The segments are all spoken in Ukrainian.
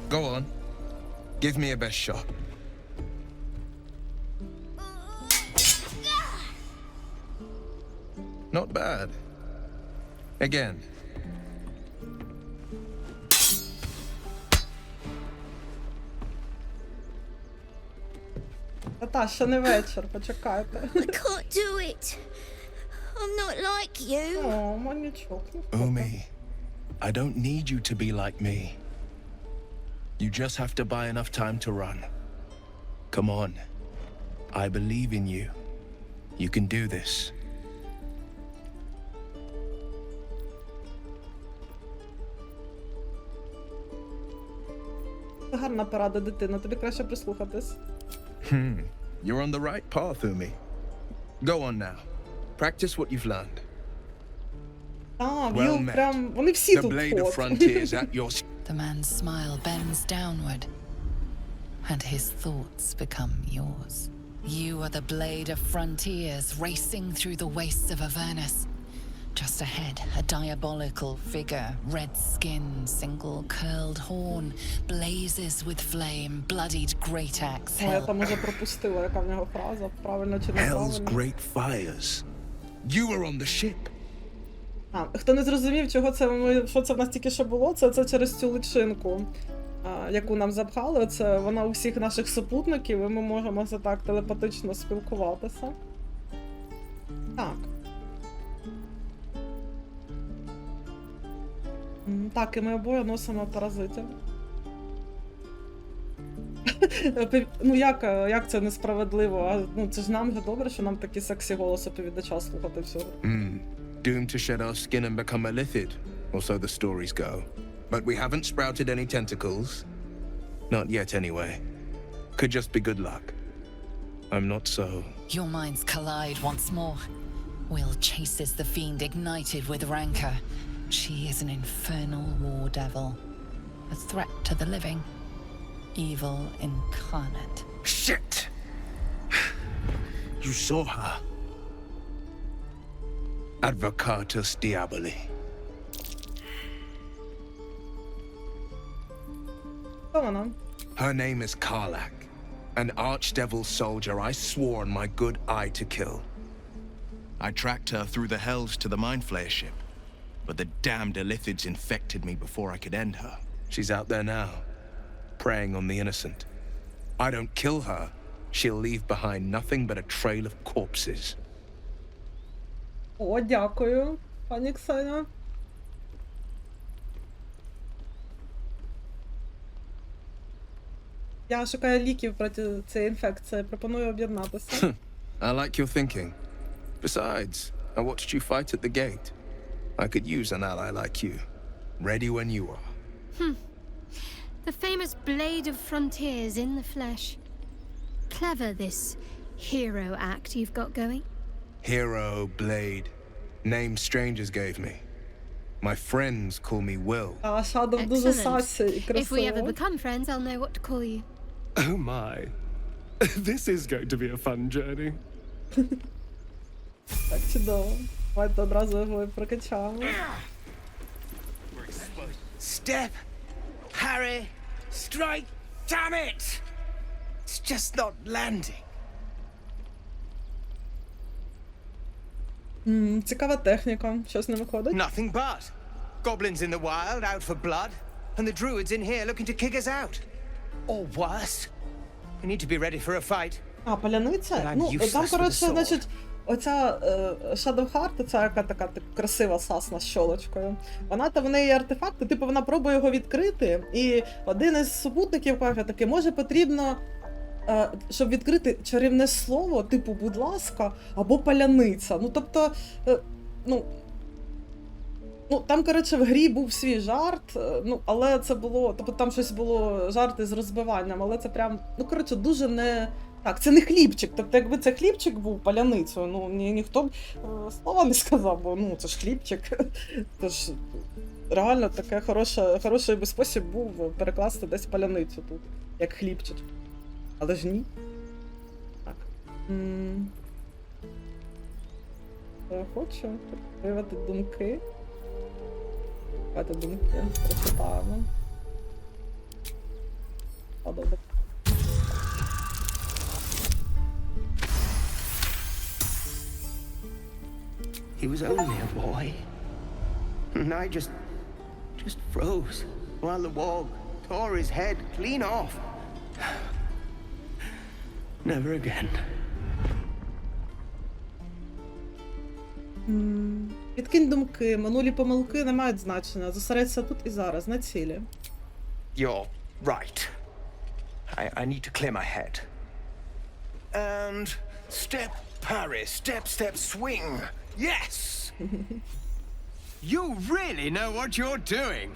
Go on. Give me your best shot. Not bad. Again. Та, ще не вечір, почекайте. I can't do it. I'm not like you. О, манічок. Umi, I don't need you to be like me. You just have to buy enough time to run. Come on. I believe in you. You can do this. Гарна порада, дитина, тобі краще прислухатись. You're on the right path, Umi. Go on now. Practice what you've learned. А, Well Вілл met. прям, вони всі The тут blade of от. frontiers at your The man's smile bends downward, and his thoughts become yours. You are the blade of frontiers racing through the wastes of Avernus. Just ahead, a diabolical figure, red skin, single curled horn, blazes with flame, bloodied great axe О, я held. там уже пропустила, яка в нього фраза, правильно чи Hell's неправильно. great fires. You were on the ship. А, хто не зрозумів, чого це що це в нас тільки що було, це через цю личинку, яку нам запхали. Це вона у всіх наших супутників, і ми можемо це так телепатично спілкуватися. Так. Так, і ми обоє носимо паразитів. Ну як це несправедливо? Ну це ж нам же добре, що нам такі сексі голоси оповідача слухати всього. Doomed to shed our skin and become a lithid, or so the stories go. But we haven't sprouted any tentacles. Not yet, anyway. Could just be good luck. I'm not so... Your minds collide once more. Will chases the fiend ignited with rancor. She is an infernal war devil, a threat to the living, evil incarnate. Shit! You saw her. Advocatus Diaboli. Хто вона? Her name is Karlak, an archdevil soldier I swore on my good eye to kill. I tracked her through the hells to the Mind Flayer ship, but the damned Illithids infected me before I could end her. She's out there now, preying on the innocent. I don't kill her, she'll leave behind nothing but a trail of corpses. О, дякую, пані Ксеня. Я шукаю ліків проти цієї інфекції. Пропоную об'єднатися. I like your thinking. Besides, I watched you fight at the gate. I could use an ally like you. Ready when you are. The famous blade of frontiers in the flesh. Clever, this hero act you've got going. Hero, Blade. Name strangers gave me. My friends call me Will. А Шадов дуже сасі і If we ever красиво. become friends, I'll know what to call you. Oh my. This is going to be a fun journey. Так чудово. Давайте одразу його і прокачаємо. Step, parry, strike, damn it! It's just not landing. Цікава техніка. Щось не виходить. Nothing but. Goblins in the wild, out for blood, and the druids in here looking to kick us out. Or worse. We need to be ready for a fight. А, паляниця? Ну, useless там, with коротше, a sword. значить, оця Shadow Heart, ця яка така красива сасна з щолочкою, вона там в неї артефакти, типу вона пробує його відкрити, і один із супутників каже таки, може потрібно, щоб відкрити чарівне слово, типу, будь ласка, або паляниця. Ну, тобто, там, коротше, в грі був свій жарт, але це було, тобто там щось було жарти з розбиванням, але це прям, коротше, дуже не... Так, це не хлібчик, тобто якби це хлібчик був паляницею, ніхто б слова не сказав, бо це ж хлібчик. Тож реально таке хороший би спосіб був перекласти десь паляницю тут, як хлібчик. Але ж ні. Так. Я хочу виявити думки. Давайте думки прочитаємо. Добре. He was only a boy. And I just froze while the wall tore his head clean off. Never again. Відкинь думки, минулі помилки не мають значення. Зосередься тут і зараз, на цілі. You're right. I need to clear my head. And step, parry, step, step, swing. Yes! You really know what you're doing.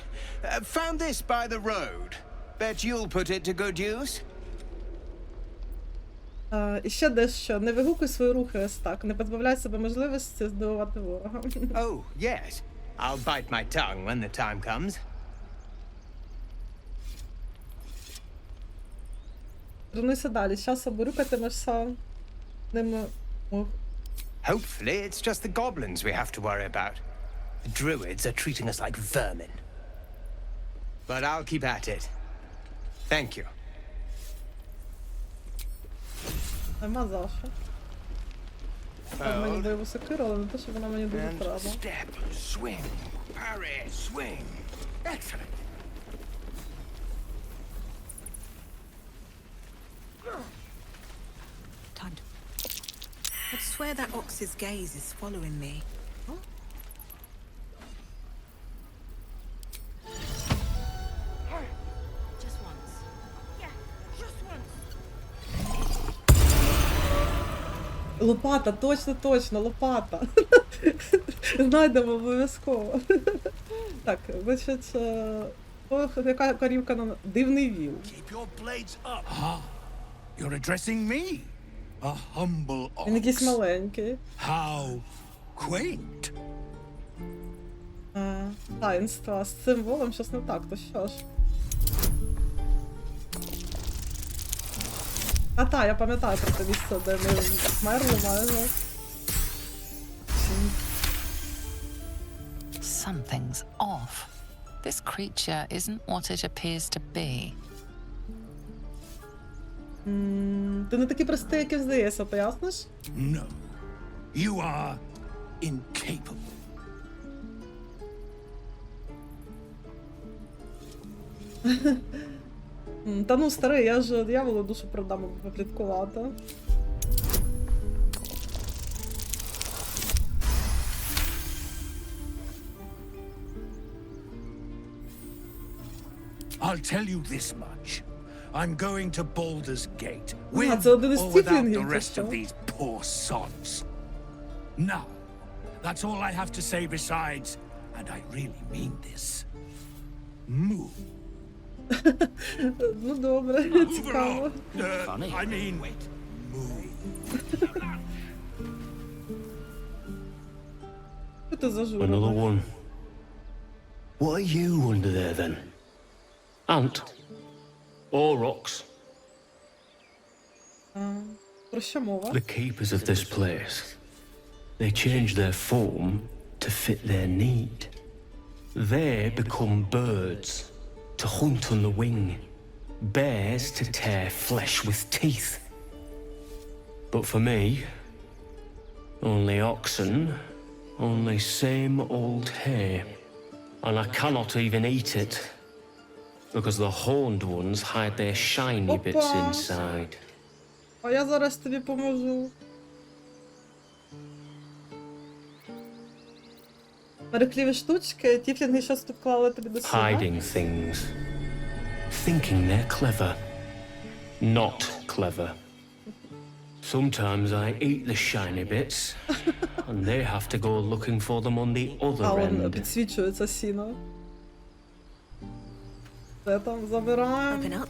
Found this by the road. Bet you'll put it to good use. І ще дещо. Не вигукуй свої рухи ось так. Не позбавляй себе можливості здивувати ворога. Oh, yes. I'll bite my tongue when the time comes. Тренуйся далі. Зараз оборюкатимешся ними. Hopefully, it's just the goblins we have to worry about. The druids are treating us like vermin. But I'll keep at it. Thank you. Нема за що. Так, мені бойову сокиру, але не те, що вона мені дуже And треба. step, swing, parry, swing. Excellent. Time to... I'd swear that ox's gaze is following me. Just once. Yeah, just once. Лопата, точно, лопата. Знайдемо обов'язково. Так, значить, яка корівка на дивний віл. Keep your blades up. Ah, you're addressing me, a humble Він якийсь ox. маленький. How quaint. Таїнства з цим волом щось не так, то що ж. Та, я пам'ятаю про те місце, де ми вмерли майже. Something's off. This creature isn't what it appears to be. Ти не такий простий, як і здається, поясниш? No, you are incapable. Та ну, старий, я ж дияволу душу продам, аби попліткувати. I'll tell you this much. I'm going to Baldur's Gate, Ah, with це один із or without the тифлінґів, rest чи of що? these poor sods. Now, that's all I have to say besides, and I really mean this. Move. Ну добре, Move цікаво. along. I mean, move. Що ти за жура? Another one. What are you under there then? Ant? Or ox? Про що мова? The keepers of this place. They change their form to fit their need. They become birds to hunt on the wing, bears to tear flesh with teeth. But for me, only oxen, only same old hay. And I cannot even eat it, because the horned ones hide their shiny bits Опа. inside. А я зараз тобі поможу. Мерехліві штучки, тіфлінги щось тут клали тобі до сюди. Hiding things. Thinking they're clever. Not clever. Sometimes I eat the shiny bits, and they have to go looking for them on the А, other он end. підсвічується сіно. Це там забираємо. Open up.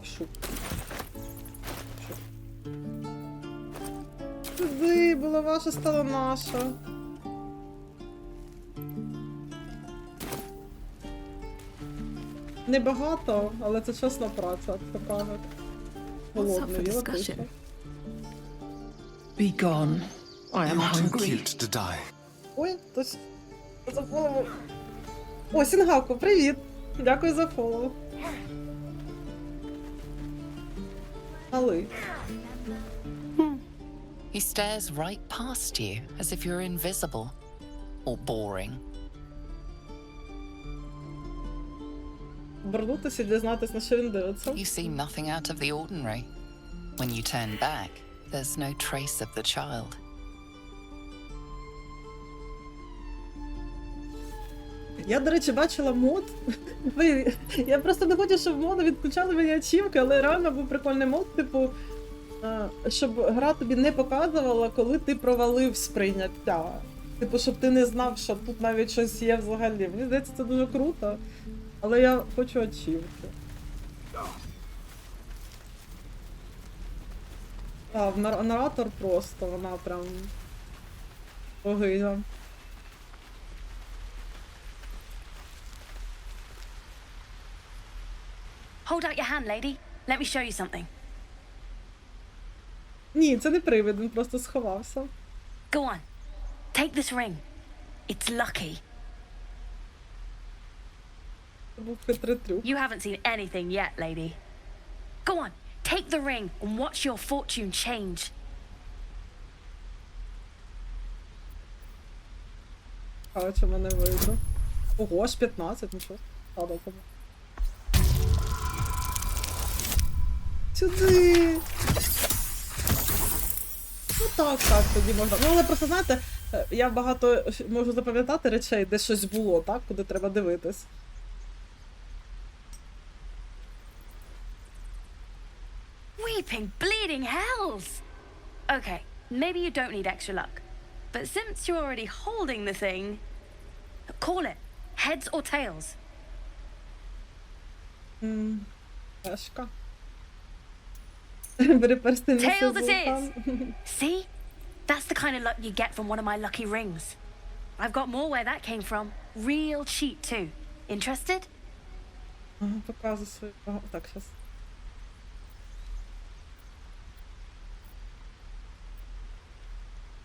Пшук. Сюди, була ваша, стала наша. Небагато, але це чесна праця, це правда. Голодний, for я discussion? точно. Be gone. I am hungry. to die. Ой, хтось забув. О, Сінгаку, привіт! Дякую за фоллоу. Малий. He stares right past you as if you're invisible or boring. Обернутися і дізнатися, на що він дивиться. You see nothing out of the ordinary. When you turn back, there's no trace of the child. Я, до речі, бачила мод. Я просто не хочу, щоб моди відключали мені ачівки, але реально був прикольний мод, типу, щоб гра тобі не показувала, коли ти провалив сприйняття. Типу, щоб ти не знав, що тут навіть щось є взагалі. Мені здається, це дуже круто, але я хочу ачівки. Так, наратор просто, вона прям богиня. Hold out your hand, lady. Let me show you something. Ні, це не привид, він просто сховався. Go on. Take this ring. It's lucky. Це був хитрий трюк. You haven't seen anything yet, lady. Go on. Take the ring and watch your fortune change. Короче, мене видно. Ого, аж 15, нічого. Падав тебе. Сюди! Ну так, тоді можна. Ну, але просто, знаєте, я багато можу запам'ятати речей, де щось було, так? Куди треба дивитись. Weeping, bleeding hells! Okay, maybe you don't need extra luck. But since you're already holding the thing, call it. Heads or tails? Тяжко. Бери перстень на Tails it вулкан. is! See? That's the kind of luck you get from one of my lucky rings. I've got more where that came from. Real cheap too. Interested? Ага, показуй свої. Ага, так, щас.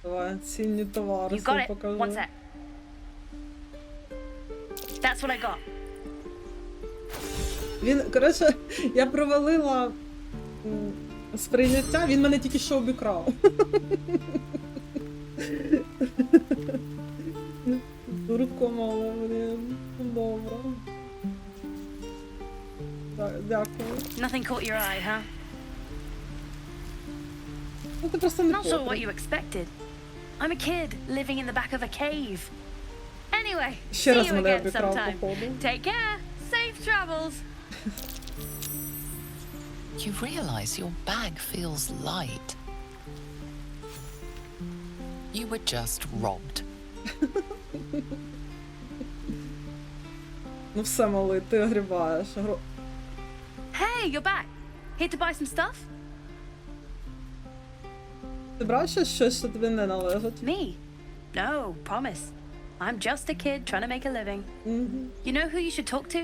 Давай, цінні товари You got свої it. покажи. One sec. That's what I got. Він, коротше, я провалила сприйняття, він мене тільки що обікрав. Дурко мало, блін. Добре. Дякую. Nothing caught your eye, huh? Ну, ти просто не Not sure what потріб. you expected. I'm a kid living in the back of a cave. Anyway, Ще see раз you мене again обікрав, sometime. походу. Take care. Safe travels. You realize your bag feels light. You were just robbed. Ну все, малий, ти огрібаєш. Hey, you're back. Here to buy some stuff? Ти брав щось, що тобі не належить? Me? No, promise. I'm just a kid trying to make a living. You know who you should talk to?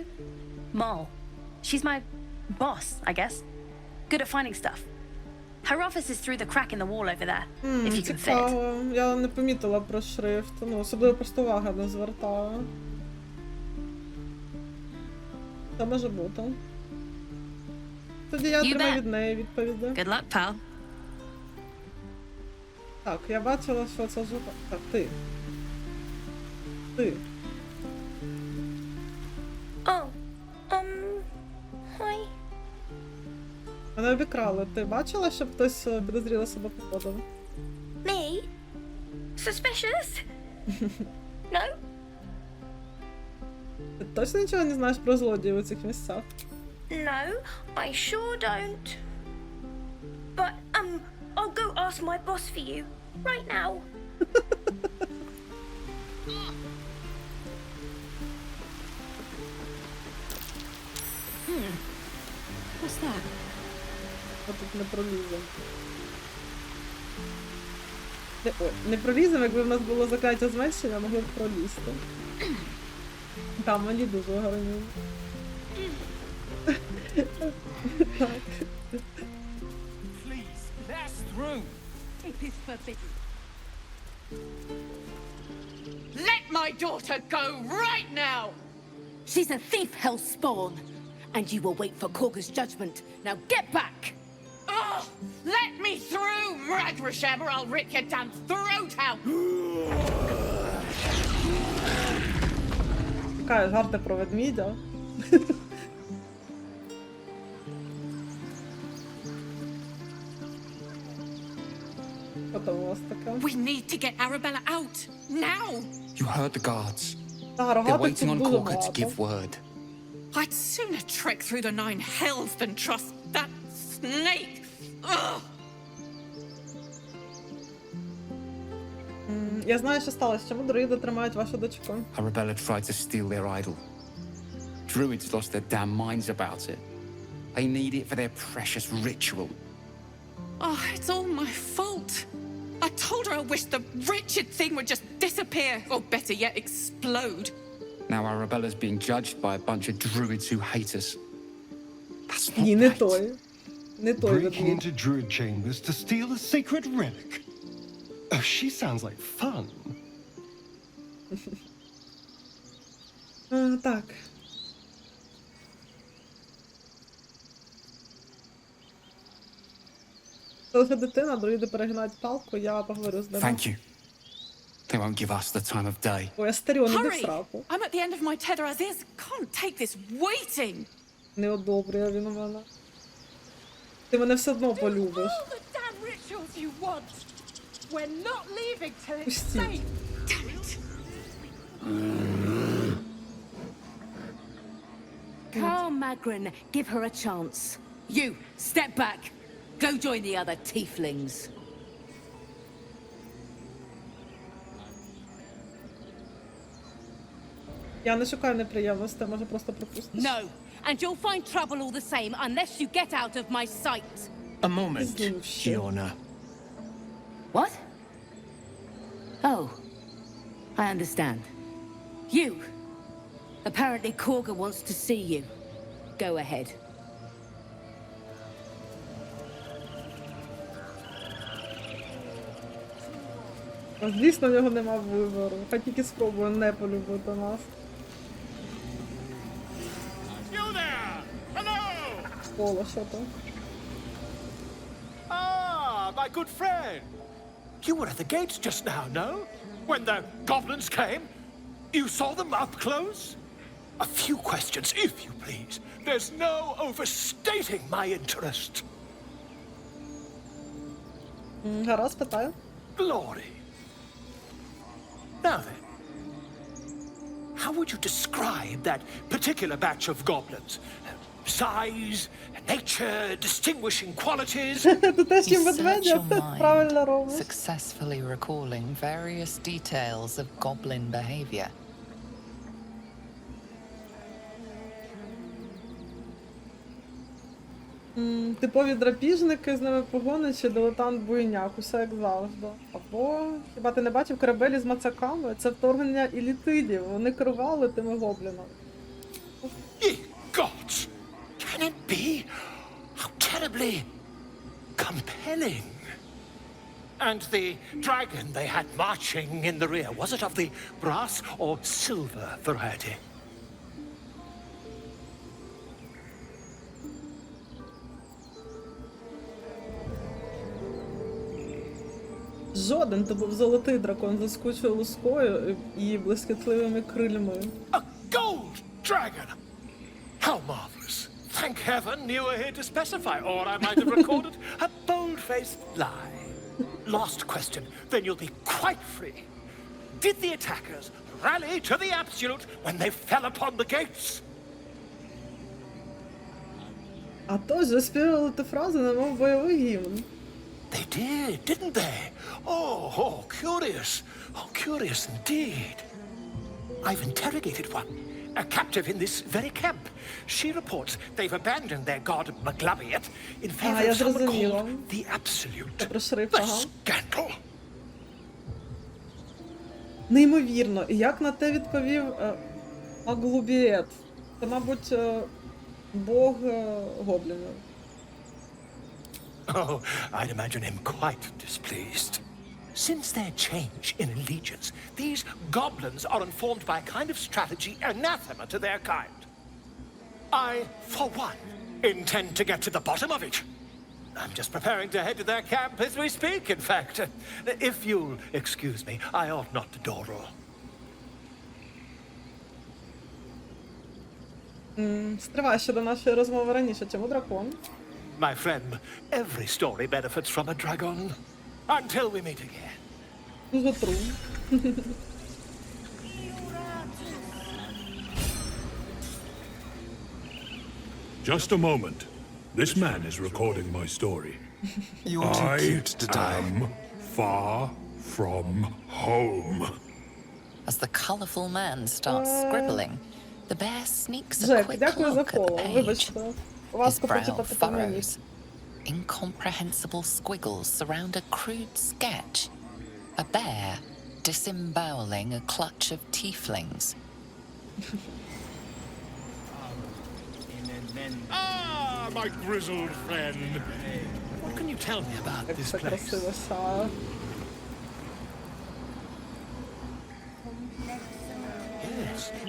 Moll. She's my boss, I guess. Good at finding stuff. Her office is through the crack in the wall over there, if you can fit. Цікаво. Я не помітила про шрифт. Ну, особливо просто уваги не звертала. Це може бути. Тоді я You отримаю bet. від неї відповіді. Good luck, pal. Так, я бачила, що це жопа. Так, ти. Ти. Oh, hi. Мене обікрали. Ти бачила, щоб хтось підозріло себе поводив? Me? Suspicious? No? Ти точно нічого не знаєш про злодіїв у цих місцях? No, I sure don't. But, I'll go ask my boss for you, right now. What's that? Ми тут не проліземо. Не проліземо, якби в нас було закляття зменшення, могли б пролізти. Там мені дуже гарні. Так. Please, that's through. It is forbidden. Let my daughter go right now! She's a thief, hell spawn. And you will wait for Koga's judgment. Now get back! Oh, let me through, Ragrasham, or I'll rip your damn throat out! Чекаю жарти про ведмідя. Що там у вас таке? We need to get Arabella out, now! You heard the guards. Та, They're рогатих waiting тут on дуже Koga to багато. give word. I'd sooner trek through the 9 hells than trust that snake! Ugh! Я знаю, що сталося. Чому друїди тримають вашу дочку? Arabella tried to steal their idol. Druids lost their damn minds about it. They need it for their precious ritual. Oh, it's all my fault. I told her I wished the wretched thing would just disappear, or better yet, explode. Now Arabella's being judged by a bunch of druids who hate us. That's not Ні, не right. той. Не той Breaking ведмідь. into druid chambers to steal a sacred relic. Oh, she sounds like fun. Так. Це лише дитина, друїди перегинають палку, я поговорю з ними. Thank you. They won't give us the time of day. Ой, Астаріон, іди в Hurry! сраку. I'm at the end of my tether as is. Can't take this waiting. Не одобрює він у мене. Ти мене все одно полюбиш. All the damn rituals you want. We're not leaving till it's Пусти. safe. Damn it. Calm, Magrin. Give her a chance. You, step back. Go join the other tieflings. Я не шукаю неприємностей, може просто пропустиш. No, and you'll find trouble all the same unless you get out of my sight. A moment, Znów Your Honor. What? Oh, I understand. You. Apparently Koga wants to see you. Go ahead. Звісно, в нього нема вибору. Хай тільки спробує не полюбити нас. You there! Hello! Воло, що там? Ah, my good friend. You were at the gates just now, no? When the goblins came? You saw them up close? A few questions, if you please. There's no overstating my interest. Гаразд, питаю. Glory. Now then, how would you describe that particular batch of goblins? Size, nature, distinguishing qualities? Ти теж You їм search ведмедя your правильно mind, робиш. successfully recalling various details of goblin behavior. Типові драпіжники, з ними погони чи дилетант-буйняк, усе як завжди. Або, хіба ти не бачив корабелі з мацаками? Це вторгнення ілітидів, вони керували тими гоблінами. Ye gods! Can it be? How terribly compelling. And the dragon they had marching in the rear, was it of the brass or silver variety? Жоден, то був золотий дракон з лискучою лускою і блискітливими крильми. A gold dragon! How marvelous! Thank heaven you were here to specify, or I might have recorded a bold-faced lie. Last question, then you'll be quite free. Did the attackers rally to the absolute when they fell upon the gates? А то ж заспівали ту фразу, немов бойовий гімн. They did, didn't they? Oh, curious. Oh, curious indeed. I've interrogated one, a captive in this very camp. She reports they've abandoned their god Maglabiet in favor of someone called the Absolute. The scandal. Неймовірно. І як на те відповів Аглубіет? Це, мабуть, бог гоблінів. Oh, I'd imagine him quite displeased. Since their change in allegiance, these goblins are informed by a kind of strategy anathema to their kind. I, for one, intend to get to the bottom of it. I'm just preparing to head to their camp as we speak, in fact. If you'll excuse me, I ought not to dawdle. Стривай щодо нашої розмови раніше. Чому дракон? My friend, every story benefits from a dragon. Until we meet again. Дуже тру. Just a moment. This man is recording my story. You're too cute to die. I am far from home. As the colourful man starts scribbling, the bear sneaks a Жек, quick дякую за look at the фоллоу. page. Вибачте. His Важко brow почитати по мені. furrows. Incomprehensible squiggles surround a crude sketch. A bear disemboweling a clutch of tieflings. Ah, my grizzled friend. What can you tell me about Як this це place? красиво сяє.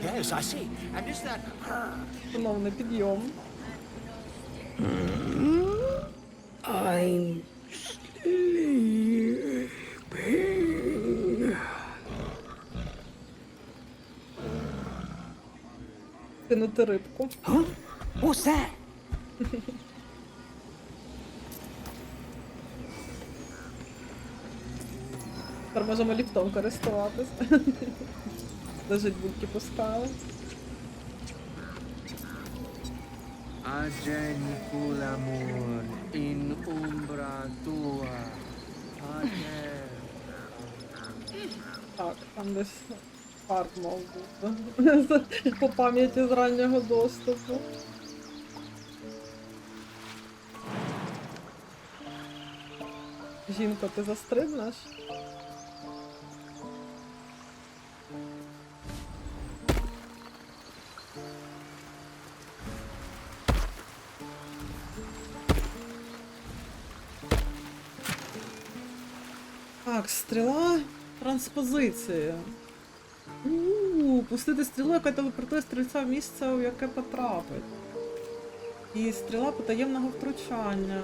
Yes, I see. And is that her? Шановний підйом. I'm sleeping. Кинути рибку. Huh? What's that? Тепер можемо ліфтом користуватись. Лежить бульки пускаю. Так, там десь парк мав бути. По пам'яті з раннього доступу. Жінко, ти застрибнеш? Так, стріла транспозиції. Пустити стрілу, яка телепортує стрільця в місце, у яке потрапить. І стріла потаємного втручання.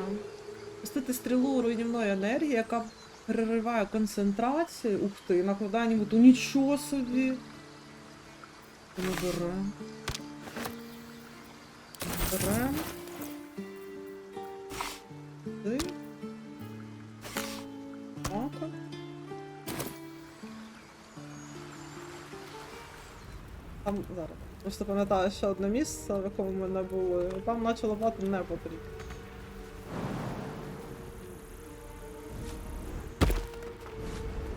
Пустити стрілу руйнівної енергії, яка перериває концентрацію. Ух ти, накладає нібито. Нічого собі. Не берем. Берем. Ти. Ока. Там зараз. Просто пам'ятаю ще одне місце, в якому ми не були. Там наче лопати не потрібно.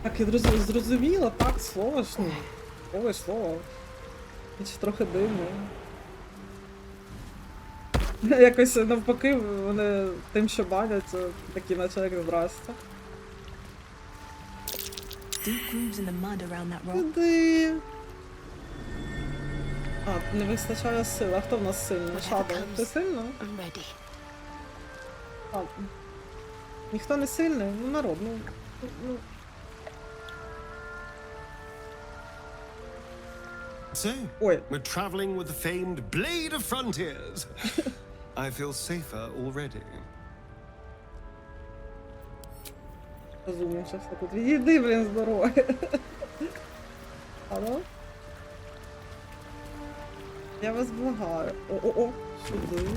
Так, я зрозуміла, так, слово ж, ну, слово і слово. Хоч трохи дивно. Якось навпаки, вони тим, що банять, такі наче як здрасте. Куди? А, не вистачає сили. А хто в нас сильний? Шадо, ти сильно? А, ніхто не сильний? Ну, народ, ну... So, Ой. we're traveling with the famed Blade of Frontiers. I feel safer already. Розумничався тут. Відійди, блін, з дороги. Алло? Я вас благаю. О-о-о, сюди.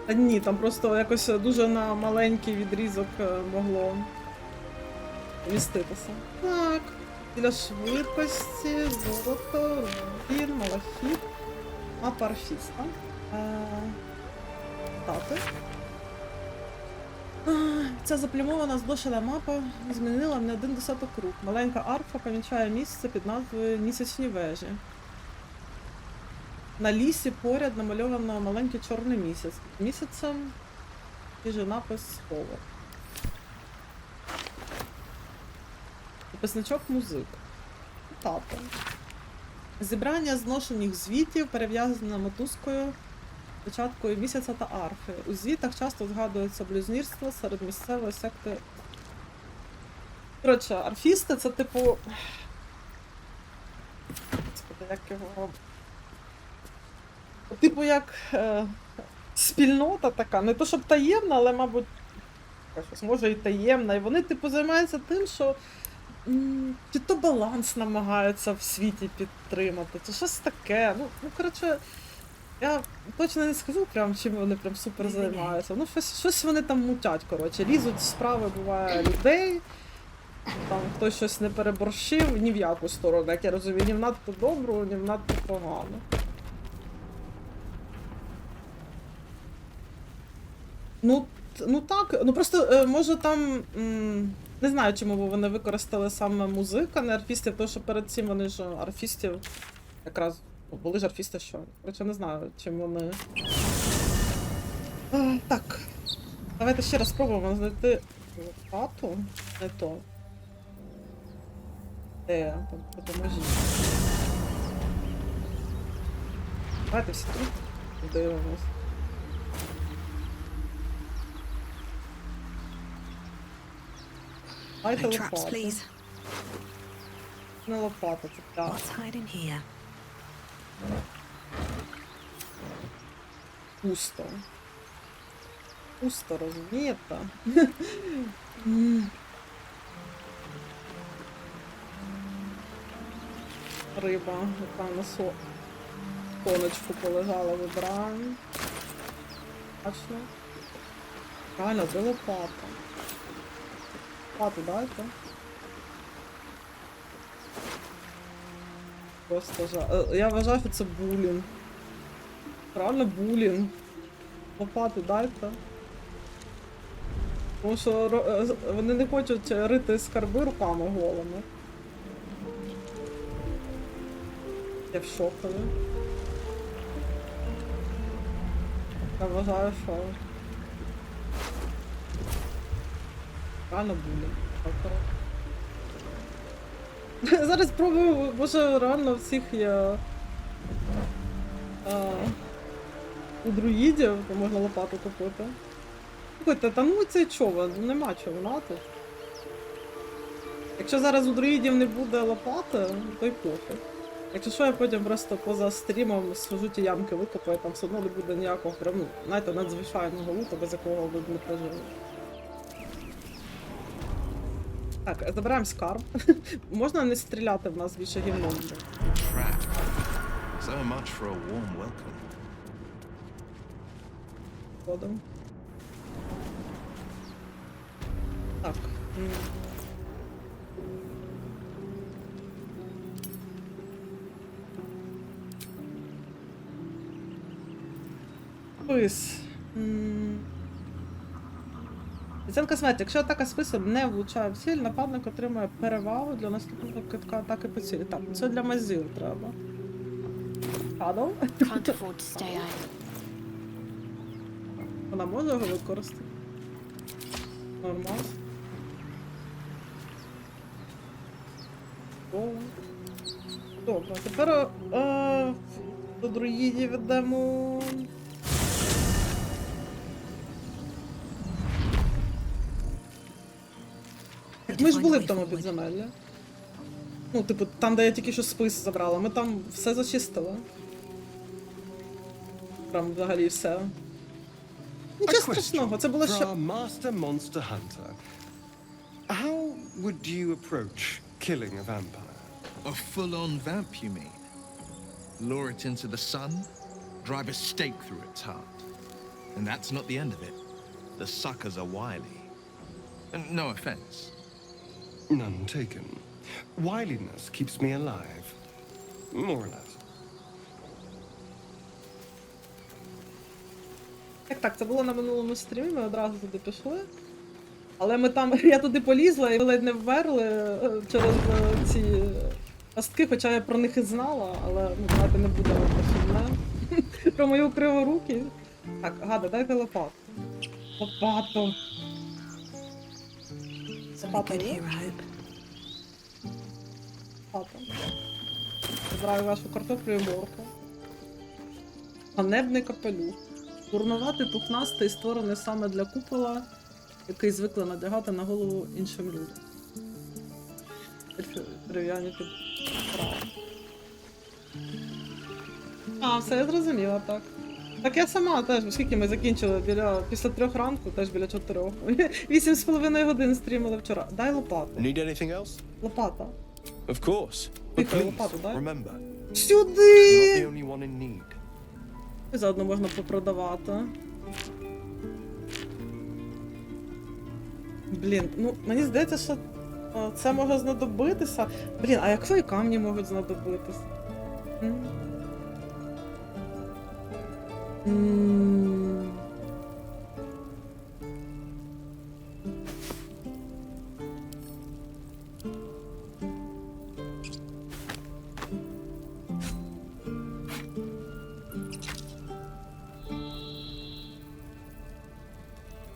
Та ні, там просто якось дуже на маленький відрізок могло вміститися. Так, для швидкості, золото, рубін, малахіт, мапа арфіста. Дати. Ця заплямована зблошена мапа змінила не один десяток рук. Маленька арфа помічає місце під назвою Місячні вежі. На лісі поряд намальовано маленький чорний місяць. Під місяцем свіжий напис «Воло». Записничок музик. Тато. Зібрання зношених звітів, перев'язане мотузкою початкою місяця та арфи. У звітах часто згадується блюзнірство серед місцевої секти. Коротше, арфісти це типу... Господи, як його... Типу як спільнота така, не то щоб таємна, але, мабуть, щось може і таємна. І вони, типу, займаються тим, що чи то баланс намагаються в світі підтримати, чи щось таке. Ну, коротше, я точно не скажу, прям, чим вони прям супер займаються. Ну, щось вони там мутять, коротше. Лізуть в справи, буває, людей. Там хтось щось не переборщив, ні в яку сторону, як я розумію, ні в надто добру, ні в надто погану. Ну так, ну просто, може там, не знаю, чому вони використали саме музика, не арфістів, тому що перед цим вони ж арфістів, якраз, були ж арфісти, що, коротше, не знаю, чим вони... Так, давайте ще раз спробуємо знайти лопату, не то. Де? Допоможіть. Давайте всі тут дивимось. Дайте лопату. Не лопата, це так. Пусто. Пусто, розумієте? Риба, яка на сонечку полежала, вибираємо. Бачно. Правильно, це лопата. Лопату дайте. Просто я вважаю, що це булінг. Правильно, булінг. Лопату дайте. Тому що вони не хочуть рити скарби руками голими. Я в шокові. Я вважаю, що... Реально булінг. Зараз спробую, може реально всіх є... у друїдів, то можна лопату купити. Слухайте, та ну цей човен, нема човна тут. Якщо зараз у друїдів не буде лопати, то й пофіг. Якщо що, я потім просто поза стрімом схожу ті ямки викопаю, там все одно не буде ніякого прям, ну, знаєте, надзвичайного лута, без якого ви б не прожили. Так, забираємо скарб. Можна не стріляти в нас більше гівном. So much for a warm welcome. Ходом. Так. Спис. Оцінка смерті. Якщо атака списом не влучає в ціль, нападник отримує перевагу для наступного китка атаки по цілі. Так, це для мазів треба. Падав. Вона може його використати. Нормально. Добре, тепер до друїдів ведемо. Ми ж були в тому підземеллі. Ну, типу, там, де я тільки що спис забрала. Ми там все зачистили. Прям взагалі все. Нічого страшного, це було ще... Master Monster Hunter. How would you approach killing a vampire? A full-on vamp, you mean? Lure it into the sun, drive a stake through its heart. And that's not the end of it. The suckers are wily. And no offense. None taken. Wiliness keeps me alive. More or less. Так, це було на минулому стрімі, ми одразу туди пішли. Але ми там, я туди полізла і ледь не вмерли через ці пастки, хоча я про них і знала, але, ну, давайте не будемо про сумне. Про мою криворуки. Так, Гада, дайте лопату. Лопату. Лопата є? Лопата. Збираю вашу картоплю і морку. Ганебний капелюх. Дурнуватий, пухнастий, створений саме для купола, який звикли надягати на голову іншим людям. Дерев'яні під право. А, все, я зрозуміла, так. Так я сама теж, оскільки ми закінчили після 3 ранку, теж біля 4. 8,5 годин стрімили вчора. Дай лопату. Need anything else? Лопата. Of course. Тихо, But лопату, please, дай. remember, you're Сюди! not the only one in need. І заодно можна попродавати. Блін, ну мені здається, що це може знадобитися. Блін, а якщо і камні можуть знадобитися?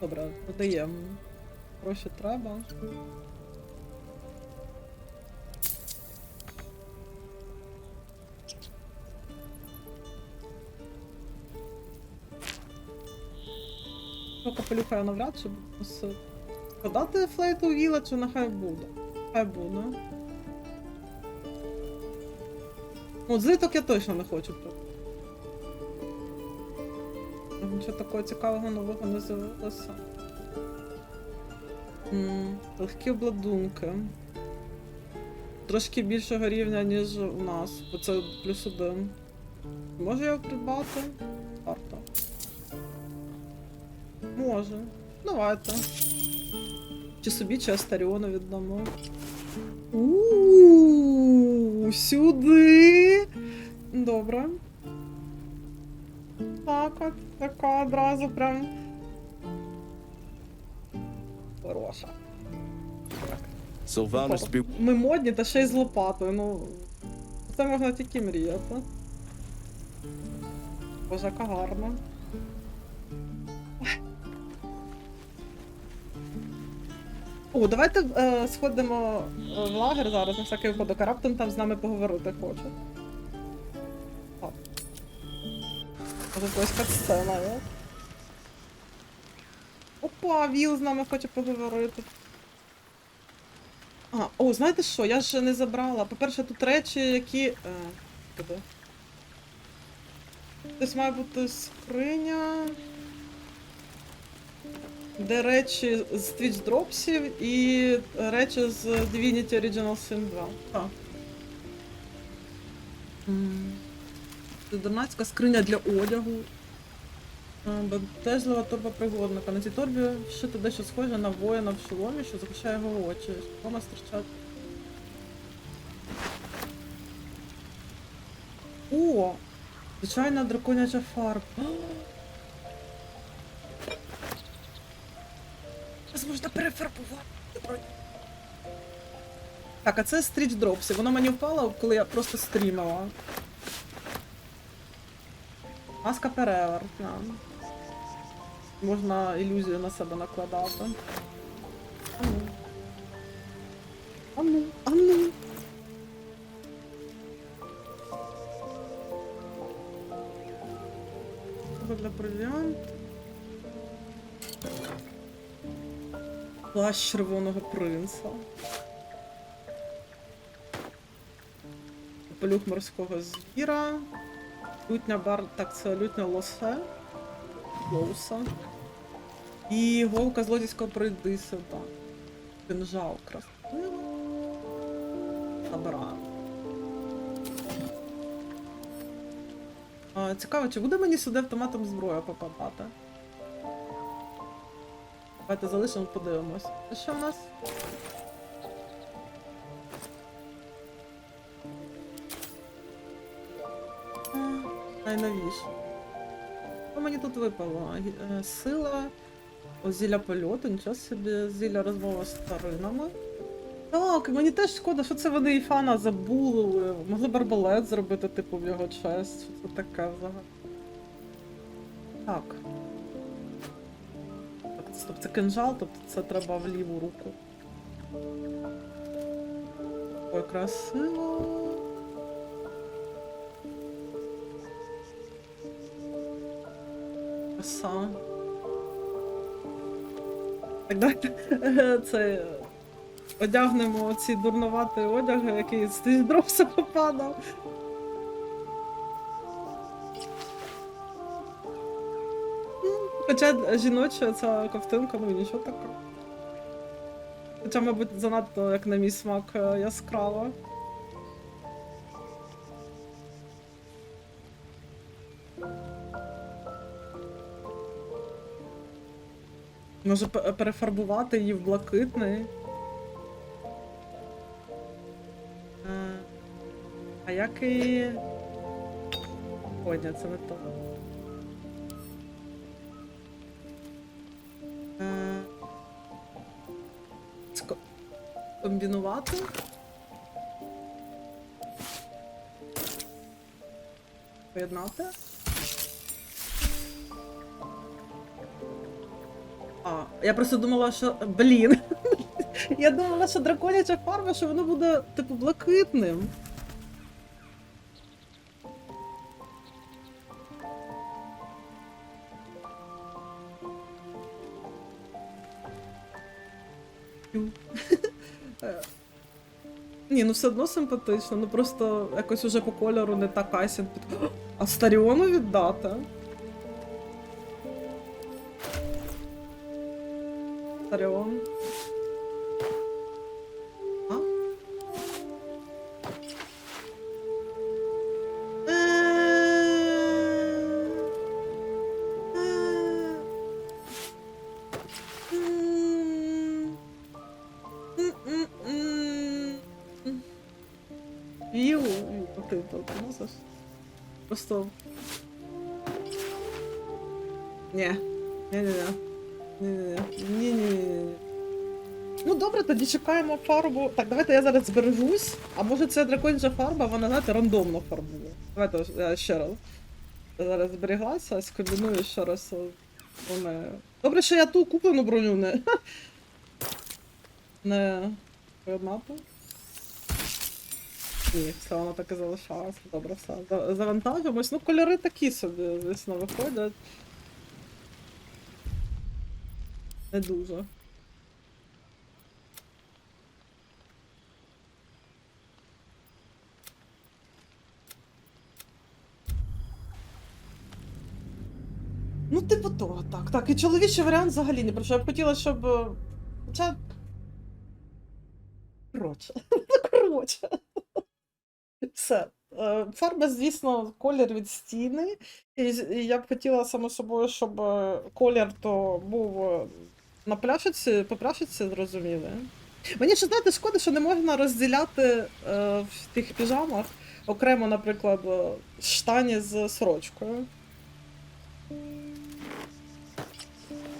Добре, додаємо. Гроші треба. Капелюха я навряд чи буду. Продати флейту Вілла, чи нехай буде? Хай буде. От злиток я точно не хочу. Нічого такого цікавого нового не з'явилося. Легкі обладунки. Трошки більшого рівня, ніж у нас, бо це +1. Можу його придбати? Варто. Може. Давайте. Чи собі, чи Астаріону віддамо. Сюди! Добре. Так от, така одразу прям... Хороша. Ми модні, та ще й з лопатою, ну... Це можна тільки мріяти. Боже, яка гарна. О, давайте сходимо в лагер зараз, на всякий випадок, а раптом там з нами поговорити хоче. Так. Може, якась катсцена, є? Опа, Віл з нами хоче поговорити. О, знаєте що, я ж не забрала. По-перше, тут речі, які... Куди? Десь має бути скриня... Де речі з Twitch дропсів і речі з Divinity Original Sin 2. Так. Чудернацька скриня для одягу. Бентежлива торба пригодника. На цій торбі вшити дещо схоже на воїна в шоломі, що захищає його очі. Шолома стирчать. О! Звичайна драконяча фарба. Можна перефарбувати. Так, а це стріч дропсів. Воно мені впало, коли я просто стрімила. Маска перевертна. Можна ілюзію на себе накладати. Ану. Для провіанту. Плащ червоного принца. Пелюх морського звіра. Лютня бар... Так, це лютня лосе. Лоуса. І голка злодійського прийди сюди. Кинжал красиво. Забираємо. Цікаво, чи буде мені сюди автоматом зброя попадати? Давайте залишимо, подивимось. А що в нас? Найновіше. Що мені тут випало? Сила, зілля польоту, нічого собі, зілля розмови з тваринами. Так, мені теж шкода, що це вони Іфана забули. Могли б арбалет зробити, типу, в його честь. Що це таке взагалі? Так. Стоп, це кинжал, тобто це треба в ліву руку. Ой, красиво. Краса. Так, давайте це одягнемо ці дурнуваті одяги, який з дров все попадав. Хоча жіноча ця ковтинка, ну нічого такого. Хоча, мабуть, занадто, як на мій смак, яскрава. Може перефарбувати її в блакитний. А як і... Ой, ні, це не то. Комбінувати. Поєднати. Я просто думала, що... Блін. Я думала, що драконяча фарба, що воно буде, типу, блакитним. Ні, ну все одно симпатично, ну просто якось уже по кольору не так Айсен під... Астаріону віддати? Астаріон. А? Віллу, ти носиш? Просто... Ні. Ну добре, тоді чекаємо фарбу. Так, давайте я зараз збережусь. А може це драконяча фарба, вона, знаєте, рандомно фарбує. Давайте я ще раз. Я зараз зберіглася, скомбіную ще раз. Добре, що я ту куплену броню не поєднати. Ні, все, воно так і залишалося. Добре, все. Завантажимось. Ну, кольори такі собі, звісно, виходять. Не дуже. Ну, типу того, так. Так, і чоловічий варіант взагалі не про що. Я б хотіла, щоб... Хоча... Коротше. Все. Фарба, звісно, колір від стіни. І я б хотіла, само собою, щоб колір то був на пляшиці, по пляшиці, зрозуміли. Мені ще, знаєте, шкода, що не можна розділяти в тих піжамах окремо, наприклад, штані з сорочкою.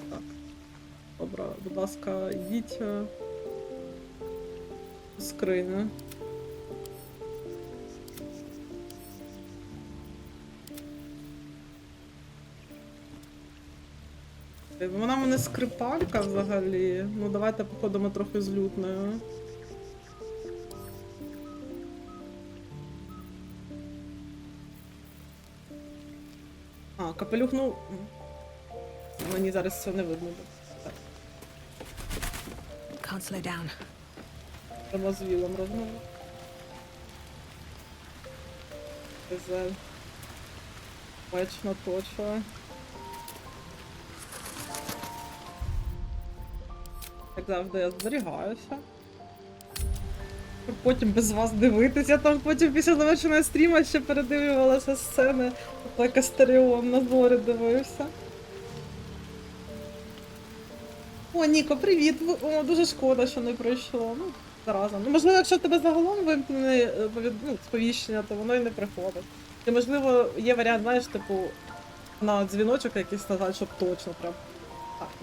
Так. Добре, будь ласка, йдіть в скриню. Вона в мене скрипалька взагалі. Ну давайте походимо трохи з лютнею. А, капелюх, ну... Мені зараз все не видно. Can't slow down. Треба з Віллом розмови. Зель. Меч наточує. Як завжди, я зберігаюся. Потім без вас дивитись. Я там потім після завершеного стріма ще передивлювалася сцени. Так Астаріон на зорі дивився. О, Ніко, привіт! О, дуже шкода, що не прийшло. Ну, заразом. Ну, можливо, якщо тебе загалом вимкнене сповіщення, то воно і не приходить. І, можливо, є варіант, знаєш, типу, на дзвіночок якийсь нажати, щоб точно прям. A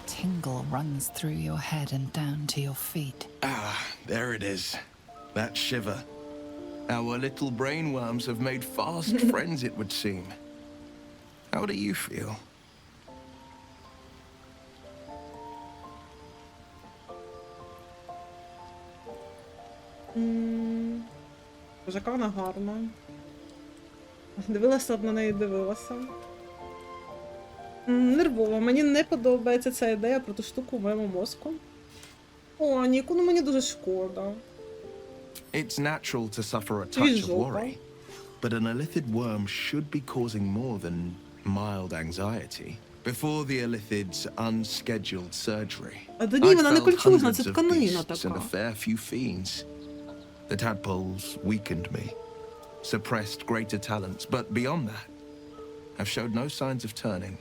tingle runs through your head and down to your feet. Ah, there it is. That shiver. Our little brainworms have made fast friends, it would seem. How do you feel? Боже, яка вона гарна. Дивилася, на неї дивилася. Нервово. Мені не подобається ця ідея про ту штуку в моєму мозку. О, Ніку, ну мені дуже шкода. It's natural to suffer a touch of worry, but an illithid worm should be causing more than mild anxiety. Before the illithid's unscheduled surgery, А до ні, вона не I'd felt кольчужна, це hundreds of тканина beasts and a така. fair few fiends. The tadpoles weakened me, suppressed greater talents, but beyond that, have showed no signs of turning.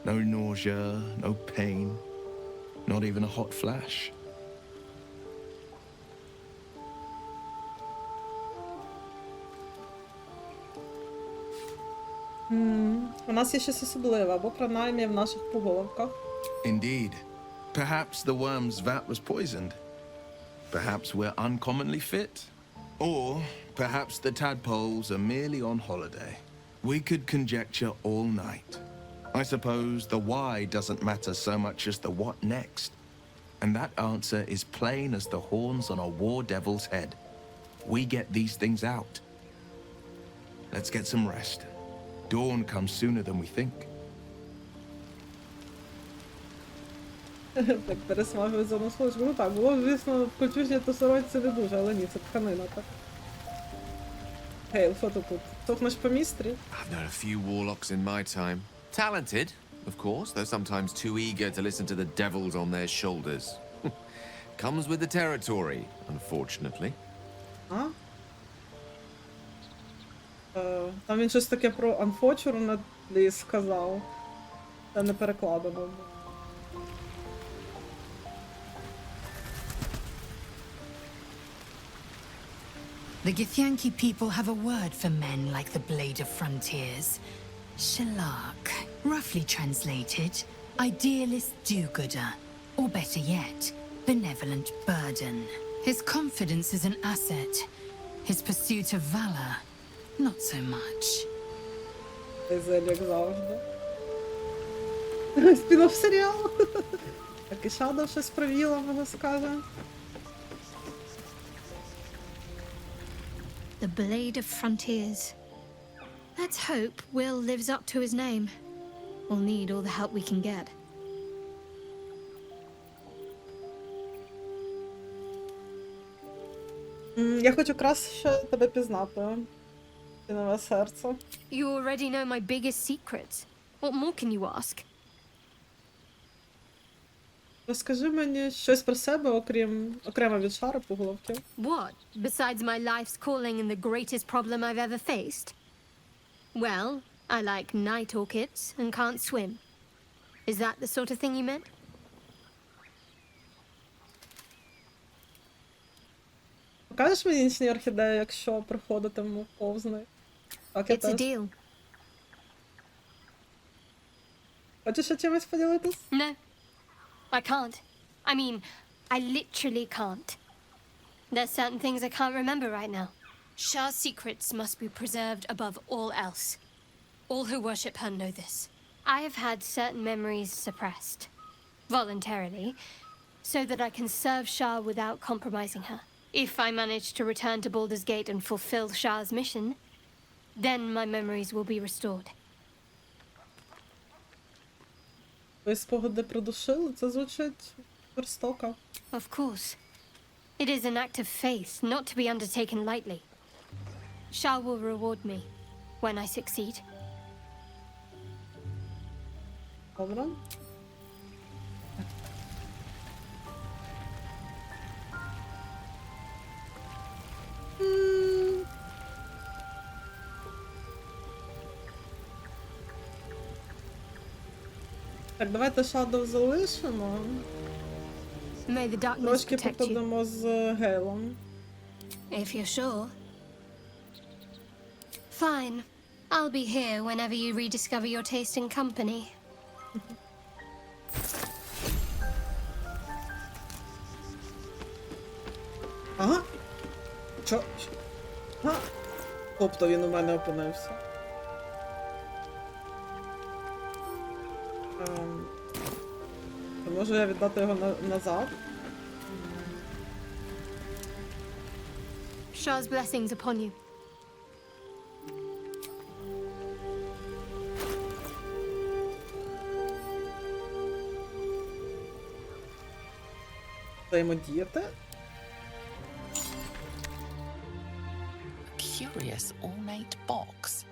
No nausea, no pain, not even a hot flash. У нас є щось особливе, або принаймні в наших поголовках. Indeed. Perhaps the worm's vat was poisoned. Perhaps we're uncommonly fit. Or perhaps the tadpoles are merely on holiday. We could conjecture all night. I suppose the why doesn't matter so much as the what next. And that answer is plain as the horns on a war devil's head. We get these things out. Let's get some rest. Dawn comes sooner than we think. Так, пересмагую за носочку. Ну так, було, звісно, в кольчужній то сорочці не дуже, але ні, це тканина так. Ґейл, що ти тут? Сохнеш по містрі? I've known a few warlocks in my time. Talented, of course, though sometimes too eager to listen to the devils on their shoulders. Comes with the territory, unfortunately. А? Там він щось таке про unfortunately сказав. Це не перекладено. The Githyanki people have a word for men like the Blade of Frontiers. Shalak, roughly translated, idealist do-gooder, or better yet, benevolent burden. His confidence is an asset. His pursuit of valor, not so much. Як завжди. Спін-офф серіал. Так і Шадо щось про Віллом скаже. The Blade of Frontiers. Let's hope Will lives up to his name. We'll need all the help we can get. Я хочу краще тебе пізнати. Ти нове серце. You already know my biggest secrets. What more can you ask? Розкажи мені щось про себе, окремо від шару поголовків. What, besides my life's calling and the greatest problem I've ever faced? Well, I like night orchids and can't swim. Is that the sort of thing you meant? Покажеш мені нічні орхідеї, якщо приходитиму повз них? Так, я It's a теж. deal. Хочеш ще чимось поділитись? No, I can't. I mean, I literally can't. There's certain things I can't remember right now. Shah's secrets must be preserved above all else. All who worship her know this. I have had certain memories suppressed, voluntarily, so that I can serve Shah without compromising her. If I manage to return to Baldur's Gate and fulfill Shah's mission, then my memories will be restored. Ви спогади придушили? Це звучить жорстоко. Of course. It is an act of faith, not to be undertaken lightly. Shah will reward me when I succeed. Добре. Так, давайте Shadow залишимо. May the darkness Трошки protect you. походимо з Ґейлом. If you're sure. Fine. I'll be here whenever you rediscover your taste in company. Ага. Чо? А? Тобто він у мене опинився. Можу я віддати його назад? Shah's blessings upon you. Взаємодіяти. Curious ornate box.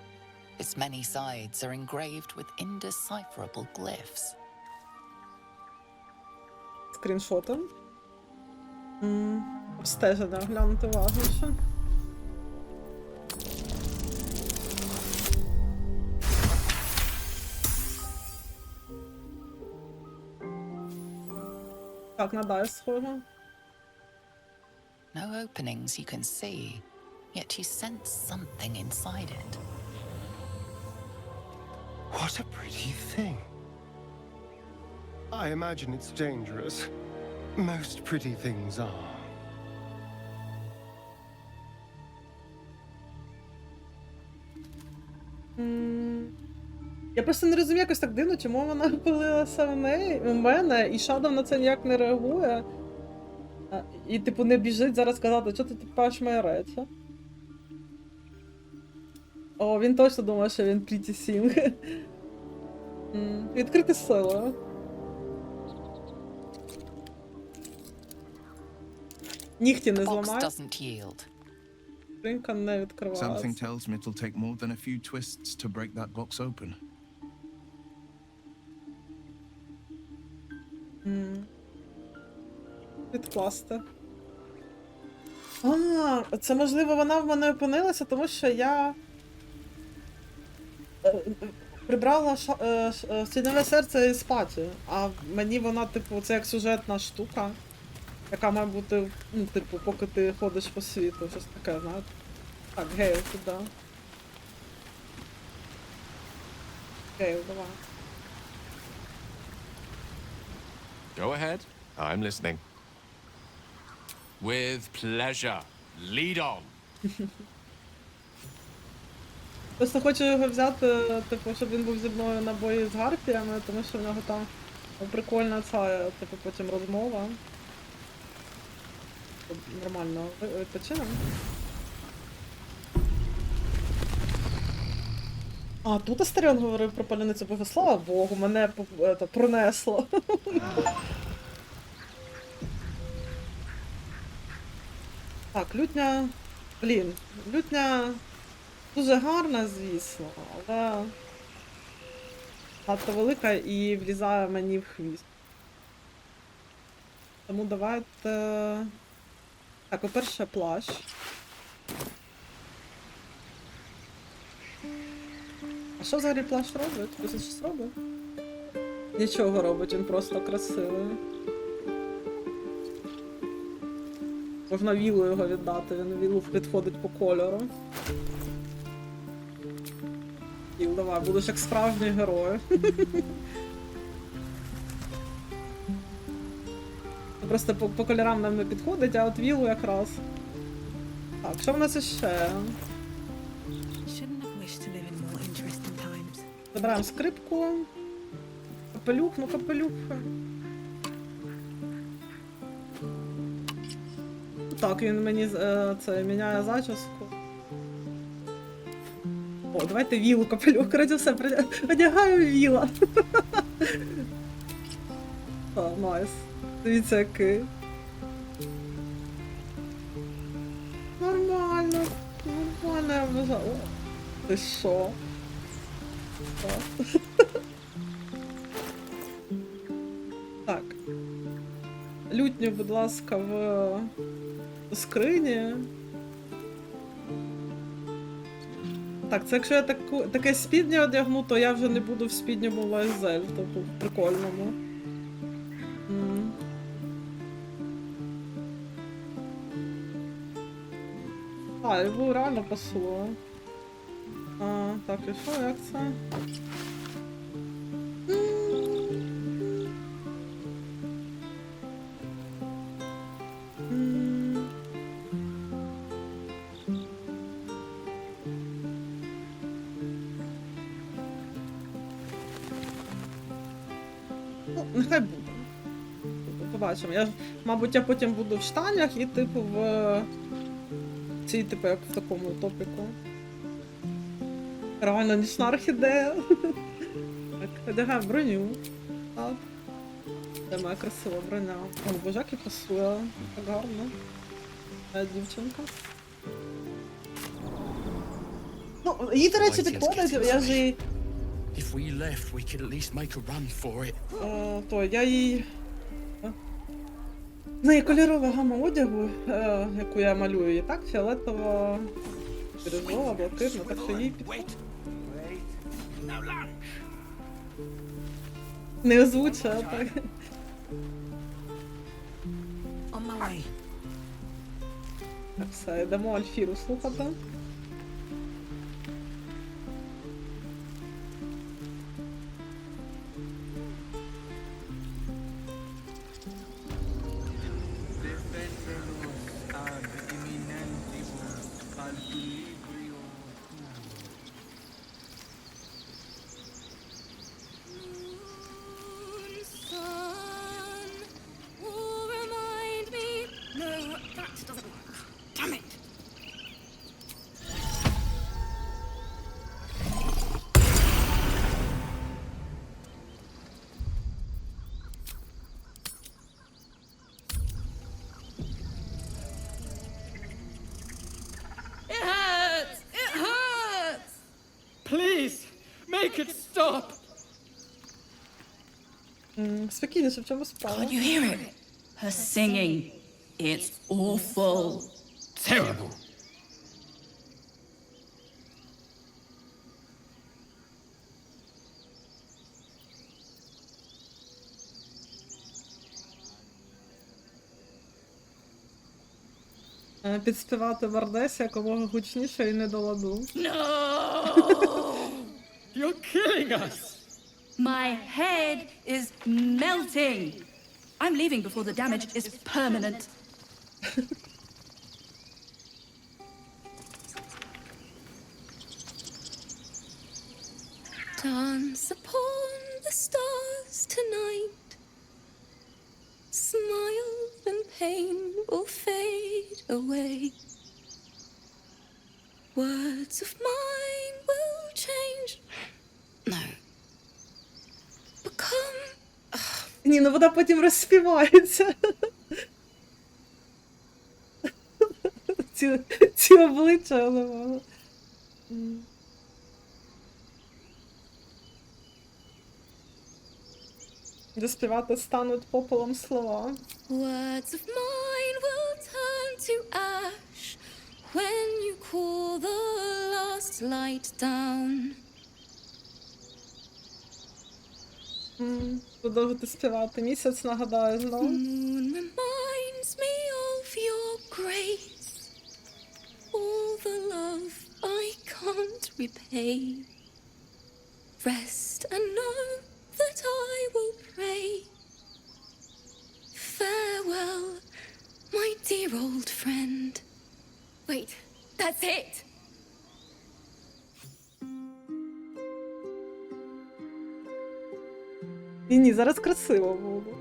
Its many sides are engraved with indecipherable glyphs. Скріншоти. Обстеження, глянути уважніше. Так, на дайс схоже. No openings you can see, yet you sense something inside it. What a pretty thing. I imagine it's dangerous. Most pretty things are. Я просто не розумію, якось так дивно, чому вона пилилася в мене, і Шадов на це ніяк не реагує. І, типу, не біжить зараз сказати, що ти типаєш мої речі. О, він точно думає, що він Pretty Thing. Відкрити силою. Нігті не зламає. Скринька не відкривається. Something tells me it'll take more than a few twists to break that box open. Відкласти. Це, можливо, вона в мене опинилася, тому що я прибрала «Сіньове серце» із паті, а мені вона, типу, це як сюжетна штука, яка має бути, ну, типу, поки ти ходиш по світу, щось таке, знаєте. Так, Ґейл туди. Ґейл, давай. Go ahead. I'm listening. With pleasure. Lead on. Просто хочу його взяти, типу, щоб він був зі мною на бої з Гарпіями, тому що в нього там прикольна ця, типу, потім розмова. Нормально відпочинемо. А, тут Астаріон говорив про паляницю Бога, слава Богу, мене пронесло. Так, лютня... Блін, лютня дуже гарна, звісно, але надто велика і влізає мені в хвіст. Тому давайте... Так, по-перше, плащ. А що взагалі плащ робить? Хтось щось робить? Нічого робить, він просто красивий. Можна Віллу його віддати, він Віллу підходить по кольору. Віл, давай, будеш як справжній герой. Просто по кольорам нам не підходить, а от Віллу якраз. Так, що в нас іще? Забираємо скрипку. Капелюх, ну капелюх. Так, він мені це міняє зачіску. О, давайте Віллу капелюх. Коротше, все, одягаю Вілла. Найс. Дивіться, який. Нормально. Нормально, я вважаю. О, ти що? Так. Лютню, будь ласка, в скрині. Так, це якщо я таке спіднє одягну, то я вже не буду в спідньому лайзель, тобто в прикольному. А, його реально пасує. Так, і що, як це? Ну, нехай буде. Побачимо. Мабуть, я потім буду в штанях і, типу, в цій, типу, як в такому топіку. Реально нічна орхідея. Так, одягаю броню. Так. Це моя красива броня. О, боже, як і пасує. Так гарно. Дівчинка. Ну, їй, до речі, підходить, я ж їй... То, я їй... В неї кольорова гама одягу, яку я малюю, і так, фіолетова, бірюзова, блакитна, так що їй підходить. Не озвучує, так. Так, все, йдемо Альфіру слухати. Спокійніше, в чому справа? Can't you hear it? Her singing. It's awful. Terrible. Підспівати Вардесі якомога гучніше і не до ладу. No! You're killing us! My head is melting. I'm leaving before the damage is permanent. Dance upon the stars tonight. Smile and pain will fade away. Words of mine will change. No. Ні, ну вона потім розспівається. Ці обличчя, я не можу. Доспівати стануть попелом слова. Words of mine will turn to ash when you call the last light down. Продовжити співати. Місяць, нагадаю, знову. Moon reminds me of your grace. All the love I can't repay. Rest and know that I will pray. Farewell, my dear old friend. Wait, that's it! Ні, зараз красиво буде.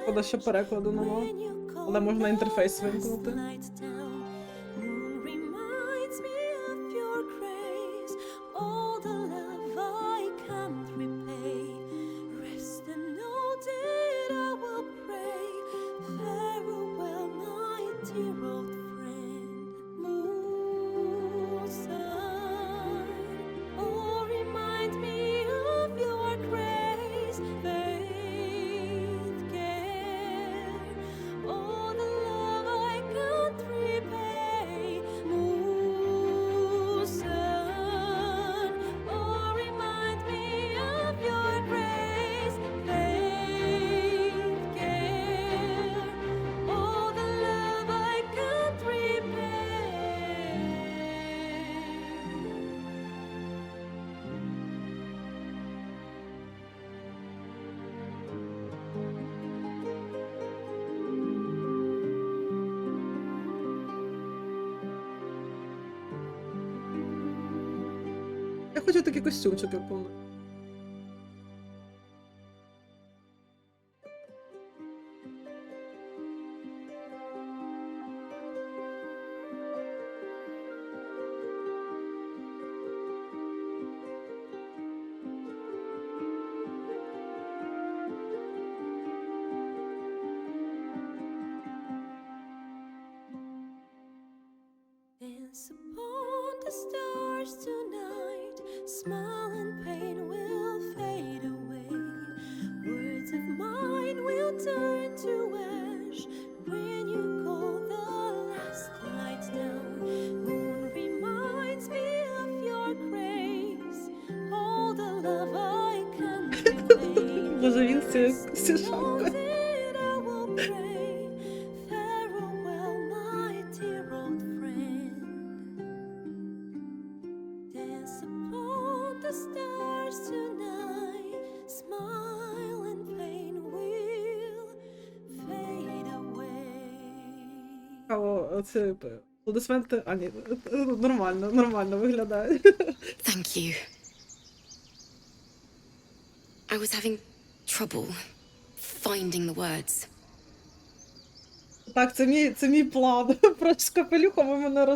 Шкода, що перекладу нема. Але можна інтерфейс вимкнути. хочу такий костюмчик, як у мене. Dance upon the stars tonight, smile and pain will fade away. Words of mine will turn to ash when you call the last lights down. Moon reminds me of your grace, all the love I can convey. Боже, він з шапкою. Це аплодисменти. А, ні, нормально виглядає. Thank you. I was having trouble finding the words. Так, це мій план. Про з капелюхом ви мене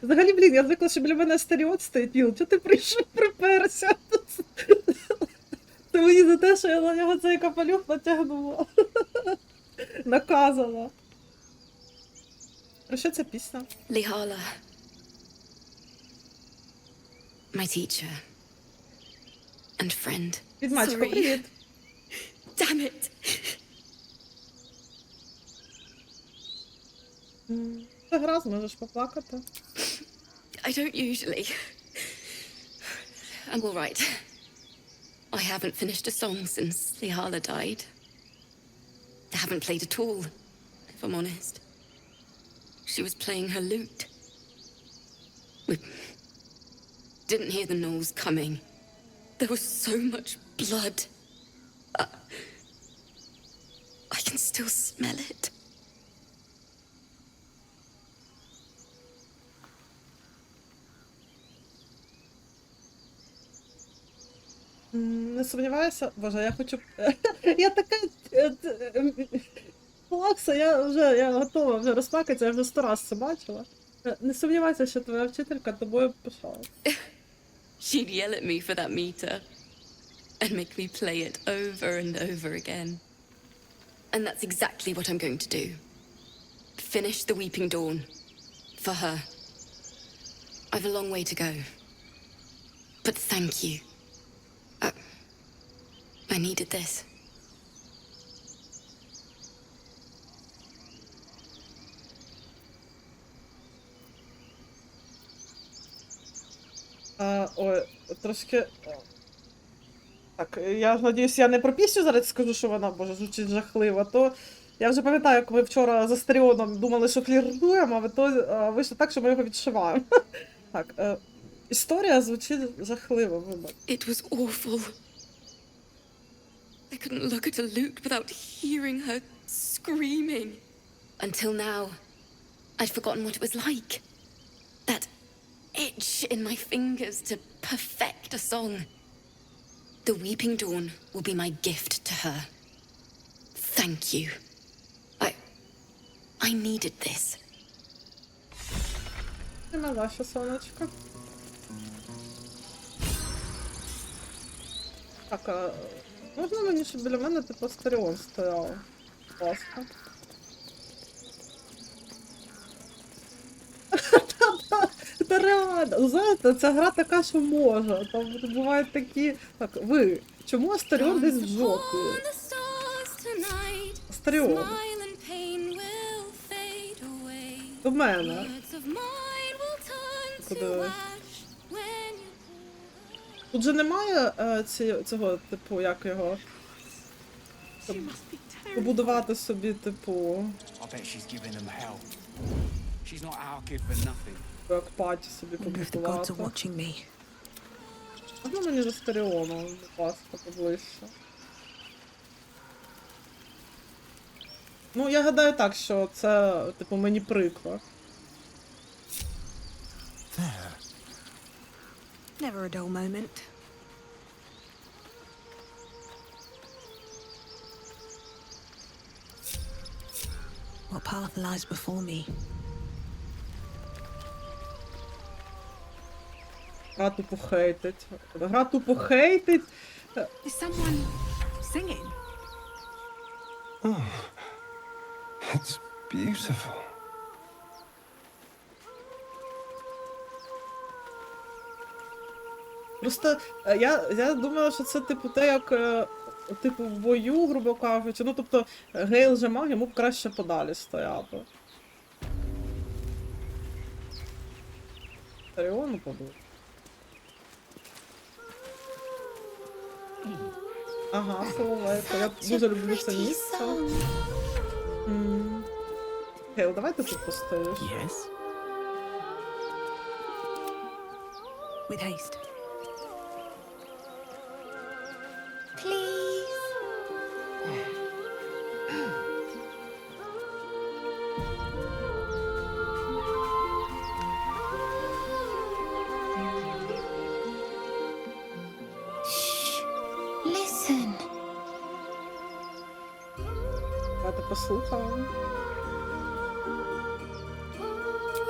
Взагалі, блін, я звикла, що біля мене Астаріон стоїть. Віл, чого ти прийшов, приперся? Це мені за те, що я на нього цей капелюх натягнула. Наказала. Про що ця пісня? Lihala, my teacher and friend. Відьмачко, привіт. Damn it. Ти гра, зможеш поплакати. I don't usually. I'm all right. I haven't finished a song since Lihala died. I haven't played at all, if I'm honest. She was playing her lute. We didn't hear the gnolls coming. There was so much blood. I can still smell it. Не сумніваюся. Боже, я хочу... Я така... Плакса, я готова вже розплакатися, я вже 100 разів це бачила. Не сумнівайся, що твоя вчителька тобою пишалась. She'd yell at me for that meter and make me play it over and over again. And that's exactly what I'm going to do. Finish the Weeping Dawn. For her. I've a long way to go. But thank you. I needed this. Ой, трошки... Так, я надіюсь, я не про пісню зараз скажу, що вона, боже, звучить жахливо, то... Я вже пам'ятаю, як ми вчора з Астаріоном думали, що фліртуємо, а то вийшло так, що ми його відшиваємо. Так, історія звучить жахливо, вибач. It was awful. I couldn't look at a lute without hearing her screaming. Until now, I'd forgotten what it was like. That itch in my fingers to perfect a song. The Weeping Dawn will be my gift to her. Thank you. I needed this. Нема ваше сонечко. Так, а можна мені, щоб біля мене типу Астаріон стояв? Будь ласка. Це реально. Знаєте, ця гра така, що може. Там бувають такі... Так, ви, чому Астаріон десь в жопі? Астаріон. До мене. Куди? Тут же немає цього, типу, як його... Побудувати собі, типу... Як паті собі побудувати. Можна мені з Астаріоном, будь ласка, поближче? Ну, я гадаю так, що це, типу, мені прикро. Never a dull moment. What path lies before me? Гра тупо хейтить. Гра тупо хейтить. Is someone singing? Oh, it's beautiful. Просто я думала, що це типу те, як типу в бою, грубо кажучи. Ну тобто Ґейл же маг, йому б краще подалі стояти. Астаріону подумав. Ага, Сововедмедя. Я дуже люблю це місце. Ґейл, давай ти тут постоїш. Yes? With haste. Please. Shh. Listen. Давайте послухаємо.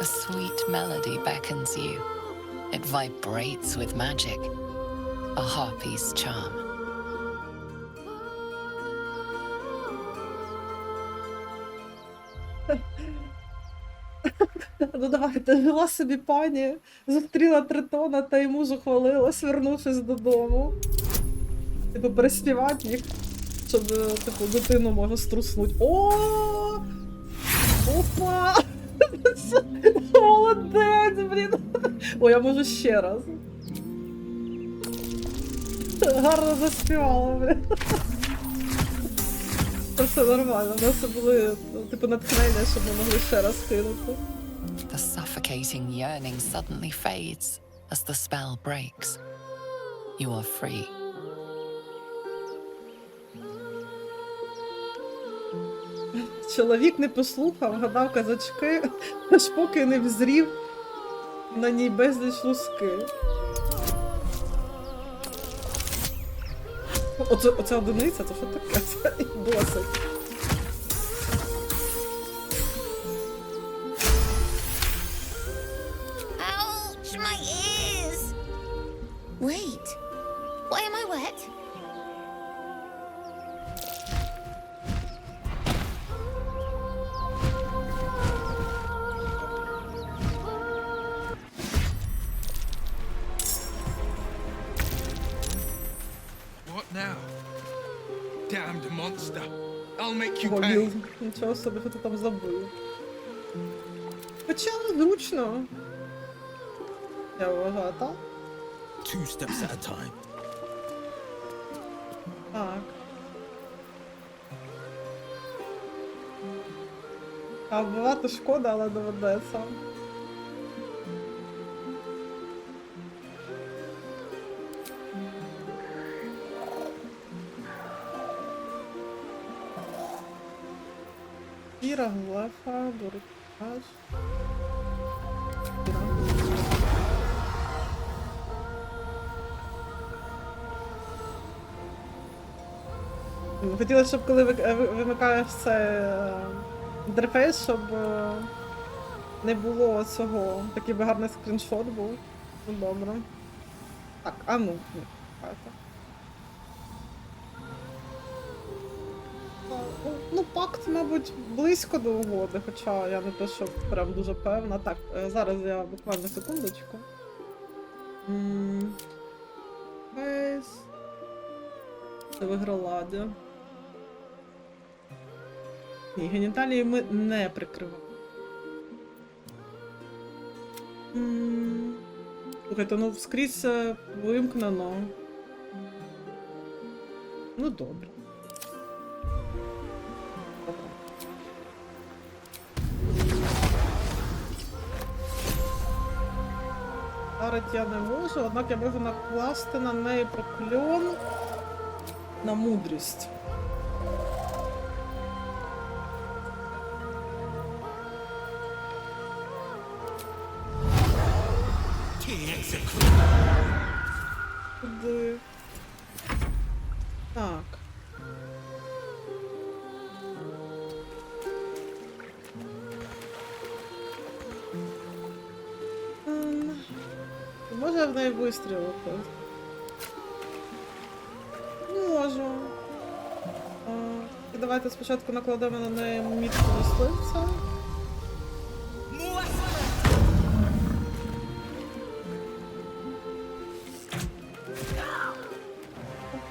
A sweet melody beckons you. It vibrates with magic. A harpy's charm. Ну давайте, жила собі пані, зустріла тритона та й мужу хвалилась, вернувшись додому. Типу, переспівати їх, щоб, типу, дитину може струснуть. О! Опа! Молодець, блін! О, я можу ще раз. Гарно заспівала, блін. Це все нормально, у нас були, типу, натхнення, щоб ми могли ще раз кинути. The suffocating yearning suddenly fades as the spell breaks. You are free. Чоловік не послухав, гадав казачки, аж поки не взрів на ній безліч луски. Оця одиниця, це що таке? Це досить. Ouch, my ears. Wait. Why am I wet? What now? Damned monster. I'll make you О, pay. Вілл, нічого собі, що ти там забув. Хоча зручно. Я вважаю, так? 2 steps at a time. Так. А вбивати шкода, але доведеться. Астаріона, глефа, буркаш. Хотіла, щоб коли вимикаєш це інтерфейс, щоб не було цього. Такий би гарний скріншот був. Ну добре. Так, а ну, чекайте. Ну, пакт, мабуть, близько до угоди, хоча я не те, що прям дуже певна. Так, зараз я буквально секундочку. Фейс. Це виграла, да? Ні, геніталії ми не прикриваємо. Слухайте, ну вскрізь вимкнено. Ну добре. Зараз я не можу, однак я можу накласти на неї прокльон на мудрість. King execute. сюди. Так. Може я в неї вистрілити? Можу. І давайте спочатку накладемо на неї мітку мисливця.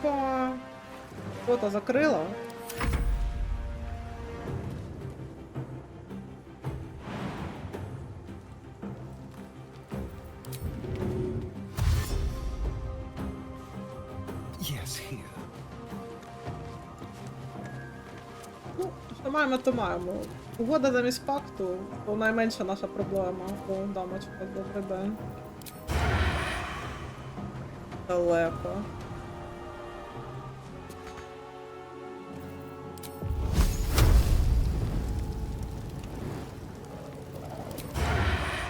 Опа. Фото закрила. Ну, що маємо, то маємо. Угода замість пакту, то найменша наша проблема. О, дамочка, добрий день. Далеко.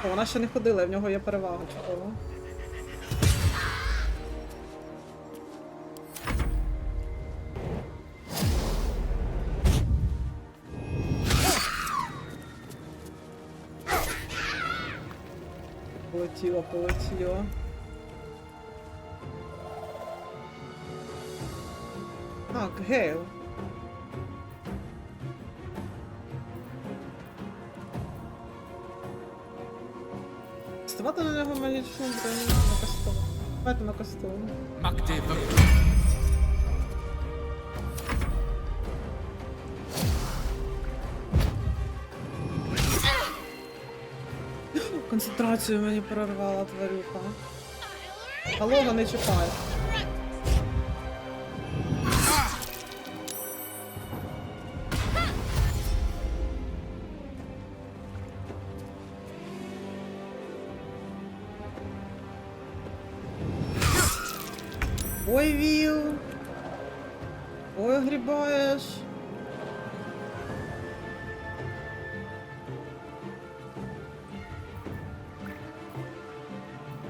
О, вона ще не ходила, і в нього є перевага, чудово. Полетіло. Так, Ґейл. Ставати на нього магічну броню на костюм. Давайте на костюм. Концентрацію мені прорвала тварюка. Алло, не чіпай. Ой, Віл. Ой, огрібаєш.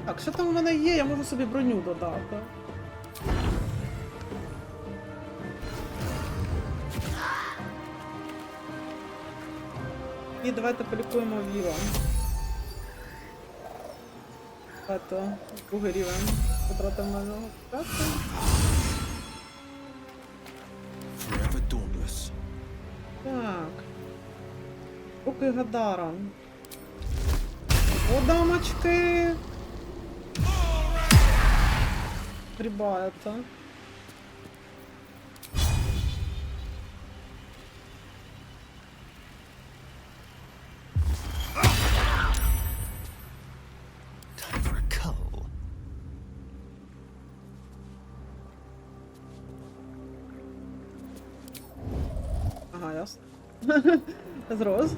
Так, що там у мене є? Я можу собі броню додати. І давайте полікуємо Вілла. Давайте, другий рівень. Потратимо на нього. Так. Руки Гадара. О, дамочки! Грибається. Ага, ясно. Зроз.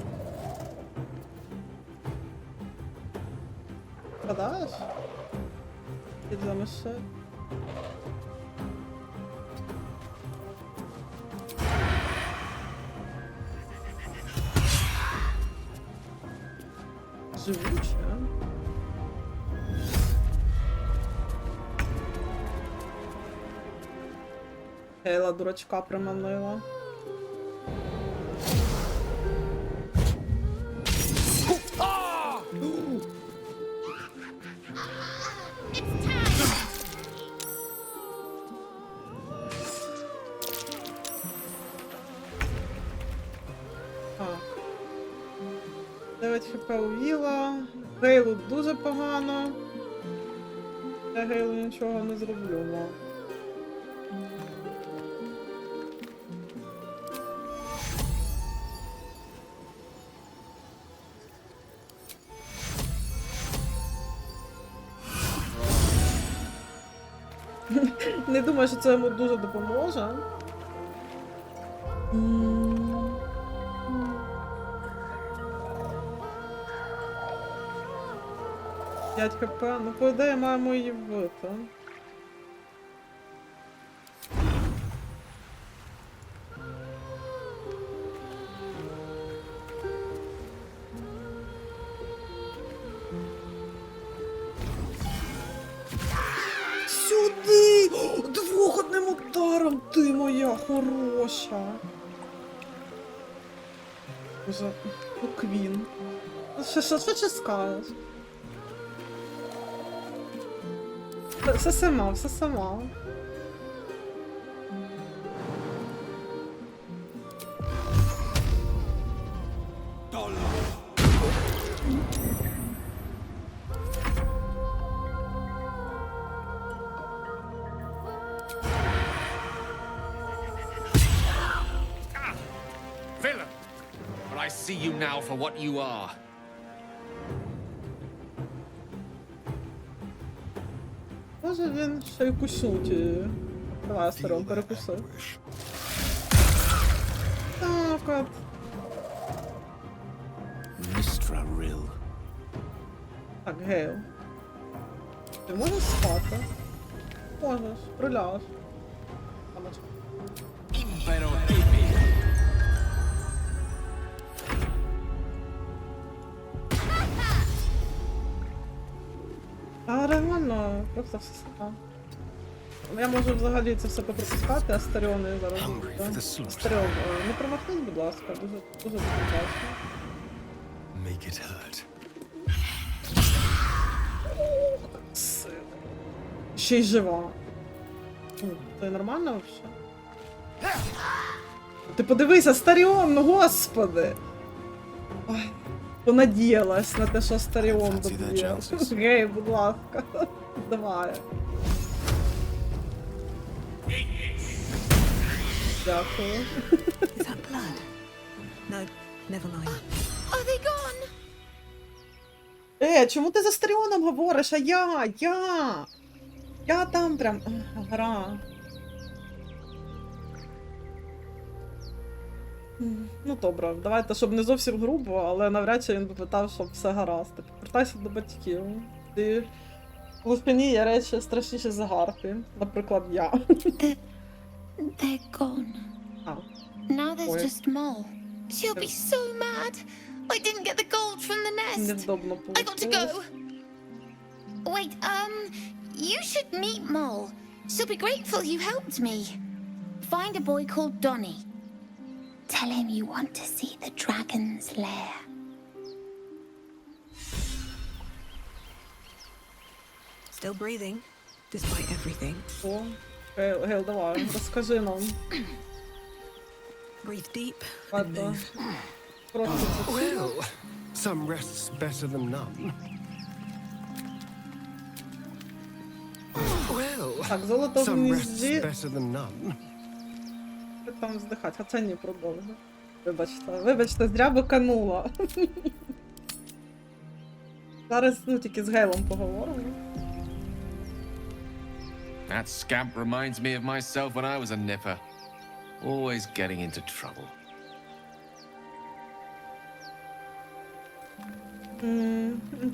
Подаєш? Підемо ще. Живуче. Ґейла дурачка приманила. ХП у Вілла. Ґейлу дуже погано. Я Ґейлу нічого не зроблю, но. Не думаю, що це йому дуже допоможе. 5 хп, ну по ідеї маємо її вбити. Сюди! ти моя хороша. Боже, ну Квін. Що ти скажеш? Все сама, все сама. Villain! But I see you now for what you are. Може він ще й куснуть. Давай, Астаріон, перекуси. Так от. Так, Ґейл. Ти можеш спати? Можеш, приляж. А нормально, просто все сама. Я можу взагалі це все попропускати, Астаріони зараз. Астаріон, не промахнись, будь ласка, дуже вдячно. Ще й жива. Це нормально взагалі? Ти подивися, Астаріон, ну господи! Ой, понадіялась на те, що Астаріон доб'є. Гей, будь ласка, давай. Дякую. Чому ти з Астаріоном говориш, а я там прям гра. Ну добре, давайте, щоб не зовсім грубо, але навряд чи він би питав, щоб все гаразд. Ти повертайся до батьків. Ти в глушині є речі страшніші за Гарпі. Наприклад, я. They're gone. Oh. Now there's just Mole. She'll be so mad. I didn't get the gold from the nest. I got to go. Wait, you should meet Mole. She'll be grateful you helped me. Find a boy called Donny. Tell him you want to see the dragon's lair. Still breathing, despite everything. Ґейл, давай, розкажи нам. Breathe deep. Ладно. Well, some rests better than none. Well, так, золото в some rests гнізді. better than none. Там здихати, хоча ні, продовжу. Вибачте, зря биканула. Зараз, ну, тільки з Ґейлом поговоримо. That scamp reminds me of myself when I was a nipper. Always getting into trouble.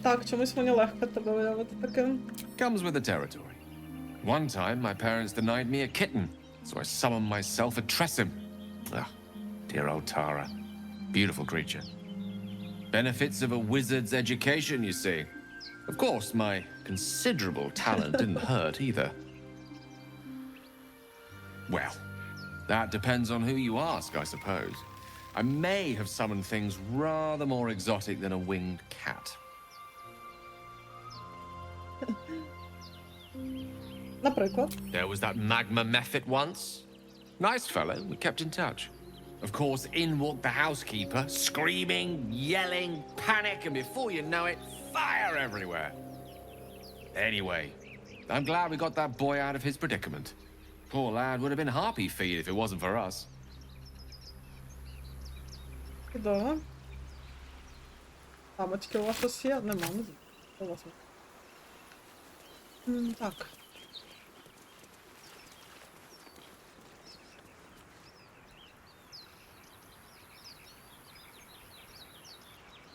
Так, чомусь мені легко тебе уявити таким. Comes with the territory. One time, my parents denied me a kitten, so I summoned myself a Tressim. Ah, dear old Tara. Beautiful creature. Benefits of a wizard's education, you see. Of course, my considerable talent didn't hurt either. Well, that depends on who you ask, I suppose. I may have summoned things rather more exotic than a winged cat. Наприклад? There was that magma mephit once. Nice fellow, we kept in touch. Of course, in walked the housekeeper, screaming, yelling, panic, and before you know it, fire everywhere. Anyway, I'm glad we got that boy out of his predicament. Poor lad would have been harpy feed if it wasn't for us. Чудово. Мамочки, у вас щось є? Нема, не у вас. Так.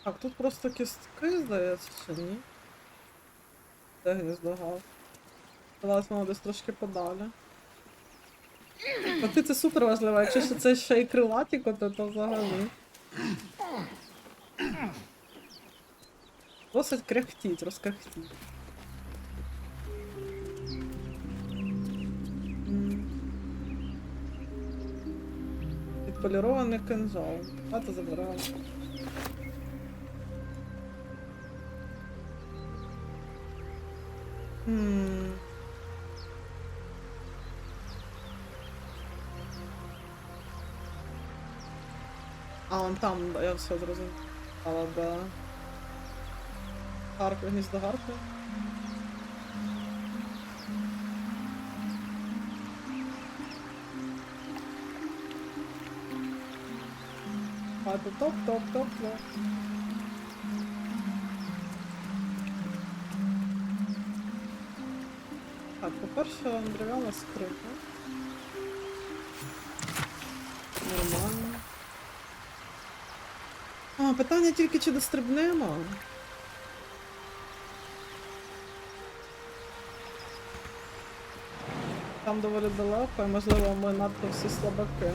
Так, тут просто кістки, здається, чи ні? Де гніздо гав? Давалось, воно десь трошки подалі. Коти це супер важливо, якщо це ще й крилаті коти, то взагалі. Досить кряхтіть, розкряхтіть. Відполірований кинжал. Давайте забираємо. А, вон там, я все зрозумів. Але да. Гарпі, гніздо Гарпі. А, топ. Так, по-перше, дерев'яна скрипка. Нормально. А, питання тільки, чи дострибнемо? Там доволі далеко, і можливо ми надто всі слабаки.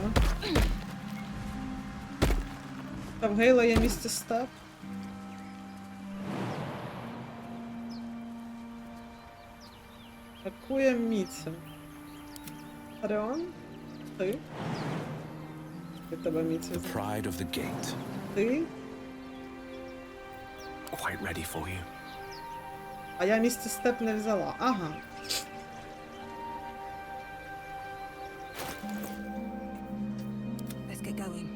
Там в Ґейла є місце степ. Бракує місце. Астаріон? Ти? Від тебе місце. Pride of the gate. Ти? Quite ready for you. А я місце степ не взяла. Ага. Let's get going.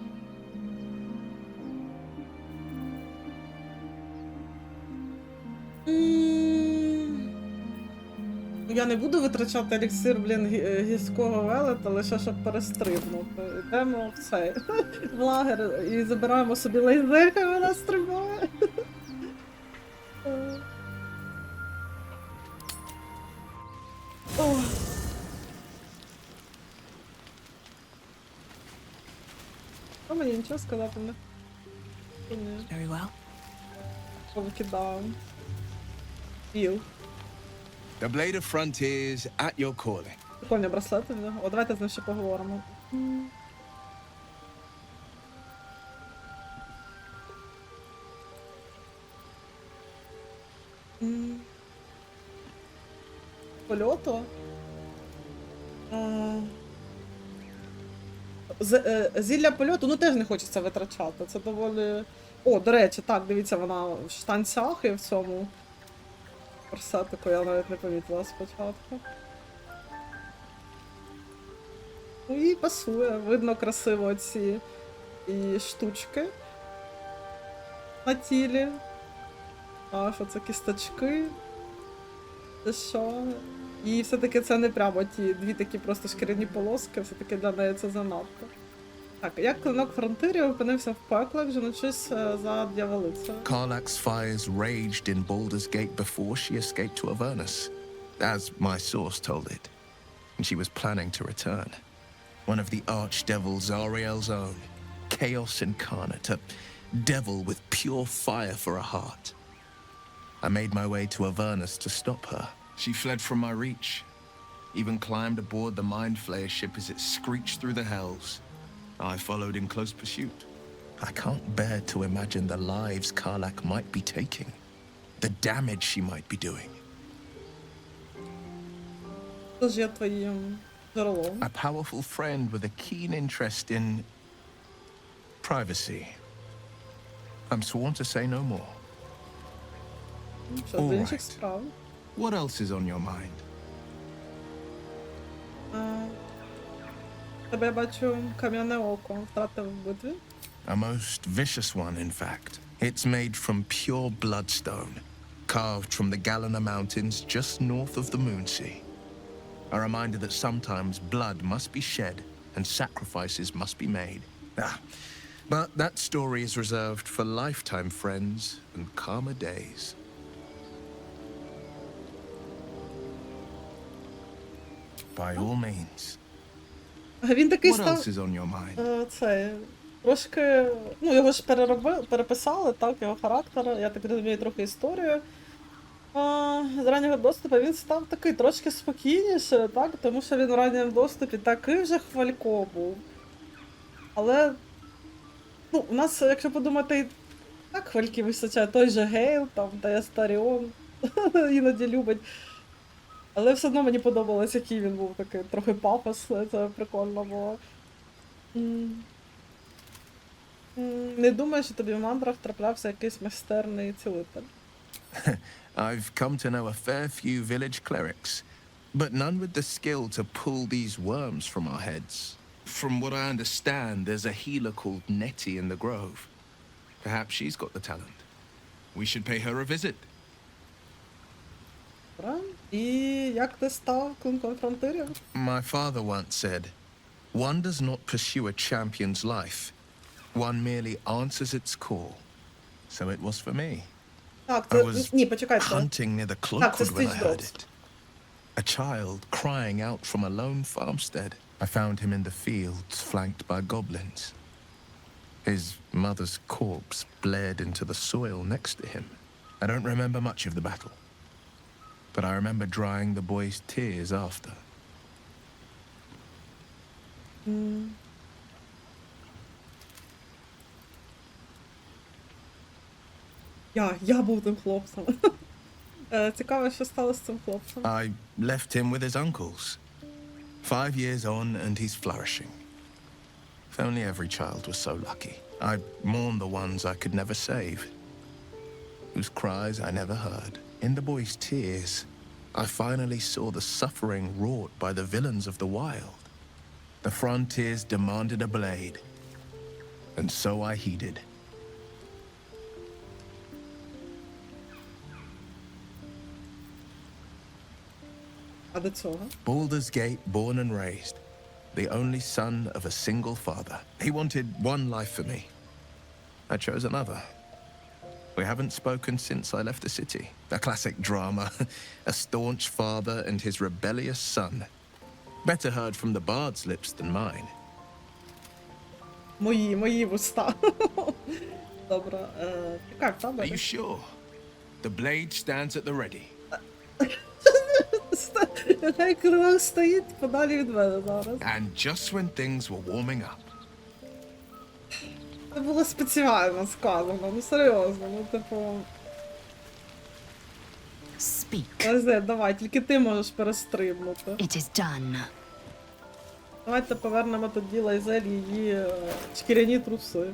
Я не буду витрачати еліксир, блін, гірського велета, лише щоб перестрибнути. Йдемо в цей в лагер і забираємо собі лайзерка, і вона стрибає. А мені нічого сказати не. Very well. Повикидав. Віл. The blade of frontiers at your calling. Прикольні браслети в нього. О, давайте з ним ще поговоримо. Польоту. Зілля польоту, ну теж не хочеться витрачати. Це доволі... О, до речі, так, дивіться, вона в штанцях і в цьому корсетику, я навіть не помітила спочатку. Ну і пасує, видно красиво ці і штучки на тілі. А що це кісточки? Це що? І все-таки це не прямо ті дві такі просто шкіряні полоски, все-таки для неї це занадто. Так, як клинок фронтирів опинився в пеклах, женучись за дьяволицею. Karlach's fires raged in Baldur's Gate before she escaped to Avernus, as my source told it, and she was planning to return. One of the archdevil Zariel's own, chaos incarnate, a devil with pure fire for a heart. I made my way to Avernus to stop her. She fled from my reach, even climbed aboard the Mind Flayer ship as it screeched through the hells. I followed in close pursuit. I can't bear to imagine the lives Karlach might be taking, the damage she might be doing. A powerful friend with a keen interest in privacy. I'm sworn to say no more. All right. What else is on your mind? Тебе бачу кам'яне око. Втратив в битві. A most vicious one, in fact. It's made from pure bloodstone, carved from the Galena Mountains just north of the Moonsea. A reminder that sometimes blood must be shed and sacrifices must be made. But that story is reserved for lifetime friends and calmer days. By all means. Він такий What став... else is on your mind? Це... Трошки... Ну, його ж переписали, так, його характер, я так розумію, трохи історію. З раннього доступу він став такий трошки спокійніше, так, тому що він в ранньому доступі такий вже хвалько був. Але, ну, у нас, якщо подумати, так хвальки вистачає, той же Ґейл, там, та й Астаріон, іноді любить. Але все одно мені подобалось, який він був такий, трохи пафосний, це прикольно було. Не думаю, що тобі в мандрах траплявся якийсь майстерний цілитель. I've come to know a fair few village clerics, but none with the skill to pull these worms from our heads. From what I understand, there's a healer called Netty in the grove. Perhaps she's got the talent. We should pay her a visit. І як ти став клинком фронтирів? My father once said, one does not pursue a champion's life. One merely answers its call. So it was for me. Так, I was ні, почекайте. hunting near the Так, це cloakwood when I heard Стіч it. A child crying out from a lone farmstead. I found him in the fields, flanked by goblins. His mother's corpse bled into the soil next to him. I don't remember much of the battle, but I remember drying the boy's tears after. Я був тим хлопцем. Цікаво, що сталося з цим хлопцем. I left him with his uncles. 5 years on, and he's flourishing. If only every child was so lucky. I mourn the ones I could never save, whose cries I never heard. In the boy's tears, I finally saw the suffering wrought by the villains of the wild. The frontiers demanded a blade, and so I heeded. А до цього? Baldur's Gate, born and raised, the only son of a single father. He wanted one life for me. I chose another. We haven't spoken since I left the city. A classic drama. A staunch father and his rebellious son. Better heard from the bard's lips than mine. Мої вуста. Добре. Чекай, в таборі. Are you sure? The blade stands at the ready. Хай крилах стоїть подалі від мене зараз. And just when things were warming up. Це було спеціально сказано, ну серйозно, ну типу... Speak. Давай, тільки ти можеш перестрибнути. It is done. Давайте повернемо тоді Лайзель її шкіряні труси.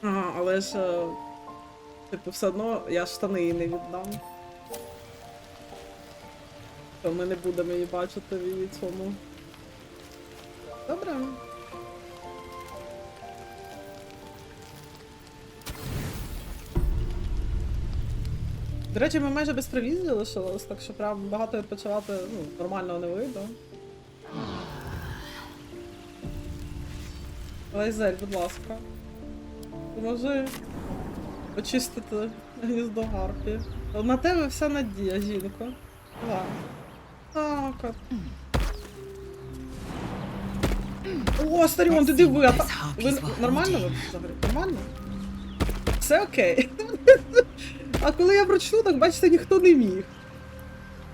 Ага, але ж, типу, все одно я штани їй не віддам. То ми не будемо її бачити в її цьому. Добре. До речі, ми майже без провізії лишилось, так що прям багато відпочивати, ну, нормально не вийде. Лайзель, будь ласка. Поможи очистити гніздо Гарпії. На тебе вся надія, жінко. Ладно. Так. О, Астаріон, ти диви, ви нормально ви взагалі? Нормально? Все окей. А коли я прочну, так бачите, ніхто не міг.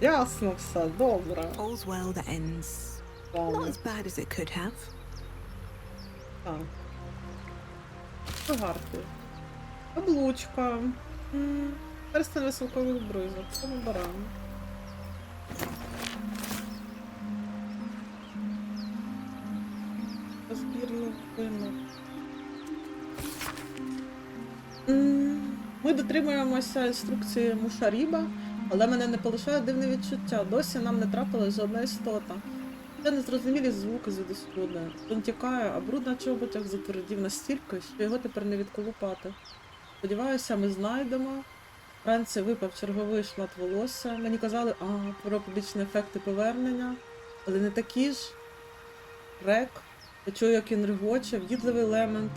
Ясно все, добре. All's well that ends not as bad as it could have. Так. Що Гарпії? Облучка. Перстень веселкових бризок. Це ми беремо. Збірний винок. Ми дотримуємося інструкції Мушаріба, але мене не полишає дивне відчуття. Досі нам не трапилась жодна істота. Це незрозумілі звуки звідусюди. Він тікає, а бруд на чоботях затвердів настільки, що його тепер не відколупати. Сподіваюся, ми знайдемо. Вранці випав черговий шмат волосся. Мені казали, про побічні ефекти повернення, але не такі ж. Рек. Я чую, як він регоче, в'їдливий елемент.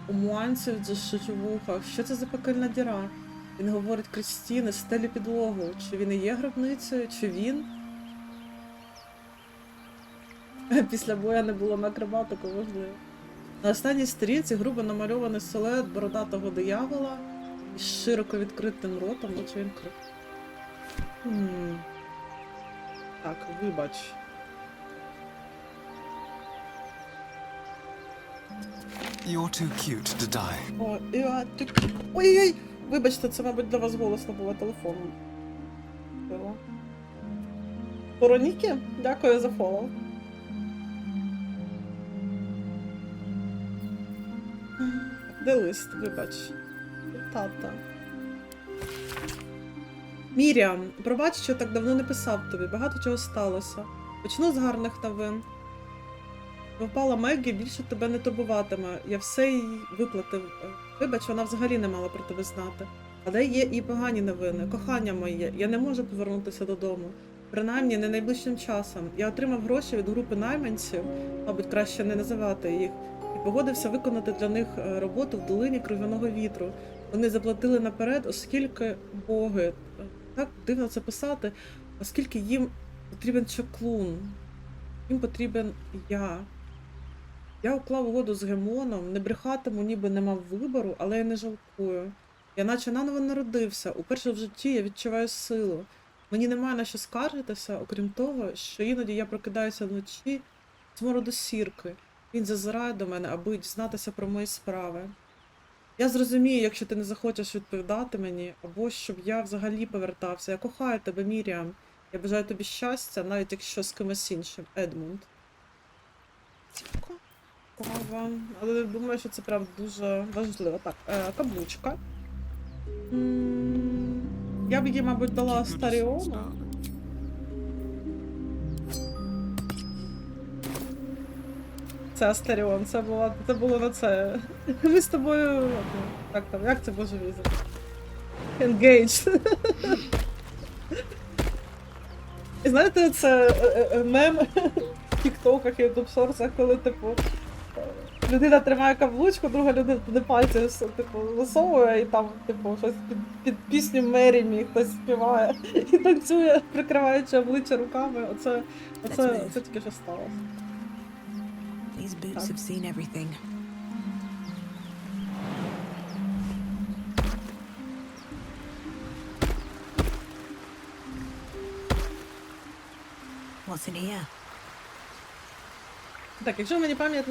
У муанців дзищить у вухах. Що це за пекельна діра? Він говорить крізь стіни, стелі підлогу. Чи він і є гробницею, чи він? Після боя не було на акробатику, можливо. На останній сторінці грубо намальований силует бородатого диявола із широко відкритим ротом, наче він крик. Так, вибач. You're too cute to die. Ой-ой-ой! Вибачте, це, мабуть, для вас голосно було телефоном. Вороніки, дякую за фоллоу. Де лист, вибач. Тата. Міріам, пробач, що так давно не писав тобі. Багато чого сталося. Почну з гарних новин. Впала Меггі, більше тебе не турбуватиме. Я все їй виплатив. Вибач, вона взагалі не мала про тебе знати. Але є і погані новини. Кохання моє, я не можу повернутися додому. Принаймні, не найближчим часом. Я отримав гроші від групи найманців, мабуть, краще не називати їх, і погодився виконати для них роботу в долині Кров'яного вітру. Вони заплатили наперед, оскільки боги, так дивно це писати, оскільки їм потрібен чаклун. Їм потрібен я. Я уклав угоду з Гемоном, не брехатиму, ніби не мав вибору, але я не жалкую. Я наче наново народився, уперше в житті я відчуваю силу. Мені немає на що скаржитися, окрім того, що іноді я прокидаюся вночі з мороду сірки. Він зазирає до мене, аби дізнатися про мої справи. Я зрозумію, якщо ти не захочеш відповідати мені, або щоб я взагалі повертався. Я кохаю тебе, Міріам. Я бажаю тобі щастя, навіть якщо з кимось іншим. Едмунд. Цікаво. Але думаю, що це прям дуже важливо. Так, каблучка. Я б їй, мабуть, дала Астаріона. Це Астаріон, це було на це. Ми з тобою... Так там, як це боже візит? Engaged. І знаєте, це мем в тіктоках і ютуб-шорсах, коли, типу, людина тримає каблучку, друга людина туди пальці, типу, засовує і там, типу, щось під пісню Мері Мі хтось співає і танцює, прикриваючи обличчя руками. Оце тільки що сталося. These boots have seen everything. What's in here? Так, якщо мені пам'ять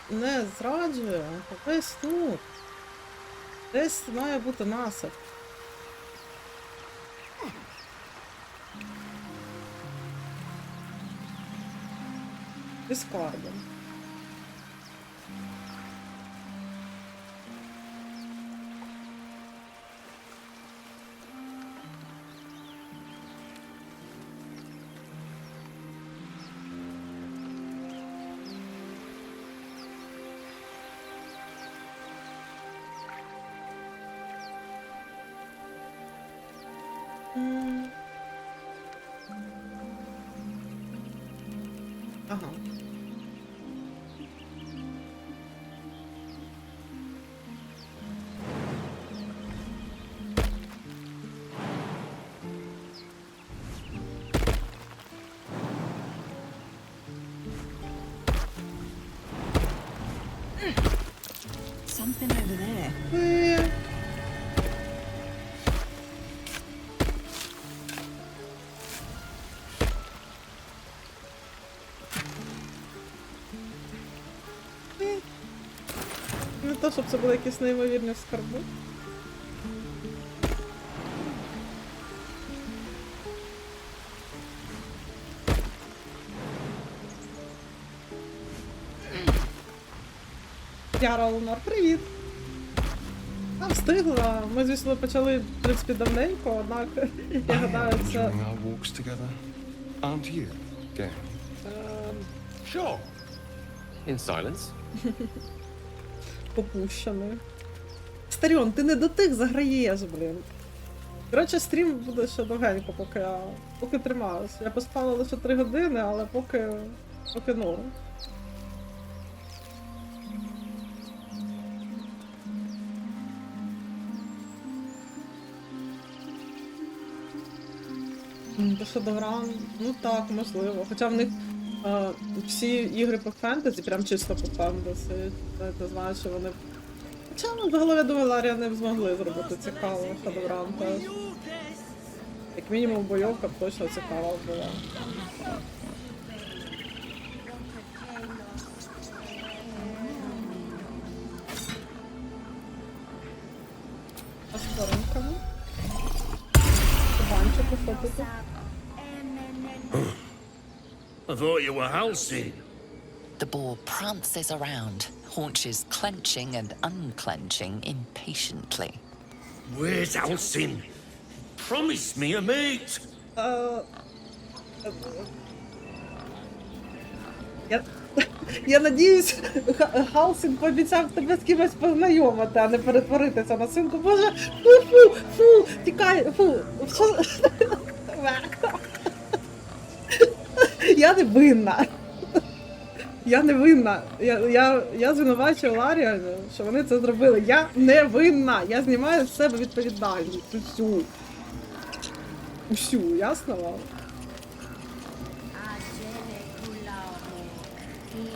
не зраджує, то десь тут. Десь має бути насип. Дискардом. Ага. Something over there. Не то, щоб це були якісь неймовірні скарби. Яра Лунар, привіт! Встигла. Ми, звісно, почали, в принципі, давненько, однак, я гадаю, це... Aren't you, Ghейл? Sure. In silence. Попущений. Астаріон, ти не до тих заграєш, блін. Коротше, стрім буде ще довгенько, поки тримаюсь. Я поспала лише 3 години, але поки норм. До Shadowrun? Ну так, можливо. Хоча в них всі ігри по фентезі, прям чисто по фентезі. Ти знаєш, що вони... Хоча, загалом, я думаю, Ларія не змогли зробити цікаво Shadowrun теж. Як мінімум бойовка б точно цікава була. Астарінка. проходити. I thought you were Halsey. The boar prances around, haunches clenching and unclenching impatiently. Where's Halsey? Promise me a mate. Я надіюсь, Халсін пообіцяв тебе з кимось познайомити, а не перетворитися на синку. Боже, фу, тікай, що? Я не винна. Я звинувачую Ларіана, що вони це зробили. Я не винна. Я знімаю з себе відповідальність. Усю, ясно вам?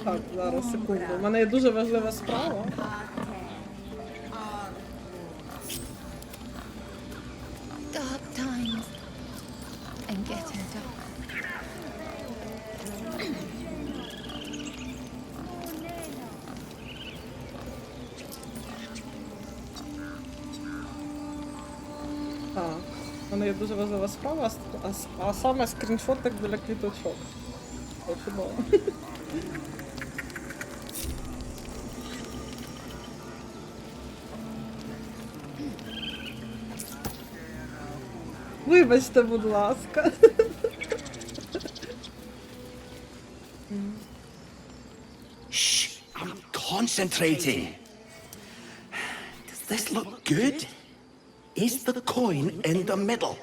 Так, зараз, секунду. У мене є дуже важлива справа. Dark times and getting dark. Так, у мене є дуже важлива справа, а саме скріншотик для квіточок. Це чудово. Вибачте, будь ласка. Shh, I'm concentrating. Does this look good? Is the coin in the middle?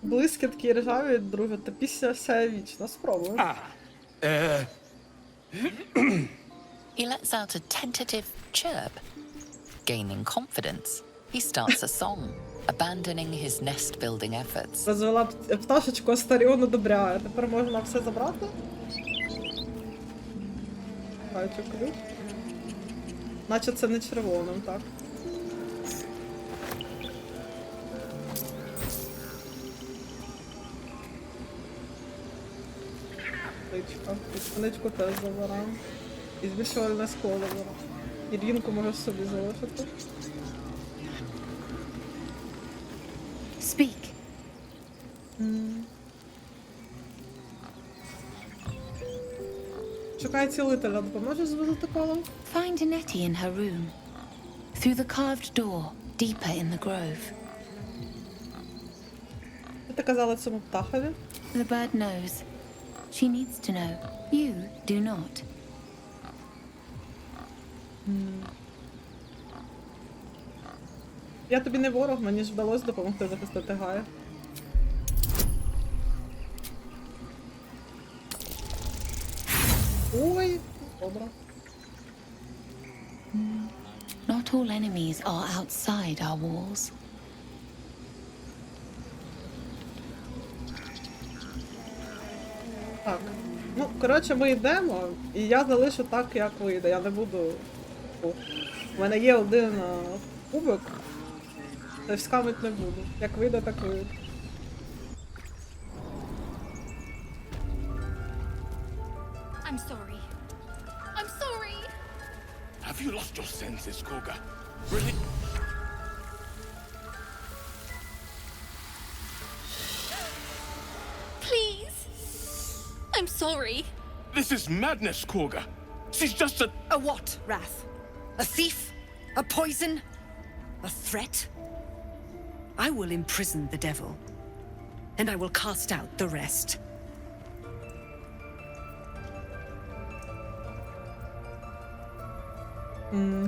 Блискітки ржаві, друге, та після все вічно. Спробую. He lets out a tentative chirp. Gaining confidence, he starts a song, abandoning his nest-building efforts. Розвела пташечку, Астаріону добряє. Тепер можна все забрати? Бачу ключ. Наче це не червоним, так? Конечку теж забираємо. І збільшувальне скло забираємо. І рінку можу собі залишити. Speak. Шукай цілителя, допоможеш звозити коло? Find Netty in her room. Through the carved door, deeper in the grove. Що ти казала цьому птахові? The bird knows. She needs to know. You do not. Я тобі не ворог, мені ж вдалося допомогти захистити Гая. Ой, добре. Not all enemies are outside our walls. Так. Ну, коротше, ми йдемо, і я залишу так, як вийде. Я не буду... У мене є один кубик, та скамить не буду. Як вийде, так вийде. I'm sorry. I'm sorry. Have you lost your senses, Koga? Really? Please. I'm sorry. This is madness, Koga. She's just a... A what, Wrath? A thief? A poison? A threat? I will imprison the devil, and I will cast out the rest.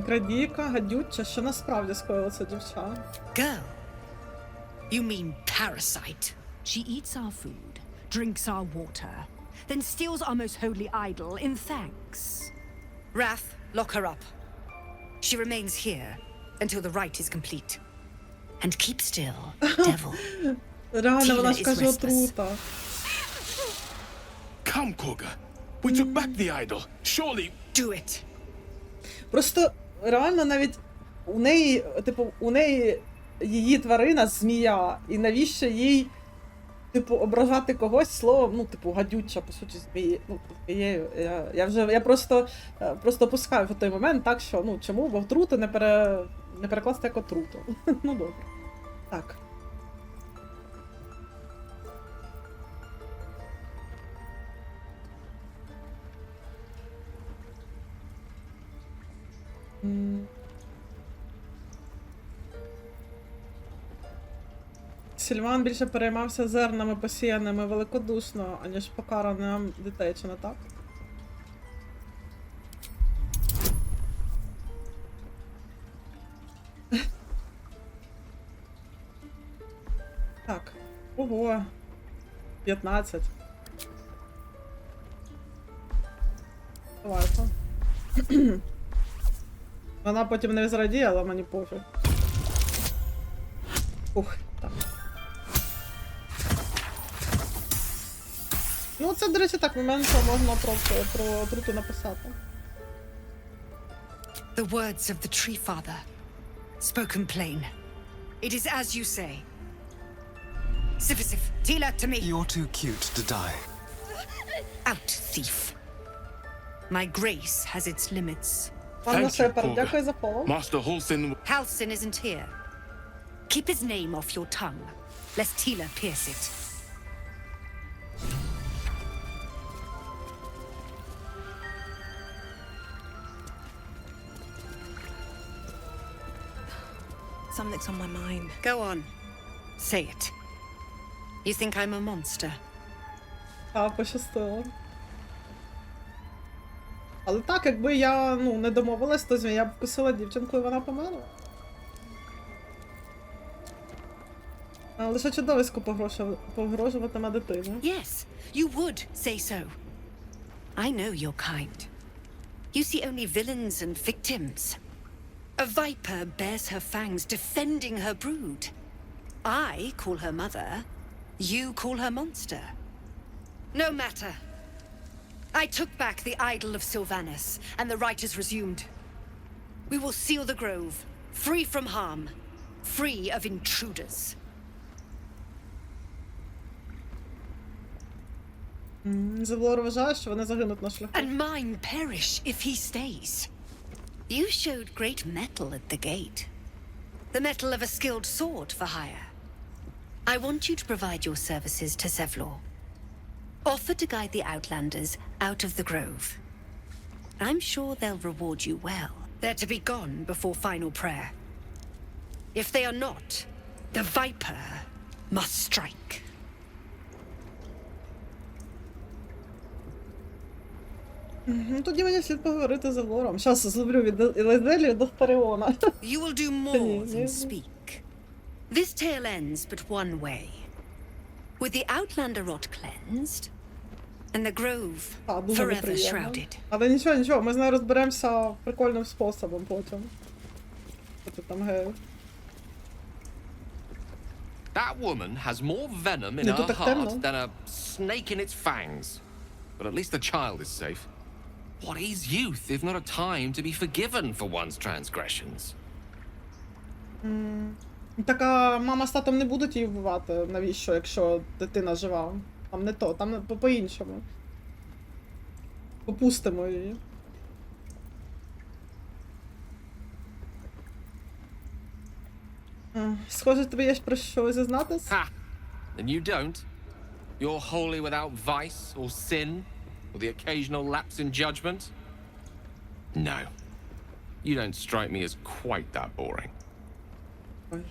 Крадійка, гадюча, що насправді скоїла це дівча? Ґейл? You mean parasite? She eats our food, drinks our water, then steals our most holy idol in thanks. Wrath, lock her up. She remains here until the rite is complete. And keep still, devil. Реально, вона ж каже отрута. Come, Koga. We took back the idol. Surely... Do it. Просто реально навіть у неї, типу, її тварина змія, і навіщо їй типу, ображати когось словом, ну, типу, гадюча, по суті, змією. Я просто пускаю в той момент, так що, ну, чому бо отруту не перекласти як отруту. Ну, добре. Так. Сільван більше переймався зернами, посіяними великодушно, аніж покаранням дітей, чи не так? Так. Ого. 15. Давайте. Вона потім не зрадіє, але мені пофіг. Ух, так. Ну, це, до речі, так, моментом можна про отруту написати. The words of the Tree Father, spoken plain. It is as you say. Sifisif, Tila to me. You're too cute to die. Out, thief. My grace has its limits. Пане Шепард, дякую за фоло. Master Halsin. Halsin isn't here. Keep his name off your tongue, lest Tila pierce it. Something's on my mind. Go on. Say it. You think I'm a monster? А, пощастило. Але так, якби я, ну, не домовилась, то я б вкусила дівчинку і вона померла. Лише чудовисько погрожуватиме дитину. Yes, you would say so. I know your kind. You see only villains and victims. A viper bears her fangs defending her brood. I call her mother. You call her monster. No matter. I took back the idol of Sylvanus, and the rite is resumed. We will seal the grove, free from harm, free of intruders. Зевлором вважає, що вони загинуть на шляху. And mine perish if he stays. You showed great mettle at the gate. The mettle of a skilled sword for hire. I want you to provide your services to Zevlor. Offer to guide the Outlanders out of the grove. I'm sure they'll reward you well. They're to be gone before final prayer. If they are not, the Viper must strike. Тоді мені слід поговорити з Зевлором. Щас зловлю від Леделі до Астаріона. You will do more than speak. This tale ends but one way. With the Outlander rot cleansed, and the grove forever shrouded. Але нічого, ми з нею розберемося прикольним способом потім. Що там Ґейл? That woman has more venom in her heart than a snake in its fangs. But at least the child is safe. What is youth if not a time to be forgiven for one's transgressions? Так, а мама з татом не будуть її вбивати, навіщо, якщо дитина жива? Там не то, там по-іншому. Попустимо її. Схоже, тобі є про що зізнатись? Ha! And you don't? You're wholly without vice or sin, or the occasional lapse in judgment? No. You don't strike me as quite that boring. Ой.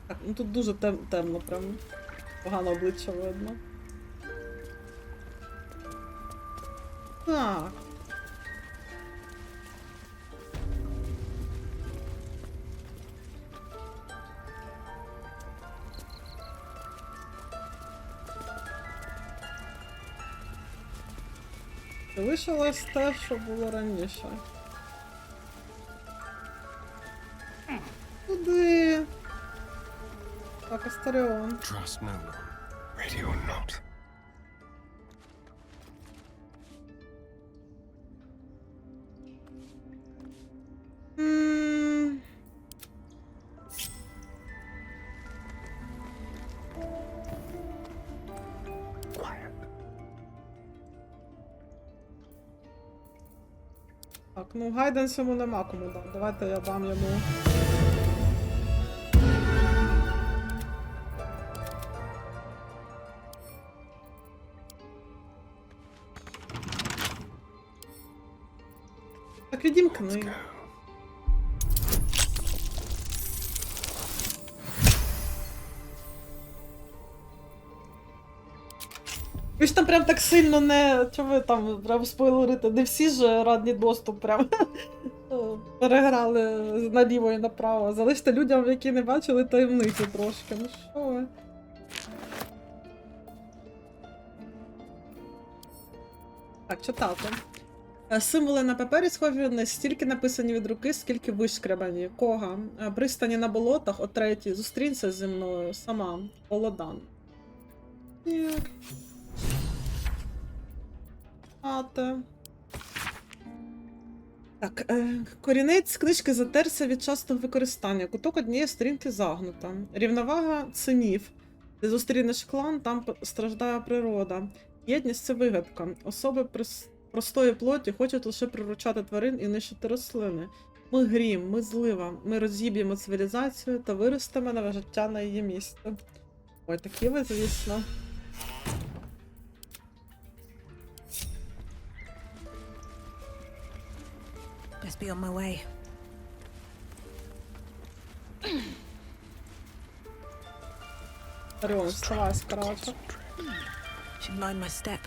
Так, ну тут дуже темно, прям. Погано обличчя видно. Так. Залишилось те, що було раніше. Куди? Так, Астаріон. Trust no one, ready or not. Так, ну гайденс йому нема кому дати. Давайте я дам йому. Так, відімкни. Ви ж там прям так сильно не... Чого ви там прям спойлерите? Не всі ж радні доступ прям переграли наліво і направо. Залиште людям, які не бачили таємниці трошки. Ну що ви? Так, читати. Символи на папері схожі не стільки написані від руки, скільки вишкрябані. Коґа. Пристані на болотах, о 3-й. Зустрінься зі мною сама. Володан. Так, корінець книжки затерся від частого використання. Куток однієї сторінки загнута. Рівновага цинів. Де зустрінеш клан, там страждає природа. Єдність – це вигадка. Особи простої плоті хочуть лише приручати тварин і нищити рослини. Ми грім, ми злива, ми розіб'ємо цивілізацію та виростемо нове життя на її місці. Ой, такі ви, звісно. Best be on my way. Астаріона, вставай, скороче. Should mind my step.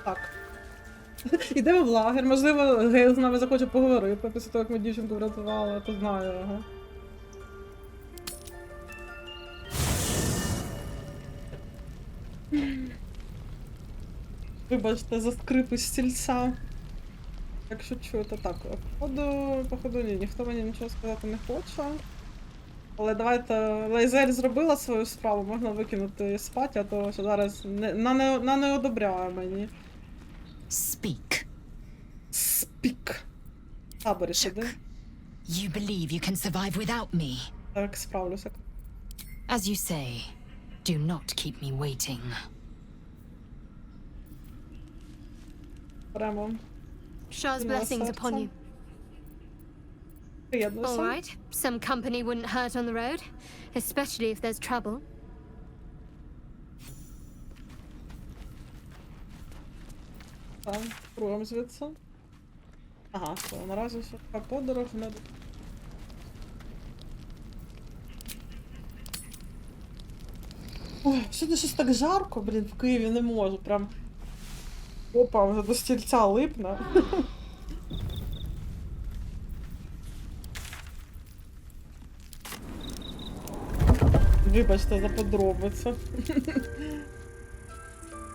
Так. Ідемо в лагер. Можливо, Ґейл з нами захоче поговорити після того, як ми дівчинку врятували, я то знаю його. Вибачте за скрипи стільця. Якщо чуєте, так, походу ні, ніхто мені нічого сказати не хоче. Але давайте, Лейзель зробила свою справу, можна викинути її спати, а то що зараз не одобряє мені. Speak. Speak. Таборі сиди. You believe you can survive without me. Так, справлюся. As you say, do not keep me waiting. Прямо. Shah's blessings upon you. All right, some company wouldn't hurt on the road, especially if there's trouble. Так, спробуємо звідси. Ага, все, наразі ще така подорож не... Ой, сьогодні щось так жарко, блін, в Києві не можу, прям... Опа, вже до стільця липне. Вибачте за подробиці.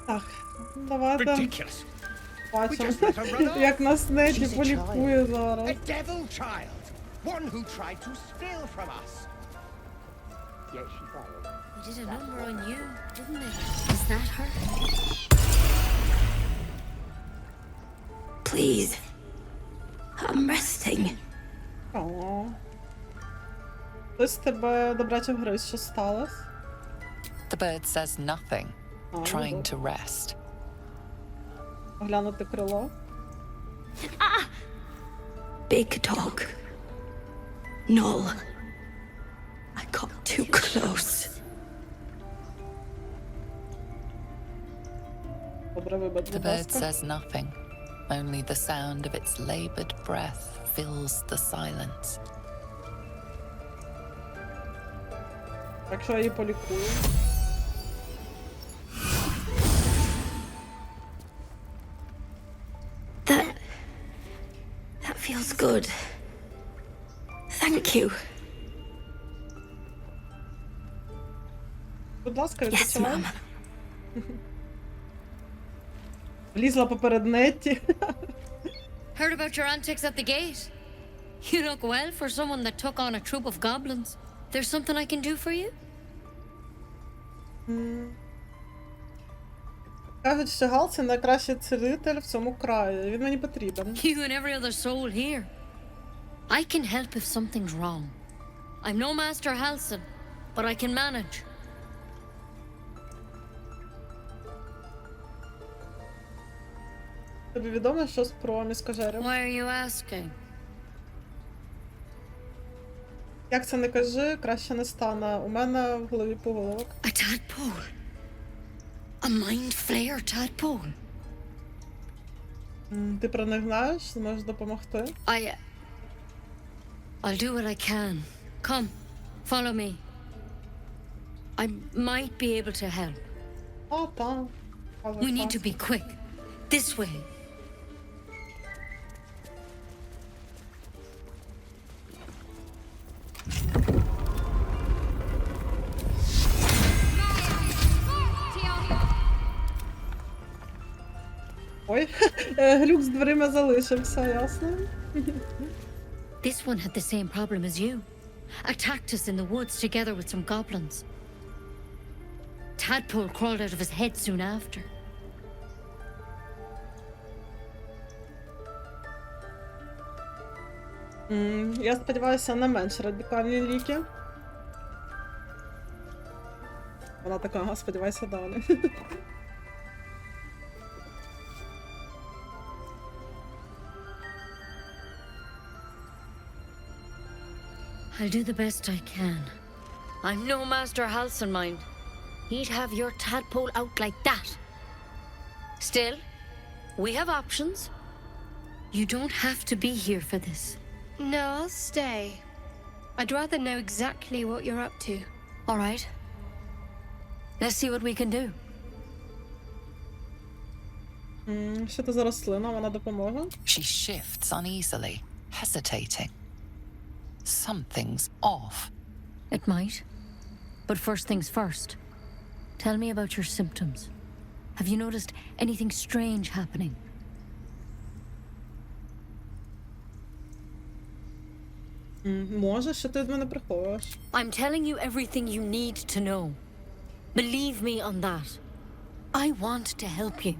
Так, давайте. Бачимо, як нас Нетті полікує зараз. One who tried to steal from us. Yes, she followed. They did a number on you, didn't they? Is that her? Please. I'm resting. О. Хтось тебе добряче гриз, що сталося? The bird says nothing, trying to rest. Оглянути крило. Big dog. Null. I got too close. The bird says nothing. Only the sound of its labored breath fills the silence. Якщо я її полікую. That feels good. Thank you. Будь ласка, відпочивай. Влізла поперед Нетті. Heard about your antics at the gate. You look well for someone that took on a troop of goblins. There's something I can do for you? Кажуть, що Гал – це найкращий цілитель в цьому краї. Він мені потрібен. You and every other soul here. I can help if something's wrong. I'm no Master Halson, but I can manage. тобі відомо щось про міскожерів? Why are you asking? Як це не кажи, краще не стане. У мене в голові поголовок. A tadpole. A mind flayer tadpole. Ти про них знаєш? Зможеш допомогти? I'll do what I can. Come, follow me. I might be able to help. А, так. We need to be quick. This way. Ой, глюк з дверима залишився, ясно? This one had the same problem as you. Attacked us in the woods together with some goblins. Tadpole crawled out of his head soon after. Я сподіваюся на менш радикальні ліки. Вона така, ага, сподівайся далі. I'll do the best I can. I'm no Master Halsenmind. He'd have your tadpole out like that. Still, we have options. You don't have to be here for this. No, I'll stay. I'd rather know exactly what you're up to. All right. Let's see what we can do. Що це за рослина? Вона допоможе? She shifts uneasily, hesitating. Something's off. It might. But first things first. Tell me about your symptoms. Have you noticed anything strange happening? Може, що ти від мене приховуєш? I'm telling you everything you need to know. Believe me on that. I want to help you.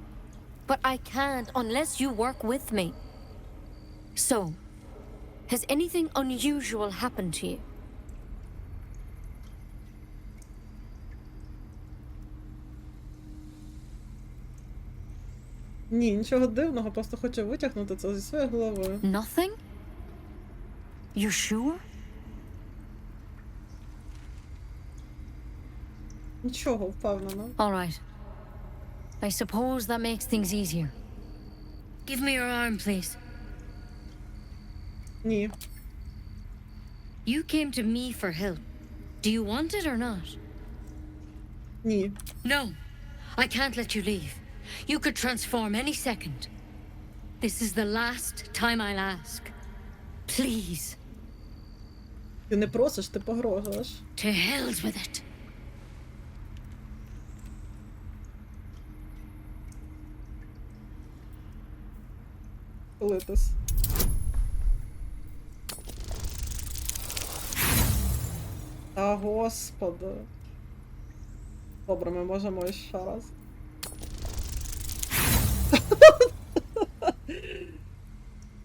But I can't unless you work with me. So, has anything unusual happened to you? Ні, нічого дивного, просто хочу витягнути це зі своєї голови. Nothing? You're sure? Нічого, впевнено. All right. I suppose that makes things easier. Give me your arm, please. Ні. You came to me for help. Do you want it or not? Ні. No. I can't let you leave. You could transform any second. This is the last time I'll ask. Please. Ти не просиш, ти погрожуєш. To hell's with it. Литус. Та господи. Добре, ми можемо ще раз.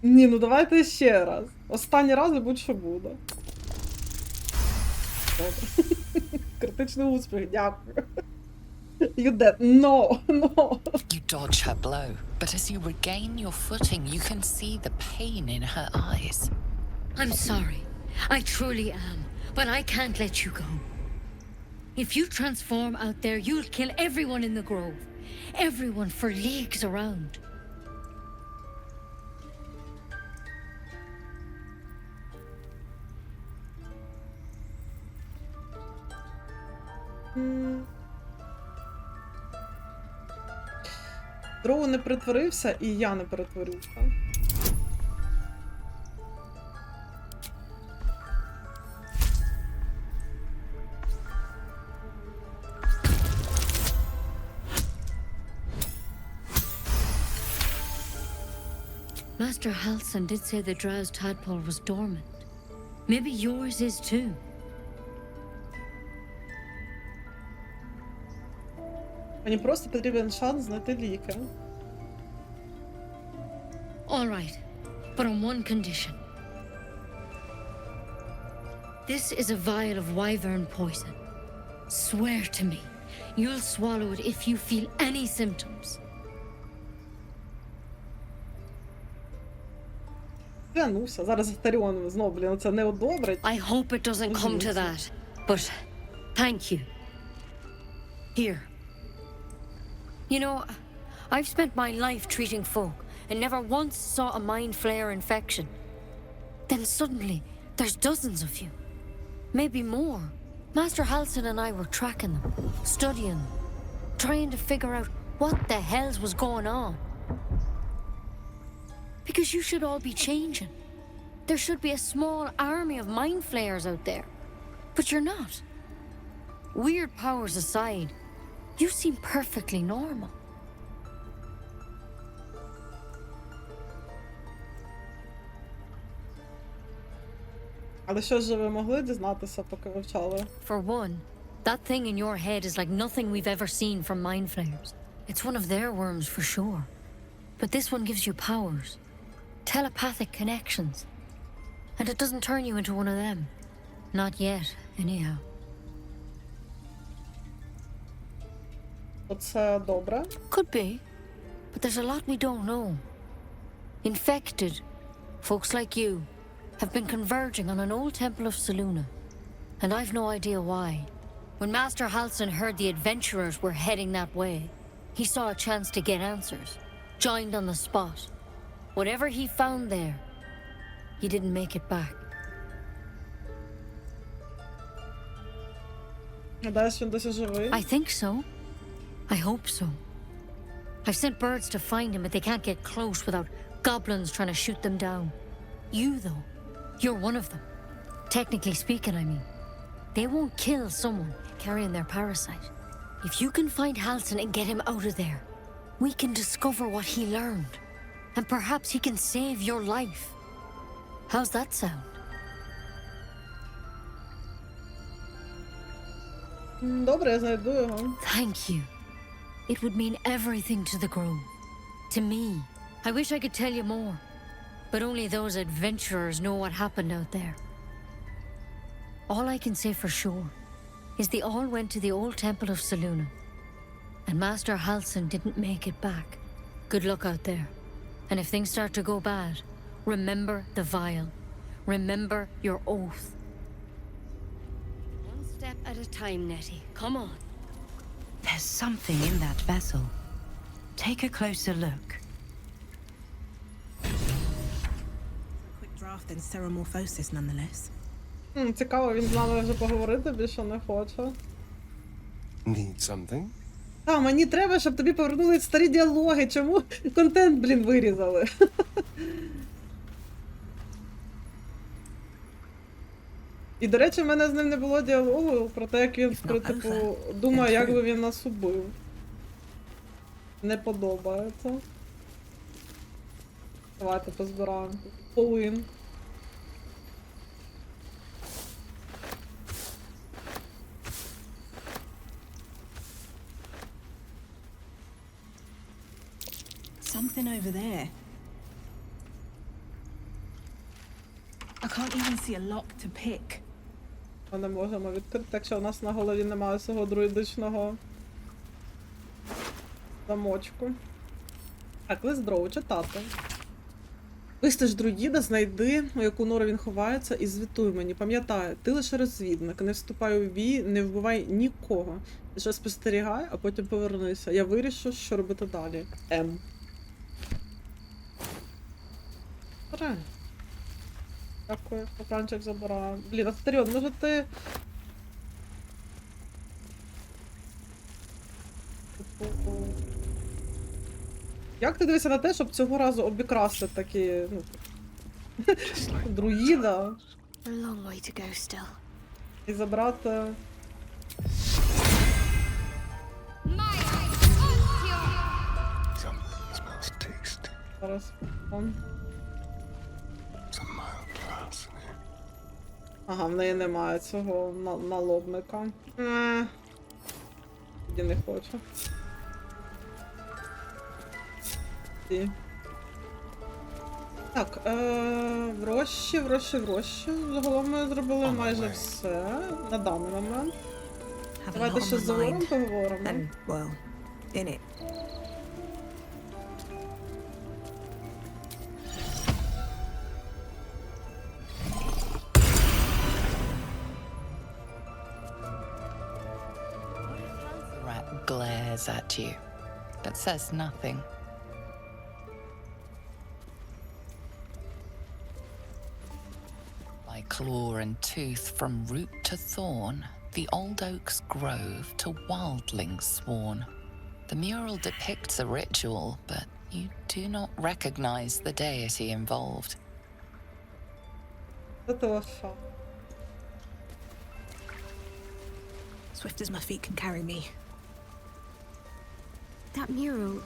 Ні, ну давайте ще раз. Останній раз і будь-що буде. Добре. Критичний успіх, дякую. You dead. No, no. You dodge her blow, but as you regain your footing, you can see the pain in her eyes. I'm sorry. I truly am. But I can't let you go. If you transform out there, you'll kill everyone in the grove. Everyone for leagues around. Дроу не перетворився, і я не перетворюся. Master Halsin did say the drow's tadpole was dormant. Maybe yours is too. Мені просто потрібен шанс знайти ліки. All right, but on one condition. This is a vial of wyvern poison. Swear to me, you'll swallow it if you feel any symptoms. Клянуся, зараз Астаріон знов, блін, це не одобрить. I hope it doesn't come to that, but thank you. Here. You know, I've spent my life treating folk and never once saw a mind flare infection. Then suddenly, there's dozens of you. Maybe more. Master Halsin and I were tracking them, studying them, trying to figure out what the hells was going on. Because you should all be changing. There should be a small army of mind flayers out there. But you're not. Weird powers aside, you seem perfectly normal. Але що ж ви могли дізнатися, поки вивчали? For one, that thing in your head is like nothing we've ever seen from mind flayers. It's one of their worms for sure. But this one gives you powers. Telepathic connections. And it doesn't turn you into one of them. Not yet, anyhow. Оце добре. Could be. But there's a lot we don't know. Infected, folks like you, have been converging on an old temple of Selûne. And I've no idea why. When Master Halsin heard the adventurers were heading that way, he saw a chance to get answers. Joined on the spot. Whatever he found there, he didn't make it back. Гадаєш, він досі живий? I think so. I hope so. I've sent birds to find him, but they can't get close without goblins trying to shoot them down. You, though, you're one of them. Technically speaking, I mean. They won't kill someone carrying their parasite. If you can find Halsin and get him out of there, we can discover what he learned. And perhaps he can save your life. How's that sound? Добре, я знайду його. Thank you. It would mean everything to the grove. To me. I wish I could tell you more. But only those adventurers know what happened out there. All I can say for sure is they all went to the old temple of Selûne. And Master Halsin didn't make it back. Good luck out there. And if things start to go bad, remember the vial. Remember your oath. One step at a time, Nettie. Come on. There's something in that vessel. Take a closer look. Quick draft and ceremorphosis, nonetheless. Цікаво, він з нами вже поговорити більше не хоче. Need something? А, мені треба, щоб тобі повернули старі діалоги. Чому контент, блін, вирізали? І, до речі, в мене з ним не було діалогу про те, як він, типу, думає, як би він нас убив. Не подобається. Давайте позбираємо. Полин. Something over there. I can't even see a lock to pick. Ми не можемо відкрити, так що у нас на голові немає цього друїдичного замочку. Так, лист дров, читати. Вистиж друїда, знайди, у яку нору він ховається, і звітуй мені. Пам'ятай, ти лише розвідник, не вступай у бій, не вбивай нікого. Лише спостерігай, а потім повернися. Я вирішу, що робити далі. М. Правильно. Дякую, попранчик забираю. Блін, Астаріон, може ти... Як ти дивишся на те, щоб цього разу обікрасти такі, ну... друїда? І забрати... Зараз. Ага, в неї немає цього налобника. Тоді не хочу. Так, в Рощі. Загалом ми зробили майже все на даний момент. Давайте ще з Зевлором поговоримо. glares at you, but says nothing. By claw and tooth from root to thorn, the old oak's grove to wildlings sworn. The mural depicts a ritual, but you do not recognize the deity involved. Swift as my feet can carry me. That mural,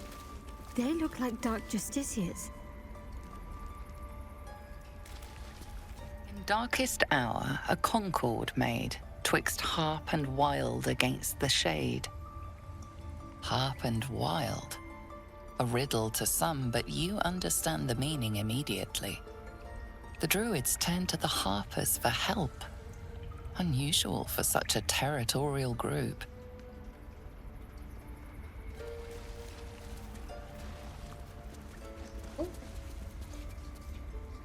they look like dark justiciars. In darkest hour, a concord made, twixt harp and wild against the shade. Harp and wild. A riddle to some, but you understand the meaning immediately. The druids turn to the harpers for help. Unusual for such a territorial group.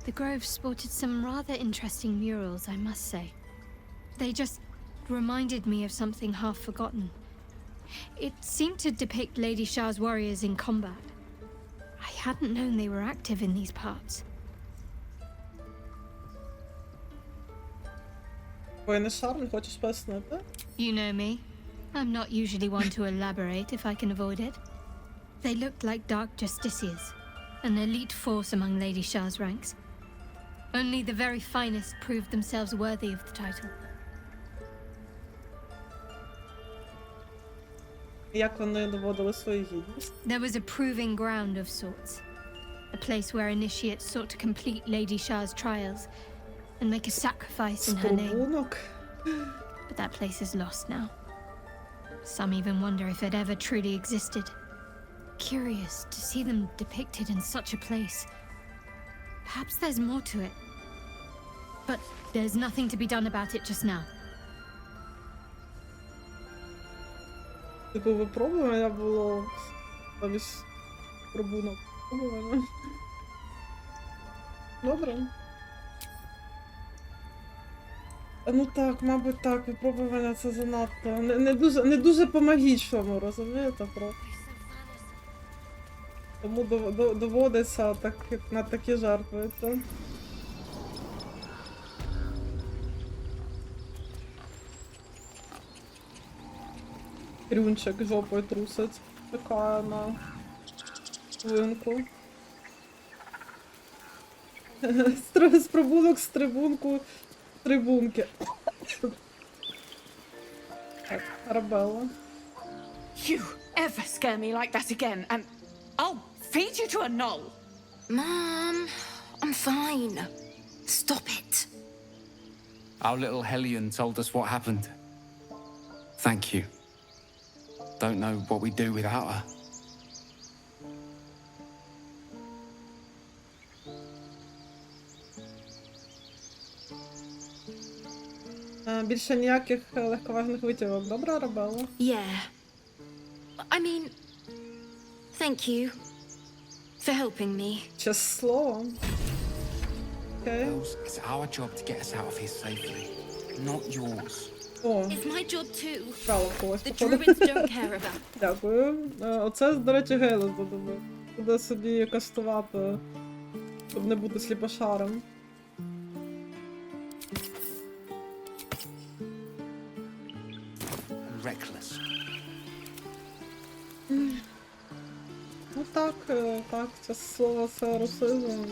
The grove sported some rather interesting murals, I must say. They just reminded me of something half forgotten. It seemed to depict Lady Shah's warriors in combat. I hadn't known they were active in these parts. You know me. I'm not usually one to elaborate if I can avoid it. They looked like dark justiciars, an elite force among Lady Shah's ranks. Only the very finest proved themselves worthy of the title. There was a proving ground of sorts. A place where initiates sought to complete Lady Shah's trials and make a sacrifice in her name. But that place is lost now. Some even wonder if it ever truly existed. Curious to see them depicted in such a place. Perhaps there's more to it. But there's nothing to be done about it just now. Типу випробування було замість пробунок. Добре. Ну так, мабуть так, випробування це занадто. Не дуже по-магічному, розумієте? Тому доводиться на такі жертви. Крюнчик жопою трусить. Чекає на свинку. З пробунок, з трибунки. Так, Арабелла. You ever scare me like that again, and I'll feed you to a knoll. Mom, I'm fine. Stop it. Our little Hellion told us what happened. Thank you. Don't know what we'd do without her. Більше ніяких легковажних витівок. Добре, Арабелла? Yeah. I mean, thank you for helping me. Чесне слово. Okay. Girls, it's our job to get us out of here safely, not yours. It's my job too. The druids don't care about. Дякую. Оце, до речі, Ґейла задумав. Буде собі кастувати, щоб не бути сліпошаром. Reckless. Ну так, це слово це русизм.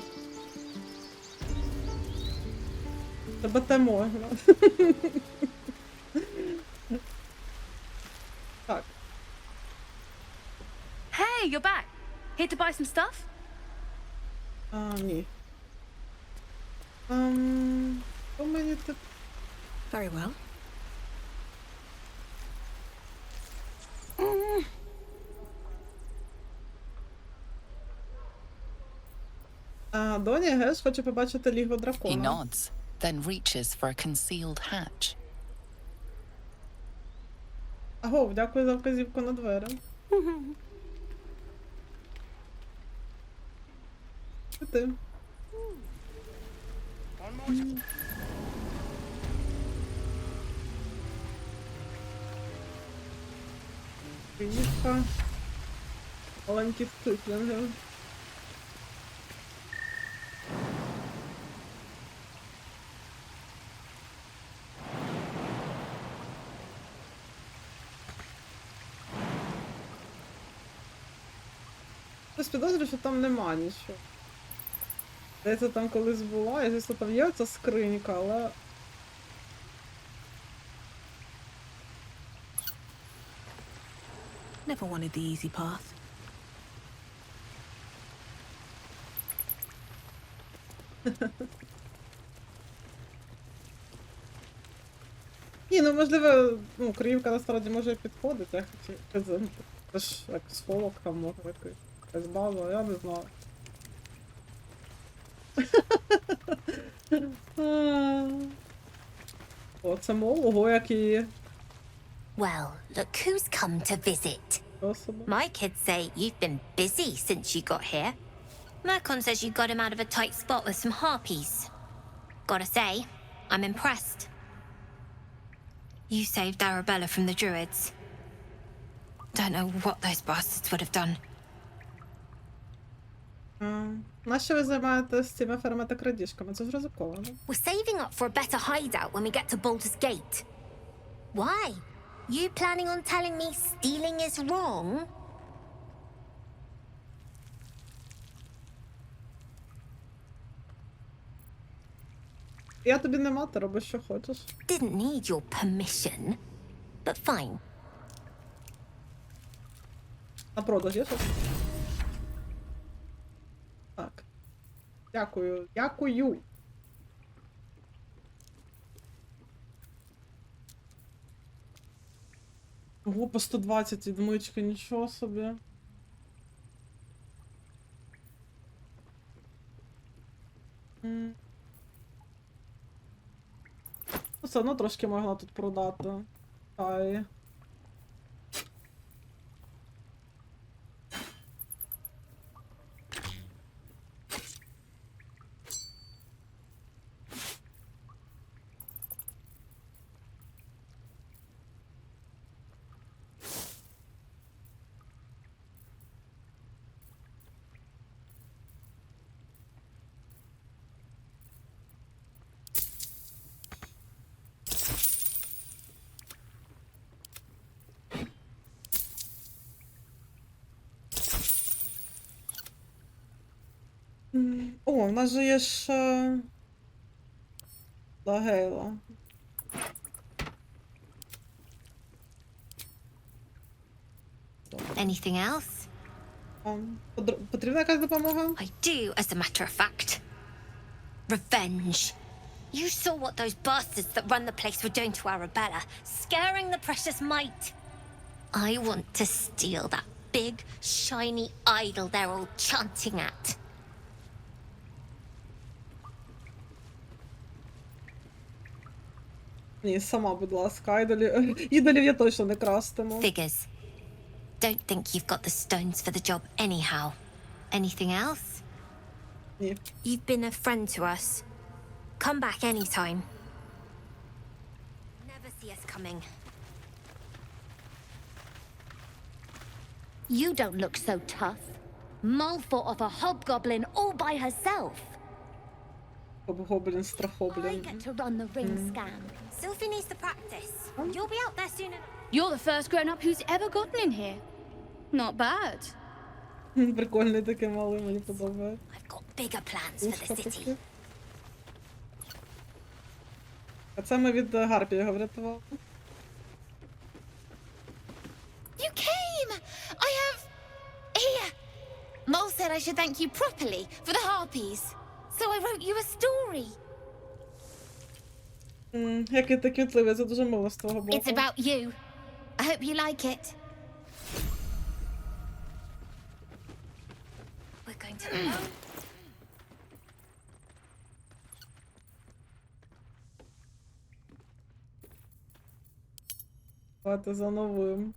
Тебе те можна. Так. Hey, you're back. Here to buy some stuff? Ні. Що мені тут? Very well. Доні Геш хоче побачити лігво He дракона. nods, then reaches for a concealed hatch. Агов, дякую за вказівку на двері. Ти. Київка. Маленьких тифлінгів. Хтось підозрює, що там нема нічого. Здається, там колись була, і звісно, там є ця скринька, але... Never wanted the easy path. Ні, ну можливо, ну, Криївка насправді може підходити, я хотів. Це ж як сховок там може якась база, я не знаю. О, це мол, ого, які. Well, look who's come to visit. My kids say you've been busy since you got here. Mercon says you got him out of a tight spot with some harpies. Gotta say, I'm impressed. You saved Arabella from the druids. Don't know what those bastards would have done. Нащо ви займаєтесь цими ферми та крадіжками? Це ж ризиковано. We're saving up for a better hideout when we get to Baldur's Gate. Why? You planning on telling me stealing is wrong? Я тобі не мати, роби що хочеш. Didn't need your permission, but fine. На продаж є щось? Так. Дякую. Дякую. Ого, по 120 відмички, нічого собі. Все одно трошки могла тут продати. Ай. О, у нас же є ж... Ґейла. Anything else? Потрібна якась допомога? I do, as a matter of fact. Revenge. You saw what those bastards that run the place were doing to Arabella, scaring the precious mite. I want to steal that big, shiny idol they're all chanting at. Ні, сама, будь ласка, ідолів я точно не крастиму. Figures. Don't think you've got the stones for the job anyhow. Anything else? Ні. You've been a friend to us. Come back anytime. Never see us coming. You don't look so tough. Mull fought off a hobgoblin all by herself. Hobgoblin, страхоблин. I get to run the ring scam. Sylphie needs to practice. You'll be out there soon enough. You're the first grown-up who's ever gotten in here. Not bad. Прикольний такий малий, мені подобається. I've got bigger plans for the city. А це ми від Гарпії його врятували. You came! I have... Here! Mole said I should thank you properly for the harpies. So I wrote you a story. Який ти квітливий, це дуже мило з твого боку. It's about you. I hope you like it. We're going to... Давайте за новим.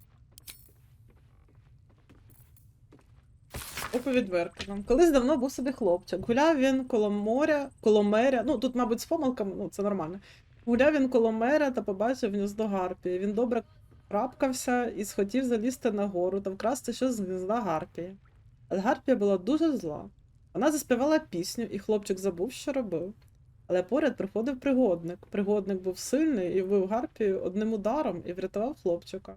Оповідь Веркена. Колись давно був собі хлопчик. Гуляв він коло меря, ну тут, мабуть, з помилками, ну це нормально. Гуляв він коло меря та побачив гніздо Гарпії. Він добре Крапкався і схотів залізти на гору та вкрасти щось з гнізда Гарпії. Але Гарпія була дуже зла. Вона заспівала пісню, і хлопчик забув, що робив. Але поряд приходив пригодник. Пригодник був сильний і вбив Гарпію одним ударом і врятував хлопчика.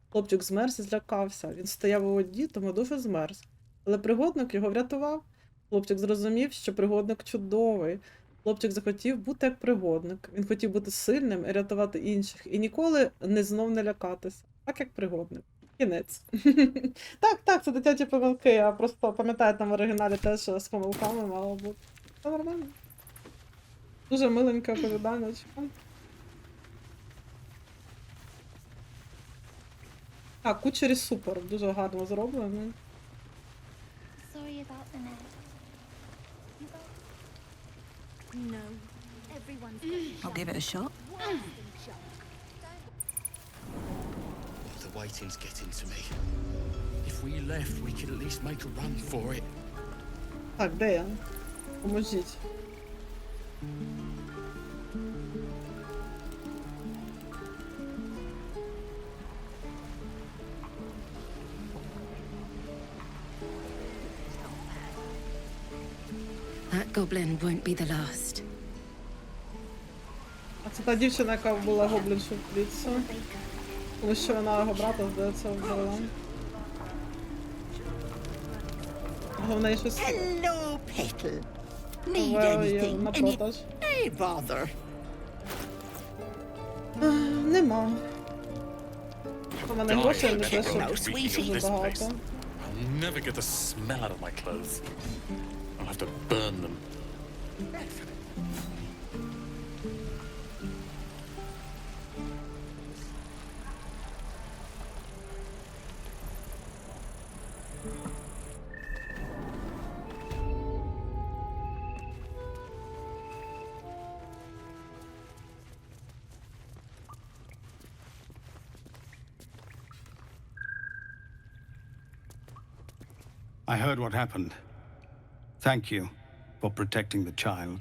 Хлопчик змерз і злякався. Він стояв у воді, тому дуже змерз. Але пригодник його врятував. Хлопчик зрозумів, що пригодник чудовий. Хлопчик захотів бути як пригодник. Він хотів бути сильним і рятувати інших. І ніколи знов не лякатися. Так як пригодник. Кінець. Так, це дитячі помилки. Я просто пам'ятаю, там в оригіналі теж з помилками мало бути. Це нормально. Дуже миленьке оповідання. Так, кучері супер. Дуже гарно зроблено. Sorry about the net. No. I'll give it a shot. The waiting's getting to me. If we left, we could at least make a run for it. Так, де я? Поможіть. That goblin won't be the last. А це та дівчина, яка була гобліншою в клітці. Тому що вона його брата, здається, вбила. Головне, щось... Hello, Petal. Need Є anything? на Any... продаж. Hey, bother. Нема. У мене грошей не те, що sweetie. дуже багато. I'll never get the smell out of my clothes. I'll have to burn them. I heard what happened. Thank you for protecting the child.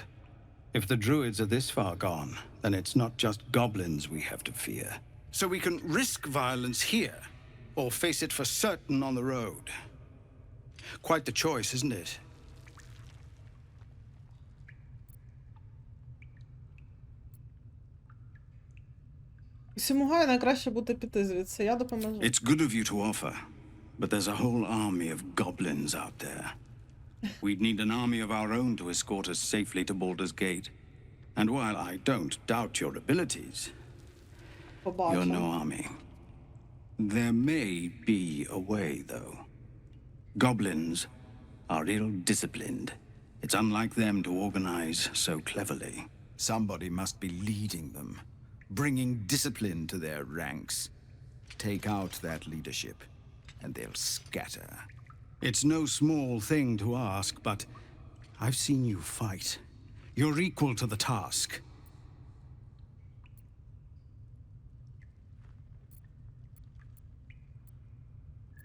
If the druids are this far gone, then it's not just goblins we have to fear. So we can risk violence here, or face it for certain on the road. Quite the choice, isn't it? Сімугаю найкраще буде піти звідси, я допоможу. It's good of you to offer, but there's a whole army of goblins out there. We'd need an army of our own to escort us safely to Baldur's Gate. And while I don't doubt your abilities, you're no army. There may be a way, though. Goblins are ill-disciplined. It's unlike them to organize so cleverly. Somebody must be leading them, bringing discipline to their ranks. Take out that leadership, and they'll scatter. It's no small thing to ask, but I've seen you fight. You're equal to the task.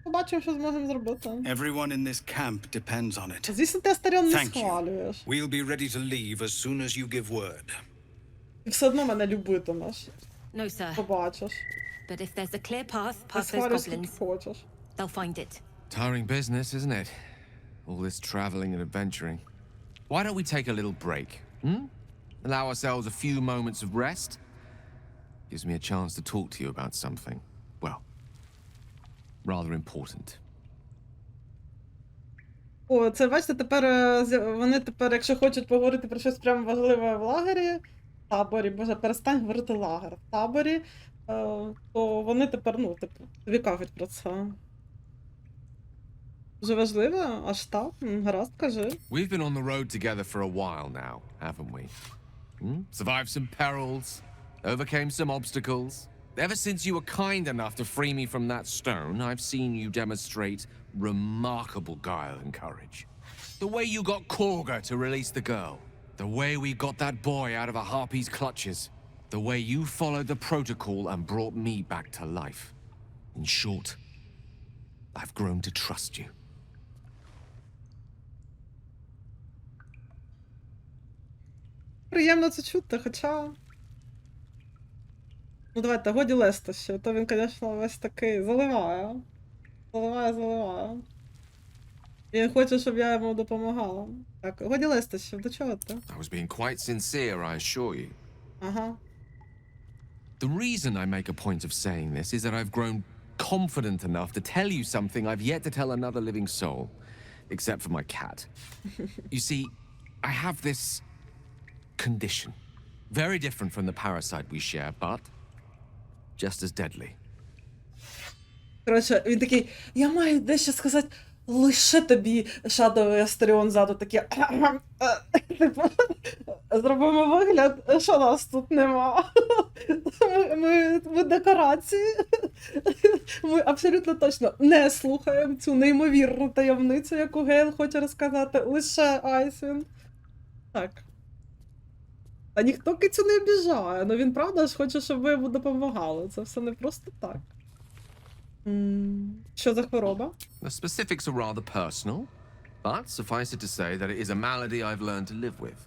Побачимо, що зможемо зробити. Everyone in this camp depends on it. Звісно, ти Астаріон не Thank you. схвалюєш. We'll be ready to leave as soon as you give word. Ти все одно мене любитимеш. No, sir. Побачиш. But if there's a clear path Ти past those схвалюєш, скільки goblins, хочеш. they'll find it. Tiring business, isn't it? All this traveling and adventuring. Why don't we take a little break? Allow ourselves a few moments of rest? Gives me a chance to talk to you about something, well, rather important. О, це, бачите, тепер вони тепер, якщо хочуть поговорити про щось прямо важливе в лагері, таборі, боже, перестань говорити лагер, в таборі, то вони тепер, ну, типу, тобі кажуть про це. Дуже важливо? Аж так? Гаразд, кажи. We've been on the road together for a while now, haven't we? Survived some perils, overcame some obstacles. Ever since you were kind enough to free me from that stone, I've seen you demonstrate remarkable guile and courage. The way you got Coဃa to release the girl. The way we got that boy out of a harpy's clutches. The way you followed the protocol and brought me back to life. In short, I've grown to trust you. Приємно це чути, хоча... Ну давайте, годі лестощі, то він, звісно, весь такий заливає. Заливає. Він хоче, щоб я йому допомагала. Так, годі лестощі, до чого ти? I was being quite sincere, I assure you. Ага. The reason I make a point of saying this is that I've grown confident enough to tell you something I've yet to tell another living soul, except for my cat. You see, I have this condition. Very different from the parasite we share, but just as deadly. Коротше, він такий, я маю дещо сказати лише тобі, Шадо і Астаріон ззаду такі, типу, зробимо вигляд, що нас тут нема. Ми декорації. Ми абсолютно точно не слухаємо цю неймовірну таємницю, яку Ґейл хоче розказати, лише Айсвін. Так. Та ніхто кицю не обіжає, ну він правда ж хоче, щоб ви йому допомагали. Це все не просто так. Що за хвороба? The specifics are rather personal, but suffice it to say that it is a malady I've learned to live with,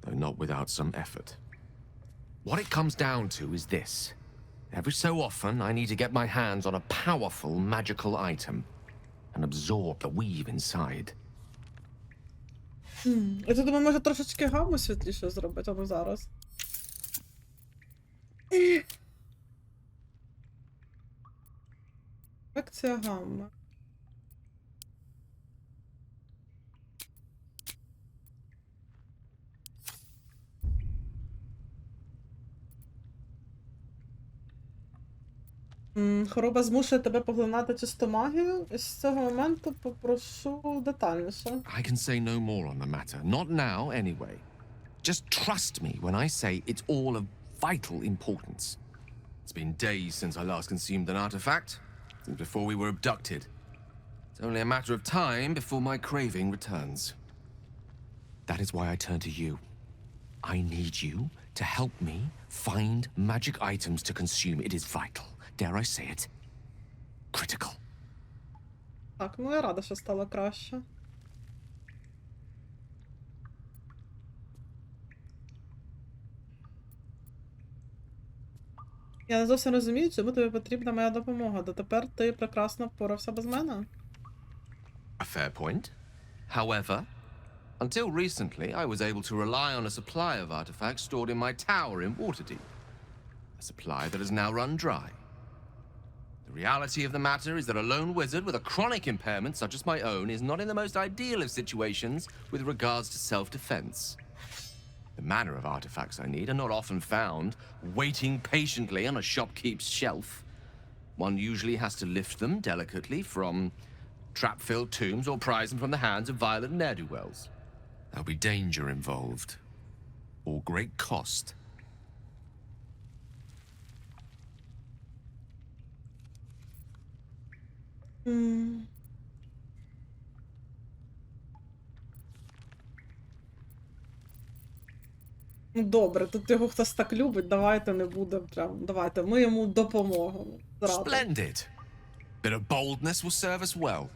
though not without some effort. What it comes down to is this. Every so often, I need to get my hands on a powerful magical item and absorb the weave inside. Я тут думаю, може трошечки гаму світліше зробити, а ну зараз. Акція гамма. Хвороба змушує тебе поглинати чисту магію. З цього моменту попрошу детальніше. I can say no more on the matter. Not now, anyway. Just trust me when I say it's all of vital importance. It's been days since I last consumed an artifact, since before we were abducted. It's only a matter of time before my craving returns. That is why I turn to you. I need you to help me find magic items to consume. It is vital. Dare I say it? Critical. Так, ну я рада, що стало краще. Я не зовсім розумію, чому тобі потрібна моя допомога. Дотепер ти прекрасно впорався без мене. A fair point. However, until recently, I was able to rely on a supply of artifacts stored in my tower in Waterdeep. A supply that has now run dry. The reality of the matter is that a lone wizard with a chronic impairment such as my own is not in the most ideal of situations with regards to self-defense. The manner of artifacts I need are not often found waiting patiently on a shopkeep's shelf. One usually has to lift them delicately from trap-filled tombs or prise them from the hands of violent ne'er-do-wells. There'll be danger involved, or great cost. Ну добре, тут його хтось так любить, давайте не будемо прям, давайте, ми йому допоможемо. Splendid! Bit of boldness will serve us well.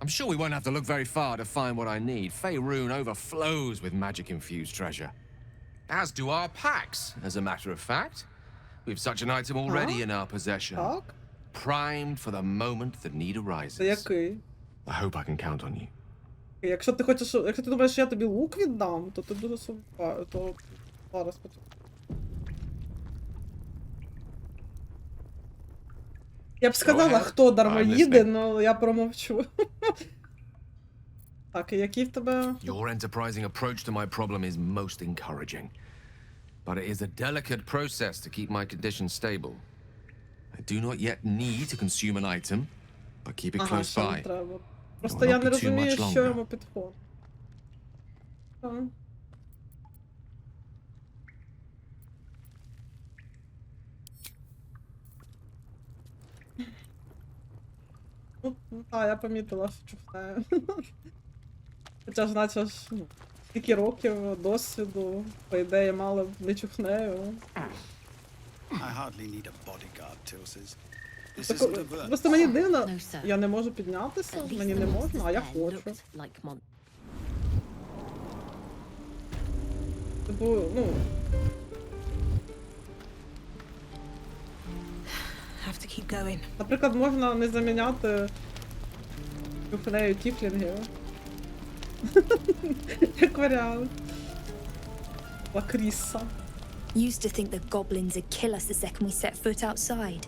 I'm sure we won't have to look very far to find what I need. Faerun overflows with magic-infused treasure. As do our packs, as a matter of fact. We've such an item already in our possession. Primed for the moment the need arises. Це який? I hope I can count on you. Якщо ти хочеш, якщо ти думаєш, що я тобі лук віддам, то ти дуже сумніваєш, то зараз почекай. Я б сказала, хто дармоїде, але я промовчу. Так, і який в тебе... Your enterprising approach to my problem is most encouraging. But it is a delicate process to keep my condition stable. I do not yet need to consume an item, but keep it close by. Просто я не розумію, що йому підходить. Ну, так, я помітила, що чухне. Хоча ж, наче ж, скільки років досвіду, по ідеї, мало б не чухнею. Просто мені дивно, я не можу піднятися, мені не можна, а я хочу. Типу, ну... have to keep going. Наприклад, можна не заміняти трюфнею тифлінґів. Як варіант. Лакріса. Used to think the goblins would kill us the second we set foot outside.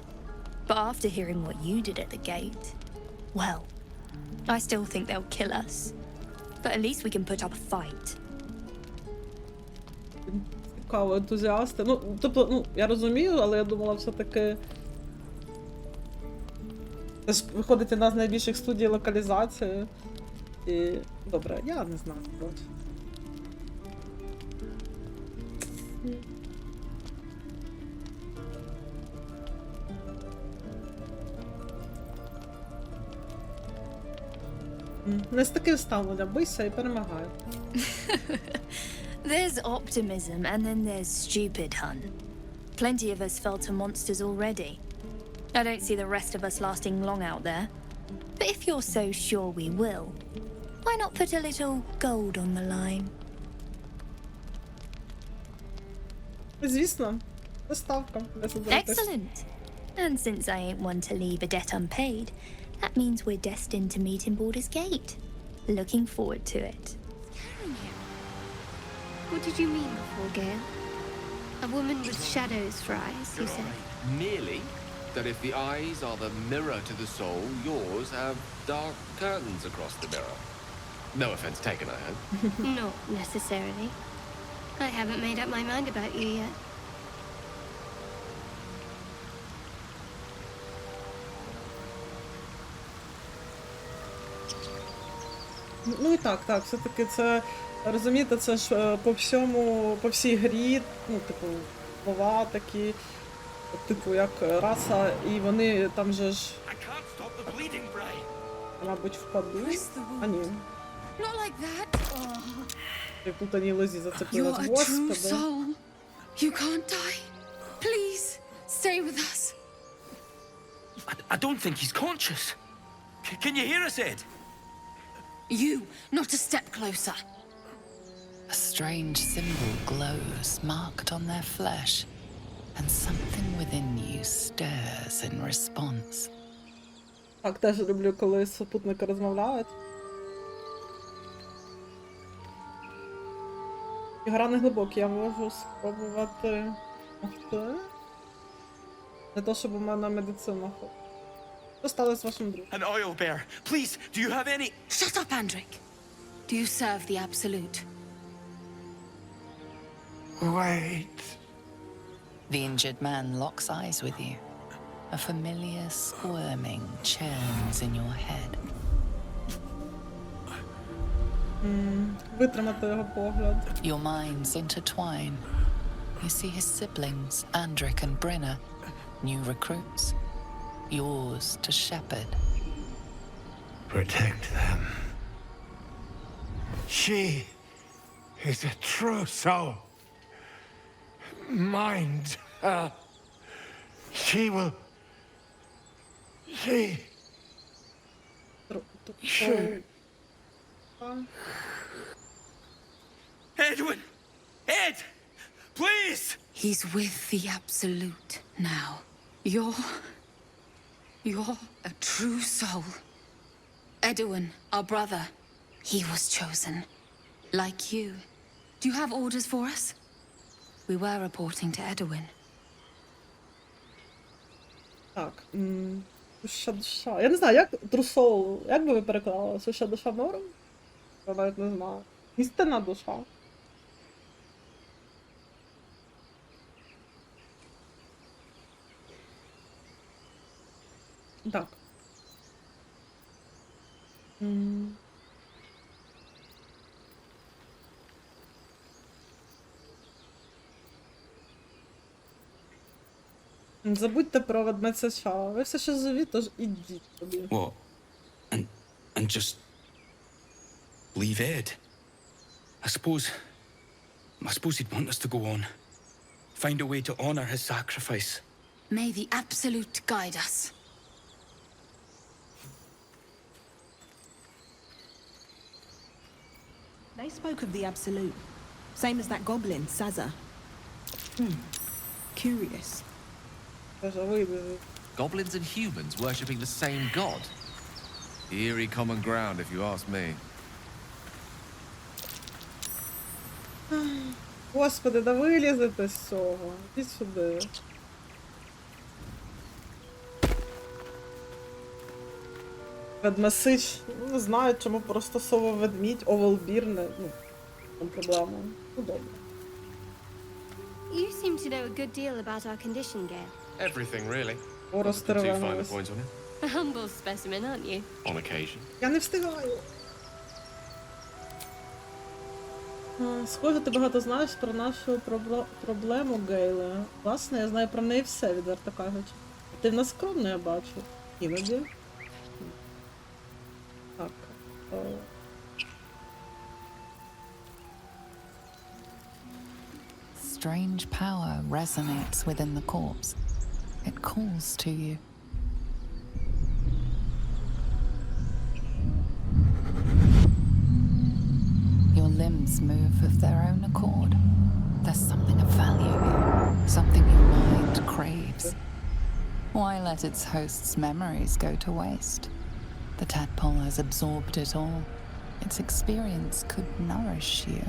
But after hearing what you did at the gate, well, I still think they'll kill us. But at least we can put up a fight. Цікаво, ентузіасти. Ну, тобто, ну, я розумію, але я думала все-таки... Це ж виходить одна з найбільших студій локалізації. І... Добре, я не знаю, коротше. Не з таким ставленням, бийся і перемагай. There's optimism and then there's stupid, hun. Plenty of us fell to monsters already. I don't see the rest of us lasting long out there. But if you're so sure we will, why not put a little gold on the line? Звісно, доставка. Excellent. And since I ain't one to leave a debt unpaid, that means we're destined to meet in Baldur's Gate. Looking forward to it. What did you mean before, Ghale? A woman with shadows for eyes, you said? Merely that if the eyes are the mirror to the soul, yours have dark curtains across the mirror. No offense taken, I hope. Not necessarily. I haven't made up my mind about you yet. Ну і так, все-таки це, розумієте, це ж по всьому, по всій грі, ну, типу, слова такі, типу, як раса, і вони там же ж, мабуть, впадуть. А ні. Як тут ані лозі зацепилась, господи. You can't die. Please, stay with us. I don't think he's conscious. Can you hear us, Ed? You, not a step closer. A strange symbol glows, marked on their flesh, and something within you stirs in response. Так, теж люблю, коли супутники розмовляють. Гра не глибока, я можу спробувати... Не то, щоб у мене медицина. Що сталося з вашим другом? An oil bear. Please, do you have any... Shut up, Andrik. Do you serve the Absolute? Wait. The injured man locks eyes with you. A familiar squirming churns in your head. Витримати його погляд. Your minds intertwine. You see his siblings, Andrik and Brenna, new recruits. Yours to shepherd. Protect them. She is a true soul. Mind her. She will... She... Edwin! Ed! Please! He's with the Absolute now. You're a true soul. Edwin, our brother, he was chosen. Like you. Do you have orders for us? We were reporting to Edwin. Так, душа. Я не знаю, як трусол, як би ви переклали? Суша душа норм? Я навіть не знаю. Істинна душа. Так. Забудьте про ведмедця. Ви все ще живі, тож ідіть туди. What? And just leave Ed? I suppose he'd want us to go on. Find a way to honor his sacrifice. May the Absolute guide us. They spoke of the Absolute. Same as that goblin, Saza. Curious. Боже, вибіжу. Goblins and humans worshipping the same god. Eerie common ground, if you ask me. Господи, да вилізете з цього. Ідіть сюди. Ведмесич, не знаю, чому просто сововедмідь, оволбір, не, там проблема. Ну, добре. You seem to know a good deal about our condition, Ghale. Everything, really. О, Too fine a розтервенилась. point on it. A humble specimen, aren't you? On occasion. Я не встигаю. Схоже, ти багато знаєш про нашу проблему, Ґейле. Власне, я знаю про неї все, відверто кажучи. Ти в нас скромно, я бачу. Іноді. Так. Strange power resonates within the corpse. It calls to you. Your limbs move of their own accord. There's something of value here, something your mind craves. Why let its host's memories go to waste? The tadpole has absorbed it all. Its experience could nourish you,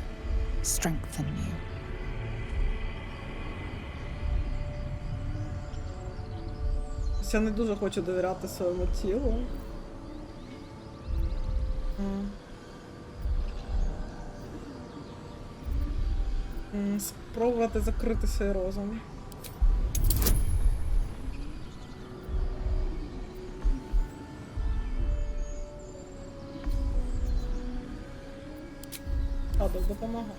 strengthen you. Я не дуже хочу довіряти своєму тілу. Спробувати закрити свій розум. Табор допомагає.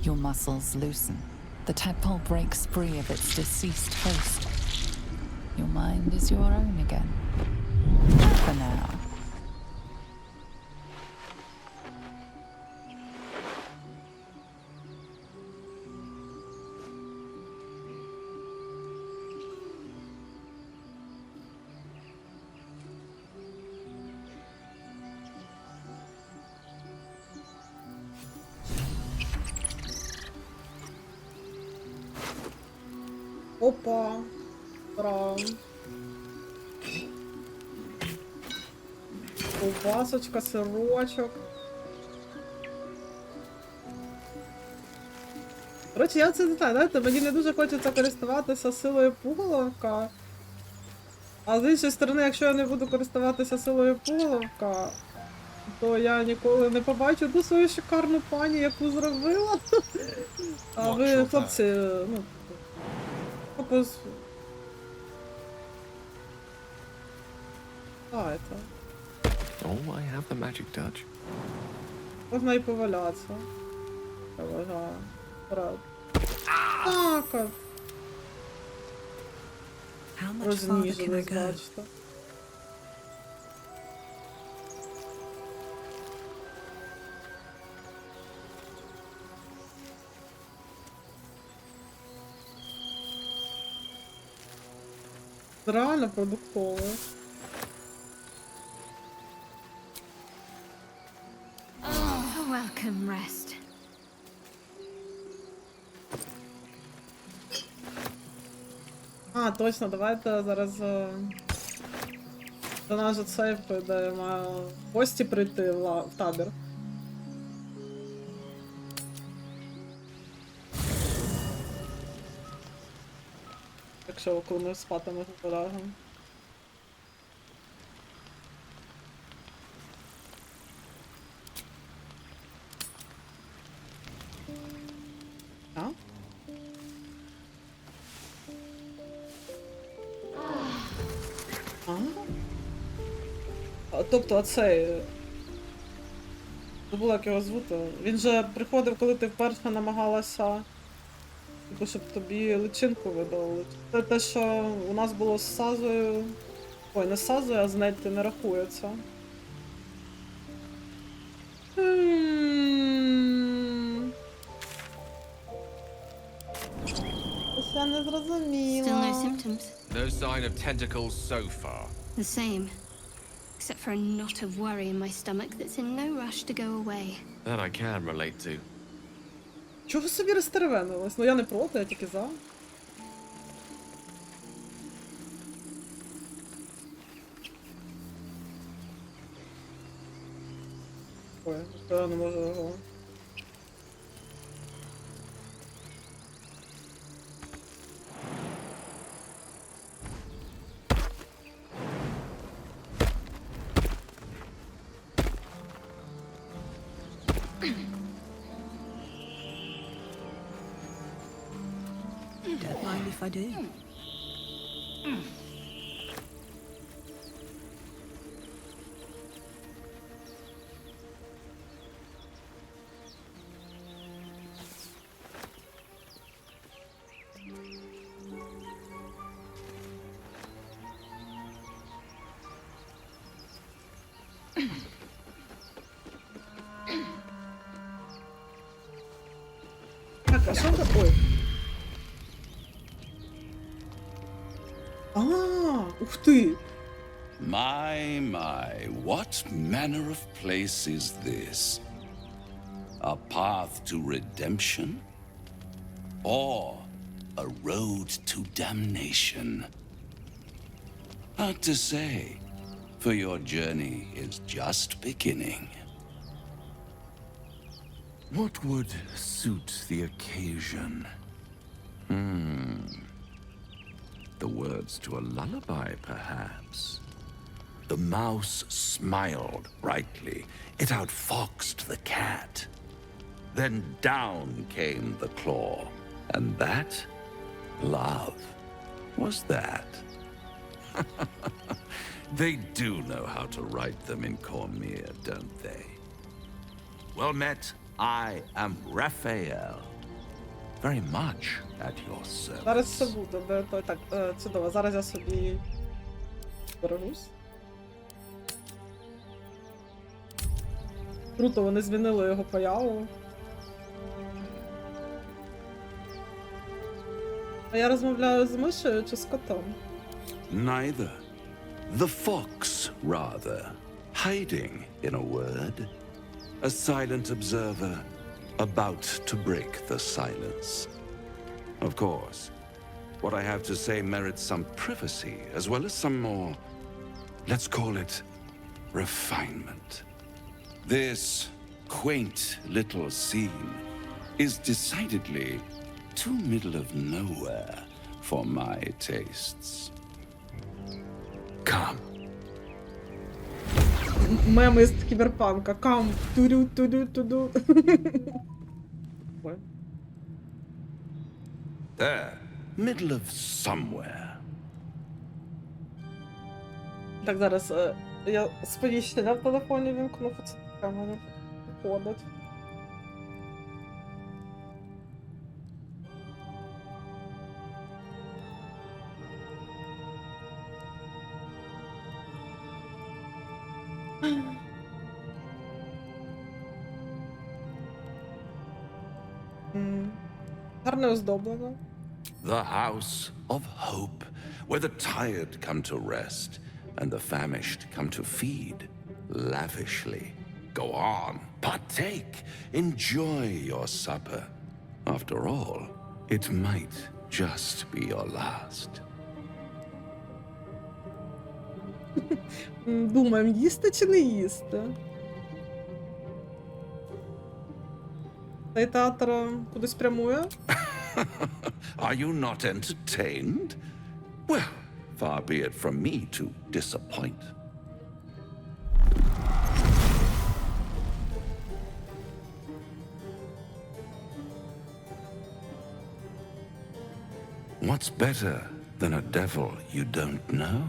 Your muscles loosen. The tadpole breaks free of its deceased host. Your mind is your own again. For now. Опа. Браво. Ковбасочка, сирочок. Коротше, я це не знаю, знаєте, мені не дуже хочеться користуватися силою пуголовка. А з іншої сторони, якщо я не буду користуватися силою пуголовка, то я ніколи не побачу ту свою шикарну пані, яку зробила. А ви, хлопці, ну... А, это... Oh, I have the magic touch. Можна і повалятися. Я вважаю. Правда. А, как? Розніжений, бачите. Реально продуктове. Welcome rest. А, точно, давайте зараз до нас же сейф, де я маю в гості прийти в табір. Якщо коли ми спатимемо з дорогом. Тобто оцей... Забула, як його звути. Він же приходив, коли ти вперше намагалася, типу, щоб тобі личинку видали. Це те, що у нас було з Сазою... Ой, не з Сазою, а з Нетті не рахується. Я не зрозуміла. Still no symptoms. No sign of tentacles so far. The same. Except for a knot of worry in my stomach that's in no rush to go away. That I can relate to. Чого собі розтеревенилась? Ну я не проти, я тільки за. Ой, я не можу його. Don't mind if I do. Так, а що такое? Ух ти! My, what manner of place is this? A path to redemption? Or a road to damnation? Hard to say, for your journey is just beginning. What would suit the occasion? The words to a lullaby, perhaps. The mouse smiled brightly. It outfoxed the cat. Then down came the claw. And that, love, was that. They do know how to write them in Cormier, don't they? Well met, I am Raphael. Very much at your service. Зараз все буде, так, чудово. Зараз я собі берегусь. Круто, вони змінили його появу. А я розмовляю з мишею чи з котом? Neither. The fox, rather. Hiding, in a word. A silent observer, about to break the silence. Of course, what I have to say merits some privacy, as well as some more, let's call it, refinement. This quaint little scene is decidedly too middle of nowhere for my tastes. Come. Меми з кіберпанка. Кам. Тудю. There. Middle of somewhere. Так, зараз я сповіщення в телефоні вімкнув, це камера виходить. Гарне оздоблення. The house of hope, where the tired come to rest and the famished come to feed lavishly. Go on, partake, enjoy your supper. After all, it might just be your last. Думаємо, їсти чи не їсти? Цей театр кудись прямує? Are you not entertained? Well, far be it from me to disappoint. What's better than a devil you don't know?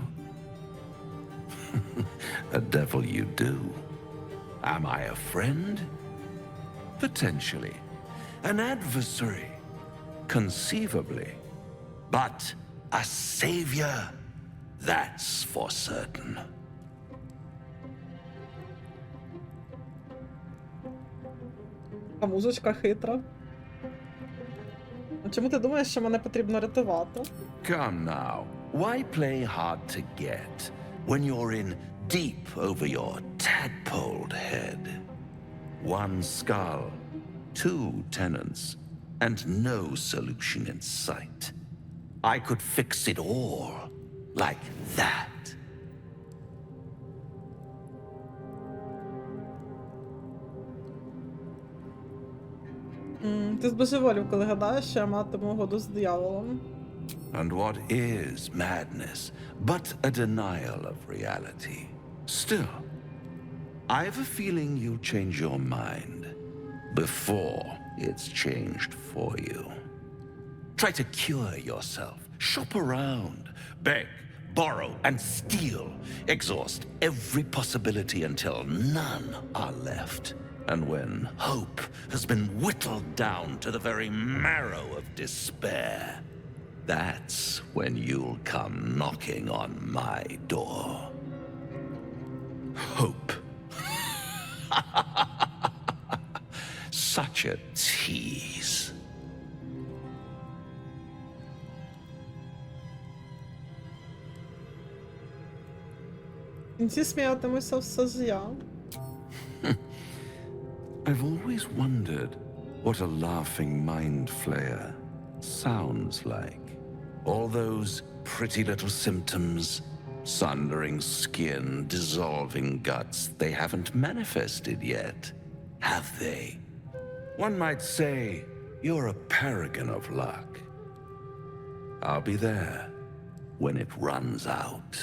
A devil you do. Am I a friend? Potentially. An adversary? Conceivably. But a savior? That's for certain. А музичка хитра. А чому ти думаєш, що мене потрібно рятувати? Come now. Why play hard to get when you're in deep over your tadpoled head? One skull, two tenants, and no solution in sight. I could fix it all like that. Ти збожеволів, коли гадаєш, що я матиму угоду з дияволом. And what is madness but a denial of reality? Still, I've a feeling you'll change your mind before it's changed for you. Try to cure yourself, shop around, beg, borrow, and steal. Exhaust every possibility until none are left. And when hope has been whittled down to the very marrow of despair, that's when you'll come knocking on my door. Hope. Such a tease. В кінці сміятимуся все ж я. I've always wondered what a laughing mind flayer sounds like. All those pretty little symptoms, sundering skin, dissolving guts, they haven't manifested yet, have they? One might say you're a paragon of luck. I'll be there when it runs out.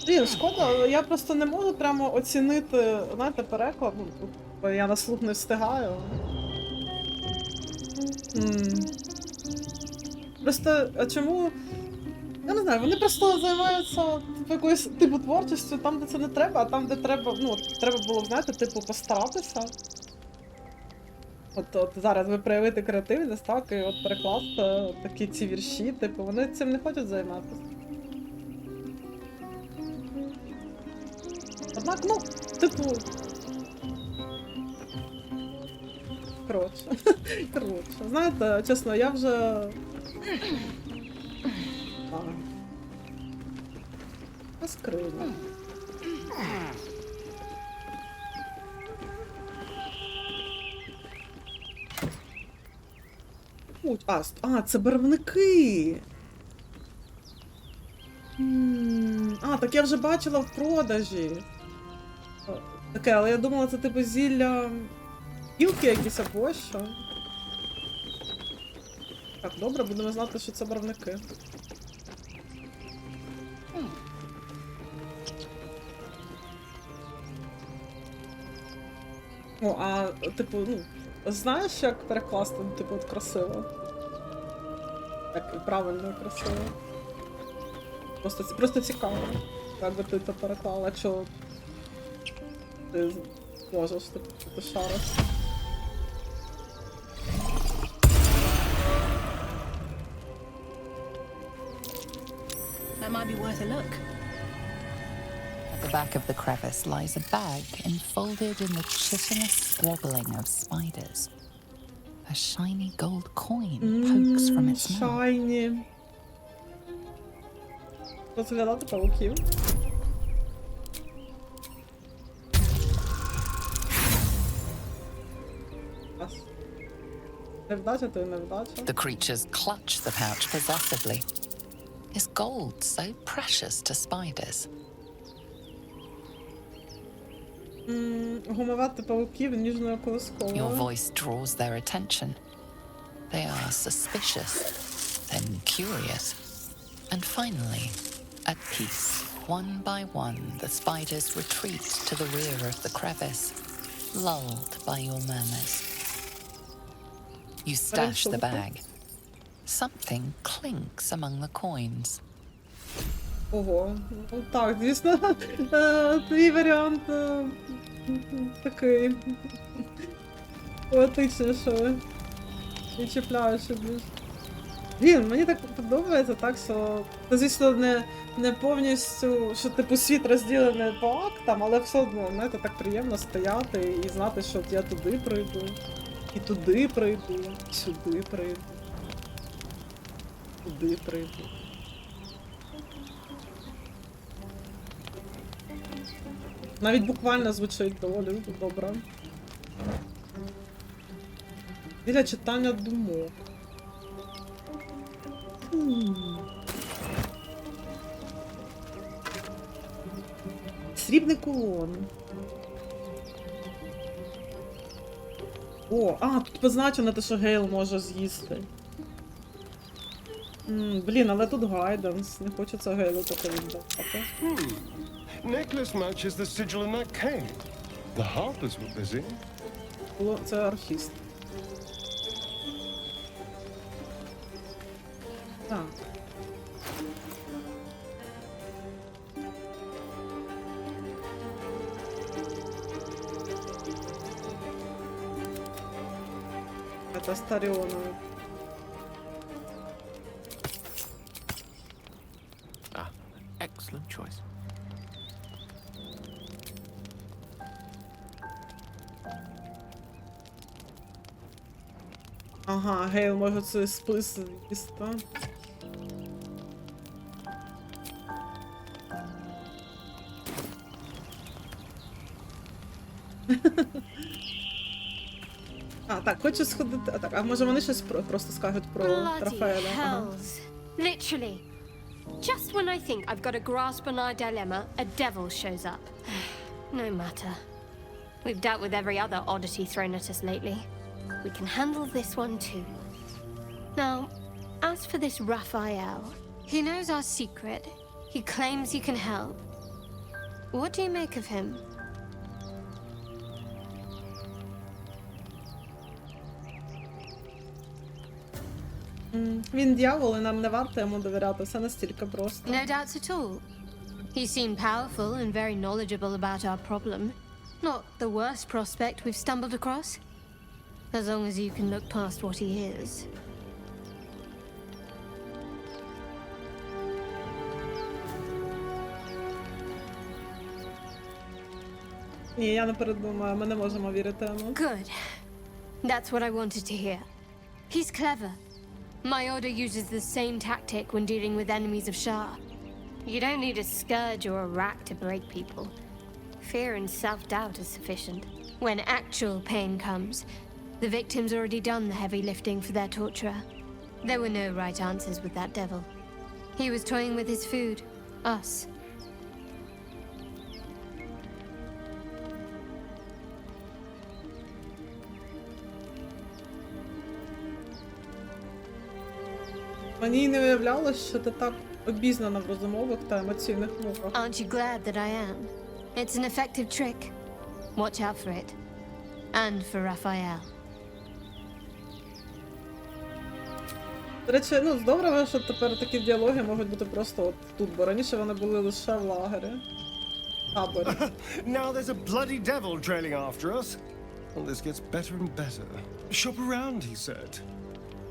Блін, шкода, я просто не можу прямо оцінити, знаєте, переклад, бо я на слух не встигаю. Просто, а чому? Я не знаю, вони просто займаються якоюсь типу творчістю там, де це не треба, а там, де треба, треба було, знаєте, типу, постаратися. От зараз ви проявите креативність, так, і от перекласти такі ці вірші, типу, вони цим не хочуть займатися. Однак, типу... Коротше, знаєте, чесно, я вже... Скрина. Це барвники! Так я вже бачила в продажі. Таке, але я думала, це типу зілля... Гілки якісь або що. Так, добре, будемо знати, що це барвники. Типу, знаєш, як перекласти, типу, от красиво? Так, і правильно, і красиво. Просто цікаво, як би ти це переклала, якщо ти можеш, типу, ти шариш. That might be worth a look. At the back of the crevice lies a bag enfolded in the chitinous squabbling of spiders. A shiny gold coin pokes from its mouth. Shiny. Розглядати пауків. Невдача, то й невдача. The creatures clutch the pouch possessively. Is gold so precious to spiders? Гумувати пауків ніжною колосковою. Your voice draws their attention. They are suspicious, then curious, and finally, at peace. One by one, the spiders retreat to the rear of the crevice, lulled by your murmurs. You stash the bag. Something clinks among the coins. Ого, так, звісно, твій варіант такий поетичніший і чіпляючий більш. Блін, мені так подобається, так, що це, звісно, не повністю, що типу світ розділений по актам, але все одно, знаєте, так приємно стояти і знати, що я туди прийду, і туди прийду, і сюди прийду, туди прийду. Навіть буквально звучить доволі добре. Біля читання думок. Срібний кулон. О, тут позначено те, що Ґейл може з'їсти. Блін, але тут гайденс. Не хочеться Ґейлу таке віддавати. Necklace matches the sigil in that cave. The harpers were busy. Це архіст. Так. Це Астаріона. Excellent choice. Ага, Ґейл може цей спис з'їсти. Так, хочу сходити. А може вони щось просто скажуть про Рафаеля? Literally. Just when I think I've got a grasp on our dilemma, a devil shows up. No matter. We've dealt with every other oddity thrown at us lately. We can handle this one too. Now, as for this Raphael, he knows our secret. He claims he can help. What do you make of him? Він дьявол, і нам не варто йому довіряти, все настільки просто. No doubts at all. He seemed powerful and very knowledgeable about our problem. Not the worst prospect we've stumbled across. As long as you can look past what he is. Ні, я не передумаю, ми не можемо вірити йому. Good. That's what I wanted to hear. He's clever. My order uses the same tactic when dealing with enemies of Shah. You don't need a scourge or a rack to break people. Fear and self-doubt is sufficient. When actual pain comes, the victim's already done the heavy lifting for their torturer. There were no right answers with that devil. He was toying with his food, us. Мені й не уявлялось, що ти так обізнана в розмовах та емоційних мовах. Aren't you glad that I am? It's an effective trick. Watch out for it. And for Raphael. До речі, здорово, що тепер такі діалоги можуть бути просто от тут, бо раніше вони були лише в лагері. Таборі. Now there's a bloody devil trailing after us. Well, this gets better and better. Shop around, he said.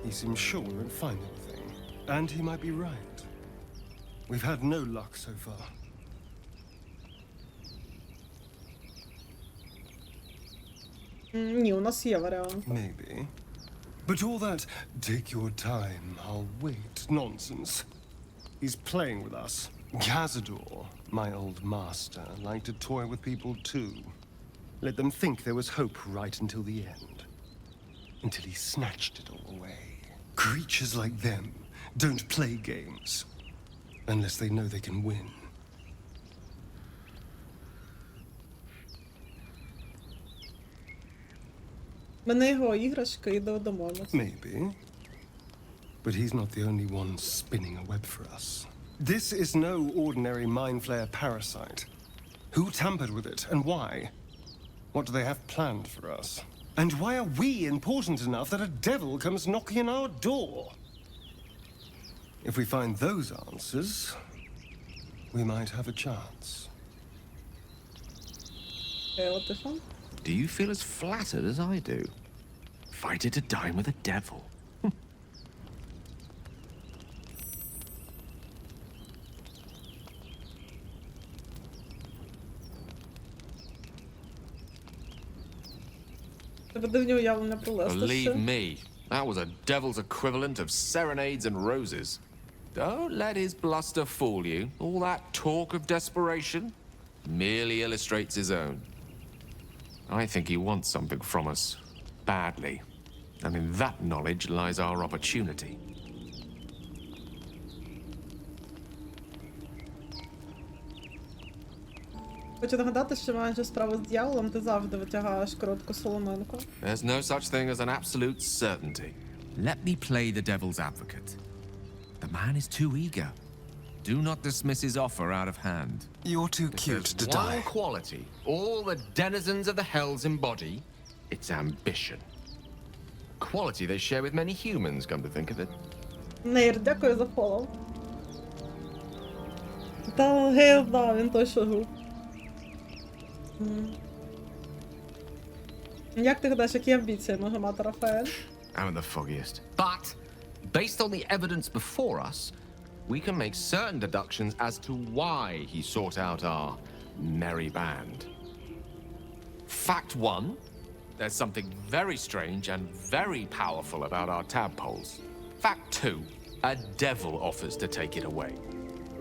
He seems sure we won't find anything. And he might be right. We've had no luck so far. Ні, у нас є варіант. Maybe. But all that, take your time, I'll wait, nonsense. He's playing with us. Cazador, my old master, liked to toy with people too. Let them think there was hope right until the end. Until he snatched it all away. Creatures like them don't play games. Unless they know they can win. Мене його іграшка і домовимося. Maybe. But he's not the only one spinning a web for us. This is no ordinary mind flayer parasite. Who tampered with it and why? What do they have planned for us? And why are we important enough that a devil comes knocking on our door? If we find those answers, we might have a chance. Do you feel as flattered as I do? Fighter to dine with a devil. Believe me, that was a devil's equivalent of serenades and roses. Don't let his bluster fool you. All that talk of desperation. merely illustrates his own. I think he wants something from us, badly. And in that knowledge lies our opportunity. Хочу нагадати, що маючи справу з дьяволом, ти завжди витягаєш коротку соломинку. There's no such thing as an absolute certainty. Let me play the devil's advocate. The man is too eager. Do not dismiss his offer out of hand. You're too cute to die. One quality all the denizens of the hells embody, it's ambition. Quality they share with many humans, come to think of it. Нейр, дякую за фоллоу. Та Ґейл, да, він точно гуд. Як ти гадаєш, які амбіції може мати Рафаель? I'm the foggiest. But, based on the evidence before us, we can make certain deductions as to why he sought out our merry band. Fact one, there's something very strange and very powerful about our tadpoles. Fact two, a devil offers to take it away.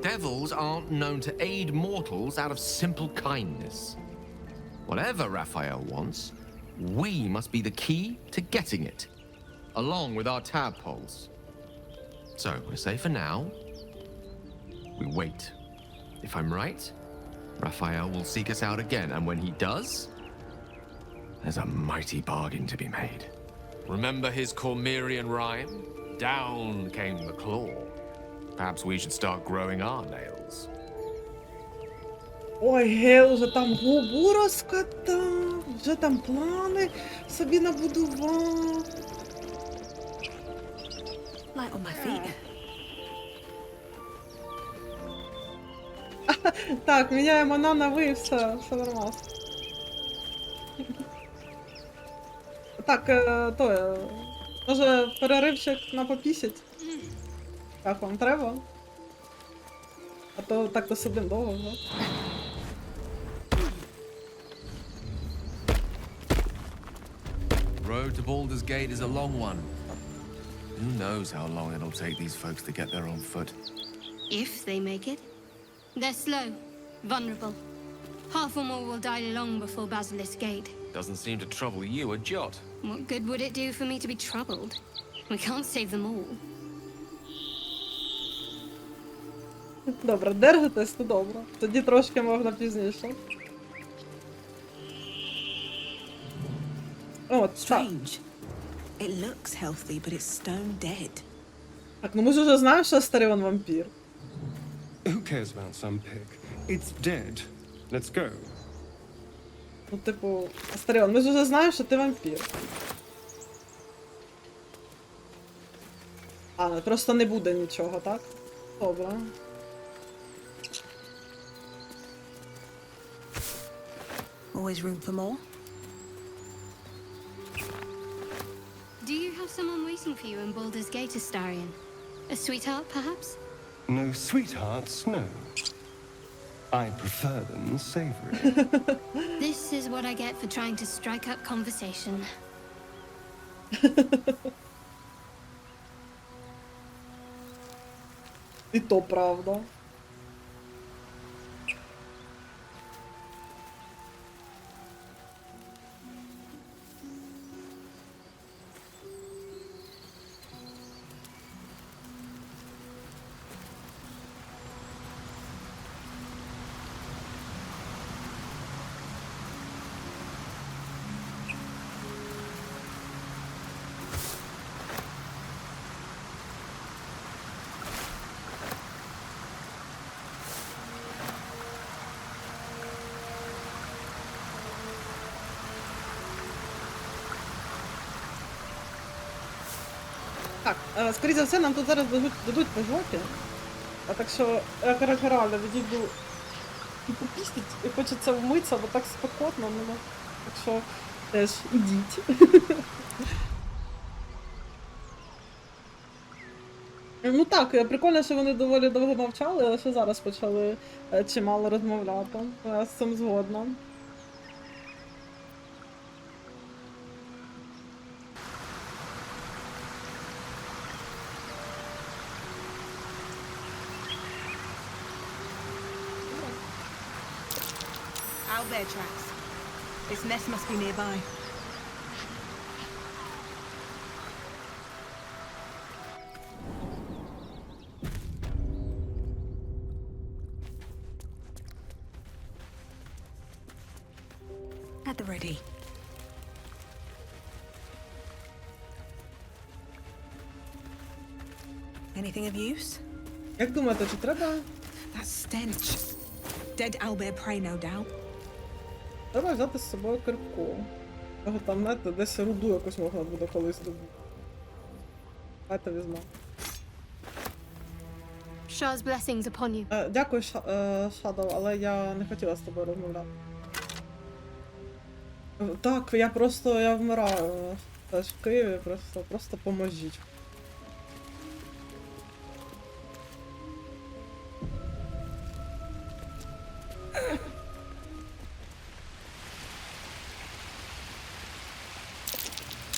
Devils aren't known to aid mortals out of simple kindness. Whatever Raphael wants, we must be the key to getting it, along with our tadpoles. So, we say for now, we wait. If I'm right, Raphael will seek us out again, and when he does, there's a mighty bargain to be made. Remember his Cormyrean rhyme? Down came the claw. Perhaps we should start growing our nails. Ой, Ґейл вже там губу розкатав, вже там плани собі набудував. Light on my feet. Так, міняємо на ви, все нормально. Так, може переривчик на попісять? Як вам треба? А то так-то сидим довго вже. The road to Baldur's Gate is a long one. Who knows how long it'll take these folks to get there on foot? If they make it. They're slow, vulnerable. Half or more will die long before Basilisk Gate. Doesn't seem to trouble you a jot. What good would it do for me to be troubled? We can't save them all. Добре, держитесь, то добре. Тоді трошки можна пізніше. От, Strange. It looks healthy, but it's stone dead. Так, ну ми ж уже знаємо, що Астаріон вампір. Who cares about some pig? It's dead. Let's go. Ну, типу, Астаріон, ми ж уже знаємо, що ти вампір. А, просто не буде нічого, так? Добре. Always room for more? Do you have someone waiting for you in Baldur's Gate, Astarion? A sweetheart, perhaps? No sweethearts, no. I prefer them savory. This is what I get for trying to strike up conversation. І то правда. Так, скоріше за все, нам тут зараз дадуть по жопі. А так що я, коротше, реально відійду і попістить, і хочеться вмитися, бо так спекотно мене. Так що теж ідіть. Ну так, прикольно, що вони доволі довго мовчали, але що зараз почали чимало розмовляти. Я з цим згодна. owlbear tracks. Its nest must be nearby. At the ready. Anything of use? Як думаєте, чи треба? That stench. Dead owlbear prey, no doubt. Треба взяти з собою кирку. Його там, знаєте, десь руду якусь можна буде колись добути. Давайте візьмемо. Shah's blessings upon you. Дякую, Shadow, але я не хотіла з тобою розмовляти. Так, я вмираю. Теж в Києві, просто поможіть.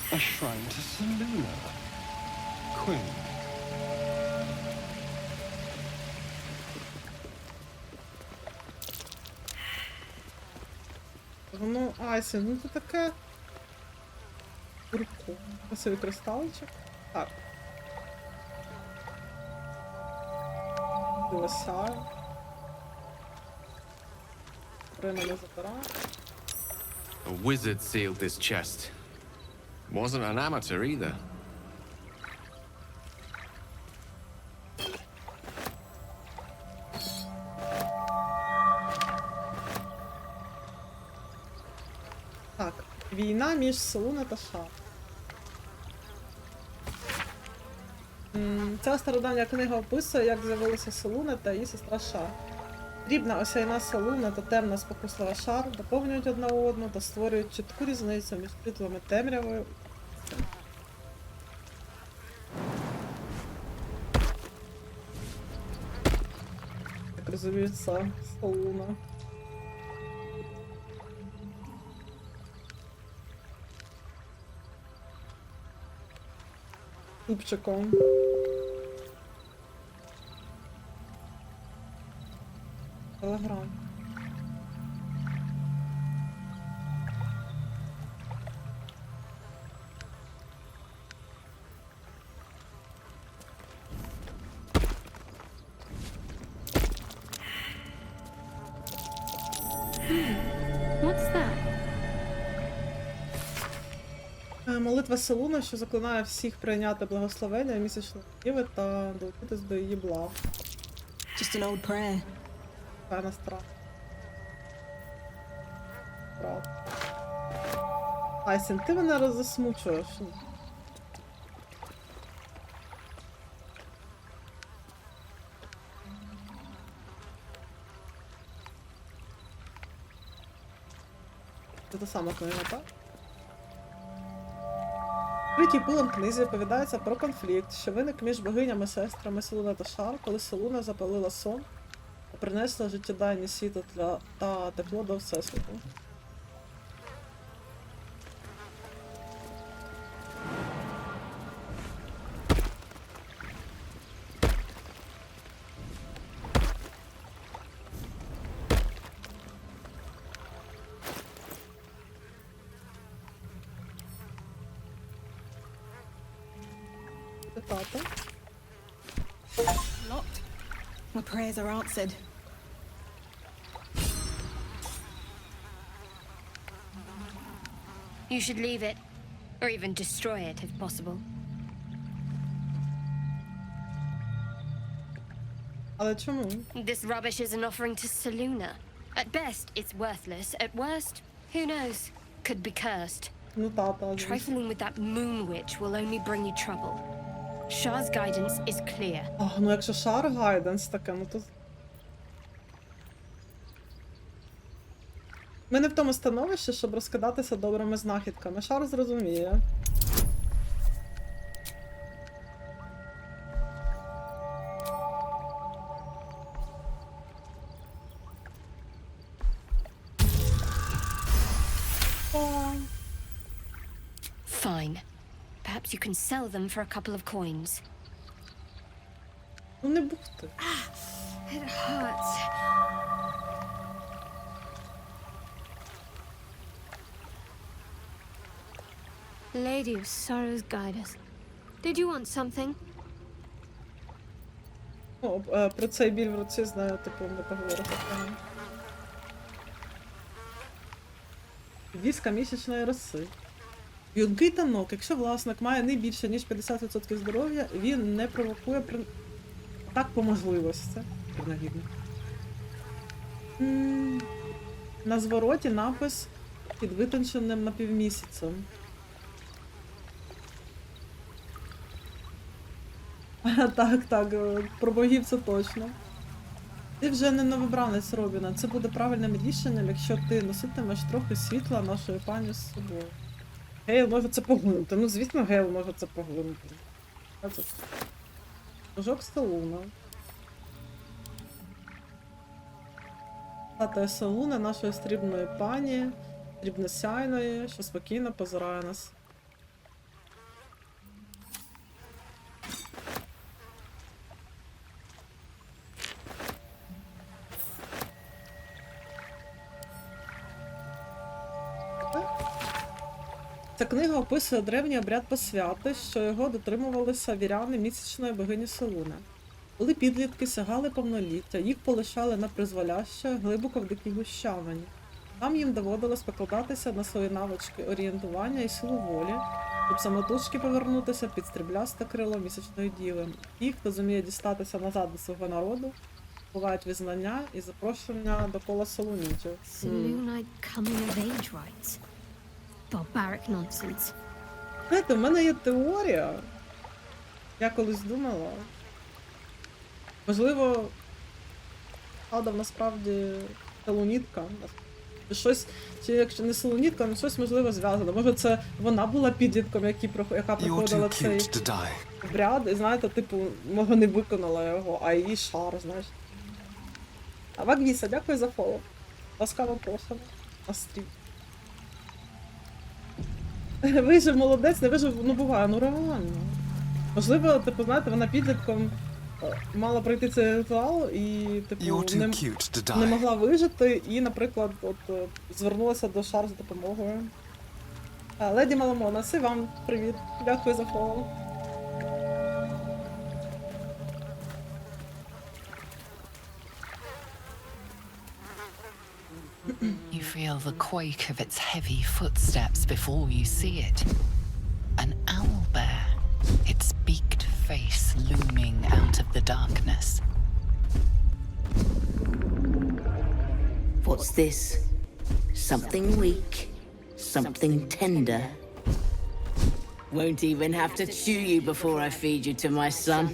A shrine to Seluna, Queen. Ну, Айсі, ну це таке... Курку. Красивий кристаличок. Так. Дивися. Прямо не забираю. A wizard sealed this chest. Wasn't an amateur either. Так, війна між Селуна та Ша. Ця стародавня книга описує, як з'явилися Селуна та її сестра Ша. Дрібна осяйна Селуна та темна спокуслива Шар доповнюють одна одну та створюють чітку різницю між світлом і темрявою. Як розумію, це Селуна. Тупчиком. Телеграм. What's that? Молитва Селуна, що заклинає всіх прийняти благословення місячної Єви та долучитись до її благ. Just an old prayer. Певна страх. Правда. Айсін, ти мене роззасмучуєш. Це та сама книга, так? В відкритій пилом книзі оповідається про конфлікт, що виник між богинями-сестрами Селуна та Шар, коли Селуна запалила сон та принесла життєдайні світло та тепло до Всесвіту. Locked. My prayers are answered. You should leave it, or even destroy it if possible. Але чому? This rubbish is an offering to Seluna. At best, it's worthless. At worst, who knows? Could be cursed. Ну та. Trifling with that moon witch will only bring you trouble. Shah's guidance is clear. Ну якщо Шар гайденс таке, ну то... Ми не в тому становищі, щоб розкидатися добрими знахідками. Шар зрозуміє. Fine. Perhaps you can sell them for a couple of coins. Ну не бухти. It hurts. Lady of Sorrows, guide us. Did you want something? О, про цей біль в руці знаю, типу, не поговорити. Віска місячної роси. Юнкий танок. Якщо власник має не більше, ніж 50% здоров'я, він не провокує атак по можливості. Принагідно. На звороті напис під витонченим напівмісяцем. Так, про богів це точно. Ти вже не новобранець, Робіна. Це буде правильним рішенням, якщо ти носитимеш трохи світла нашої пані з собою. Ґейл може це поглинути. Ну, звісно, Ґейл може це поглинути. Ножок Салуна. Статуя Салуна, нашої срібної пані, срібносяйної, що спокійно позирає нас. Ця книга описує древній обряд посвяти, що його дотримувалися віряни місячної богині Салуни. Коли підлітки сягали повноліття, їх полишали на призволяще глибоко в дикій гущавині. Там їм доводилось покладатися на свої навички орієнтування і силу волі, щоб самотужки повернутися під стріблясте крило місячної діви. Ті, хто зуміє дістатися назад до свого народу, бувають визнання і запрошення до кола солунітів. Barbaric nonsense. Знаєте, в мене є теорія. Я колись думала. Можливо, Ада насправді солунітка. Щось, чи якщо не солунітка, але щось можливо зв'язане. Може це вона була підлітком, яка проходила цей обряд, і знаєте, типу, може не виконала його, а її шар, знаєш. А Вагвіса, дякую за фоло. Ласкаво просимо на стрім. Вижив молодець, не вижив, ну буває, ну реально. Можливо, типу, знаєте, вона підлітком мала пройти цей ритуал і, типу, не могла вижити і, наприклад, от, звернулася до шар за допомогою. Леді Маламона, і вам привіт. Дякую за фоллоу. You feel the quake of its heavy footsteps before you see it. An owl bear, its beaked face looming out of the darkness. What's this? Something weak, something tender. Won't even have to chew you before I feed you to my son.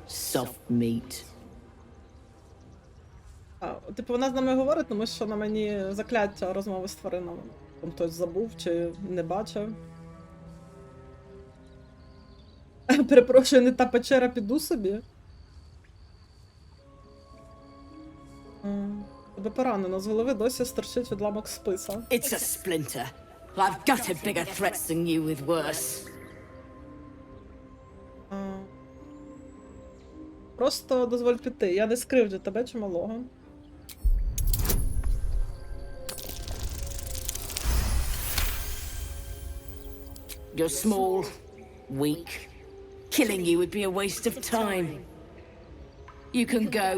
Soft meat. Типу, вона з нами говорить, тому що на мені закляття розмови з тваринами. Там хтось забув чи не бачив. Перепрошую, не та печера, піду собі. Тебе поранено, з голови досі стерчить відламок списа. It's a splinter. I've got a bigger threats than you with worse. Просто дозволь піти, я не скривджу тебе чи малого. You're small, weak. Killing you would be a waste of time. You can go,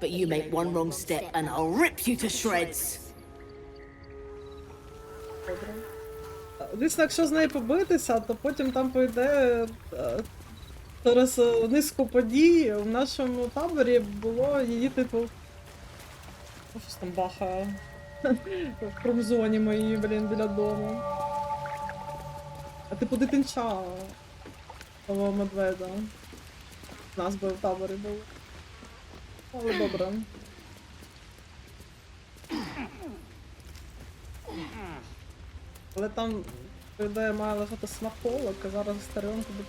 but you make one wrong step and I'll rip you to shreds. Звісно, якщо з нею побитися, то потім там пойде через низку подій. В нашому таборі було її, типу... Щось там бахає. В промзоні моїй, блін, біля дому. А типу дитинча того медведя. Нас би в таборі було. Але добре. Але там, по ідеї, має лежати смаколик, а зараз Астаріон туди...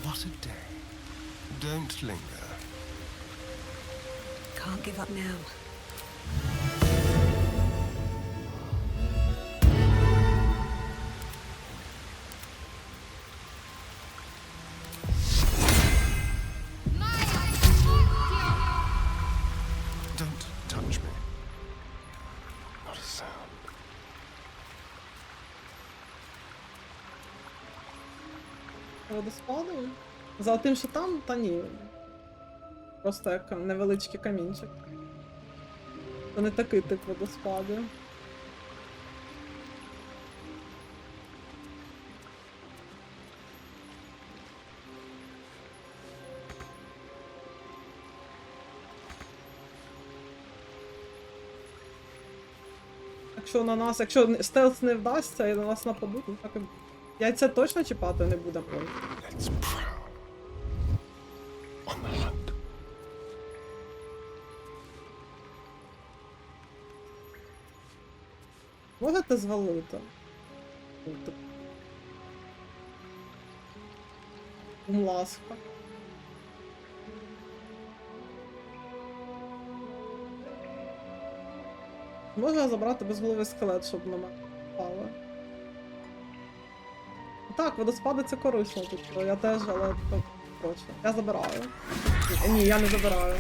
What a day. Don't linger. Can't give up now. Don't touch Not a sound. Водоспаду? За тим, що там, та ні. Просто як невеличкий камінчик. Це не такий тип водоспаду. Якщо стелс не вдасться і на нас нападуть, ну так і... Яйця точно чіпати не будемо. Можете звалити? Будь ласка. Можна забрати безголовий скелет, щоб на мене впало. Так, водоспади це корисно тут. Я теж, але коротше. Я забираю. Ні, я не забираю.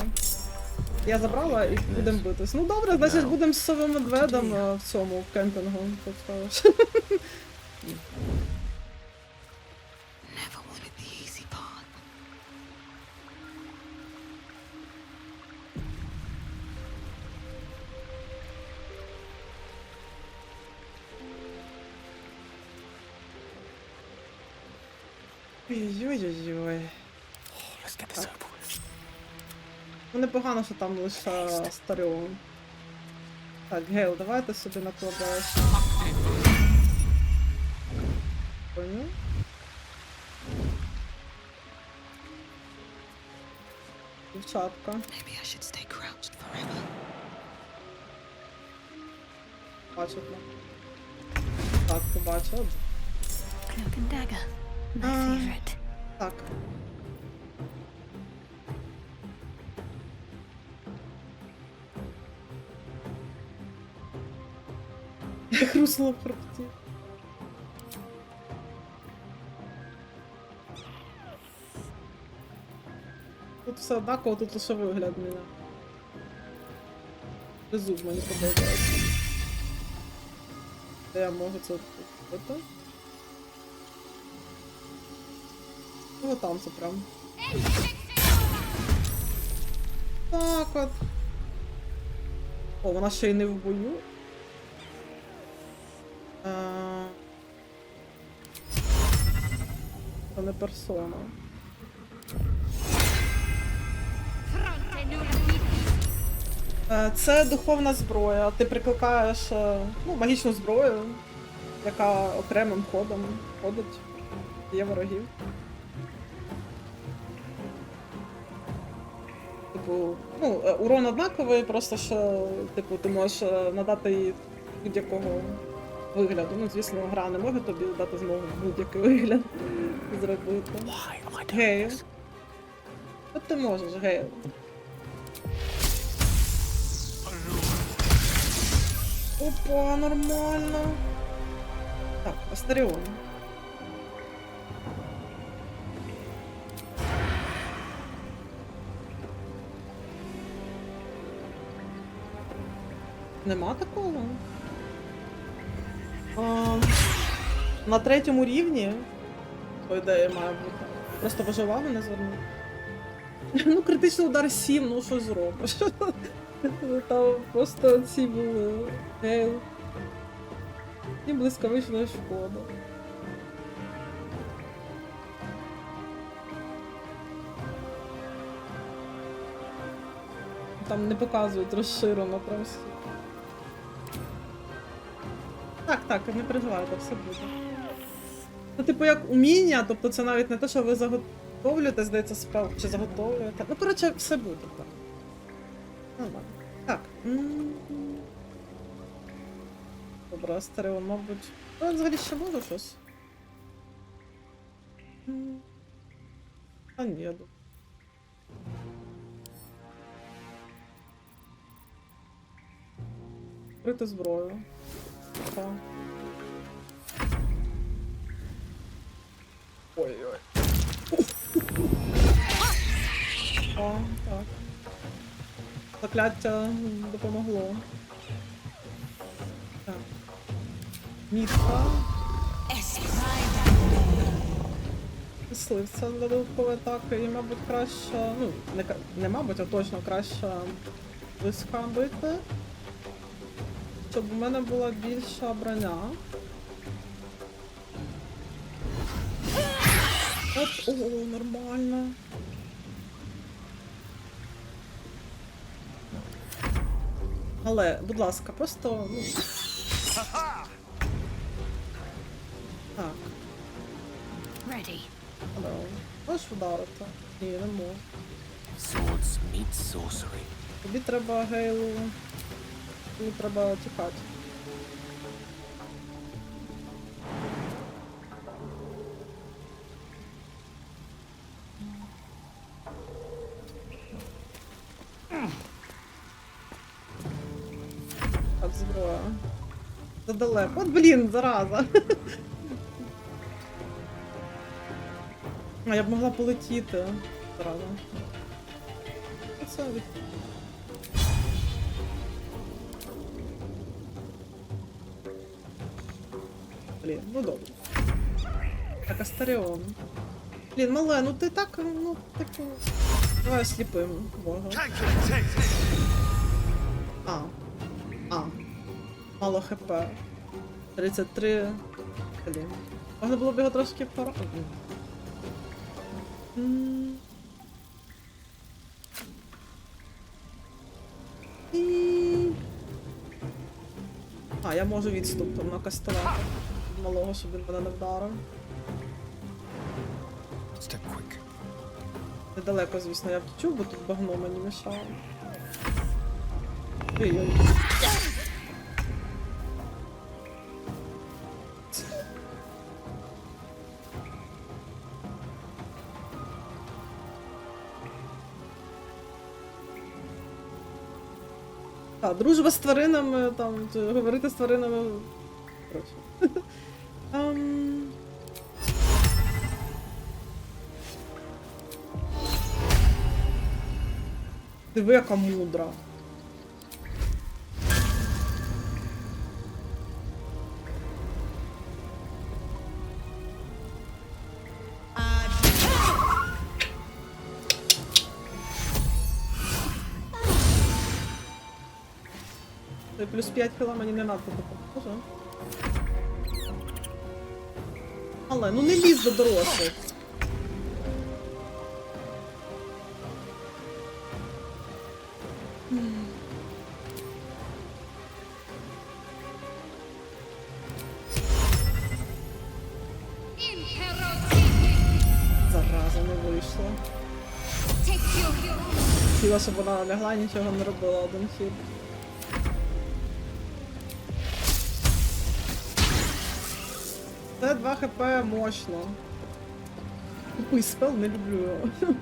Я забрала і будемо битись. Ну добре, значить будемо з Сововедмедем в цьому в кемпінгу. Ой-ой-ой. Ну непогано, що там лише Астаріон. Так, Ґейл, давай ти сюди накладаєш. Понял? Дівчатка. Бачу. Так, побачив. Cloak and dagger. My favorite. Так. Я хрустнула в хребті. Тут все однаково, тут лише вигляд мене. Зуб мені подобається. Де я можу це робити? Ну там це прям. Так от. О, вона ще й не в бою. Це не персона. Це духовна зброя. Ти прикликаєш магічну зброю, яка окремим ходом ходить. Є ворогів. Типу, урон однаковий, просто що типу, ти можеш надати їй будь-якого вигляду. Ну, звісно, гра не може тобі дати змогу будь-який вигляд зробити. Ґейл. Що ти можеш, Ґейл? Опа, нормально. Так, Астаріона. Нема такого? На 3-му рівні, по ідеї, має бути. Просто б увагу не звернути. Ну, критичний удар 7, ну що зробиш? Там просто ці були. Ґейл. І блискавична шкода. Там не показують розширено прям всі. Так, не переживайте, все буде. Це типу як уміння, тобто це навіть не те, що ви заготовлюєте, здається, спел, чи заготовлюєте. Ну, коротше, все буде так. Нормально. Так. Добре, Астаріон, мабуть. Ну, взагалі ще можу щось? А ні, я думаю. Вкрити зброю. Так. Ой-ой. О, так. Закляття допомогло. Так. Мітка. Мисливця для додаткової атаки і, мабуть, краще, ну, не мабуть, а точно краще близька бити, щоб у мене була більша броня. Оп, о, нормально. Але, будь ласка, просто, ну... Так. Ready. Алло. Можеш вдарити? Ні, не можу. Swords meet sorcery. Тобі треба, Ґейлу... Тобі треба тікати. Так, зброя. Задалеко. От, блін, зараза. А я б могла полетіти. Зараза. Оце від... Блін, ну добре. Так, Астаріон. Блін, мале, ну ти так, ну, типу... Давай сліпим, Бога. Мало хп. 33. Блін. Можна було б його трошки пора... А, я можу відступ там накастувати від малого, щоб він мене не вдарив. Недалеко, звісно, я втічу, бо тут багно мені мішало. Ой-ой. Так, дружба з тваринами, там, говорити з тваринами. Коротше. Диви, яка мудра. Плюс 5 хіла мені не надто допоможе. Але, ну не лізь до дорослих. Зараза, не вийшло. Хотіла, щоб вона лягла, нічого не робила один хід. Це 2 хп мощно. Тупий спел, не люблю його.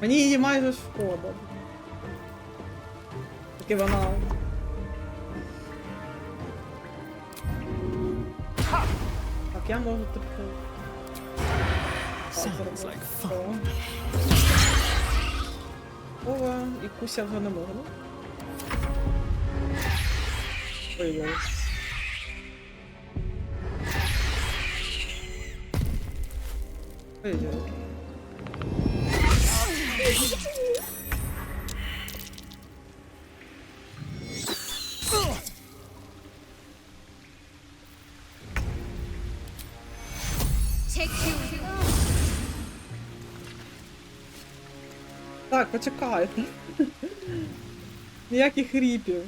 Мені її майже шкода. Таки вона... Так, я можу типу... Sounds like fun. Ова, і Куся вже не можу. Ой-ой. Ой-ой. Так, почекай. Ніяких ріпів.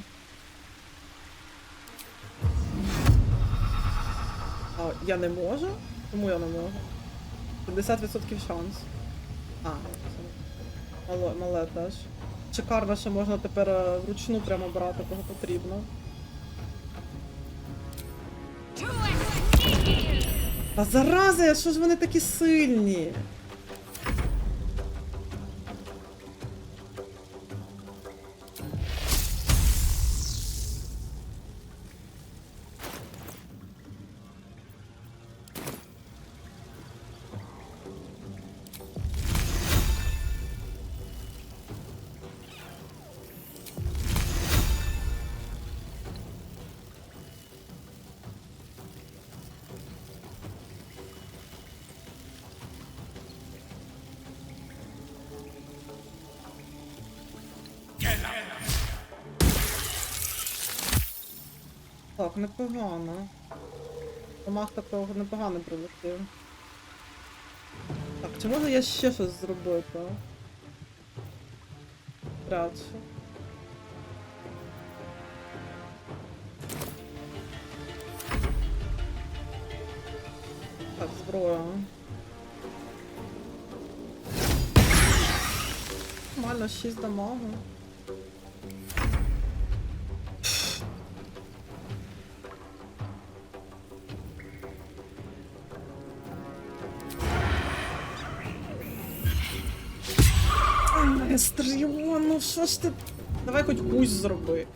А, я не можу? Чому я не можу? 50% шанс. А, мале теж. Шикарно, що можна тепер вручну прямо брати, кого потрібно. Та зараза, що ж вони такі сильні? Так, непогано. Комах такого непогано прилетів. Так, чи можна я ще щось зробити? Вряд чи. Так, зброя. Нормально, 6 дамагу. Астаріон, ну що ж ти? Давай хоч гусь зроби.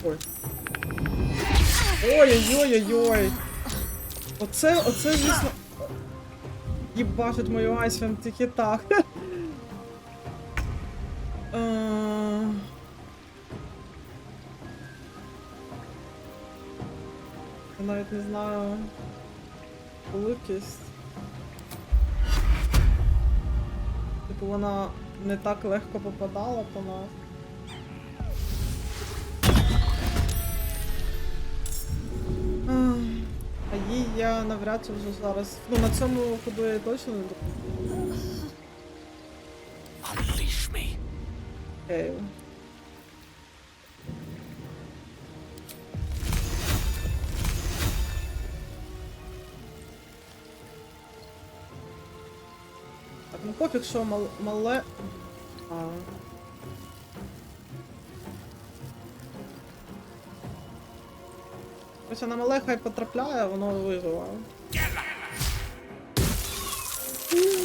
Ой. Ой-ой-ой-ой-ой. Оце, звісно, їбашить мою айсвем тільки так. Я навіть не знаю. Великість. Типу вона не так легко попадала по нас. А їй я навряд чи вже зараз... Ну, на цьому ходу я точно не допомогу. Ґейл. Так, ну пофіг, що мале... Ось на мале хай потрапляє, воно виживає.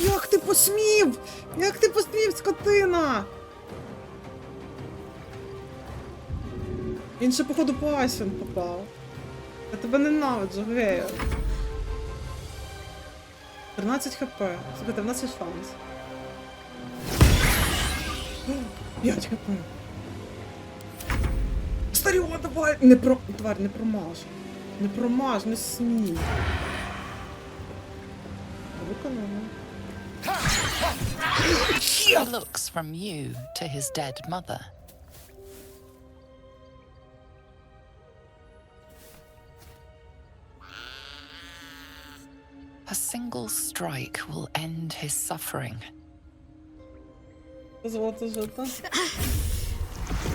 Як ти посмів? Як ти посмів, скотина? Він ще, походу, по Айсвен попав. Я тебе ненавиджу, Ґейл. 13 хп. Слухайте, в нас є шанс. 5 хп. Астаріон, давай! Тварь, не промаж. Не промаж, не смій. Виконано. He looks from you to his dead mother. A single strike will end his suffering. Дозвольте жити.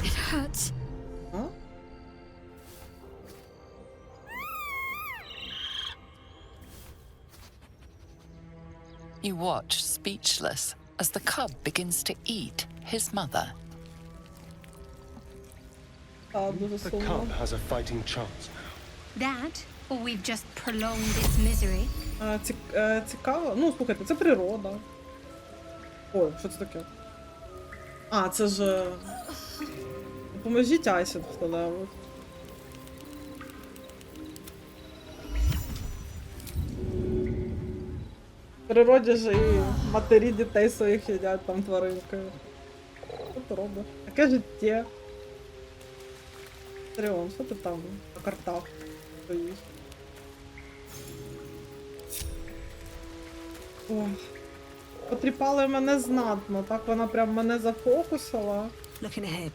It hurts. А? You watch speechless as the cub begins to eat his mother. The cub has a fighting chance now. That, or we've just prolonged its misery. Цікаво. Ну, слухайте, це природа. Ой, що це таке? А, це ж... Поможіть Айсен хто-небудь. В природі ж і матері дітей своїх їдять там тваринкою. Що ти робиш? Таке життя. Астаріон, що ти там на картах стоїш? О, потріпали мене знатно, так вона прям мене зафокусила. Looking ahead.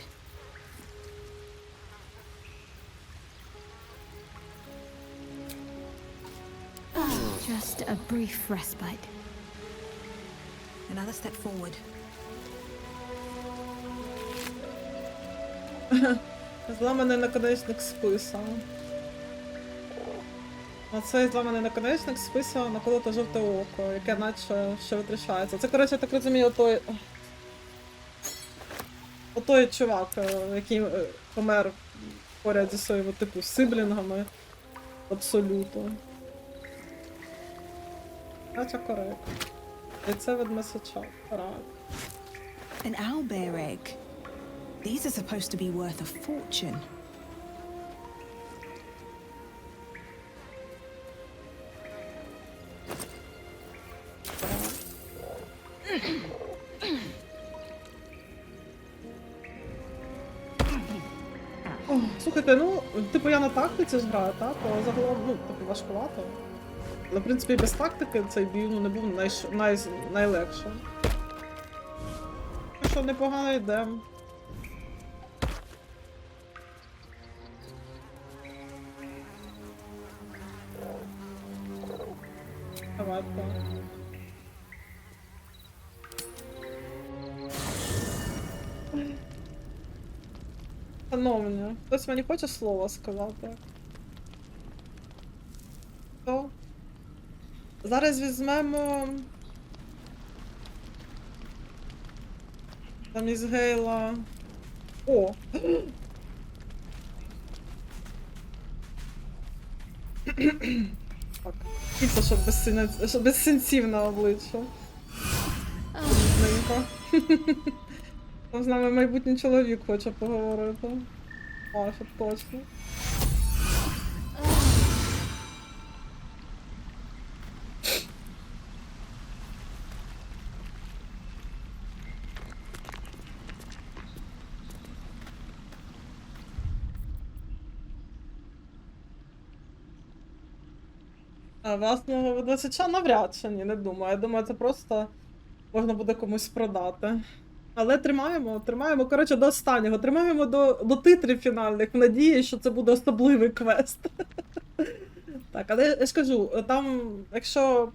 Just a brief respite. Another step forward. Зламаний наконечник списа. Оцей зламаний наконечник списав на колото жовте око, яке наче ще витріщається. Це, коротше, я так розумію, отой чувак, який помер поряд зі своїми, типу, сиблінгами. Абсолютно. Наче коректно. І це від месача. An owlbear egg. These are supposed to be worth a fortune. О, слухайте, ну, типу я на тактиці ж граю, так? Але загалом, ну, типу важкувато. Але, в принципі, без тактики цей бій не був найлегшим. Ну що, непогано йдемо. Давай, Шановні, хтось мені хоче слово сказати? Хто? Зараз візьмемо... Там із Ґейла... О! Так, кіця, щоб без синців на обличчя. Там з нами майбутній чоловік хоче поговорити. О, щоб точно. Власного видавача навряд чи ні, не думаю. Я думаю, це просто можна буде комусь продати. Але тримаємо, коротше, до останнього. Тримаємо до титрів фінальних, в надії, що це буде особливий квест. Так, але я ж кажу, там, якщо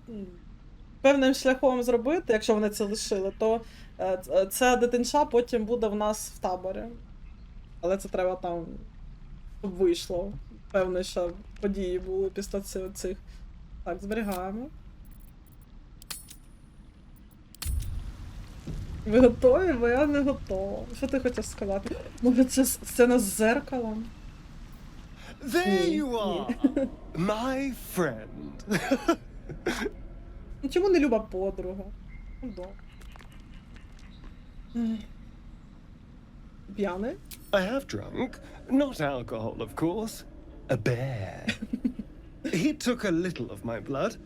певним шляхом зробити, якщо вони це лишили, то ця дитинча потім буде в нас в таборі. Але це треба там, щоб вийшло. Певно, що події були після цих. Так, зберігаємо. Ви готові? Бо я не готова. Що ти хочеш сказати? Може, це сцена з зеркалом? There you are, my friend. Ну, чому не люба подруга? Ну, добре. П'яний? I have drunk, not alcohol, of course. A bear. He took a little of my blood.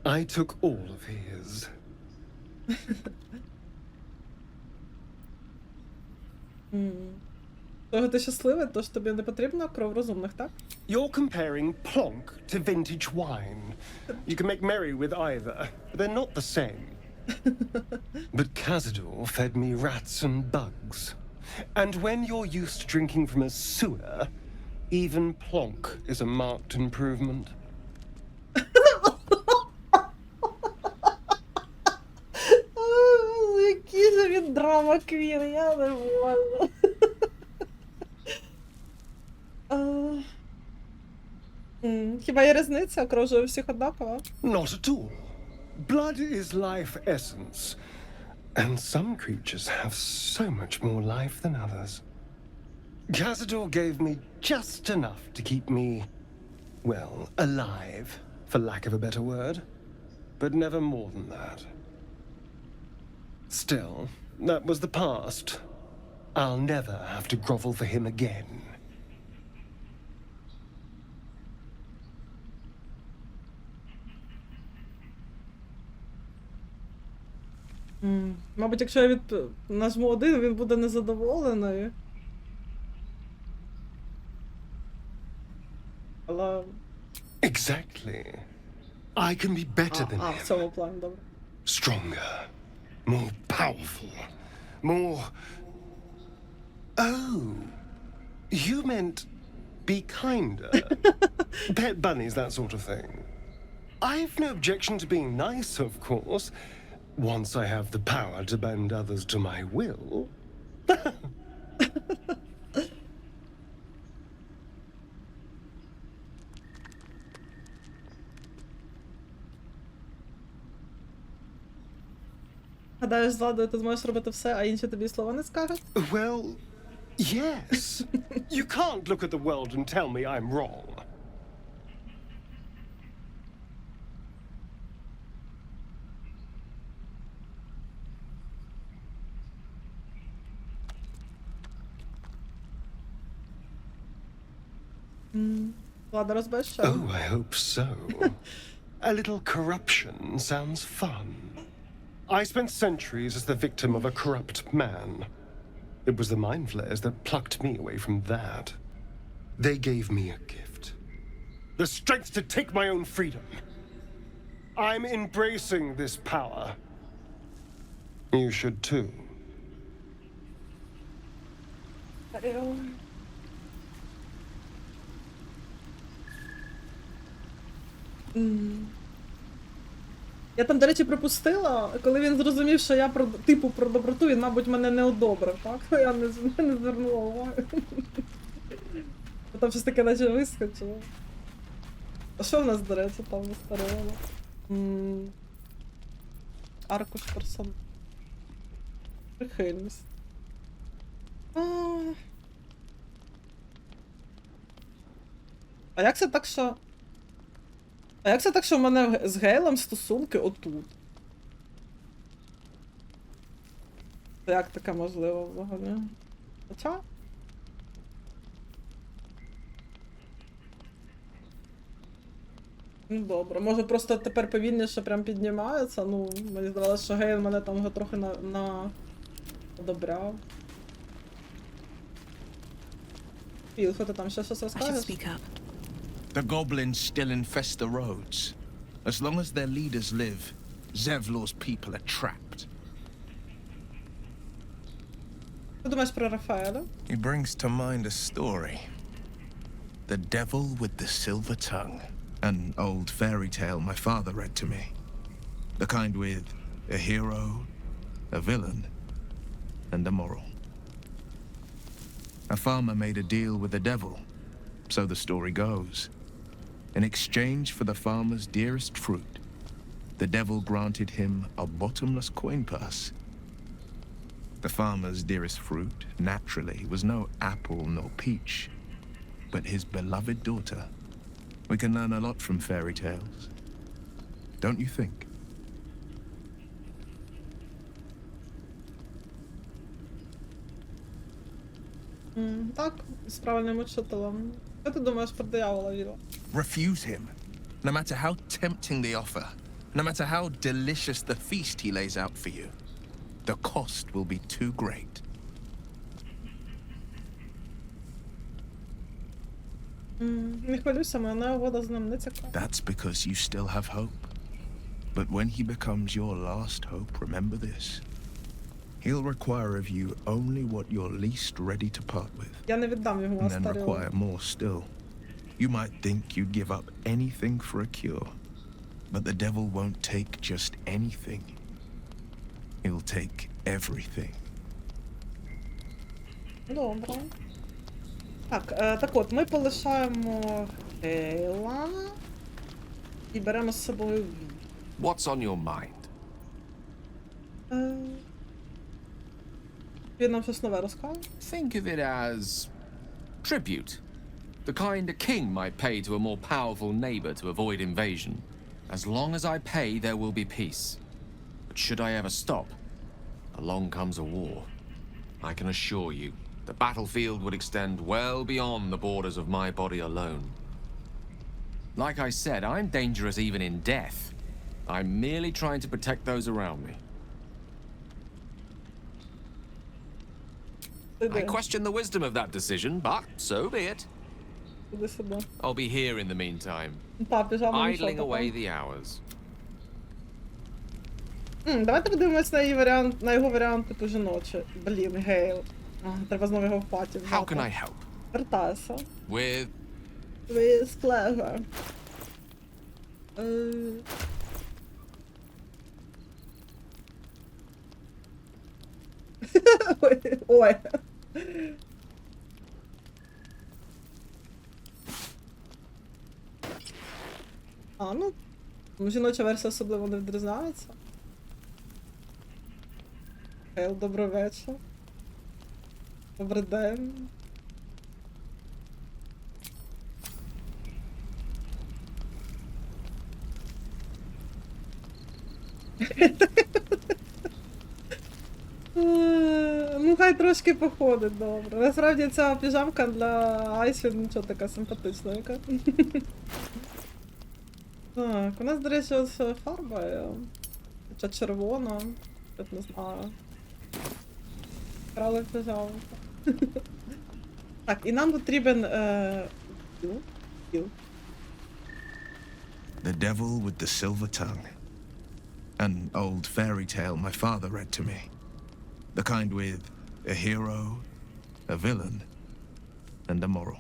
I took all of his. Того ти щасливий, тож тобі не потрібна кров розумних, так? You're comparing plonk to vintage wine. You can make merry with either, but they're not the same. But Cazador fed me rats and bugs. And when you're used to drinking from a sewer, even plonk is a marked improvement. Який же він драма квін, я не можу. Хіба є різниця? Кров же у всіх однакова? Not at all. Blood is life essence. And some creatures have so much more life than others. Cazador gave me just enough to keep me, well, alive, for lack of a better word. But never more than that. Still, that was the past. I'll never have to grovel for him again. Мабуть, якщо я нажму один, він буде незадоволений. Але... Exactly. I can be better than him. В цьому плані, добре. Stronger. More powerful. More... Oh. You meant be kinder. Pet bunnies, that sort of thing. I've no objection to being nice, of course. Once I have the power to bend others to my will. Гадаєш, з Владою ти зможеш робити все, а інші тобі слова не скажуть? Well, yes. You can't look at the world and tell me I'm wrong. Влада розбеща. Oh, I hope so. A little corruption sounds fun. I spent centuries as the victim of a corrupt man. It was the mind flayers that plucked me away from that. They gave me a gift. The strength to take my own freedom. I'm embracing this power. You should too. Я там, до речі, пропустила, коли він зрозумів, що я про доброту, він, мабуть, мене не одобрив, так? Я не звернула уваги. Там щось таке наче вискочило. А що в нас, до речі, там Астаріона? Аркуш персон. Прихильність. А як це так, що... А як це так, що в мене з Ґейлом стосунки отут? Як таке можливо взагалі? Хоча? Ну добре, може просто тепер повільніше прям піднімається, ну, мені здавалося, що Ґейл мене там вже трохи одобряв. Філ, що ти там ще щось розкажеш? The goblins still infest the roads. As long as their leaders live, Zevlor's people are trapped. Що думаєш про Рафаеля? He brings to mind a story. The Devil with the Silver Tongue. An old fairy tale my father read to me. The kind with a hero, a villain, and a moral. A farmer made a deal with the devil, so the story goes. In exchange for the farmer's dearest fruit, the devil granted him a bottomless coin purse. The farmer's dearest fruit, naturally, was no apple nor peach, but his beloved daughter. We can learn a lot from fairy tales. Don't you think? Так, з правильним учителем. Що ти думаєш про диявола, Вілла? Refuse him, no matter how tempting the offer, no matter how delicious the feast he lays out for you. The cost will be too great. Не хвилюйся, мене угода з ним не цікава. That's because you still have hope. But when he becomes your last hope, remember this. He'll require of you only what you're least ready to part with. Я не віддам йому And then Астаріону. require more still. You might think you'd give up anything for a cure. But the devil won't take just anything. He'll take everything. Добре. Так от, ми полишаємо Ґейла і беремо з собою Віллу. What's on your mind? Він нам щось нове розкаже? Think of it as tribute. The kind a king might pay to a more powerful neighbor to avoid invasion. As long as I pay, there will be peace. But should I ever stop, along comes a war. I can assure you, the battlefield would extend well beyond the borders of my body alone. Like I said, I'm dangerous even in death. I'm merely trying to protect those around me. I question the wisdom of that decision, but so be it. I'll be here in the meantime, idling away the hours. Давайте подивимось на його варіант типу жіночий. Блін, Ґейл. Треба знову його в паті взяти. How can I help? Вертайся. With pleasure. Ой. Ну, жіноча версія особливо не відрізняється. Ґейл, добрий вечір. Добрий день. Ну, хай трошки походить, добре. Насправді ця піжамка для Айсі нічого така симпатична яка. Так, у нас, до речі, ось фарба є. Хоча червона, я не знаю. Крали піжамку. Так, і нам потрібен... Філ. The Devil with the Silver Tongue. An old fairy tale my father read to me. The kind with a hero, a villain, and a moral.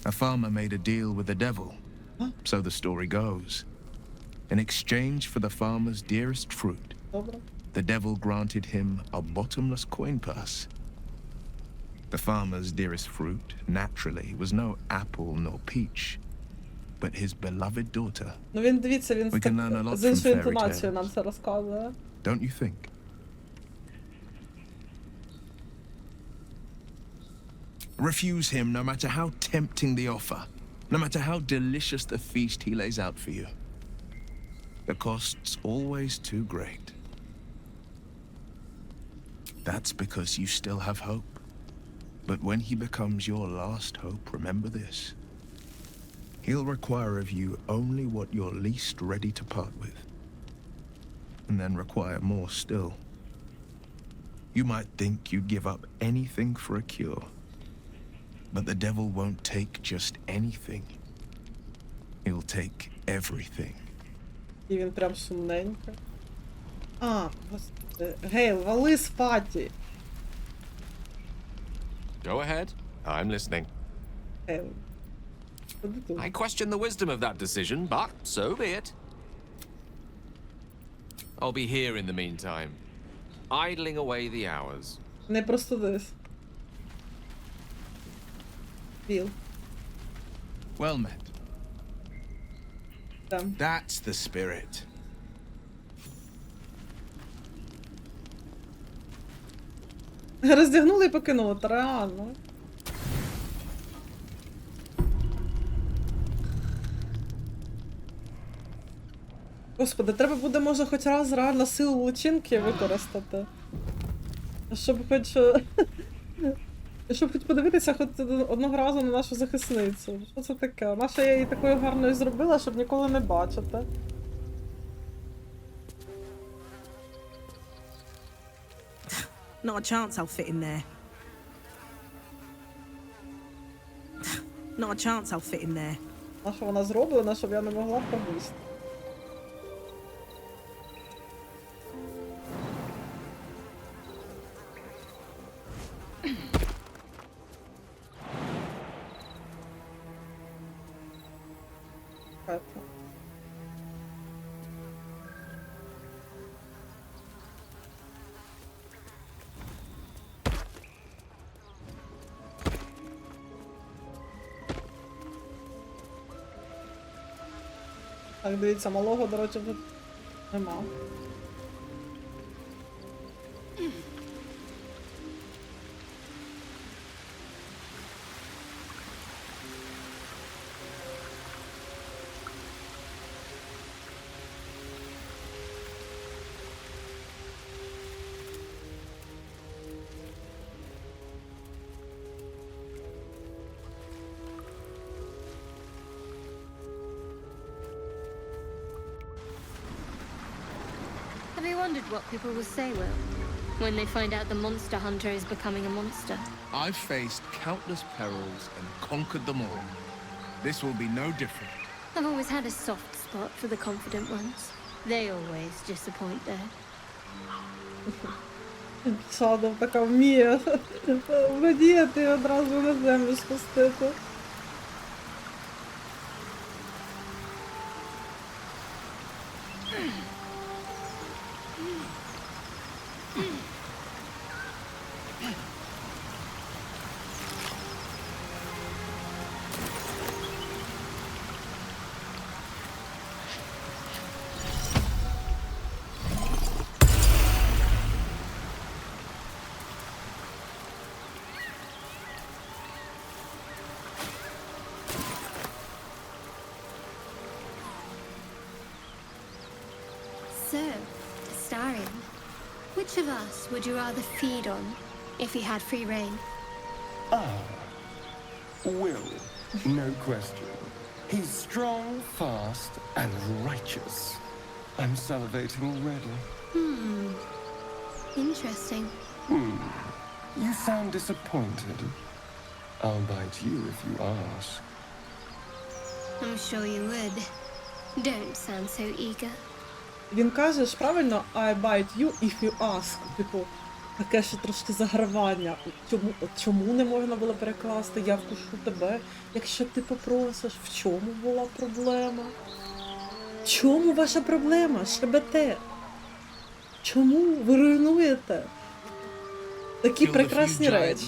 A farmer made a deal with the devil, so the story goes. In exchange for the farmer's dearest fruit, the devil granted him a bottomless coin purse. The farmer's dearest fruit, naturally, was no apple nor peach, but his beloved daughter. Ну він, дивіться, він We can learn a lot з from іншою fairy інтонацією нам tales. це розказує. Don't you think? Refuse him no matter how tempting the offer, no matter how delicious the feast he lays out for you. The cost's always too great. That's because you still have hope. But when he becomes your last hope, remember this. He'll require of you only what you're least ready to part with. And then require more still. You might think you'd give up anything for a cure. But the devil won't take just anything. He'll take everything. І він прям сумненько. А, господи. Ґейл, вали з паті. Go ahead. I'm listening. Ґейл. I question the wisdom of that decision, but so be it. I'll be here in the meantime, idling away the hours. Не простудись. Віл. Well met. Там. That's the spirit. Роздягнули і покинули, та реально. Господи, треба буде, може, хоч раз реально силу личинки використати. Щоб хоч... Щоб хоч подивитися хоч одного разу на нашу захисницю. Що це таке? Наша я її такою гарною зробила, щоб ніколи не бачити. Not a chance I'll fit in there. Not a chance I'll fit in there. Наша вона зроблена, щоб я не могла повісти. Так, дивіться, малого, до речі, вже нема. Have you wondered what people will say, Will, when they find out the monster hunter is becoming a monster? I've faced countless perils and conquered them all. This will be no different. I've always had a soft spot for the confident ones. They always disappoint there. Шадов така вміє владіяти і одразу на землю спустити. So, Astarion, which of us would you rather feed on if he had free reign? Will, no question. He's strong, fast, and righteous. I'm salivating already. Interesting. You sound disappointed. I'll bite you if you ask. I'm sure you would. Don't sound so eager. Він каже ж правильно I bite you if you ask. Типу, таке ще трошки загравання. Чому не можна було перекласти я вкушу тебе, якщо ти попросиш? В чому була проблема? В чому ваша проблема? Шебете? Чому ви руйнуєте такі прекрасні речі?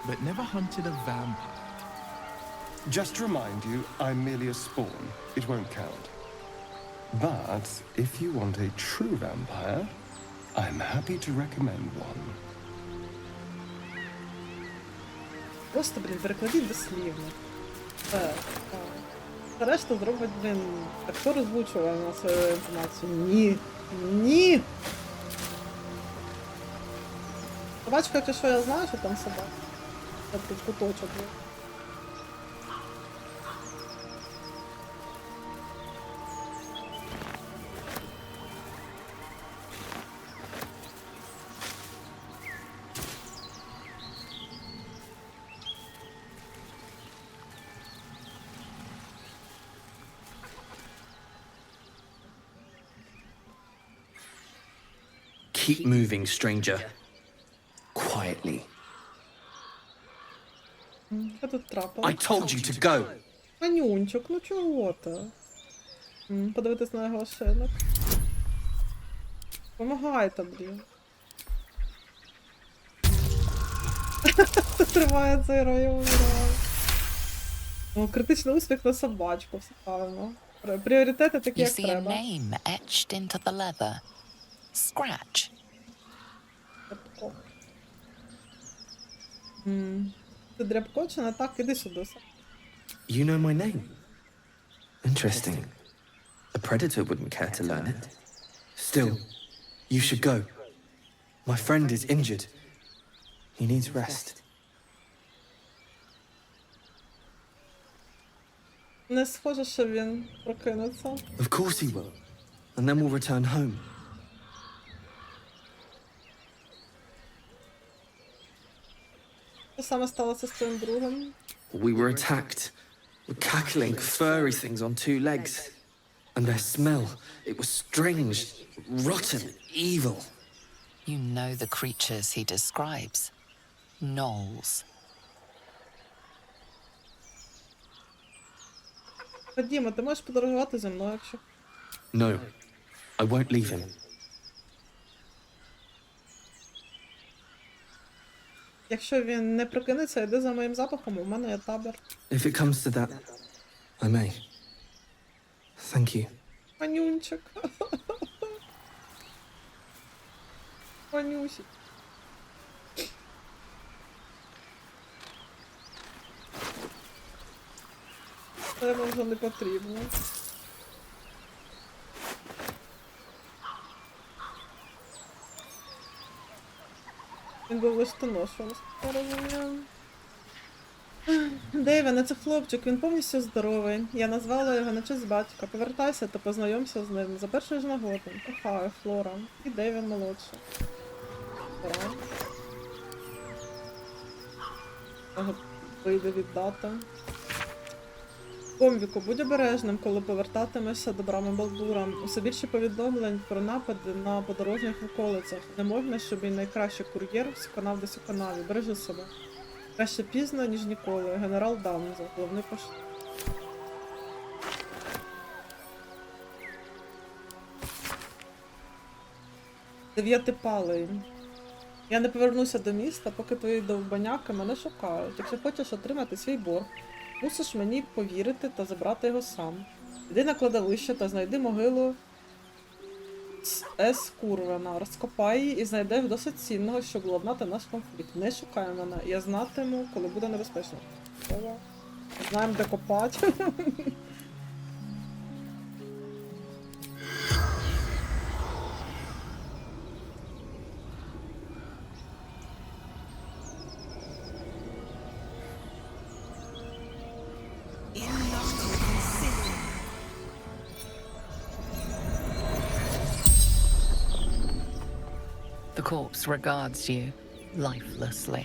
But never hunted a vampire. Just to remind you, I'm merely a spawn. It won't count. But if you want a true vampire, I'm happy to recommend one. Просто, блін, перекладіть дослівно. Решта зробить, блін, актор озвучував на свою інформацію. Ні. Ні! Собачка, якщо що, я знаю, що там собака. Це тут куточок був. Keep moving, stranger. Quietly. Що тут трапилось? I told you to go. Анюнчик, ну чого ти? Подивитись на його шинок. Помагайте, блін. Це триває цей район. Ну, критичний успіх на собачку, все правильно. Пріоритети такі, як треба. You see a name etched into the leather. Scratch. Ти дрябкочена? Так, іди сюди. You know my name. Interesting. A predator wouldn't care to learn it. Still, you should go. My friend is injured. He needs rest. Не схоже, що він прокинеться. Of course he will. And then we'll return home. Що саме сталося з твоїм другом? We were attacked. With cackling, furry things on two legs. And their smell, it was strange, rotten, evil. You know the creatures he describes. Gnolls. Ходімо, ти можеш подорожувати зі мною, якщо... No, I won't leave him. Якщо він не прокинеться, йди за моїм запахом, у мене є табір. If it comes to that, I may. Thank you. Анюнчик. Анюсі. Це вам вже не потрібно. Він був листоношом, я розумію. Дейвен, це хлопчик, він повністю здоровий. Я назвала його на честь батька. Повертайся та познайомся з ним. За першої ж нагоди. Кохаю, Флора. І Дейвен молодший. Флора. Може, вийде віддати. Комвіку, будь обережним, коли повертатимешся до брами Балдура. Усе більше повідомлень про напади на подорожніх околицях. Не можна, щоб і найкращий кур'єр сконав десь у канаві. Бережи себе. Краще пізно, ніж ніколи. Генерал Даунза, головний поштар. Дев'ятипалий. Я не повернуся до міста, поки твої довбаняки мене шукають. Якщо хочеш отримати свій борг, мусиш мені повірити та забрати його сам. Іди на кладовище та знайди могилу Курвена. Розкопай її і знайдеш досить цінного, щоб владнати наш конфлікт. Не шукай мене. Я знатиму, коли буде небезпечно. Знаємо, де копати. The corpse regards you lifelessly.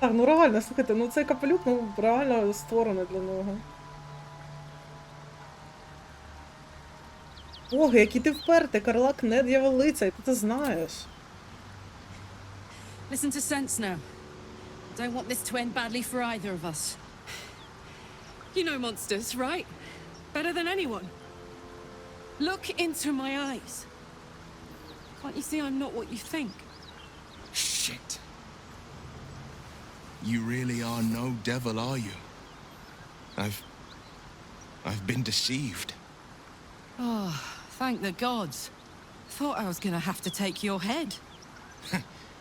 Так, ну реально, слухайте, ну цей капелюк, ну реально створений для нього. Боги, який ти впертий, Карлак не дьяволиця, і ти це знаєш. Listen to sense now. Don't want this to end badly for either of us. You know monsters, right? Better than anyone. Look into my eyes. Can't you see I'm not what you think? Shit. You really are no devil, are you? I've been deceived. Oh, thank the gods. Thought I was gonna have to take your head.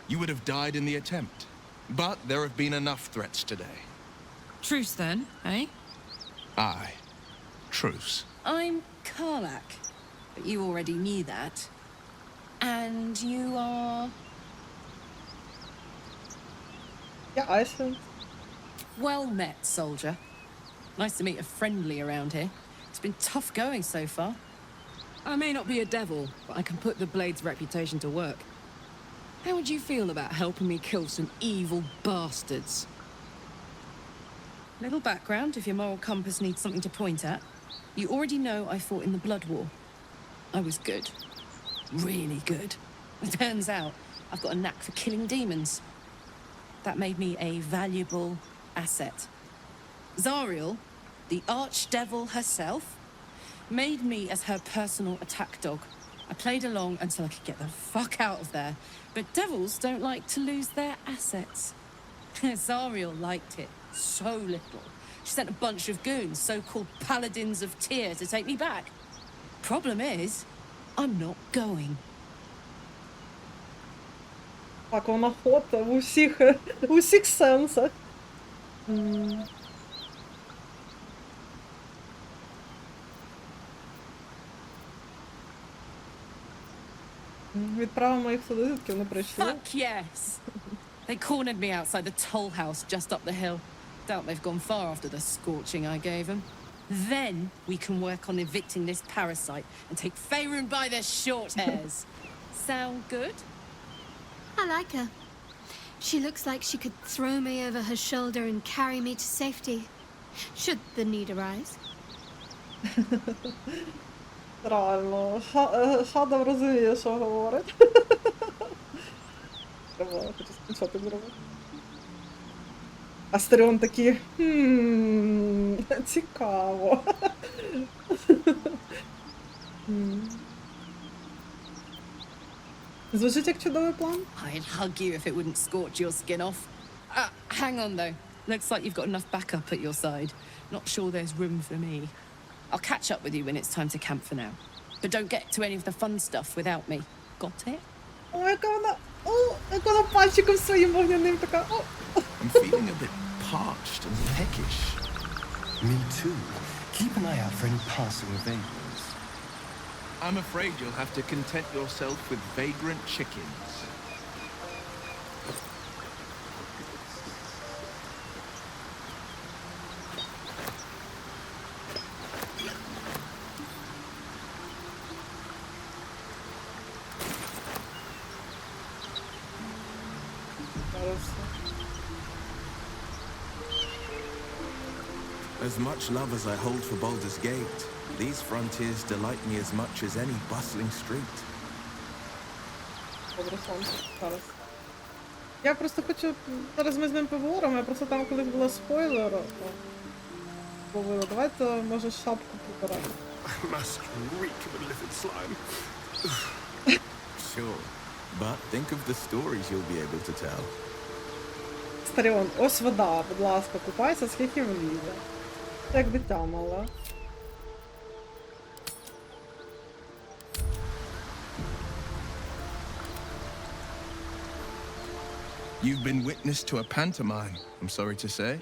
You would have died in the attempt. But there have been enough threats today. Truce then, eh? Aye. Truce. I'm Karlak, but you already knew that. And you are... Yeah, Iceland. Well met, soldier. Nice to meet a friendly around here. It's been tough going so far. I may not be a devil, but I can put the Blade's reputation to work. How would you feel about helping me kill some evil bastards? Little background if your moral compass needs something to point at. You already know I fought in the Blood War. I was good. Really good. It turns out I've got a knack for killing demons. That made me a valuable asset. Zariel, the archdevil herself, made me as her personal attack dog. I played along until I could get the fuck out of there. But devils don't like to lose their assets. Zariel liked it so little. She sent a bunch of goons, so-called paladins of Tyr, to take me back. Problem is, I'm not going. Так, вона хот в усіх сенсах. Відправимо їх туди, звідки вони прийшли. Fuck yes! They cornered me outside the toll house just up the hill. Doubt they've gone far after the scorching I gave them. Then we can work on evicting this parasite and take Faerun by the short hairs. Sound good? I like her. She looks like she could throw me over her shoulder and carry me to safety, should the need arise. Реально, Шадов розуміє, що говорить. Треба, хочу скріншоти зробити. Астаріон такий, цікаво. Звучить як чудовий план. I'd hug you if it wouldn't scorch your skin off. Hang on though. Looks like you've got enough backup at your side. Not sure there's room for me. I'll catch up with you when it's time to camp for now. But don't get to any of the fun stuff without me. Got it? Як вона пальчиком своїм вогняним така. I'm feeling a bit parched and peckish. Me too. Keep an eye out for any passing vagrants. I'm afraid you'll have to content yourself with vagrant chickens. As much love as I hold for Baldur's Gate, these frontiers delight me as much as any bustling street. Я просто хочу, зараз ми з ним поговоримо, я просто там колись була спойлер. Давайте, може, шапку побираємо. I must reek of a livid slime. Sure, but think of the stories you'll be able to tell. Астаріон, ось вода, будь ласка, купайся, скільки влізе. Як дитя мале. You've been witness to a pantomime, I'm sorry to say.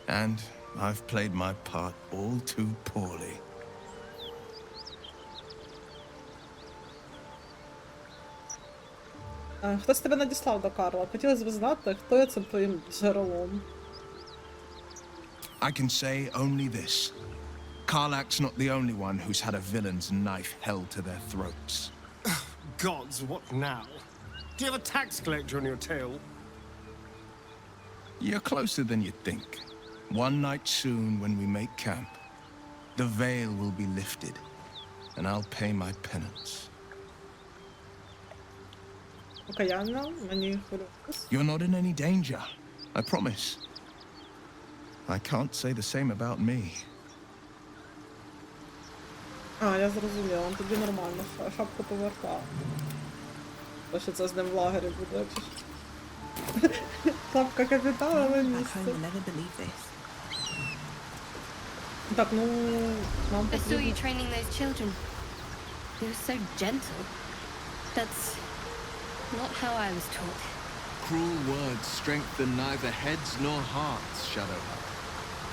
And I've played my part all too poorly. Хтось тебе надіслав до Карла. Хотілося б знати, хто є цим твоїм джерелом. I can say only this. Karlak's not the only one who's had a villain's knife held to their throats. Gods, what now? Do you have a tax collector on your tail? You're closer than you think. One night soon, when we make camp, the veil will be lifted, and I'll pay my penance. You're not in any danger, I promise. I can't say the same about me. Я зрозуміла, тоді нормально, шапку повертав. То, що це з ним в лагері буде, якщо ж. Шапка капітана на місце. Так, ну, нам I saw потрібно... you training those children. You were so gentle. That's not how I was taught. Cruel words strengthen neither heads nor hearts, Shadowheart.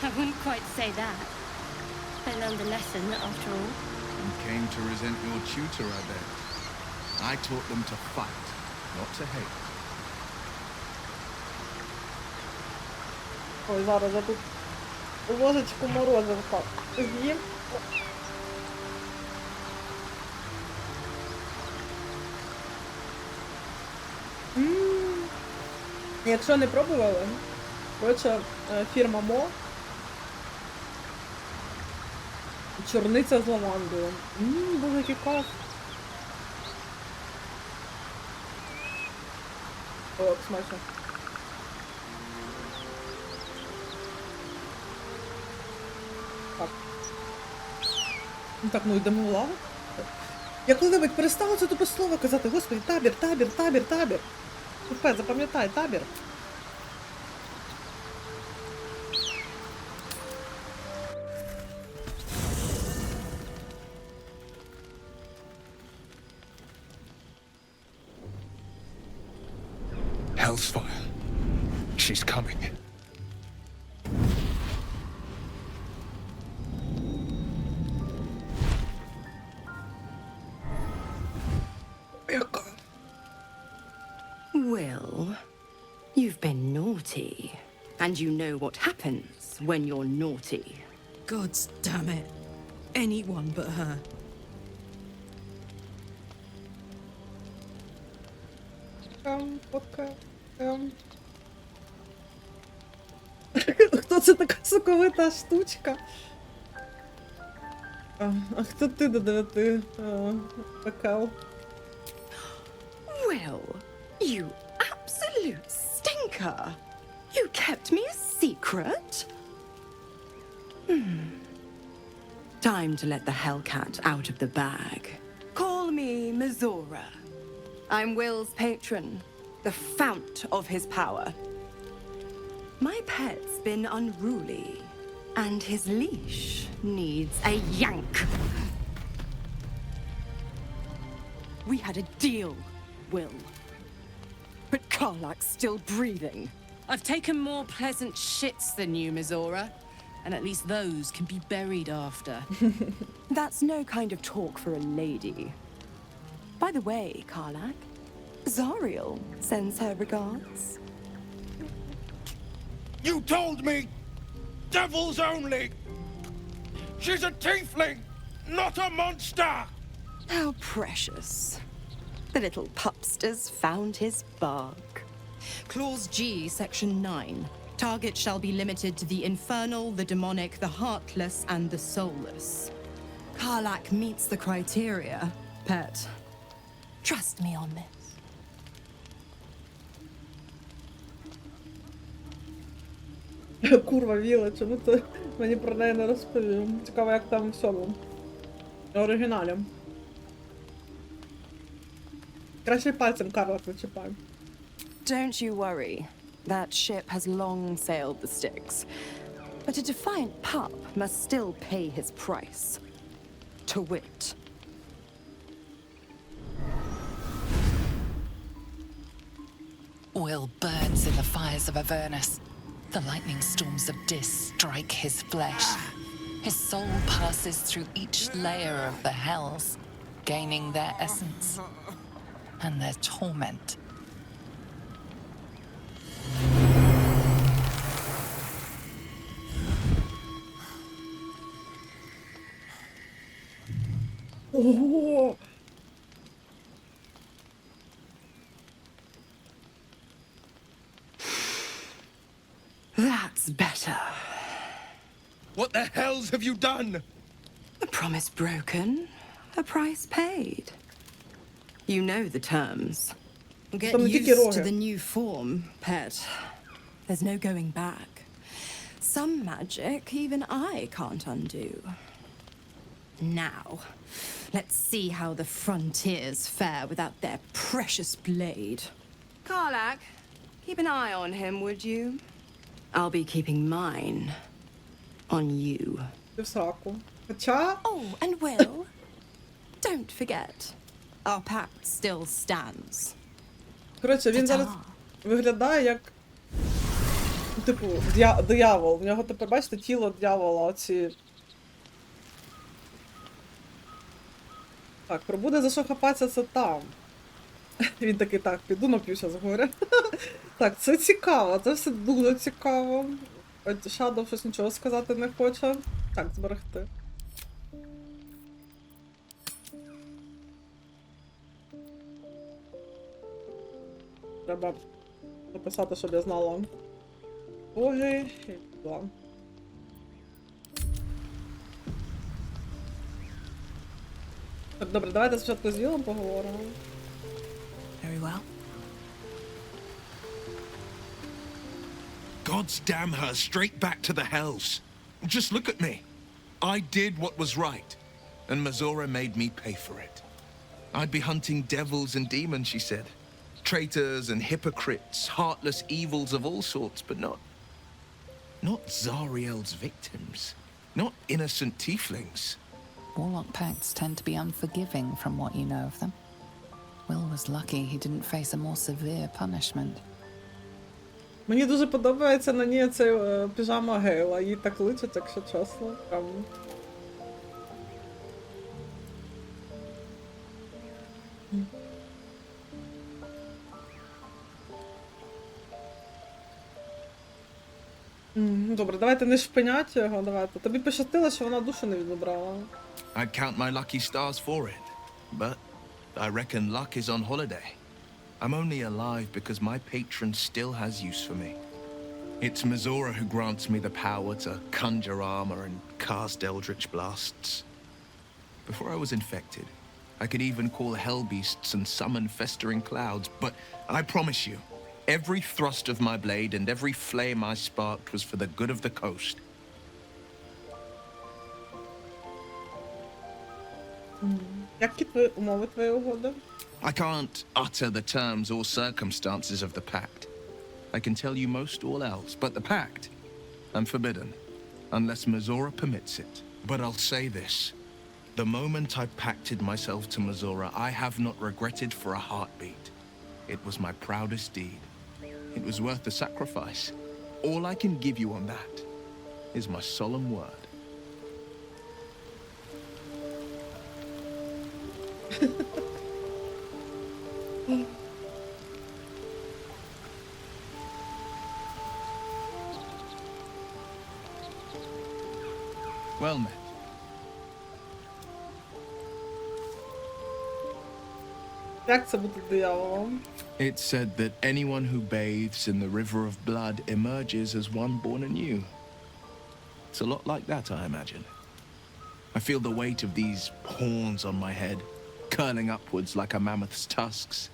I wouldn't quite say that. I learned a lesson, after all. You came to resent your tutor, I bet. I taught them to fight, not to hate. Ой, зараз я тут ложечку морозивка з'їм. Якщо не пробували, коротше, фірма Мо. Чорниця з лавандою. Боже, який кайф. О, як смачно. Так. Так, ну йдемо в лаву. Я коли-небудь перестала це тупе слово казати. Господи, табір, табір, табір, табір. Тупе, запам'ятай, табір. Hell's fire. She's coming. Well, you've been naughty, and you know what happens when you're naughty. Gods damn it. Anyone but her. Хто це така соковита штучка? А хто ти до 9 пекел? Well, you absolute stinker. You kept me a secret? Time to let the Hellcat out of the bag. Call me Mizora. I'm Will's patron, the fount of his power. My pet's been unruly, and his leash needs a yank. We had a deal, Will. But Karlak's still breathing. I've taken more pleasant shits than you, Mizora. And at least those can be buried after. That's no kind of talk for a lady. By the way, Karlak, Zariel sends her regards. You told me! Devils only! She's a tiefling, not a monster! How precious. The little pupster's found his bark. Clause G, Section 9. Target shall be limited to the infernal, the demonic, the heartless, and the soulless. Karlak meets the criteria, pet. Trust me on this. Курва, Вілла, чому ти мені про неї не розповів? Цікаво, як там в цьому оригіналі. Краще пальцем Карлак вичіпай. Don't you worry. That ship has long sailed the Styx. But a defiant pup must still pay his price. To wit. Will burns in the fires of Avernus. The lightning storms of Dis strike his flesh. His soul passes through each layer of the hells, gaining their essence and their torment. Ого! have you done? A promise broken, a price paid. You know the terms. Get Там не тільки used to роги. the new form, pet. There's no going back. Some magic even I can't undo. Now, let's see how the frontiers fare without their precious blade. Karlak, keep an eye on him, would you? I'll be keeping mine on you. Ти в сраку. Хоча... Oh, and Will, don't forget, our pact still stands. Коротше, він зараз виглядає як... ну, типу, диявол. В нього тепер, бачите, тіло диявола, оці... Так, пробуде за що хапатися, це там. Він такий, так, піду нап'юся з горя. Так, це цікаво, це все дуже цікаво. Shadow щось нічого сказати не хоче. Так, зберегти. Треба написати, щоб я знала. Боги і два. Так, добре, давайте спочатку з Віллом поговоримо. Very well. God's damn her straight back to the hells. Just look at me. I did what was right, and Mazora made me pay for it. I'd be hunting devils and demons, she said. Traitors and hypocrites, heartless evils of all sorts, but not Zariel's victims. Not innocent tieflings. Warlock pacts tend to be unforgiving from what you know of them. Will was lucky he didn't face a more severe punishment. Мені дуже подобається на ній цей піжама Ґейла. Їй так личить, якщо чесно. Прям... Добре, давайте не шпинять його, давайте. Тобі пощастило, що вона душу не відібрала. I'd count my lucky stars for it, but I reckon luck is on holiday. I'm only alive because my patron still has use for me. It's Mazora who grants me the power to conjure armor and cast eldritch blasts. Before I was infected, I could even call hell beasts and summon festering clouds, but I promise you, every thrust of my blade and every flame I sparked was for the good of the coast. Які умови твоєї угоди? I can't utter the terms or circumstances of the pact. I can tell you most all else, but the pact, I'm forbidden, unless Mazora permits it. But I'll say this. The moment I pacted myself to Mazora, I have not regretted for a heartbeat. It was my proudest deed. It was worth the sacrifice. All I can give you on that is my solemn word. Well met. Як це бути дияволом? It's said that anyone who bathes in the river of blood emerges as one born anew. It's a lot like that, I imagine. I feel the weight of these horns on my head, curling upwards like a mammoth's tusks.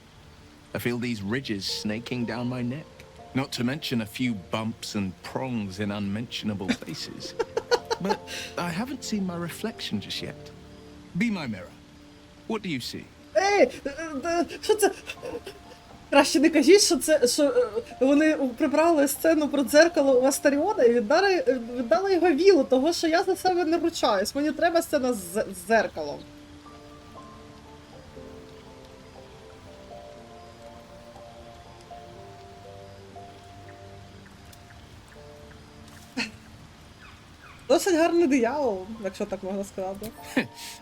I feel these ridges snaking down my neck, not to mention a few bumps and prongs in unmentionable places. But I haven't seen my reflection just yet. Be my mirror. What do you see? Ей! Що це? Краще не кажіть, що це, що вони прибрали сцену про дзеркало у Астаріона і віддали його Віллу, того що я за себе не ручаюсь. Мені треба сцена з дзеркалом. Досить гарний диявол, якщо так можна сказати.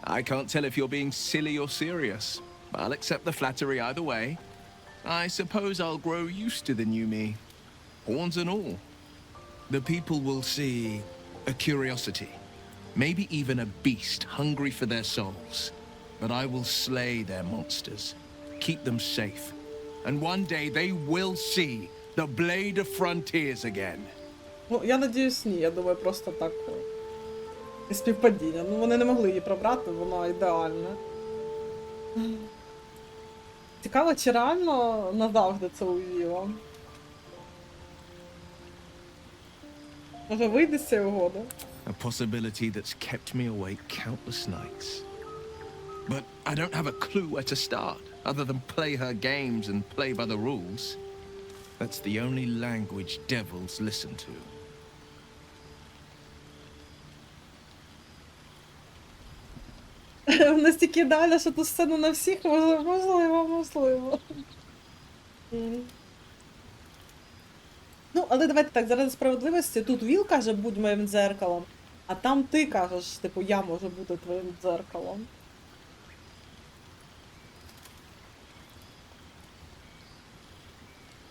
I can't tell if you're being silly or serious. I'll accept the flattery either way. I suppose I'll grow used to the new me. Horns and all. The people will see a curiosity. Maybe even a beast hungry for their souls. But I will slay their monsters. Keep them safe. And one day they will see the blade of frontiers again. Ну, я надіюсь, ні. Я думаю, просто так Співпадіння. Ну, вони не могли її пробрати, вона ідеальна. Цікаво, чи реально назавжди це у Вілла? Може, вийде з цієї угоди? A possibility that's kept me awake countless nights. But I don't have a clue where to start, other than play her games and play by the rules. That's the only language devils listen to. Настільки ідеально, що ту сцену на всіх, можливо. Ну, але давайте так, заради справедливості, тут Віл каже, будь моїм дзеркалом, а там ти кажеш, типу, я можу бути твоїм дзеркалом.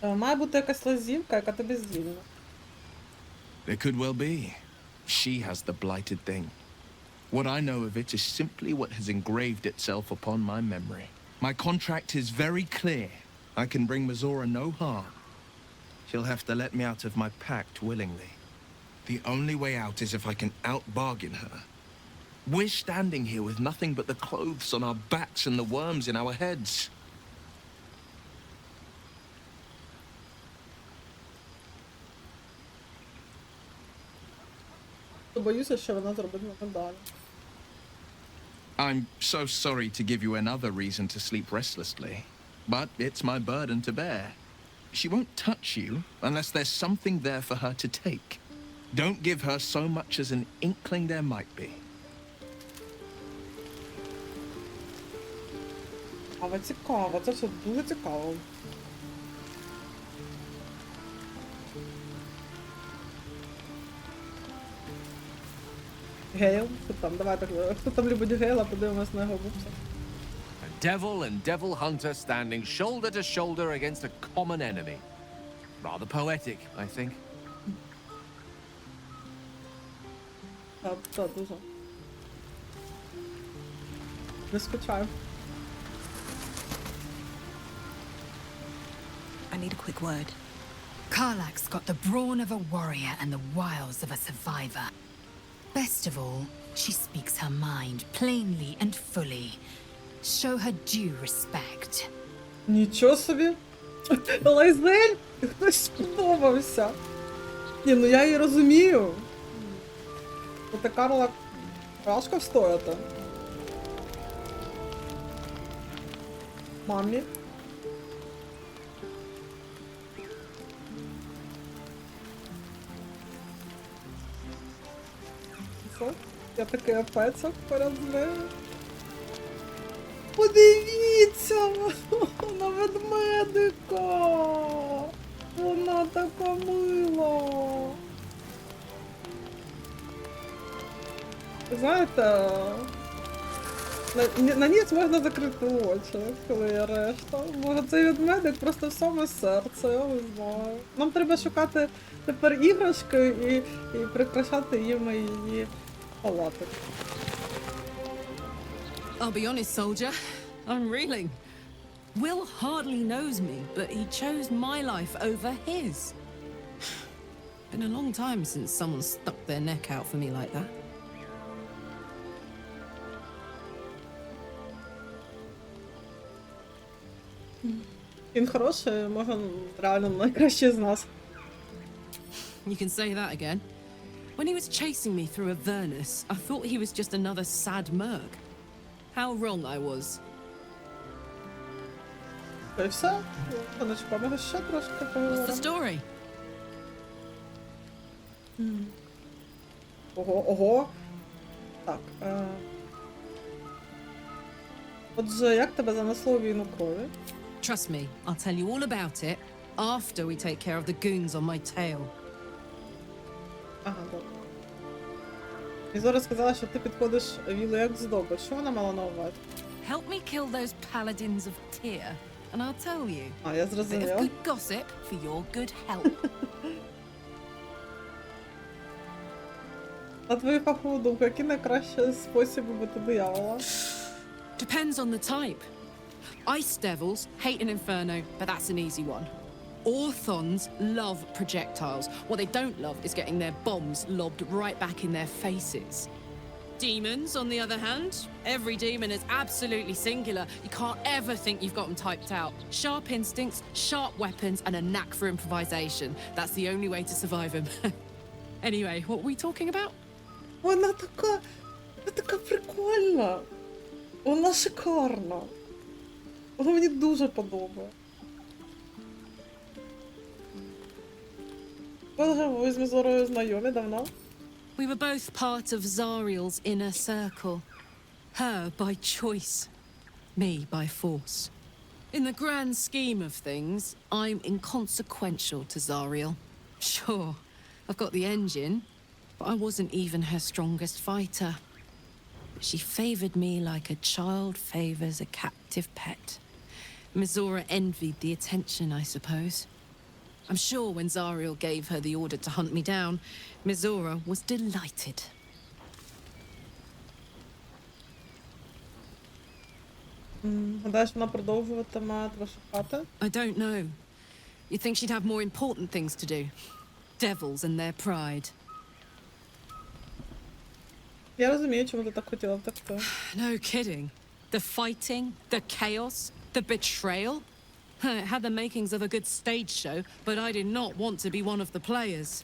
Має бути якась лазівка, яка тобі звільна. There could well be. She has the blighted thing. What I know of it is simply what has engraved itself upon my memory. My contract is very clear. I can bring Mizora no harm. She'll have to let me out of my pact willingly. The only way out is if I can out-bargain her. We're standing here with nothing but the clothes on our backs and the worms in our heads. Боюся, що вона зробить далі. I'm so sorry to give you another reason to sleep restlessly, but it's my burden to bear. She won't touch you unless there's something there for her to take. Don't give her so much as an inkling there might be. Але цікаво, це все дуже цікаво. Ґейл, хто там? Давайте, хто там любить Ґейла, подивимось на його букса. A devil and devil hunter standing shoulder to shoulder against a common enemy. Rather poetic, I think. Так, дуже. Не скучаю. I need a quick word. Karlak's got the brawn of a warrior and the wiles of a survivor. Best of all, she speaks her mind plainly and fully. Show her due respect. Нічого собі. Лайзель? Хтось сподобався. Ні, ну я її розумію. Оте Карла важко встояти. Мамі. Я такий опецьок перед нею. Подивіться на ведмедика! Вона така мила! Знаєте, на ніч можна закрити очі, коли є решта. Може цей ведмедик просто в саме серце, я не знаю. Нам треба шукати тепер іграшки і прикрашати їм її палати. I'll be honest, soldier. I'm reeling. Will hardly knows me, but he chose my life over his. Been a long time since someone stuck their neck out for me like that. Він хороший, може, реально найкращий з нас. You can say that again. When he was chasing me through Avernus, I thought he was just another sad merc. How wrong I was. І все? Сонечко, може ще трошки поговоримо? What's the story? Ого. Так. Отже, як тебе занесло у війну крові? Trust me, I'll tell you all about it after we take care of the goons on my tail. Ага, добре. І зараз сказала, що ти підходиш Віллу як здобич. Що вона мала на увазі? Help me kill those paladins of Tyr, and I'll tell you. А, я A bit of зрозуміла. good gossip for your good health. На твою фахову думку, який найкращий спосіб убити диявола? Depends on the type. Ice devils hate an inferno, but that's an easy one. Orthons love projectiles. What they don't love is getting their bombs lobbed right back in their faces. Demons, on the other hand, every demon is absolutely singular. You can't ever think you've got them typed out. Sharp instincts, sharp weapons, and a knack for improvisation. That's the only way to survive them. Anyway, what were we talking about? Вона така прикольна. Вона шикарна. Вона мені дуже подобає. Ви з Мізорою знайомі давно? We were both part of Zariel's inner circle. Her by choice, me by force. In the grand scheme of things, I'm inconsequential to Zariel. Sure, I've got the engine, but I wasn't even her strongest fighter. She favored me like a child favors a captive pet. Mizora envied the attention, I suppose. I'm sure when Zariel gave her the order to hunt me down, Mizora was delighted. Гадаєш, вона продовжуватиме тебе шукати? I don't know. You'd think she'd have more important things to do. Devils and their pride. Я розумію, чому ти так хотіла втекти. No kidding. The fighting, the chaos, the betrayal. It had the makings of a good stage show, but I did not want to be one of the players.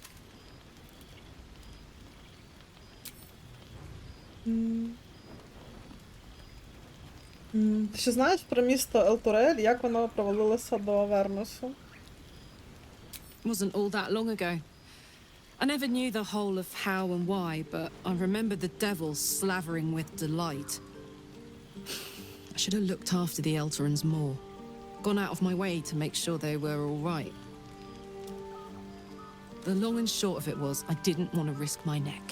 Ти ще знаєш про місто Елтурель, як воно провалилося до Авернусу? Wasn't all that long ago. I never knew the whole of how and why, but I remember the devils slavering with delight. I should have looked after the Elturans more. Gone out of my way to make sure they were all right. The long and short of it was, I didn't want to risk my neck.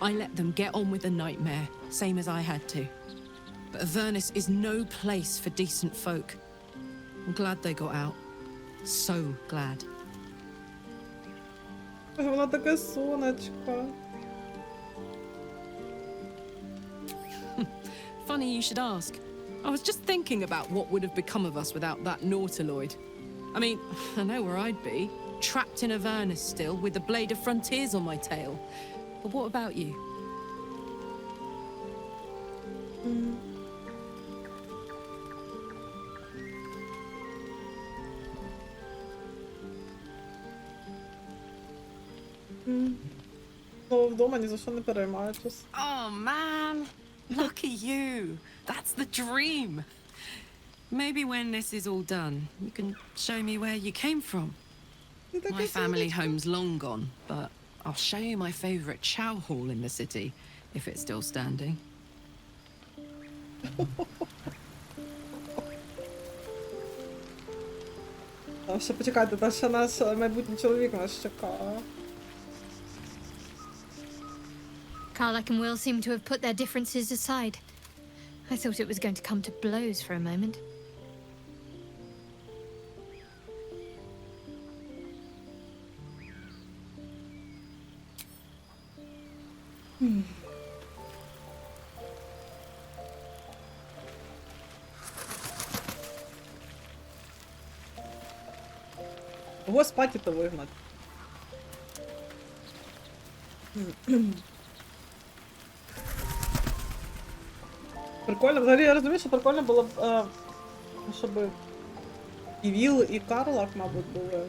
I let them get on with the nightmare, same as I had to. But Avernus is no place for decent folk. I'm glad they got out. So glad. Вона таке сонечко. Funny you should ask. I was just thinking about what would have become of us without that Nautiloid. I mean, I know where I'd be. Trapped in Avernus still, with the blade of frontiers on my tail. But what about you? Ну, вдома ні за що не переймаючись. Oh man, lucky you. That's the dream. Maybe when this is all done, you can show me where you came from. My family home's long gone, but I'll show you my favorite chow hall in the city, if it's still standing. Ще почекайте, та ще наш майбутній чоловік нас чекає. Karlach and Will seem to have put their differences aside. I thought it was going to come to blows for a moment. Кого з паті-то вигнати? Прикольно, взагалі я розумію, що прикольно було б, щоб і Віл, і Карлак, мабуть, були.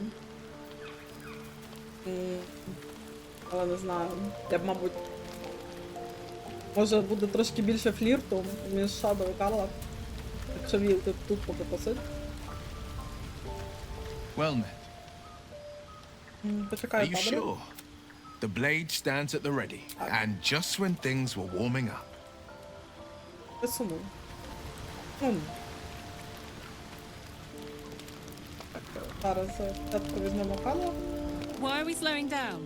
Але не знаю, я б, мабуть, може буде трошки більше флірту між Шадоу і Карлак, якщо Віл тут поки посидь. Well met. Почекай, Are you таборі. sure? The blade stands at the ready, and just when things were warming up. Не сумуй. Так, зараз спочатку візьмемо Карлак. Why are we slowing down?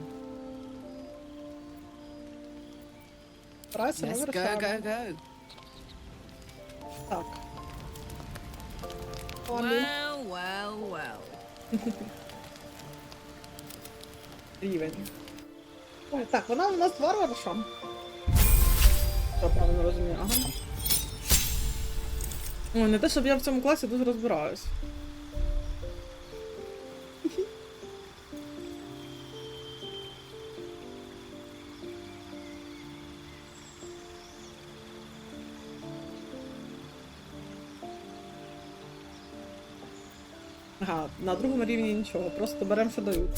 Прайся, ми Let's go, вирішаємо. go, go. Так. Well, well, well. Рівень. Ой, так, вона у нас варварша. Я правильно розумію, ага. Ой, не те, щоб я в цьому класі дуже розбираюсь. Ага, на другому рівні нічого, просто беремо, що дають.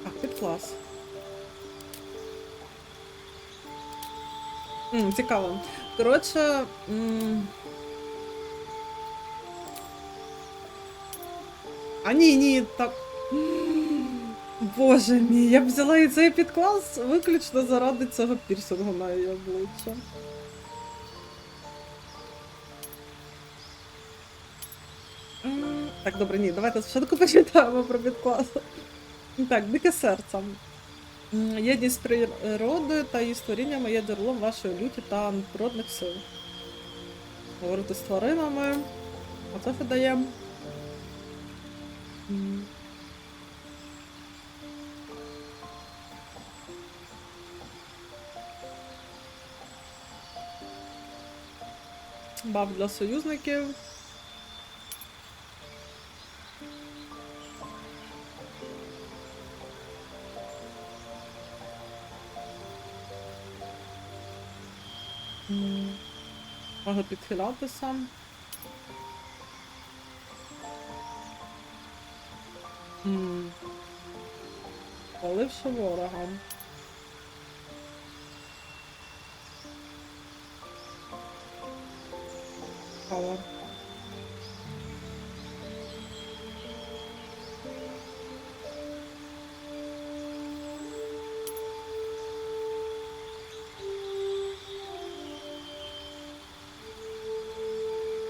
Так, підклас. Цікаво. Коротше, ні, так. Боже мій, я б взяла і цей підклас виключно заради цього пірсингу на її обличчя. Так, добре, ні, давайте спочатку почитаємо про підклас. Так, дике серце. Єдність з природою та її створіннями є джерелом вашої люті та природних сил. Говорити з тваринами. Оце що даємо. Баф для союзників. Можу підхилятися. Паливши ворога. Пала.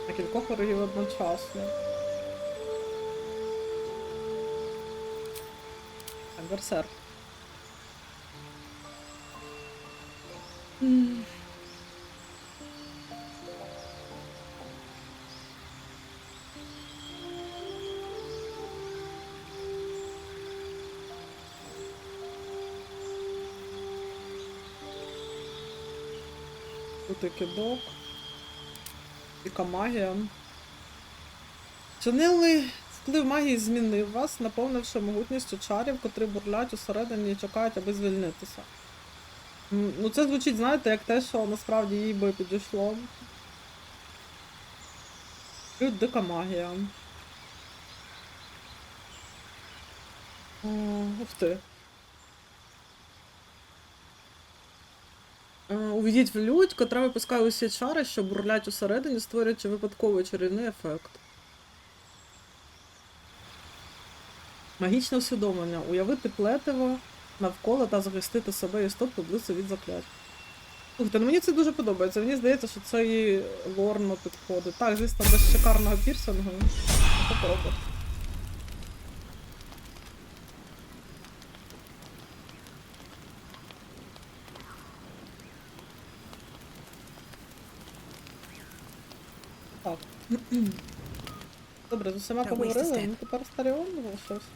На кількох ворогів одночасно. Берсерк. Тут і кидок. Яка магія. Чинили вплив магії змінив вас, наповнивши могутністю чарів, котрі бурлять усередині і чекають, аби звільнитися. Ну це звучить, знаєте, як те, що насправді їй би підійшло. Тут дика магія. Ух ти. Увійдіть в лють, котра випускає усі чари, що бурлять усередині, створюючи випадковий чарівний ефект. Магічне усвідомлення. Уявити плетиво навколо та захистити себе істот поблизу від заклять. Слухайте, ну мені це дуже подобається. Мені здається, що це їй лорно підходить. Так, звісно, без шикарного пірсингу. Що поробити? Так. Добре, з усіма поговорили, ну тепер Астаріон залишився.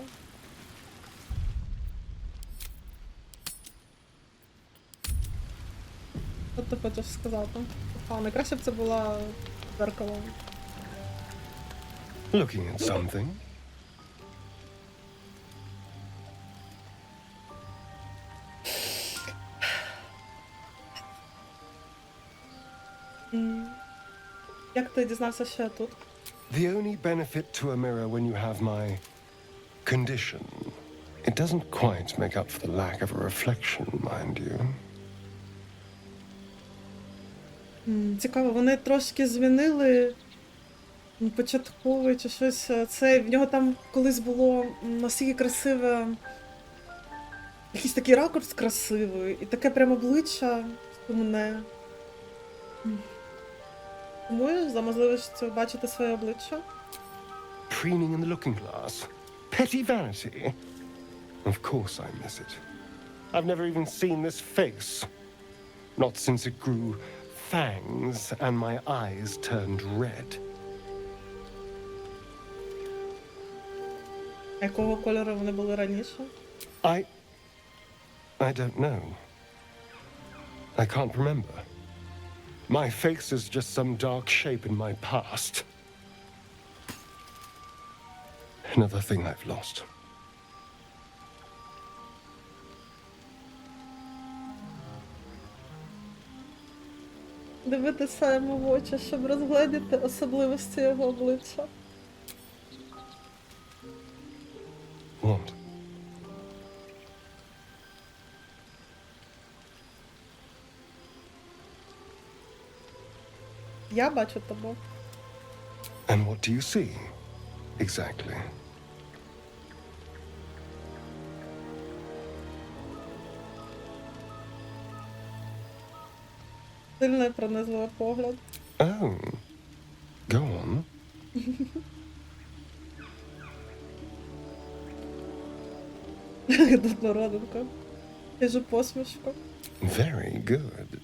Що ти хочеш сказати? Найкраще б це була дзеркало. Looking at something. Як ти дізнався, що я тут? The only benefit to a mirror when you have my condition, it doesn't quite make up for the lack of a reflection, mind you. Цікаво, вони трошки змінили початковий чи щось. Це в нього там колись було настільки красиве, якийсь такий ракурс красивий, і таке прямо обличчя сумне. Тому за можливість бачити своє обличчя. Preening in the looking glass. Petty vanity. Of course I miss it. I've never even seen this face. Not since it grew fangs and my eyes turned red. Якого кольору вони були раніше? I don't know. I can't remember. My face is just some dark shape in my past. Another thing I've lost. дивитися йому в очі, щоб розгледіти особливості його обличчя. What? Я бачу тебе. And what do you see? Exactly. Сильний пронизливий погляд. Oh. Go on. Тут родинка. Хижу посмішку. Very good.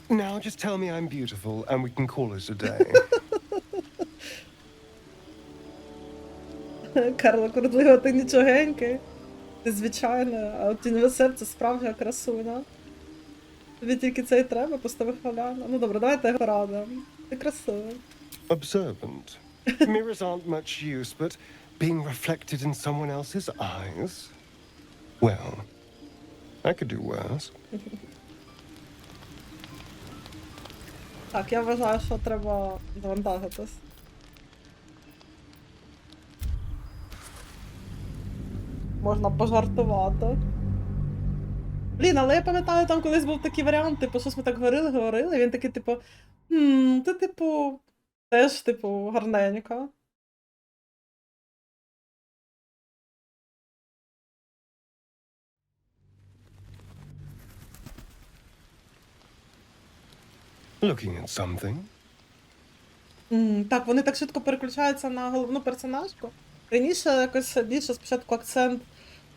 Now just tell me I'm beautiful and we can call it a day. Карло, курдлива, ти нічогенький. Ти звичайна, а от тіньове серце справжня красуня. Тобі тільки це й треба, постави халяна. Ну добре, давайте його радимо. Ти красивий. Observant. Mirrors aren't much use, but being reflected in someone else's eyes? Well, I could do worse. Так, я вважаю, що треба завантажитись. Можна пожартувати. Блін, але я пам'ятаю, там колись був такий варіант, типу, щось ми так говорили, і він такий, типу, ти, типу, теж, типу, гарненька. Looking at something. Так, вони так швидко переключаються на головну персонажку. Раніше якось більше спочатку акцент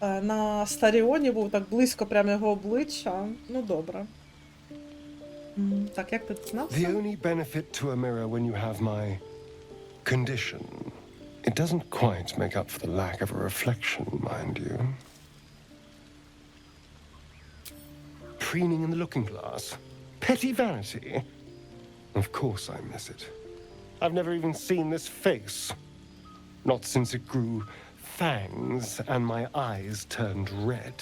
на Астаріоні був, так близько прямо його обличчя. Ну, добре. Так, як ти знав? The only benefit to a mirror when you have my condition, it doesn't quite make up for the lack of a reflection, mind you. Preening in the looking glass. Petty vanity. Of course I miss it. I've never even seen this face. Not since it grew fangs and my eyes turned red.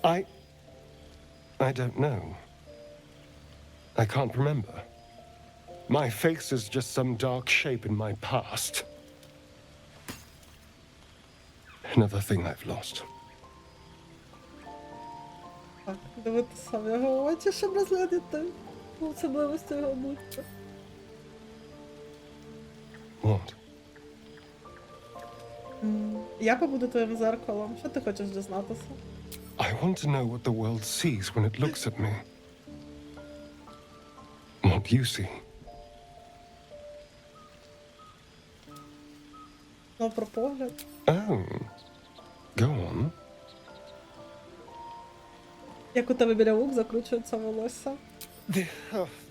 I don't know. I can't remember. My face is just some dark shape in my past. Another thing I've lost. Так, дивитися в його очі, щоб розглядіти особливості його обличчя. What? Я побуду твоїм зеркалом. Що ти хочеш дізнатися? I want to know what the world sees when it looks at me. What you see. Ну, про погляд. Oh. Go on. Як у тебе біля вух закручується волосся.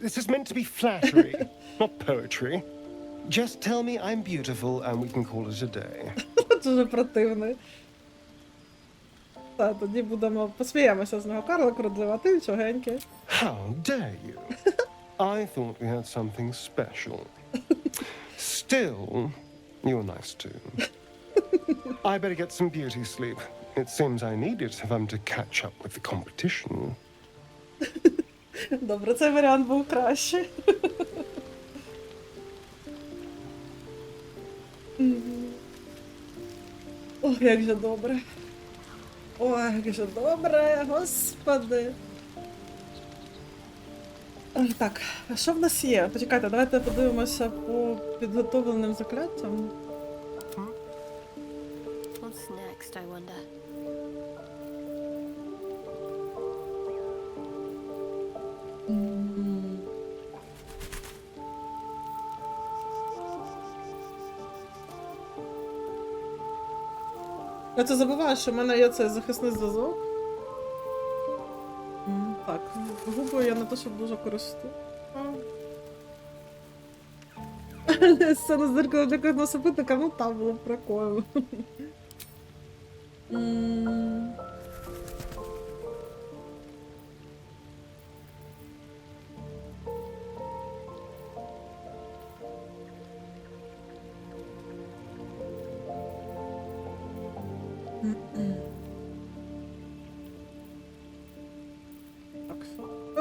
This is meant to be flattery, not poetry. Just tell me I'm beautiful and we can call it a day. Дуже противний. Так, тоді будемо посміємося з нього. Карло крудлива, ти нічогенький. How dare you? I thought we had something special. Still, you're nice too. I better get some beauty sleep. It seems I need it if I'm to catch up with the competition. Добре, цей варіант був кращий. Ох, як же добре. Ой, як же добре, господи. Так, а що в нас є? Почекайте, давайте подивимося по підготовленим закляттям. What's next, I wonder? Я це забуваю, що в мене є цей захисний зв'язок. Так, губою я не то, щоб дуже користую. Сцена з дзеркалом для кожного супутника, ну там було прикольно.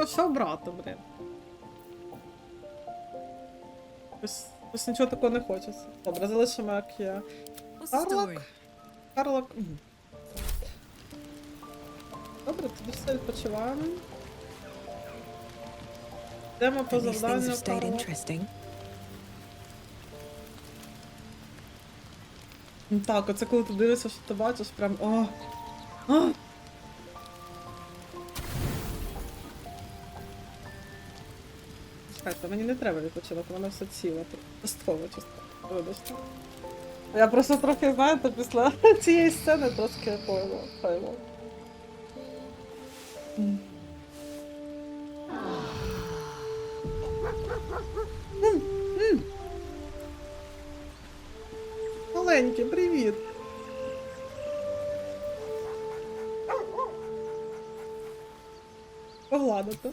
що брати, блін? Ось нічого такого не хочеться. Добре, залишимо як є. Карлок. Добре, тоді все відпочиваємо. Йдемо по завданню Карлок. Так, оце коли ти дивишся, що ти бачиш, прям о! О! Чекайте, мені не треба відпочинок, воно все ціле. Частково. Вибачте. Я просто трохи, знаєте, після цієї сцени трошки пойму. Маленький, привіт! Погладити.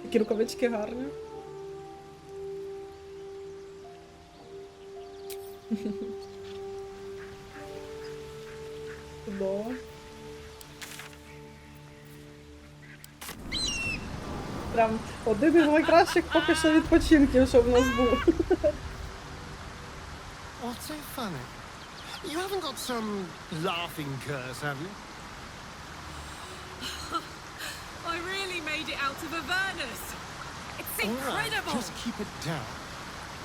Такі рукавички гарні. Чудово. Прям один із найкращих поки що відпочинків, що в нас був. What's so funny? You haven't got some laughing curse, have you? I really made it out of Avernus. It's incredible. Just keep it down.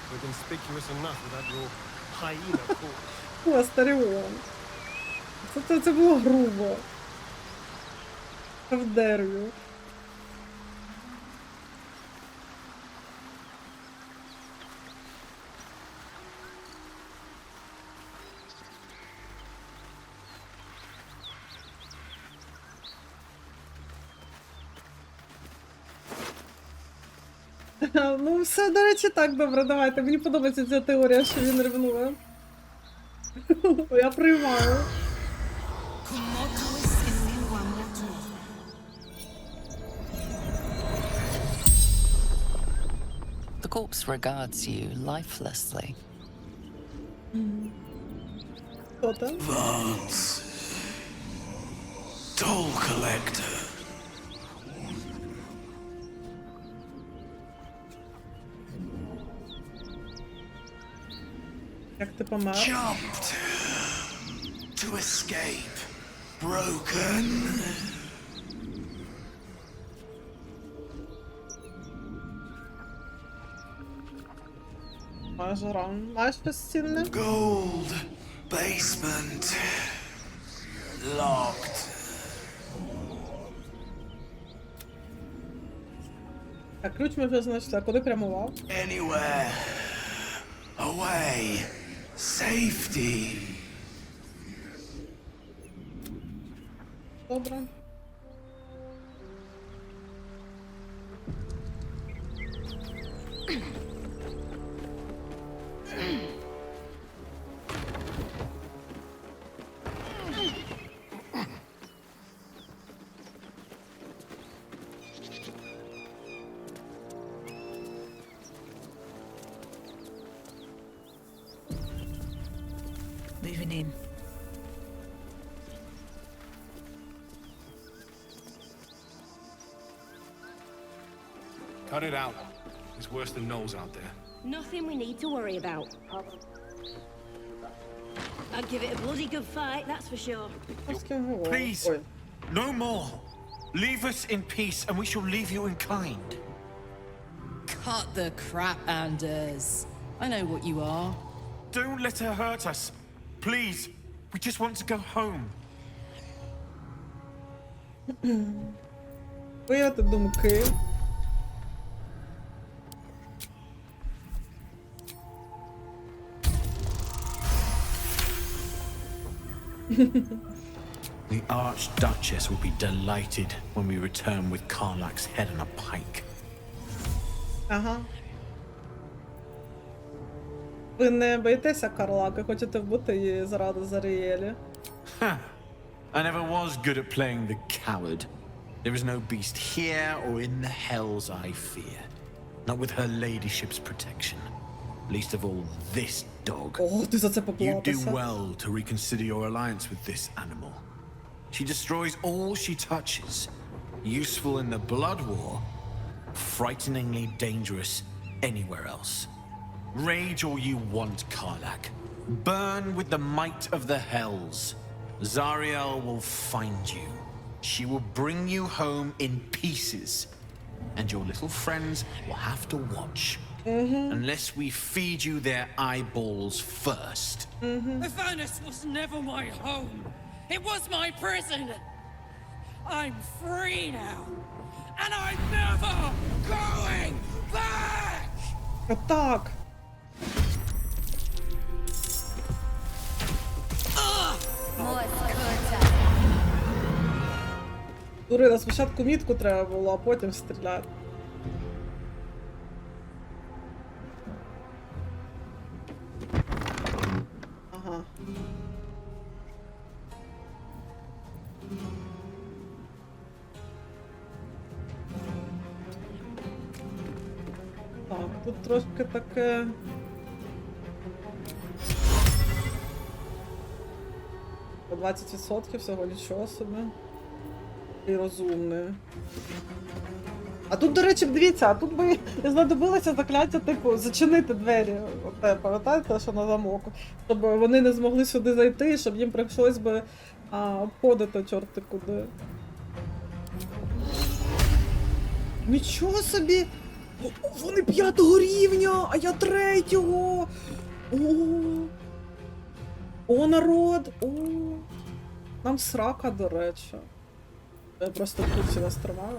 We're conspicuous enough without your hyena call. О, Астаріон. Це було грубо. How dare you. Ну, все, до речі, так, добре, давайте. Мені подобається ця теорія, що він ревнує. Я приймаю. The corpse regards you lifelessly. Хто там? Vance. Toll collector. Як ти помер? Jumped. To escape. Broken. Маєш ран. Маєш щось цінне? Gold. Basement. Locked. Так, ключ ми вже знайшли. А куди прямував? Anywhere. Away. Safety. Добре. Moving in. Cut it out. It's worse than Knowles out there. Nothing we need to worry about. I'd give it a bloody good fight, that's for sure. Please, no more. Leave us in peace and we shall leave you in kind. Cut the crap, Anders. I know what you are. Don't let her hurt us. Please, we just want to go home. Вияти думки. The Archduchess will be delighted when we return with Karlach's head on a pike. Ага. Ви не боїтеся Карлака, хочете вбити її заради Зарієлі? Ha! I never was good at playing the coward. There is no beast here or in the hells I fear. Not with her ladyship's protection. Least of all this dog. О, ти за це You do поплатися. well to reconsider your alliance with this animal. She destroys all she touches. Useful in the blood war, frighteningly dangerous anywhere else. Rage all you want, Karlach. Burn with the might of the hells. Zariel will find you. She will bring you home in pieces. And your little friends will have to watch. Unless we feed you their eyeballs first. Avernus was never my home. It was my prison. I'm free now. And I'm never going back! Так. Дурила, спочатку мітку треба було, а потім стріляти. Ага. Так, тут трошки таке... По 20% всього нічого собі. І розумний. А тут, до речі, дивіться, а тут би знадобилося закляття, типу, зачинити двері. Оте, пам'ятаєте, що на замок? Щоб вони не змогли сюди зайти, щоб їм прийшлось би обходити чорти куди. Нічого собі! Вони 5-го рівня, а я 3-го! О, народ! О! Нам срака, до речі. Я просто в курсі вас тримаю.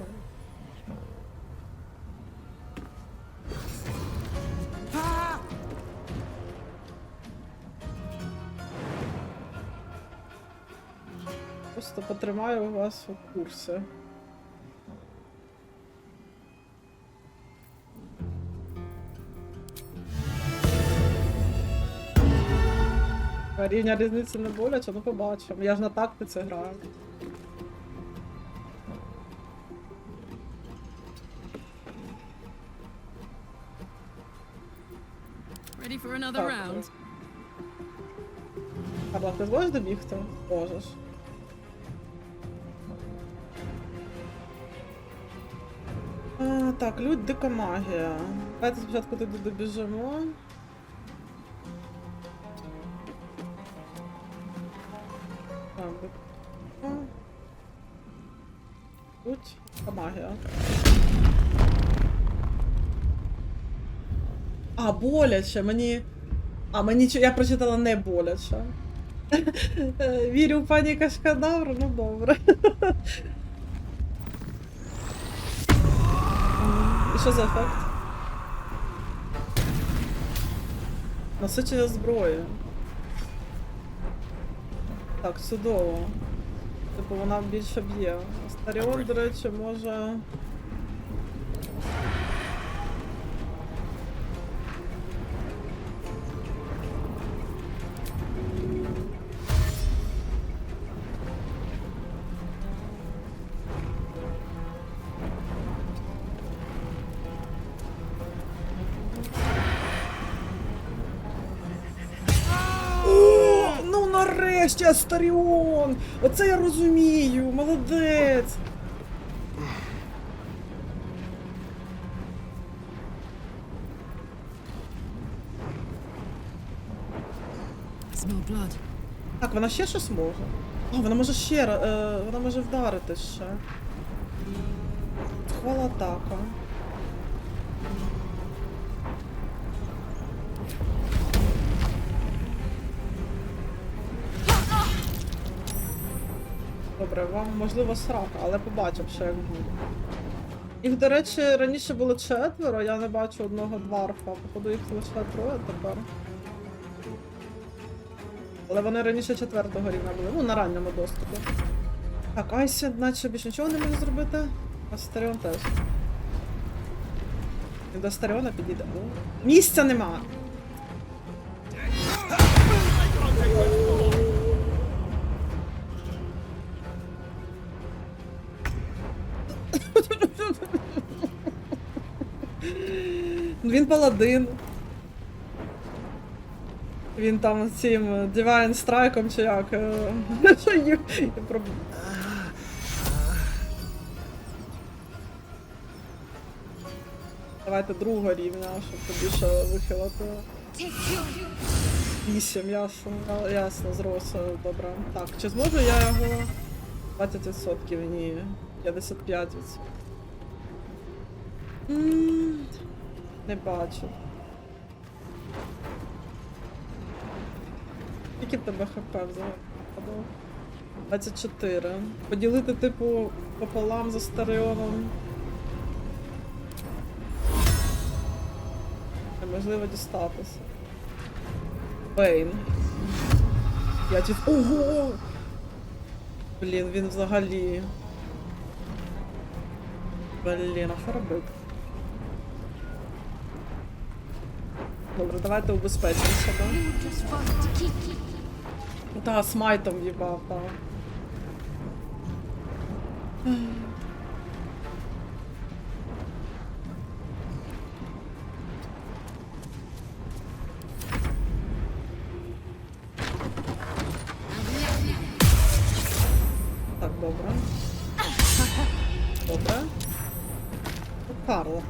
Просто потримаю вас у курсі. Рівня різниці не боляче, ну побачимо. Я ж на тактиці граю. Ready for another round? Або ти зможеш добігти? Можеш. Так, лють, дика магія. Давайте спочатку туди добіжимо. Тут магія. А, боляче, мені... А, мені... Я прочитала не боляче. Вірю в пані Кашкадавру, ну добре. І що за ефект? Насичення зброї. Так, чудово. Типу вона більше б'є. Астаріон, до речі, може... Нарешті Астаріон! Оце я розумію! Молодець! Так, вона ще щось може? О, вона може ще раз... вона може вдарити ще. Хвала атака. Добре, вам можливо срака, але побачимо, що як буде. Їх, до речі, раніше було 4, я не бачу одного дварфа, походу їх лише 3 тепер. Але вони раніше 4-го рівня були, ну на ранньому доступі. Так, Айсі, наче більше нічого не може зробити, а Астаріон теж. І до Астаріона підійде. Місця нема! Він паладин. Він там цим Divine Strike'ом чи як. Що їм? Давайте другого рівня, щоб побільше вихилити. 8, ясно, зрос, добре. Так, чи зможу я його? 20%, ні. 55%. Не бачу. Скільки в тебе хп взагалі? 24. Поділити, типу, пополам з Астаріоном. Неможливо дістатися. Бейн. Ого! Блін, він взагалі... Блін, а що робити? Добре, давайте убезпечимося, да? Та, смайтом в'їбав, так. Так, добре. Добре. Карло.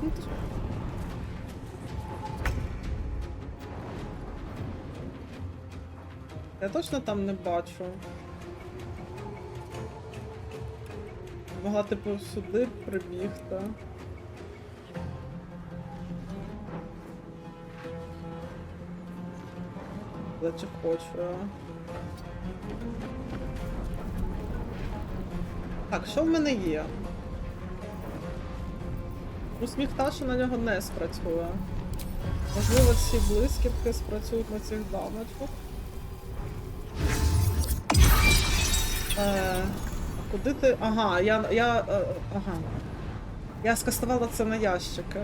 Я точно там не бачу. Могла, типу, сюди прибігти. Але чи хочу я? Так, що в мене є? Усміхта, що на нього не спрацює. Можливо, ці блискітки спрацюють на цих дамочках. Куди ти? Ага, ага. Я скастувала це на ящики.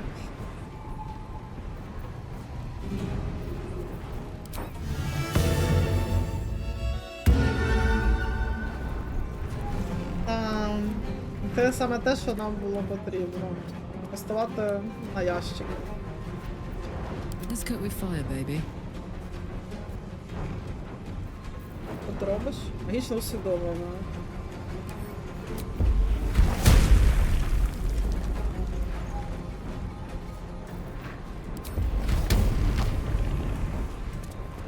Це саме те, що нам було потрібно. Кастувати на ящики. Let's cook with fire, baby. Що ти робиш? Магічно усвідомлено.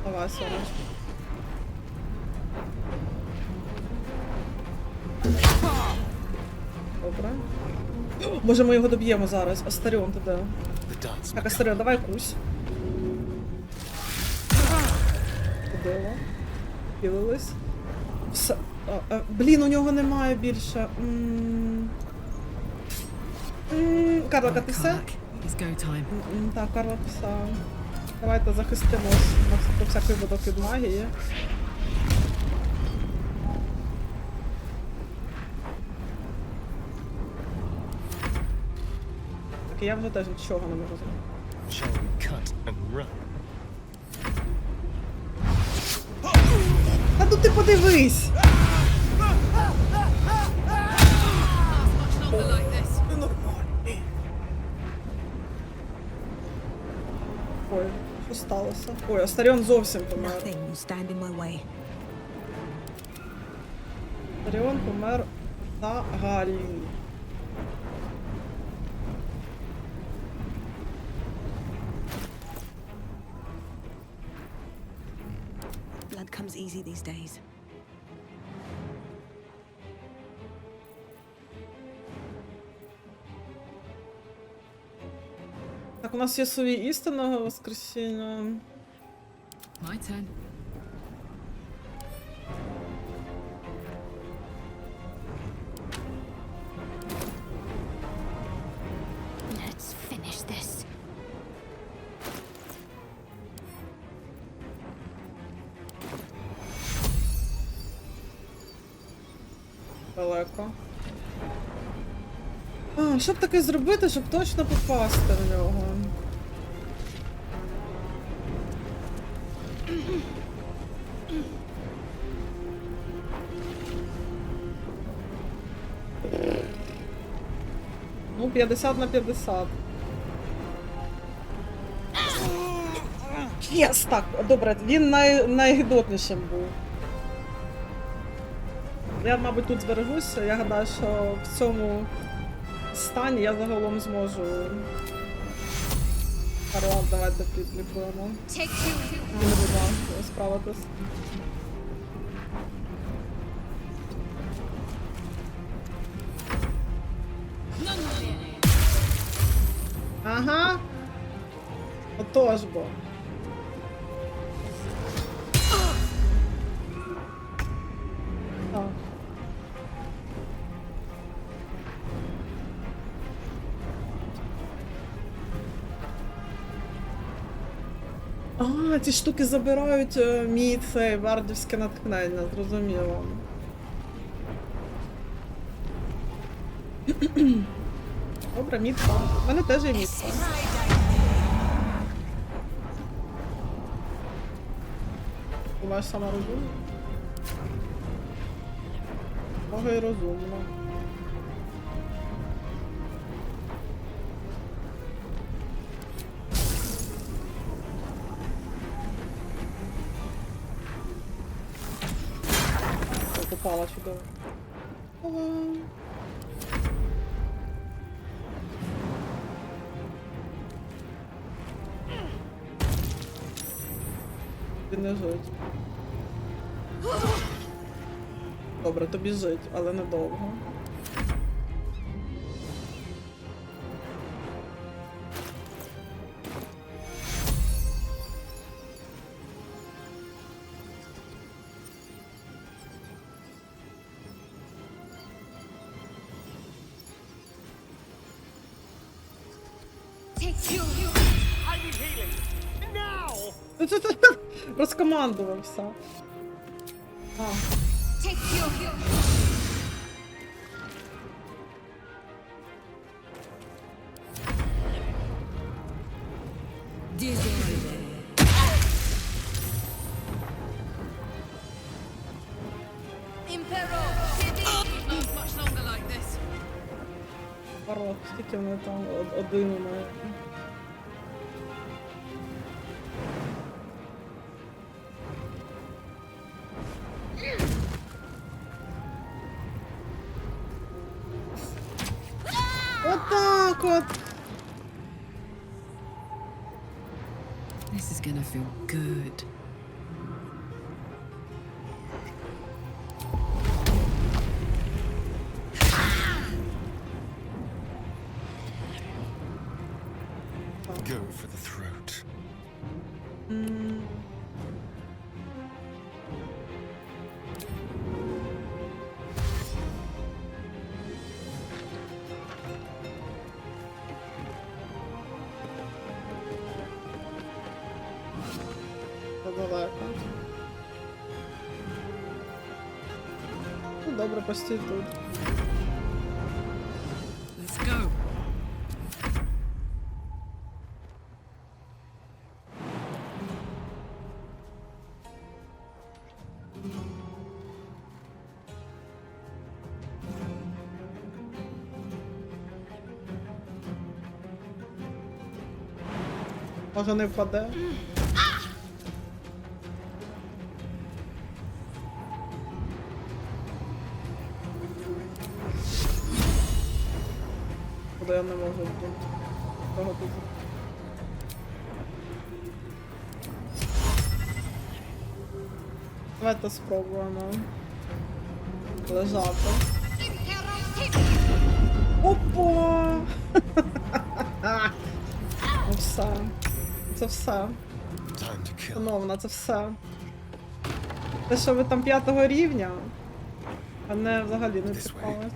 Давай, сонечко. Добре. Може, ми його доб'ємо зараз. Астаріон, ти де? Так, Астаріон, давай кусь. Подиво. Пілились. Все. Блін, у нього немає більше. Карлика, ти все? Так, Карла, все. Давайте захистимось на всякий випадок від магії. Так, я вже теж нічого не можу зробити. А тут ти подивись! Ой, що сталося? Ой, Астаріон зовсім помер. Астаріон помер на Галі. Blood comes easy these days. Так, у нас є сові істинного воскресіння. My turn. Let's finish this. Далеко. Що б таке зробити, щоб точно попасти в нього? Ну, 50 на 50. Єс! Так, добре, він найгидотнішим був. Я, мабуть, тут збережуся. Я гадаю, що в цьому стані я загалом зможу... Ладно, давайте підлікуємо. Не будь ласка, справитись. Ага. Отож бо. Так. А, ці штуки забирають мій цей бардівське натхнення, зрозуміло. Добре, мітка. У мене теж є мітка. Думаєш, сама розумна? Може і розумно. Попала чудово. Ти не жить. Добре, тобі жить, але недовго. Розкомандувався. А. Порог, скільки вони там один у мене. Отак от. This is gonna feel good. Go for the throat. Далеко. Ну, добре, постій тут. Let's go. Може не впаде? Куди я не можу йти? Кого тут? Давайте спробуємо. Лежати. Опа! Ну все. Це все. Шановна, це все. Те, що ви там 5-го рівня, а не взагалі не цікавить.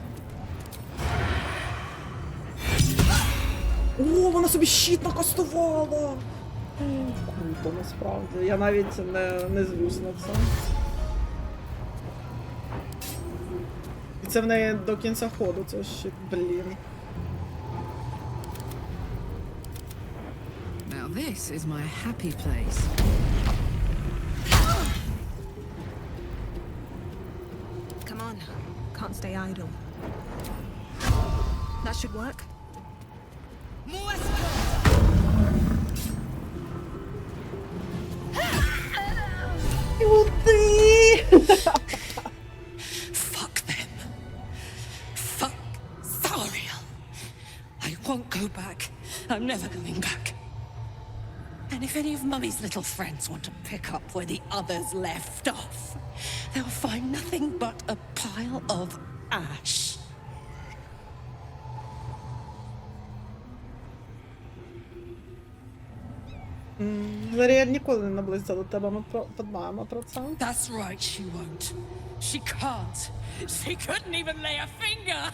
О, вона собі щит накастувала! Круто, насправді. Я навіть не злюсь на це. І це в неї до кінця ходу, це щит, блін. Now this is my happy place. Come on, can't stay idle. That should work. Куди? Fuck them. Fuck Thariel. I won't go back. I'm never going back. And if any of Mummy's little friends want to pick up where the others left off, they'll find nothing but a pile of ash. Зарія ніколи не наблизиться до тебе, ми подбаємо про це. That's right, she won't. She can't. She couldn't even lay a finger.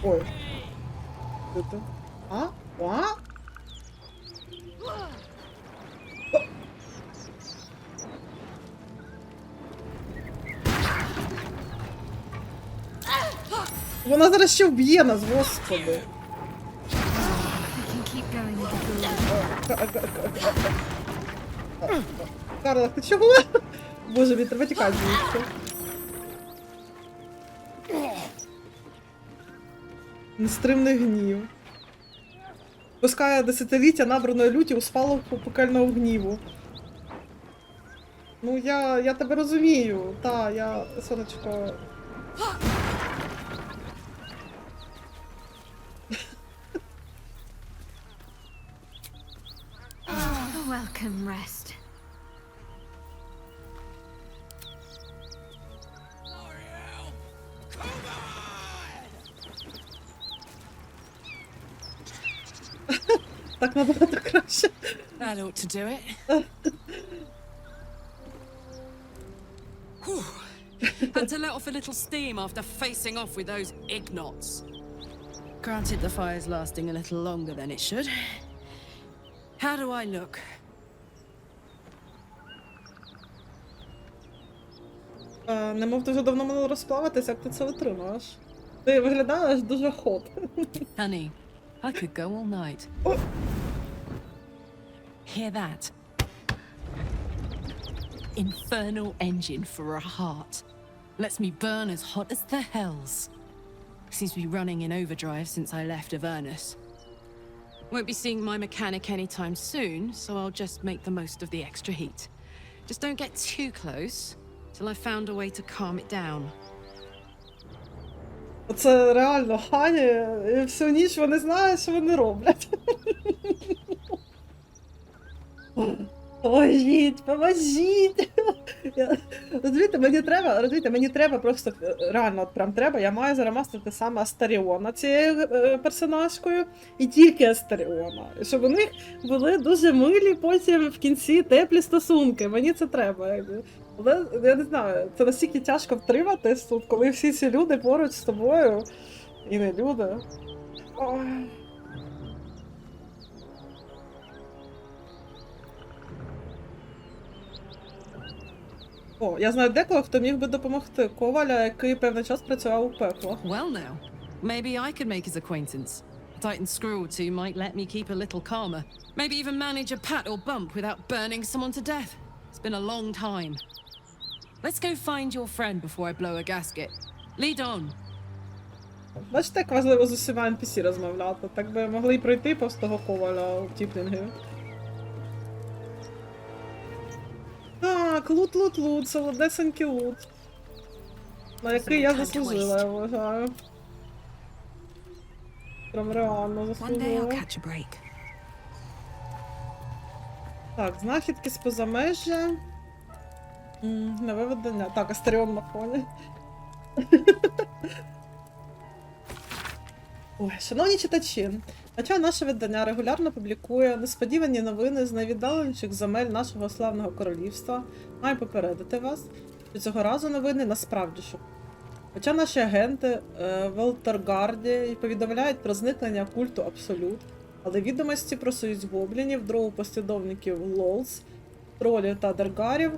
Ой. Що? А? А? Вона зараз ще вб'є нас, господи. Карла, ти чого? Боже, мені треба тікати звідси. Нестримний гнів. Пускає десятиліття набраної люті у спалаху пекельного гніву. Ну, я тебе розумію. Та, я, сонечко... Welcome, rest. Так набагато краще. That ought to do it. Whew. Had to let off a little steam after facing off with those ignots. Granted, the fire's lasting a little longer than it should. How do I look? Немов ти вже давно мало розплавитись, як ти це витримаєш. Ти виглядаєш дуже хот. Honey, I could go all night. Hear that? Infernal engine for a heart. Lets me burn as hot as the hells. Seems to be running in overdrive since I left Avernus. Won't be seeing my mechanic anytime soon, so I'll just make the most of the extra heat. Just don't get too close, till I've found a way to calm it down. Це реально Хані, і всю ніч вони знають, що вони роблять. Поможіть, поможіть! Розумієте, мені треба просто, реально, от прям треба, я маю заремастерити саме Астаріона цією персонажкою, і тільки Астаріона. Щоб у них були дуже милі потім в кінці теплі стосунки, мені це треба. Але, я не знаю, це настільки тяжко втриматись тут, коли всі ці люди поруч з тобою, і не люди. Ой. О, я знаю декого, хто міг би допомогти. Коваля, який певний час працював у пеклах. Well now, maybe I could make his acquaintance. A Titan screw or two might let me keep a little calmer. Maybe even manage a pat or bump without burning someone to death. It's been a long time. Let's go find your friend before I blow a gasket. Lead on. Бачите, як важливо з усіма NPC розмовляти. Так би могли й пройти повз того коваля у тифлінґів. Так, лут, солодесенький лут. На який я заслужила, я вважаю. Прям реально заслужила. Так, знахідки з позамежжя. Нове видання. Так, Астаріон на фоні. Ой, шановні читачі, хоча наше видання регулярно публікує несподівані новини з найвіддаленіших земель нашого славного королівства, маю попередити вас, що цього разу новини насправді шокують. Хоча наші агенти в Елтергарді повідомляють про зникнення культу Абсолют, але відомості про союз гоблінів, дроу-послідовників Лолс, тролів та двергарів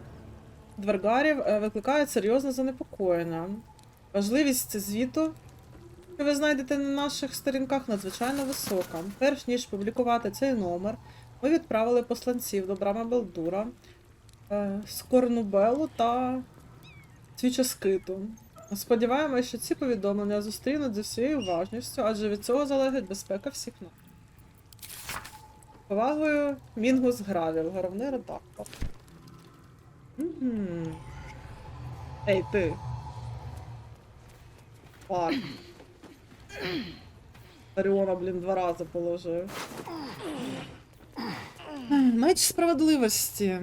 викликають серйозне занепокоєння. Важливість звіту, що ви знайдете на наших сторінках, надзвичайно висока. Перш ніж публікувати цей номер, ми відправили посланців до брами Балдура, Скорнубелу та Свічоскиту. Сподіваємося, що ці повідомлення зустрінуть зі всією уважністю, адже від цього залежить безпека всіх нас. Повагою Мінгус Гравіл, головний редактор. Ей, ти. Пар. Астаріона, блін, 2 рази положив. Меч справедливості.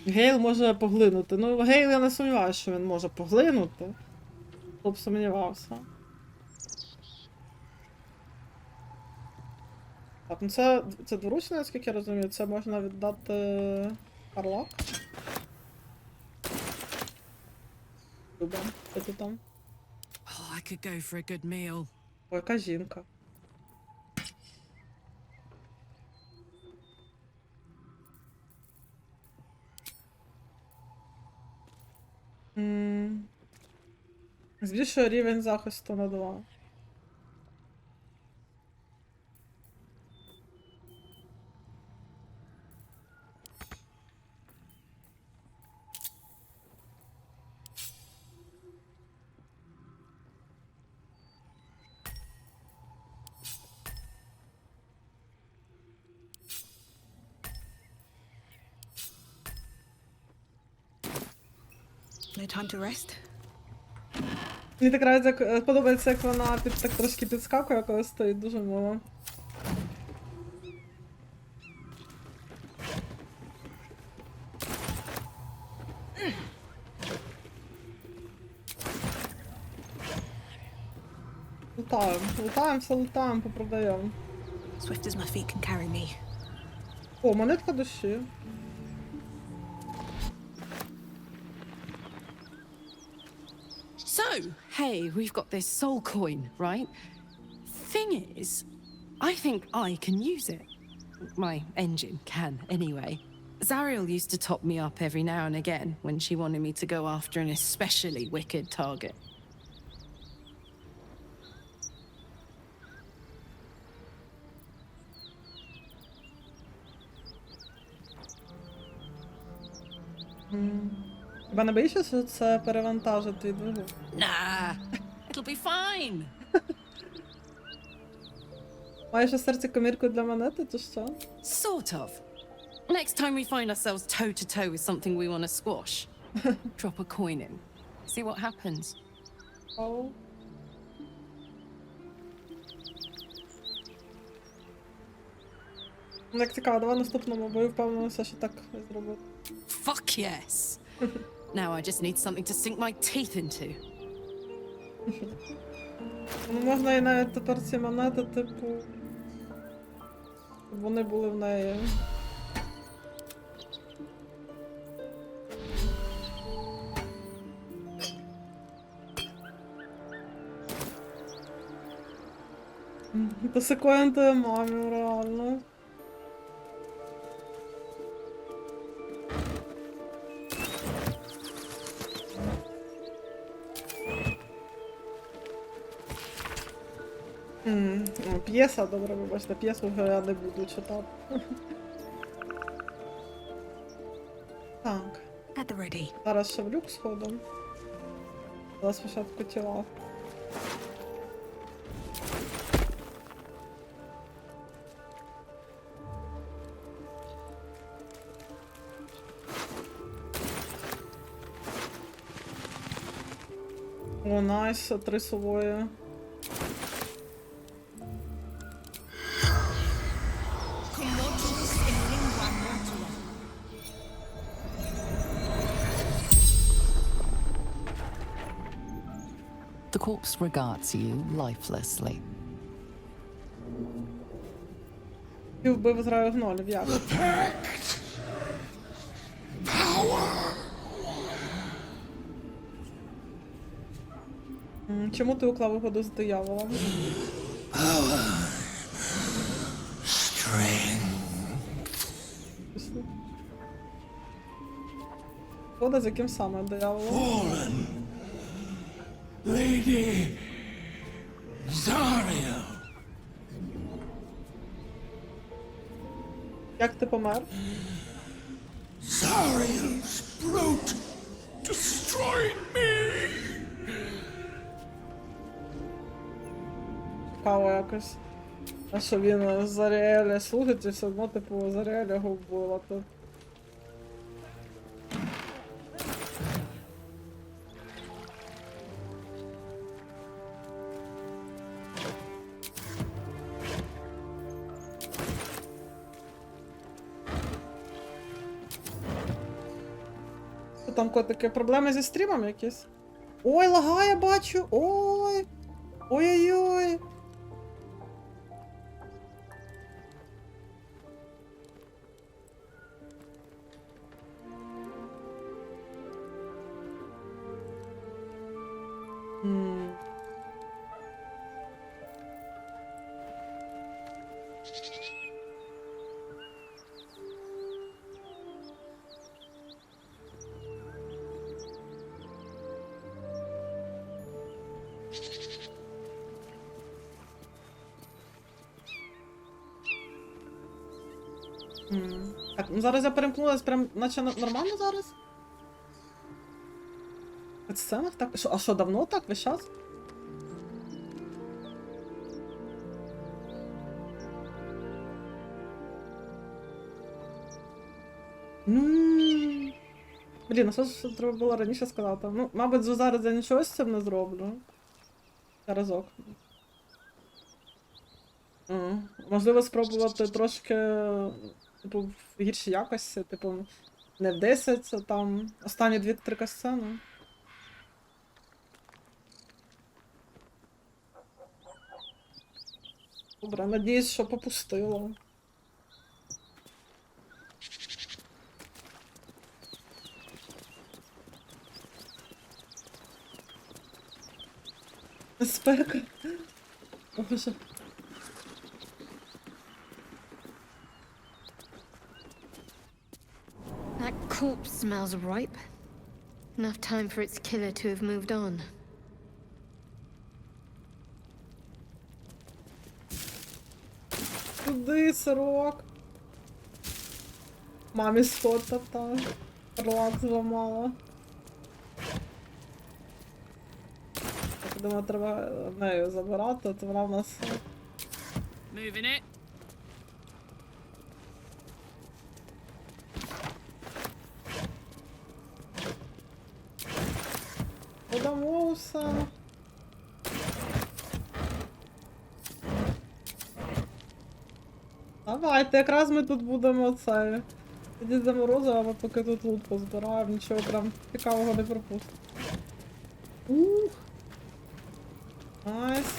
Ґейл може поглинути. Ну, Ґейл, я не сумніваюся, що він може поглинути. Хто б сумнівався. Так, ну це дворучне, наскільки я розумію, це можна віддати Харлак. Люба, що ти там? Oh, I could go for a good meal. О, яка жінка. Збільшує рівень захисту на 2. No time to rest. Мені так нравиться, подобається, як вона так трошки підскакує, коли стоїть, дуже мило. Лутаємо, все лутаємо, попродаємо. Swift as my feet can carry me. О, монетка душі. So, hey, we've got this soul coin, right? Thing is, I think I can use it. My engine can, anyway. Zariel used to top me up every now and again when she wanted me to go after an especially wicked target. Хіба не боїшся, що це перевантажить твій двигун? Nah, it'll be fine. Маєш у серці комірку для монети, чи що? Sort of. Next time we find ourselves toe-to-toe with something we want to squash, drop a coin in. See what happens. Oh. Як цікаво, давай наступному бою впевнимося, що так зробити. Fuck yes. Now I just need something to sink my teeth into. Ну, можна і навіть тепер ці монети, типу, щоб вони були в неї. Та секуємо твою мамі, реально. П'єса, добре, вибачте, п'єсу вже я не буду читати. Так. Зараз ще в люк сходом. Зараз спочатку тіла. О, найс, 3 сувої. The corpse regards you lifelessly. Ти вбив зраю гнолів, як? Чому ти уклав угоду з дияволом? Угода з яким саме дияволом? Lady Zariel. Як ти помер? Zariel's brute destroyed me. Цікаво якось. А що він з Аріеля служить, і все одно, типу, з Аріеля його вбила тут. Що там, котики, проблеми зі стрімом якісь? Ой, лагає, бачу! Ой! Ой-ой-ой! Так, ну зараз я перемкнулась прям, наче нормально зараз? В сценах так? А що, давно так? Весь час? Блін, а що ж треба було раніше сказати? Ну, мабуть, зараз я нічого з цим не зроблю. Разок. Можливо, спробувати трошки, типу, в гіршій якості, типу, не в 10, а там останні 2-3 сцени. Добре, надіюсь, що попустило. Спека. Боже. That corpse smells ripe. Enough time for its killer to have moved on. Куди, сирок? Мамі сфоткав там. Рот зламала. Так, думаю, треба нею забирати, то вона в нас... Moving it. Подамо все. Давайте, якраз ми тут будемо це. Тоді заморозимо, поки тут лут позбираємо, нічого прям цікавого не пропустимо. Ух! Найс.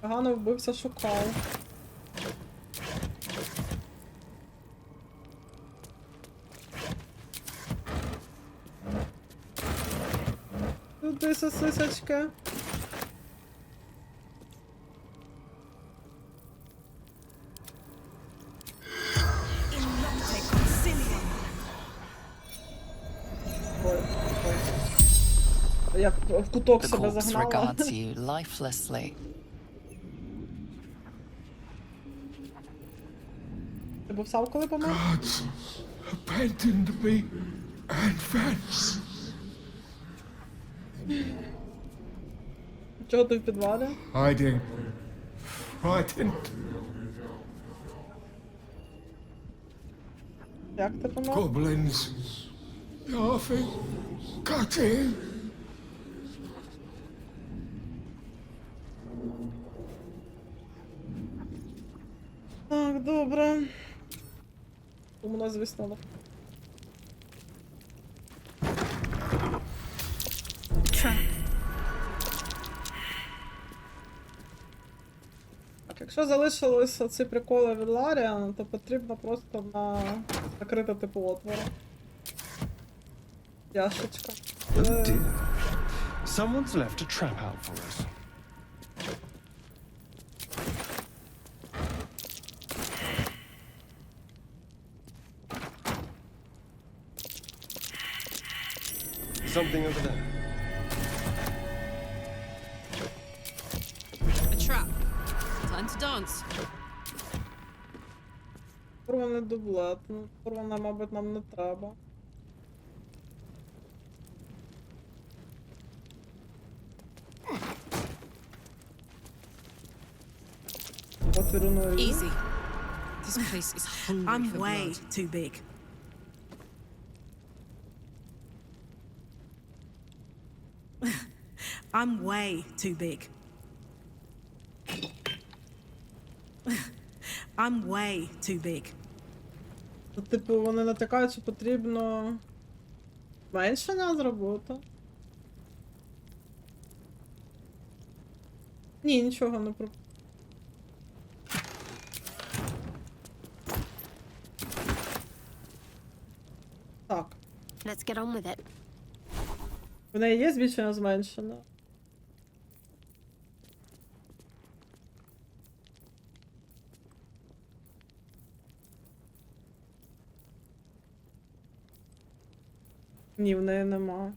Погано вбився, шукав. Туди сосисочки. Як в куток себе загнала. Regards you lifelessly. Ти був сам, коли помер? Gods abandoned me and Vance. Чого ти в підвалі? Hiding. Frightened. Як ти помер? Goblins. Laughing. Cutting. Так, добре. У нас, звісно, так, якщо залишилися ці приколи від Ларіана, то потрібно просто закрити типу отвор. Яшечка. Oh dear. Someone's left a trap out for us. Something over there. A trap. Time to dance. Порваний дублет. Ну, порвана, мабуть, нам не треба. Easy. This place is hungry I'm for way blood. too big. I'm way too big. I'm way too big. Типу, вони натякають, що потрібно зменшення зробити. Ні, нічого не про. Так. Let's get on with it. В неї є збільшення зменшення? Ні, в неї нема.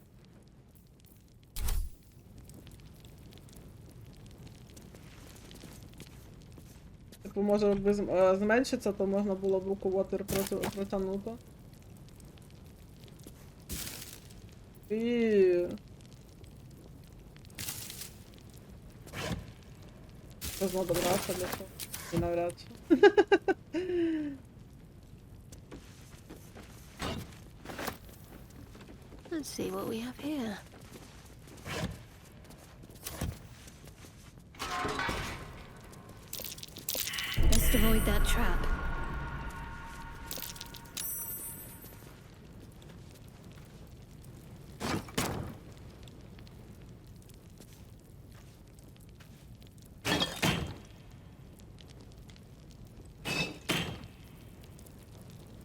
Типу, може, якби зменшиться, то можна було б рукуватир протягнути. І... Можна добратися для того. І навряд чи. Let's see what we have here. Best avoid that trap.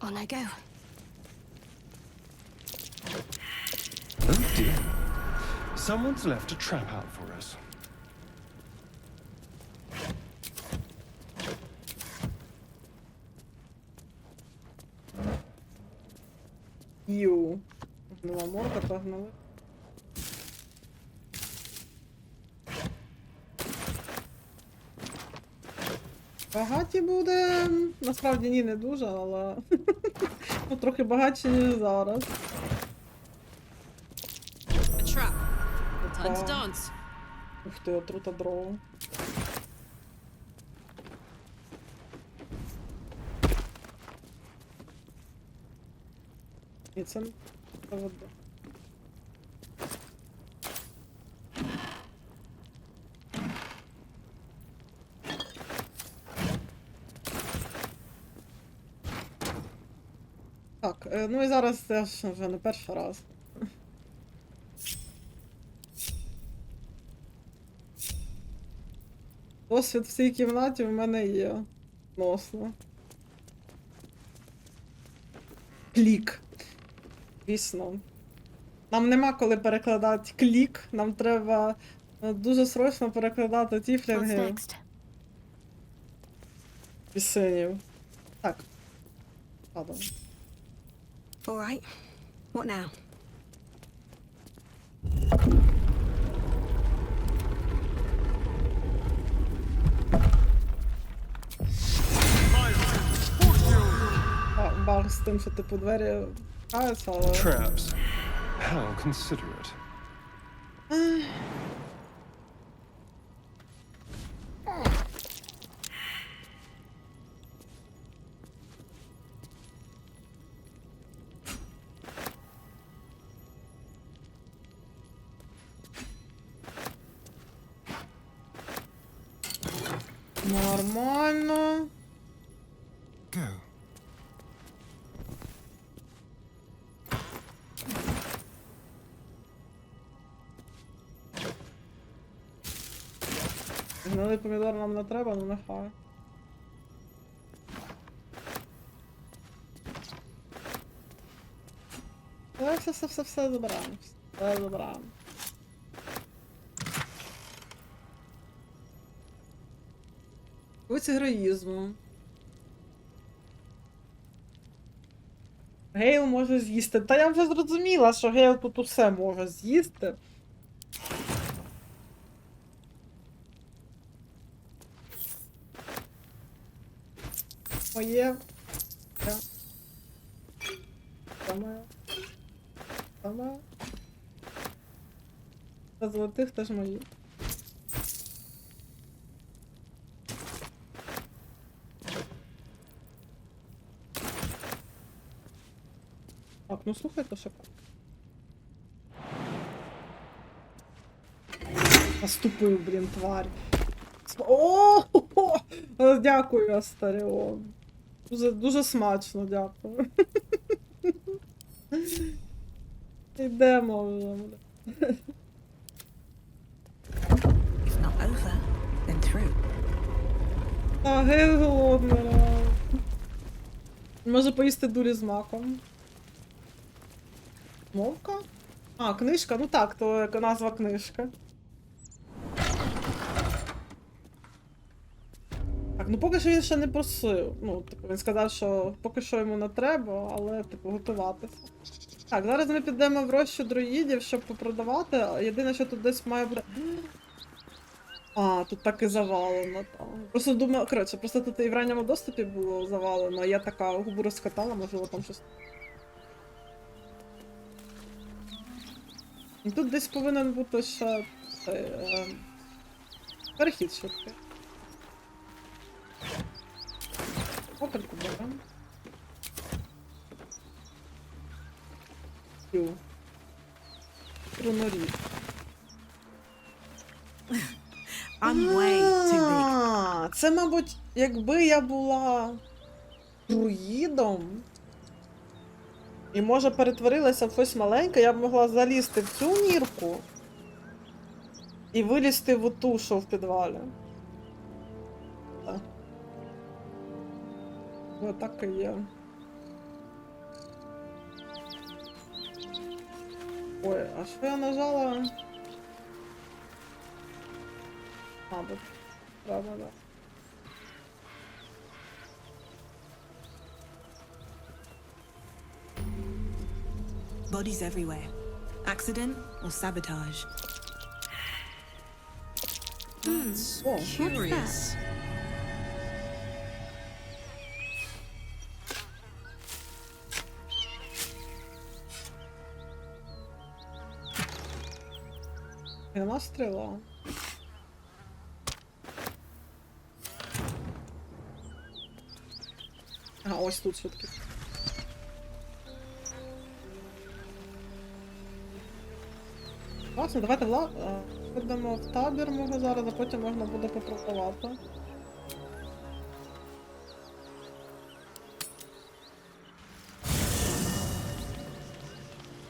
On I go. Oh dear. Someone's left a trap out for us. Ю. Нова морда, погнали. Багаті буде. Насправді ні, не дуже, але ну, трохи багатші, ніж зараз. A trap. Time to dance. Ух ти, отрута дрова. І це вода. Так, ну і зараз це ж вже не перший раз. Досвід в цій кімнаті в мене є. Носно. Клік. Звісно. Нам нема коли перекладати клік, нам треба дуже срочно перекладати тифлінґів. Пісенів. Так. Ладно. All right. What now? Баг з тим, що типу двері пхаються, але... Traps. How considerate. Нормально. Go. Гнилий помідор нам не треба, ну нехай. Все забираємо. Все забираємо. Ось героїзму. Ґейл може з'їсти. Та я вже зрозуміла, що Ґейл тут усе може з'їсти. Моє. Саме. Саме. Та золотих теж мої. Ну слухайте, що. Наступив, блін, тварь. О! Дякую, Астаріон. Дуже смачно, дякую. Йдемо вже. А, Ґейл голодний. Може поїсти дурі з маком. Мовка? А, книжка? Ну так, то назва книжка. Так, ну поки що він ще не просив. Ну, типу, він сказав, що поки що йому не треба, але, типу, готуватися. Так, зараз ми підемо в рощу друїдів, щоб попродавати. Єдине, що тут десь має бути... А, тут так і завалено там. Просто думаю, коротше, просто тут і в ранньому доступі було завалено, я така губу розкатала, можливо там щось. І тут десь повинен бути ще перехід швидкий. Опельку беремо. Трунорід. Це, мабуть, якби я була друїдом і, може, перетворилася в щось маленьке, я б могла залізти в цю нірку і вилізти в оту, що в підвалі. Так. Ось так і є. Ой, а що я нажала? Мабуть, правда, да. Bodies everywhere. Accident or sabotage? Curious. Вона стріла. А, ось тут все-таки. Класно, давайте ходимо в табір, може зараз, а потім можна буде попробувати.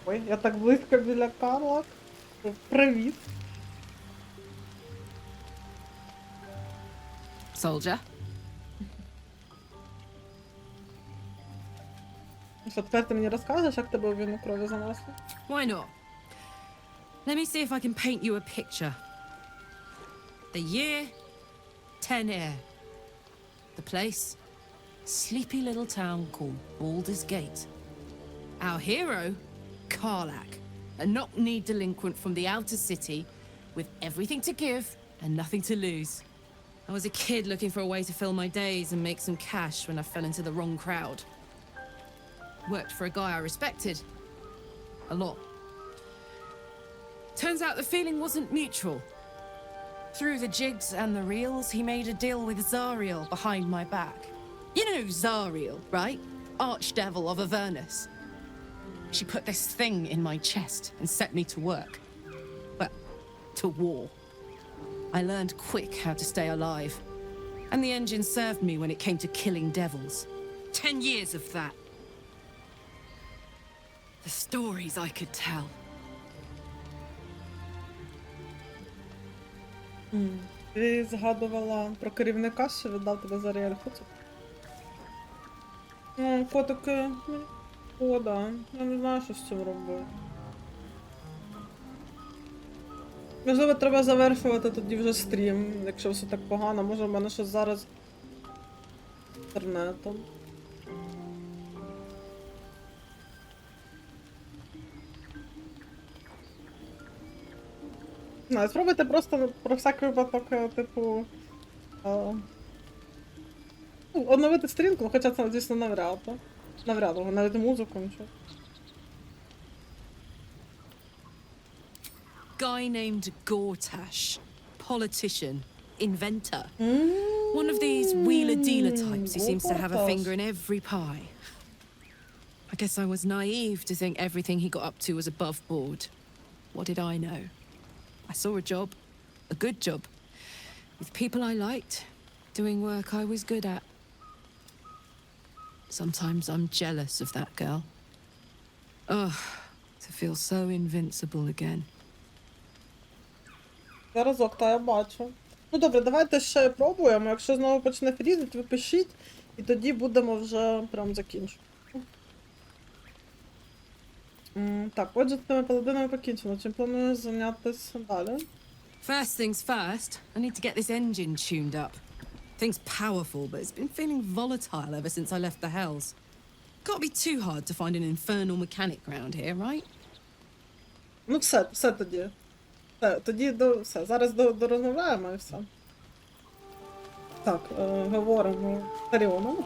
Ой, я так близько біля Карла. Привіт. Soldier. Що, тепер ти мені розкажеш, як тебе у війну крові занесло? Why not? Let me see if I can paint you a picture. The year, 10 air. The place, sleepy little town called Baldur's Gate. Our hero, Karlach, a knock-kneed delinquent from the outer city with everything to give and nothing to lose. I was a kid looking for a way to fill my days and make some cash when I fell into the wrong crowd. Worked for a guy I respected. A lot. Turns out the feeling wasn't mutual. Through the jigs and the reels, he made a deal with Zariel behind my back. You know Zariel, right? Archdevil of Avernus. She put this thing in my chest and set me to work. Well, to war. I learned quick how to stay alive. And the engine served me when it came to killing devils. 10 years of that. The stories I could tell. Ти згадувала про керівника, що віддав тебе за реаль фото? Фотоки... Шкода. Я не знаю, що з цим робити. Можливо, треба завершувати тоді вже стрім, якщо все так погано. Може, в мене щось зараз з інтернетом. Не, спробуйте просто про всякий випадок, типу... оновити сторінку, хоча це, звісно, навряд. Навряд, навіть музику, нічого. Guy named Gortash, politician, inventor. One of these wheeler-dealer types who seems to have a finger in every pie. I guess I was naive to think everything he got up to was above board. What did I know? I saw a job, a good job, with people I liked, doing work I was good at. Sometimes I'm jealous of that girl. Ugh, to feel so invincible again. Заразок, та я бачу. Ну добре, давайте ще пробуємо. Якщо знову почне фрізити, ви пишіть, і тоді будемо вже прям закінчувати. Так, отже, з цими паладинами покінчено. Чим плануєш зайнятися далі? First things first, I need to get this engine tuned up. Thing's powerful, but it's been feeling volatile ever since I left the Hells. Can't be too hard to find an infernal mechanic around here, right? Ну все тоді. Тоді все. Зараз дорозмовляємо і все. Так, говоримо з Астаріоном.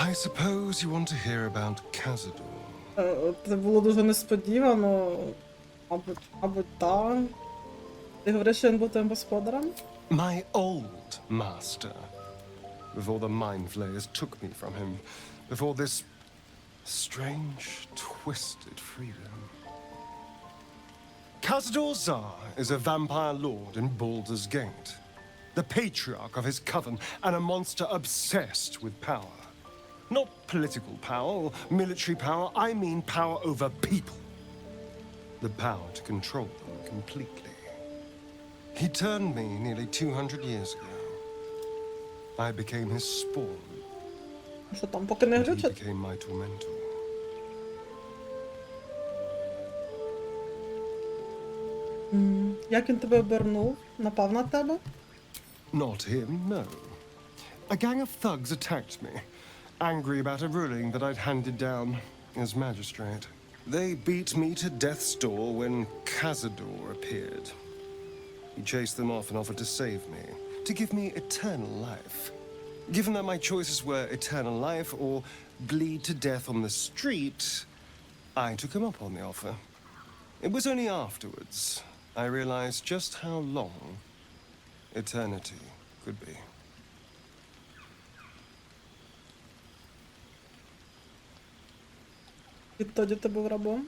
I suppose you want to hear about Cazador. Це було дуже несподівано. Мабуть, так. Ти говориш, що він був твоїм господарем? My old master. Before the mind flayers took me from him. Before this strange, twisted freedom. Cazador Zar is a vampire lord in Baldur's Gate. The patriarch of his coven and a monster obsessed with power. Not political power or military power, I mean power over people. The power to control them completely. He turned me nearly 200 years ago. I became his spawn. Що там, поки не And he глючить? became my tormentor. Як він тебе обернув? Напав на тебе? Not him, no. A gang of thugs attacked me, angry about a ruling that I'd handed down as magistrate. They beat me to death's door when Cazador appeared. He chased them off and offered to save me, to give me eternal life. Given that my choices were eternal life or bleed to death on the street, I took him up on the offer. It was only afterwards I realized just how long eternity could be. Відтоді ти був рабом?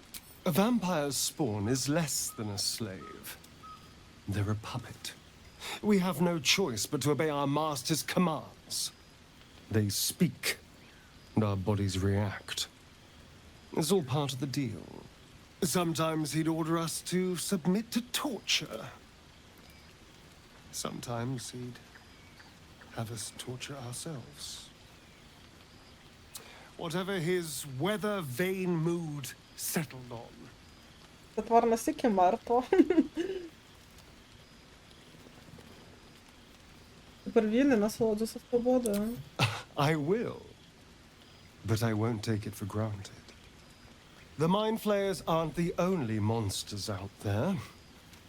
A vampire's spawn is less than a slave. They're a puppet. We have no choice but to obey our master's commands. They speak, and our bodies react. It's all part of the deal. Sometimes he'd order us to submit to torture. Sometimes he'd have us torture ourselves. Whatever his weather-vane mood settled on. Це твар настільки мертва. Тепер вільний, насолоджуйся свободою. I will. But I won't take it for granted. The Mind Flayers aren't the only monsters out there,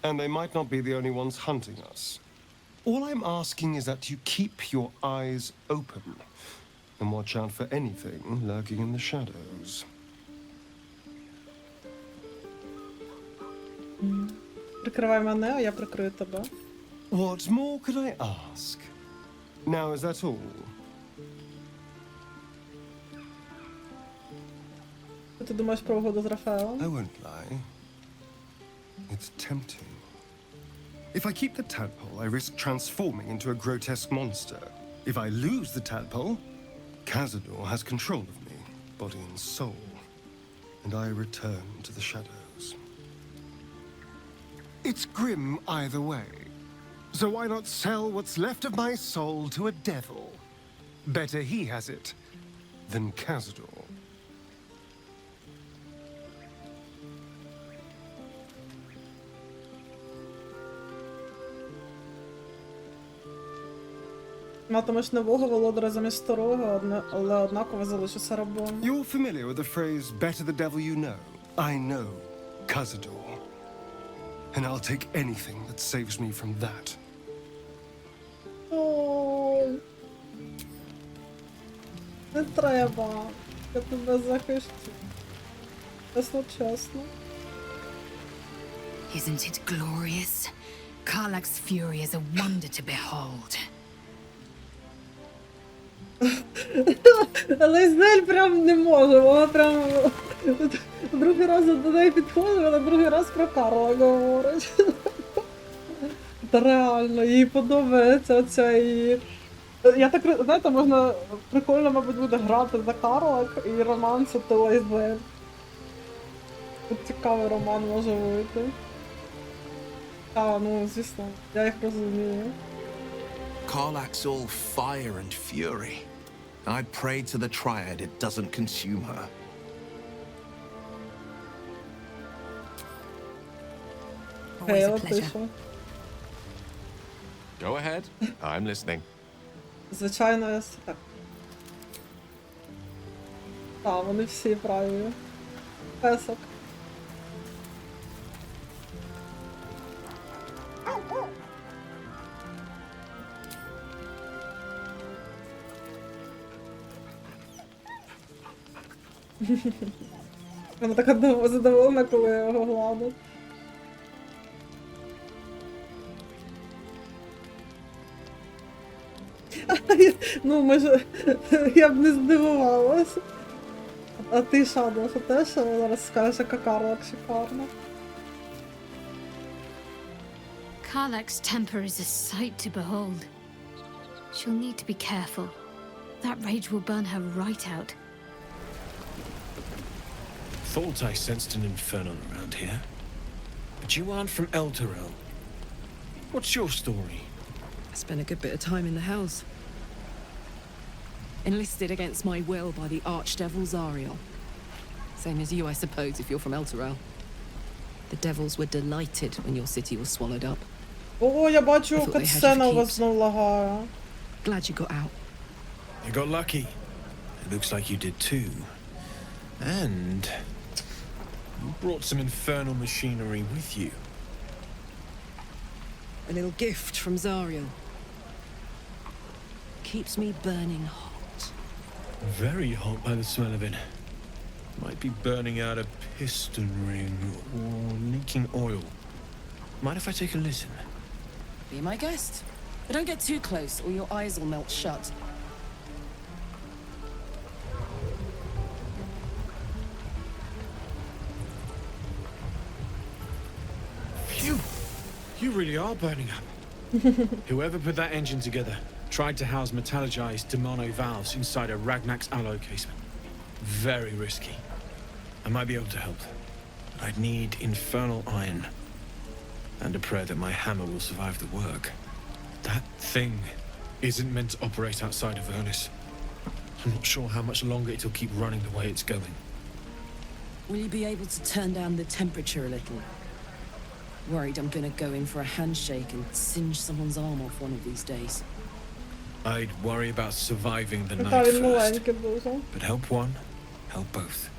and they might not be the only ones hunting us. All I'm asking is that you keep your eyes open and watch out for anything lurking in the shadows. Прикривай мене, а я прикрию тебе. What more could I ask? Now, is that all? Що ти думаєш про угоду з Рафаелом? I won't lie. It's tempting. If I keep the tadpole, I risk transforming into a grotesque monster. If I lose the tadpole, Cazador has control of me, body and soul, and I return to the shadows. It's grim either way, so why not sell what's left of my soul to a devil? Better he has it than Cazador. Матимеш нового володаря замість старого, але однаково залишишся рабом. You're familiar with the phrase, better the devil you know? I know Cazador. And I'll take anything that saves me from that. Ой. Не треба. Я тебе захищу. Чесно, чесно. Isn't it glorious? Karlach's fury is a wonder to behold. Але Ізель прям не може, вона прям другий раз до неї підходить, вона другий раз про Карла говорить. Та реально, їй подобається оця її... Я так, знаєте, можна прикольно, мабуть, буде грати за Карла і романсити Ізель. Тут цікавий роман може вийти. Ну, звісно, я їх розумію. Karlach's all fire and fury. I pray to the Triad it doesn't consume her. Always a pleasure. Go ahead. I'm listening. Звичайно, я так. Так, вони всі правильні. Песок. Вона така задоволена, коли його гладить. Ну, може, я б не здивувалась. А ти, Шадо, що теж зараз скажеш, яка Карлак шикарна? Karlach's temper is a sight to behold. She'll need to be careful. That rage will burn her right out. Thought I sensed an inferno around here. But you aren't from Elturel. What's your story? I spent a good bit of time in the Hells. Enlisted against my will by the Archdevil Zariel. Same as you, I suppose, if you're from Elturel. The devils were delighted when your city was swallowed up. О, я бачу, катсцена у вас знов лагає. Glad you got out. You got lucky. It looks like you did too. And you brought some infernal machinery with you. A little gift from Zariel. Keeps me burning hot. Very hot by the smell of it. Might be burning out a piston ring or leaking oil. Mind if I take a listen? Be my guest. But don't get too close or your eyes will melt shut. Phew! You really are burning up. Whoever put that engine together tried to house metallogized Demono valves inside a Ragnak's alloy casement. Very risky. I might be able to help. I'd need infernal iron. And a prayer that my hammer will survive the work. That thing isn't meant to operate outside of Ernest. I'm not sure how much longer it'll keep running the way it's going. Will you be able to turn down the temperature a little? Worried I'm gonna go in for a handshake and singe someone's arm off one of these days. I'd worry about surviving the night first. But help one, help both.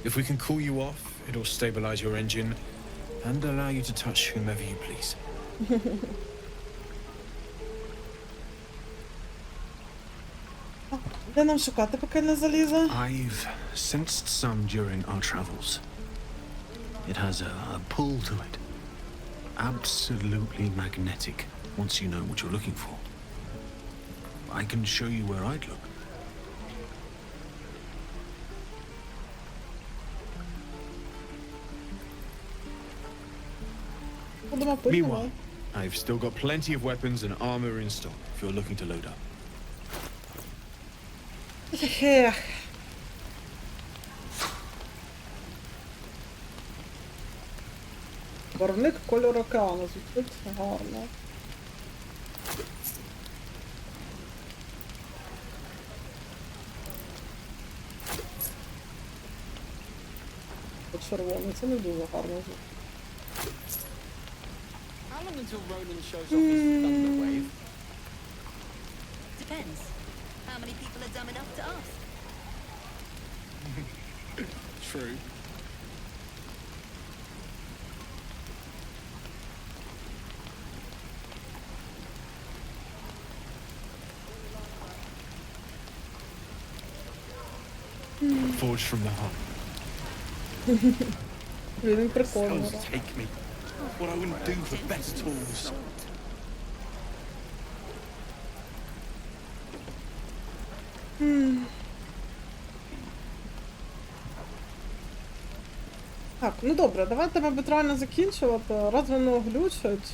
If we can cool you off, it'll stabilize your engine and allow you to touch whomever you please. Де нам шукати пекельне залізо? I've sensed some during our travels. It has a pull to it. Absolutely magnetic, once you know what you're looking for. I can show you where I'd look. Meanwhile, I've still got plenty of weapons and armor in stock if you're looking to load up. Ех. Барвник кольор океану, звучить гарно. Червоний, це не дуже гарно звучить. How long until Ronan shows off his thunder wave? Depends. How many people are dumb enough to ask? True. Forged from the heart. Він прикольно. Spells take me. What I wouldn't do for better tools. Так, ну добре, давайте, мабуть, реально закінчувати. Раз воно глючить.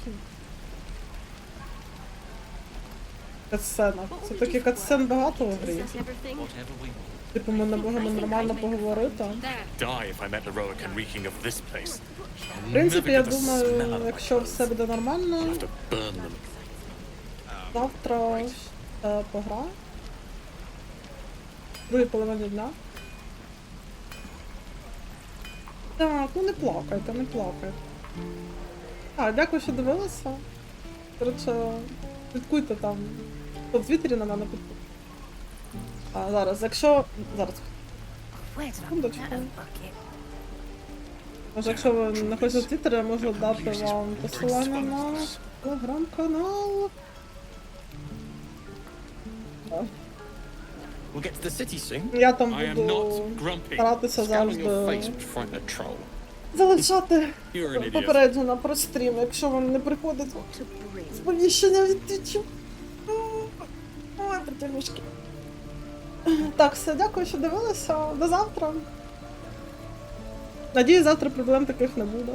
Катсцена. Це таки катсцен багато в грі. Типу, ми не можемо нормально поговорити. В принципі, я думаю, якщо все буде нормально, завтра пограю. Другій половині дня. Так, ну не плакайте, не плакайте. Так, дякую, що дивилися. Коротше, слідкуйте там. Хто в Твіттері на мене підписує. А зараз, якщо... Зараз. Секундочку. Може, якщо ви не хочете в Твіттері, я можу дати вам посилання на телеграм-канал. Я там буду старатися завжди залишати попередження про стрім, якщо вам не приходить сповіщення від Твічу. Ой, притягнушки. Так, все, дякую, що дивилися. До завтра. Надіюсь, завтра проблем таких не буде.